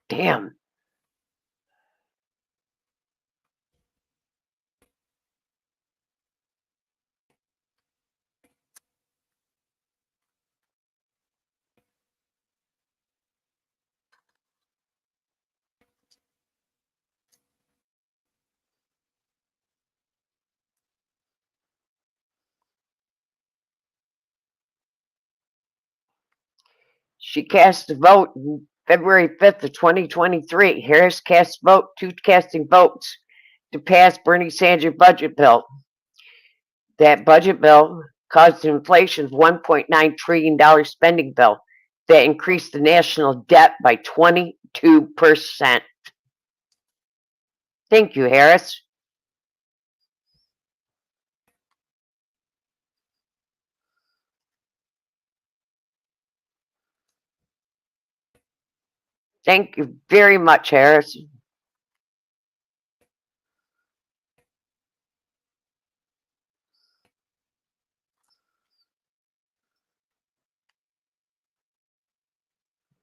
Damn. She cast a vote February 5th of 2023. Harris cast casting votes to pass Bernie Sanders' budget bill. That budget bill caused an inflation of $1.9 trillion spending bill that increased the national debt by 22%. Thank you, Harris. Thank you very much, Harris.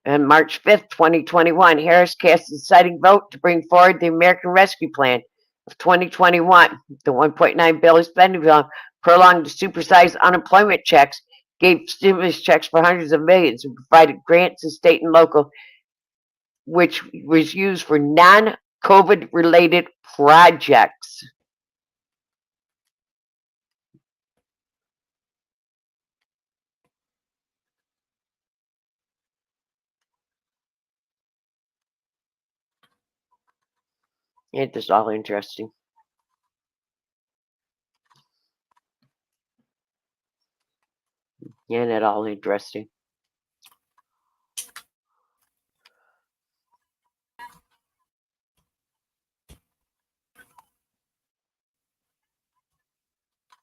On March 5th, 2021, Harris cast a deciding vote to bring forward the American Rescue Plan of 2021. The $1.9 billion spending bill prolonged the supersized unemployment checks, gave stimulus checks for hundreds of millions, and provided grants to state and local, which was used for non-COVID related projects. It is all interesting. Isn't it all interesting?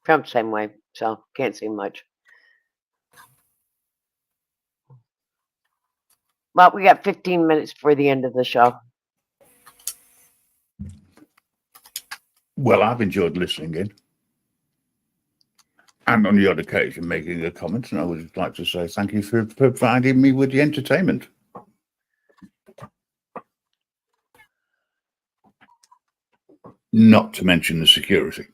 Trump same way, so can't say much. Well, we got 15 minutes before the end of the show. Well, I've enjoyed listening in. And on the odd occasion making a comment, and I would like to say thank you for providing me with the entertainment. Not to mention the security.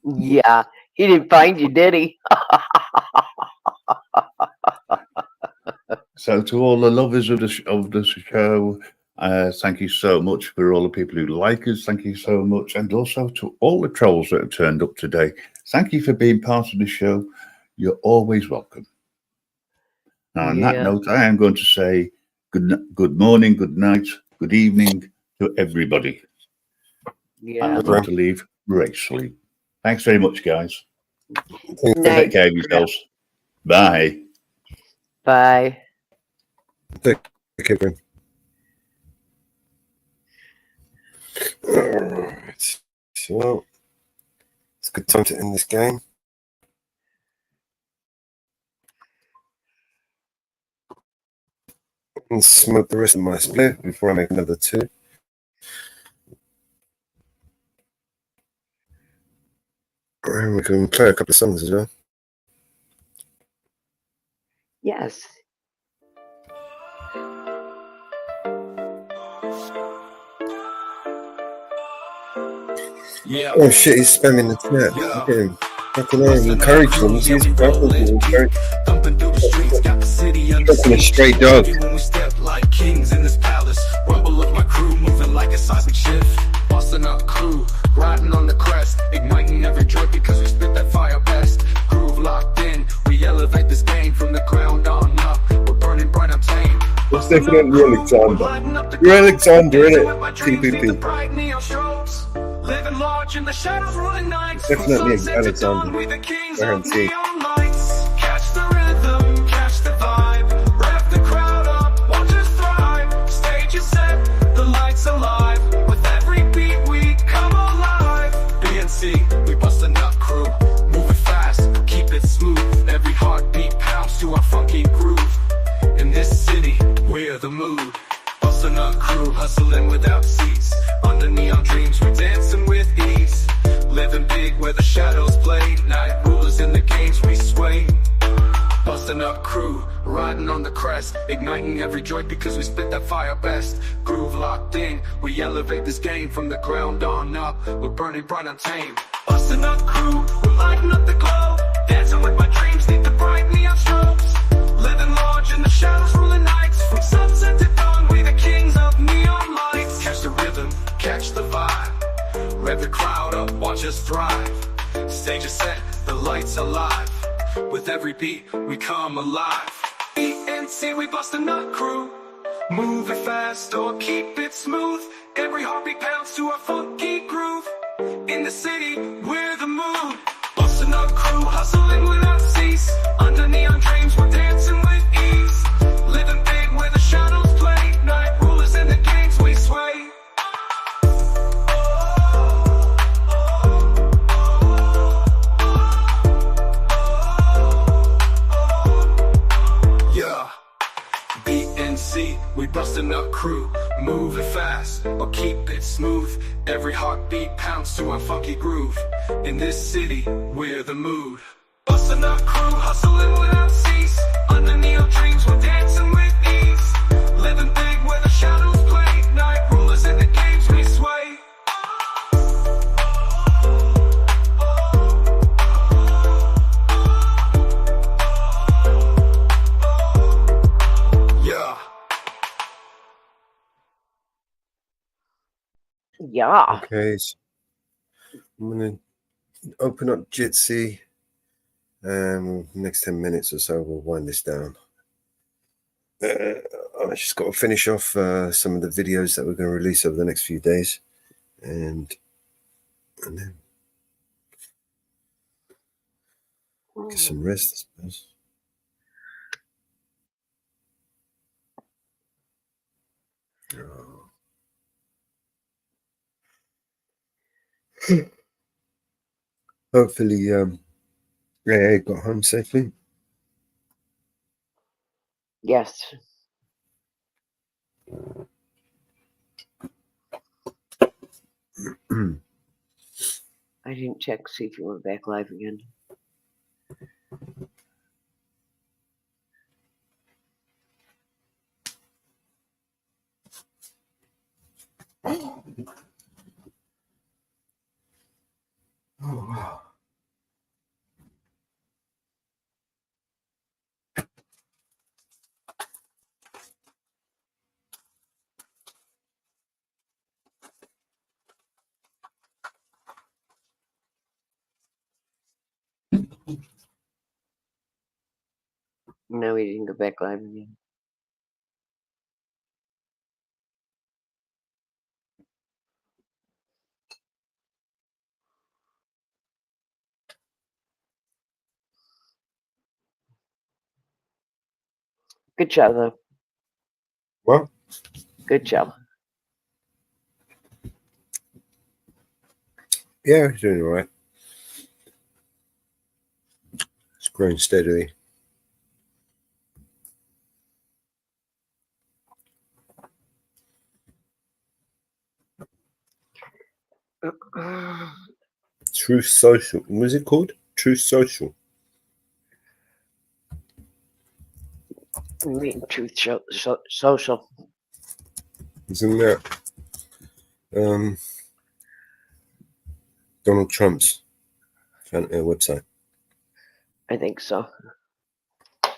Yeah, he didn't find you, did he? So to all the lovers of the show, thank you so much. For all the people who like us, thank you so much. And also to all the trolls that have turned up today, thank you for being part of the show. You're always welcome. Now, on that note, I am going to say good morning, good night, good evening to everybody. And I'm going to leave gracefully. Thanks very much, guys. Take care of yourselves. Bye. Bye. Take care. Alright, so it's a good time to end this game. And smoke the rest of my split before I make another two. And we can play a couple of songs as well. Yes. Yeah. Oh shit, he's spamming the chat. Look at him. Fucking hell, encourage them. He's fucking a straight dog. When we step like kings in this palace, rumble of my crew moving like a seismic shift, busting up crew, riding on the crest, igniting every joint because we spit that fire best. Groove locked in, we elevate this game from the ground on up. We're burning bright, I'm tame. It's definitely Alexander. You're Alexander, innit? TPP. Living large in the shadows, rolling nights. Definitely Alexander. Guarantee. Catch the rhythm, catch the vibe. Rev the crowd up, watch us thrive. Stage is set, the lights alive. With riding on the crest, igniting every joint because we spit that fire best. Groove locked in, we elevate this game from the ground on up. We're burning bright untamed. Busting up crew, we're lighting up the globe. Dancing with my dreams, need the bright neon strobes. Living large in the shadows, ruling nights. From sunset to dawn, we the kings of neon lights. Catch the rhythm, catch the vibe. Rev the crowd up, watch us thrive. Stage is set, the lights alive. With every beat, we come alive. BNC, we bust a nut crew. Move it fast or keep it smooth. Every heartbeat pounds to our funky groove. In the city, we're the mood. Bustin' up crew, hustling without cease. Under neon dreams, we're dancing with ease. Living big where the shadows play. Night rulers in the games we sway. Yeah. BNC, we bustin' up crew. Move it fast or keep it smooth. Every heartbeat pounds to our funky groove. In this city, we're the mood. Bustin' up crew, hustling without cease. Under neon dreams, we're dancing with ease. Living big where the shadows play. Night rulers in the games we sway. Yeah. Yeah. Okay, so I'm going to open up Jitsi. Next 10 minutes or so, we'll wind this down. I just got to finish off some of the videos that we're going to release over the next few days. And then get some rest, I suppose. Hopefully, AA got home safely. Yes. I didn't check to see if you were back live again. Oh, wow. No, he didn't go back live again. Good job, though. What? Good job. Yeah, he's doing all right. It's growing steadily. Truth Social. What was it called? Truth Social. Truth Social. Isn't that Donald Trump's website? I think so. I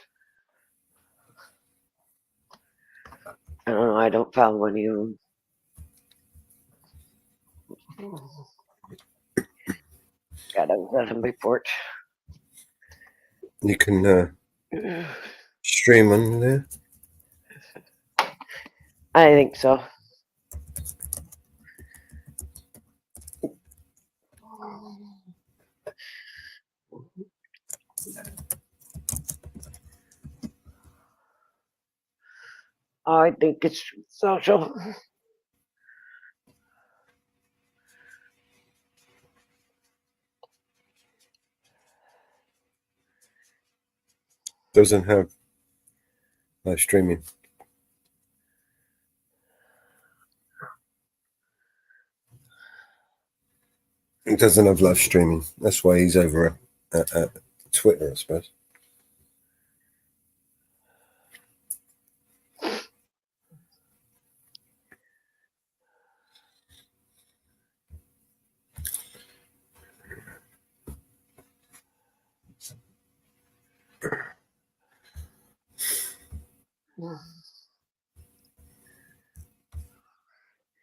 don't know. I don't follow any of them. Gotta let him report. You can stream on there. I think so. I think it's social. Doesn't have live streaming. It doesn't have live streaming. That's why he's over at Twitter, I suppose.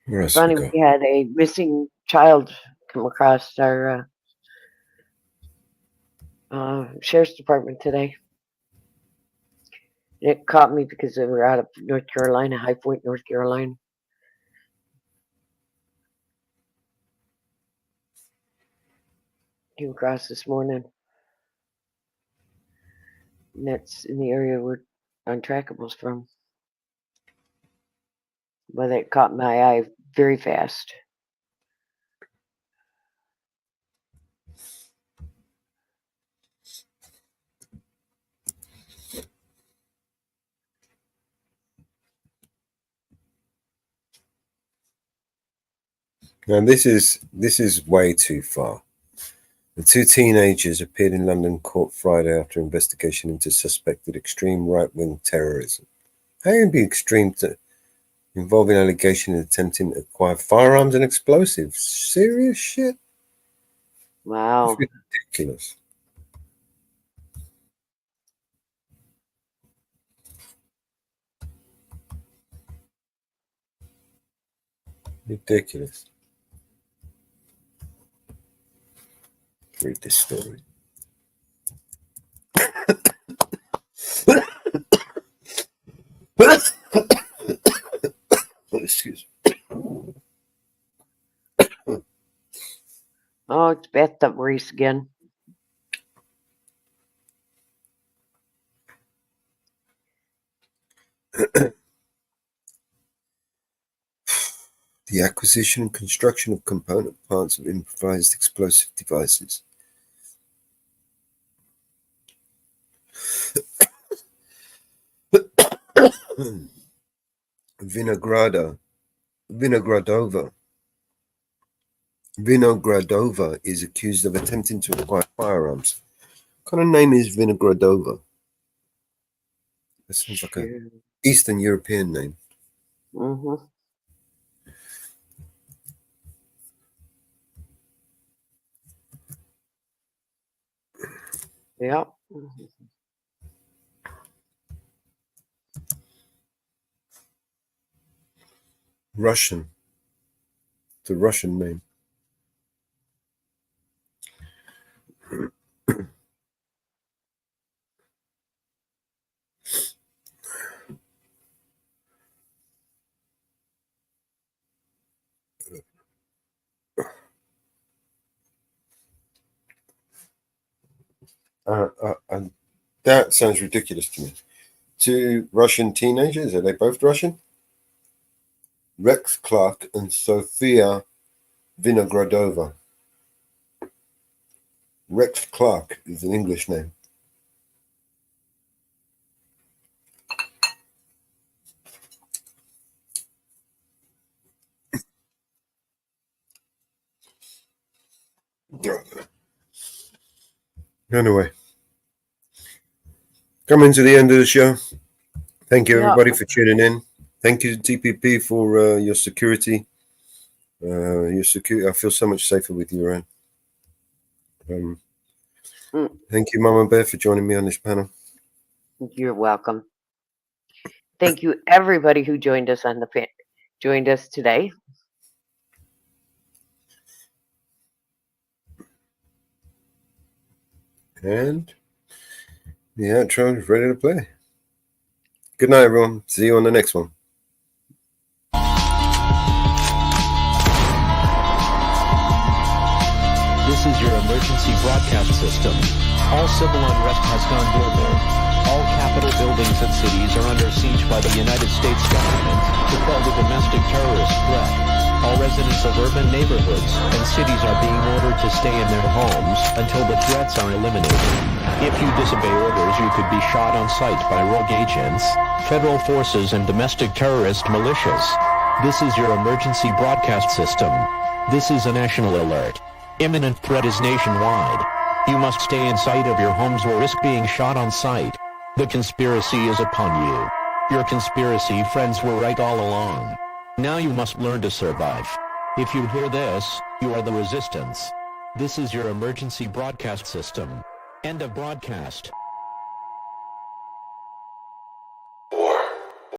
Where else Funny, we got? we had a missing child come across our sheriff's department today. It caught me because we were out of North Carolina, High Point, North Carolina. Came across this morning. And that's in the area where Untrackable's from. But it caught my eye very fast. Now this is way too far. The two teenagers appeared in London court Friday after investigation into suspected extreme right-wing terrorism. How can it be extreme involving allegation of attempting to acquire firearms and explosives? Serious shit? Wow. It's ridiculous. Ridiculous. Read this story. Excuse me. Oh, it's bathtub race again. The acquisition and construction of component parts of improvised explosive devices. Vinogradova is accused of attempting to acquire firearms. What kind of name is Vinogradova? That sounds like an Eastern European name. Mm-hmm. Yep. Russian. It's a Russian name. That sounds ridiculous to me. Two Russian teenagers, are they both Russian? Rex Clark and Sofia Vinogradova. Rex Clark is an English name. Anyway, coming to the end of the show. Thank you, everybody, for tuning in. Thank you to TPP for your security. I feel so much safer with you around. Thank you, Mama Bear, for joining me on this panel. You're welcome. Thank you, everybody who joined us today. And the outro is ready to play. Good night, everyone. See you on the next one. This is your emergency broadcast system. All civil unrest has gone global. All capital buildings and cities are under siege by the United States government to quell the domestic terrorist threat. All residents of urban neighborhoods and cities are being ordered to stay in their homes until the threats are eliminated. If you disobey orders, you could be shot on sight by rogue agents, federal forces, and domestic terrorist militias. This is your emergency broadcast system. This is a national alert. Imminent threat is nationwide. You must stay in sight of your homes or risk being shot on sight. The conspiracy is upon you. Your conspiracy friends were right all along. Now you must learn to survive. If you hear this, you are the resistance. This is your emergency broadcast system. End of broadcast.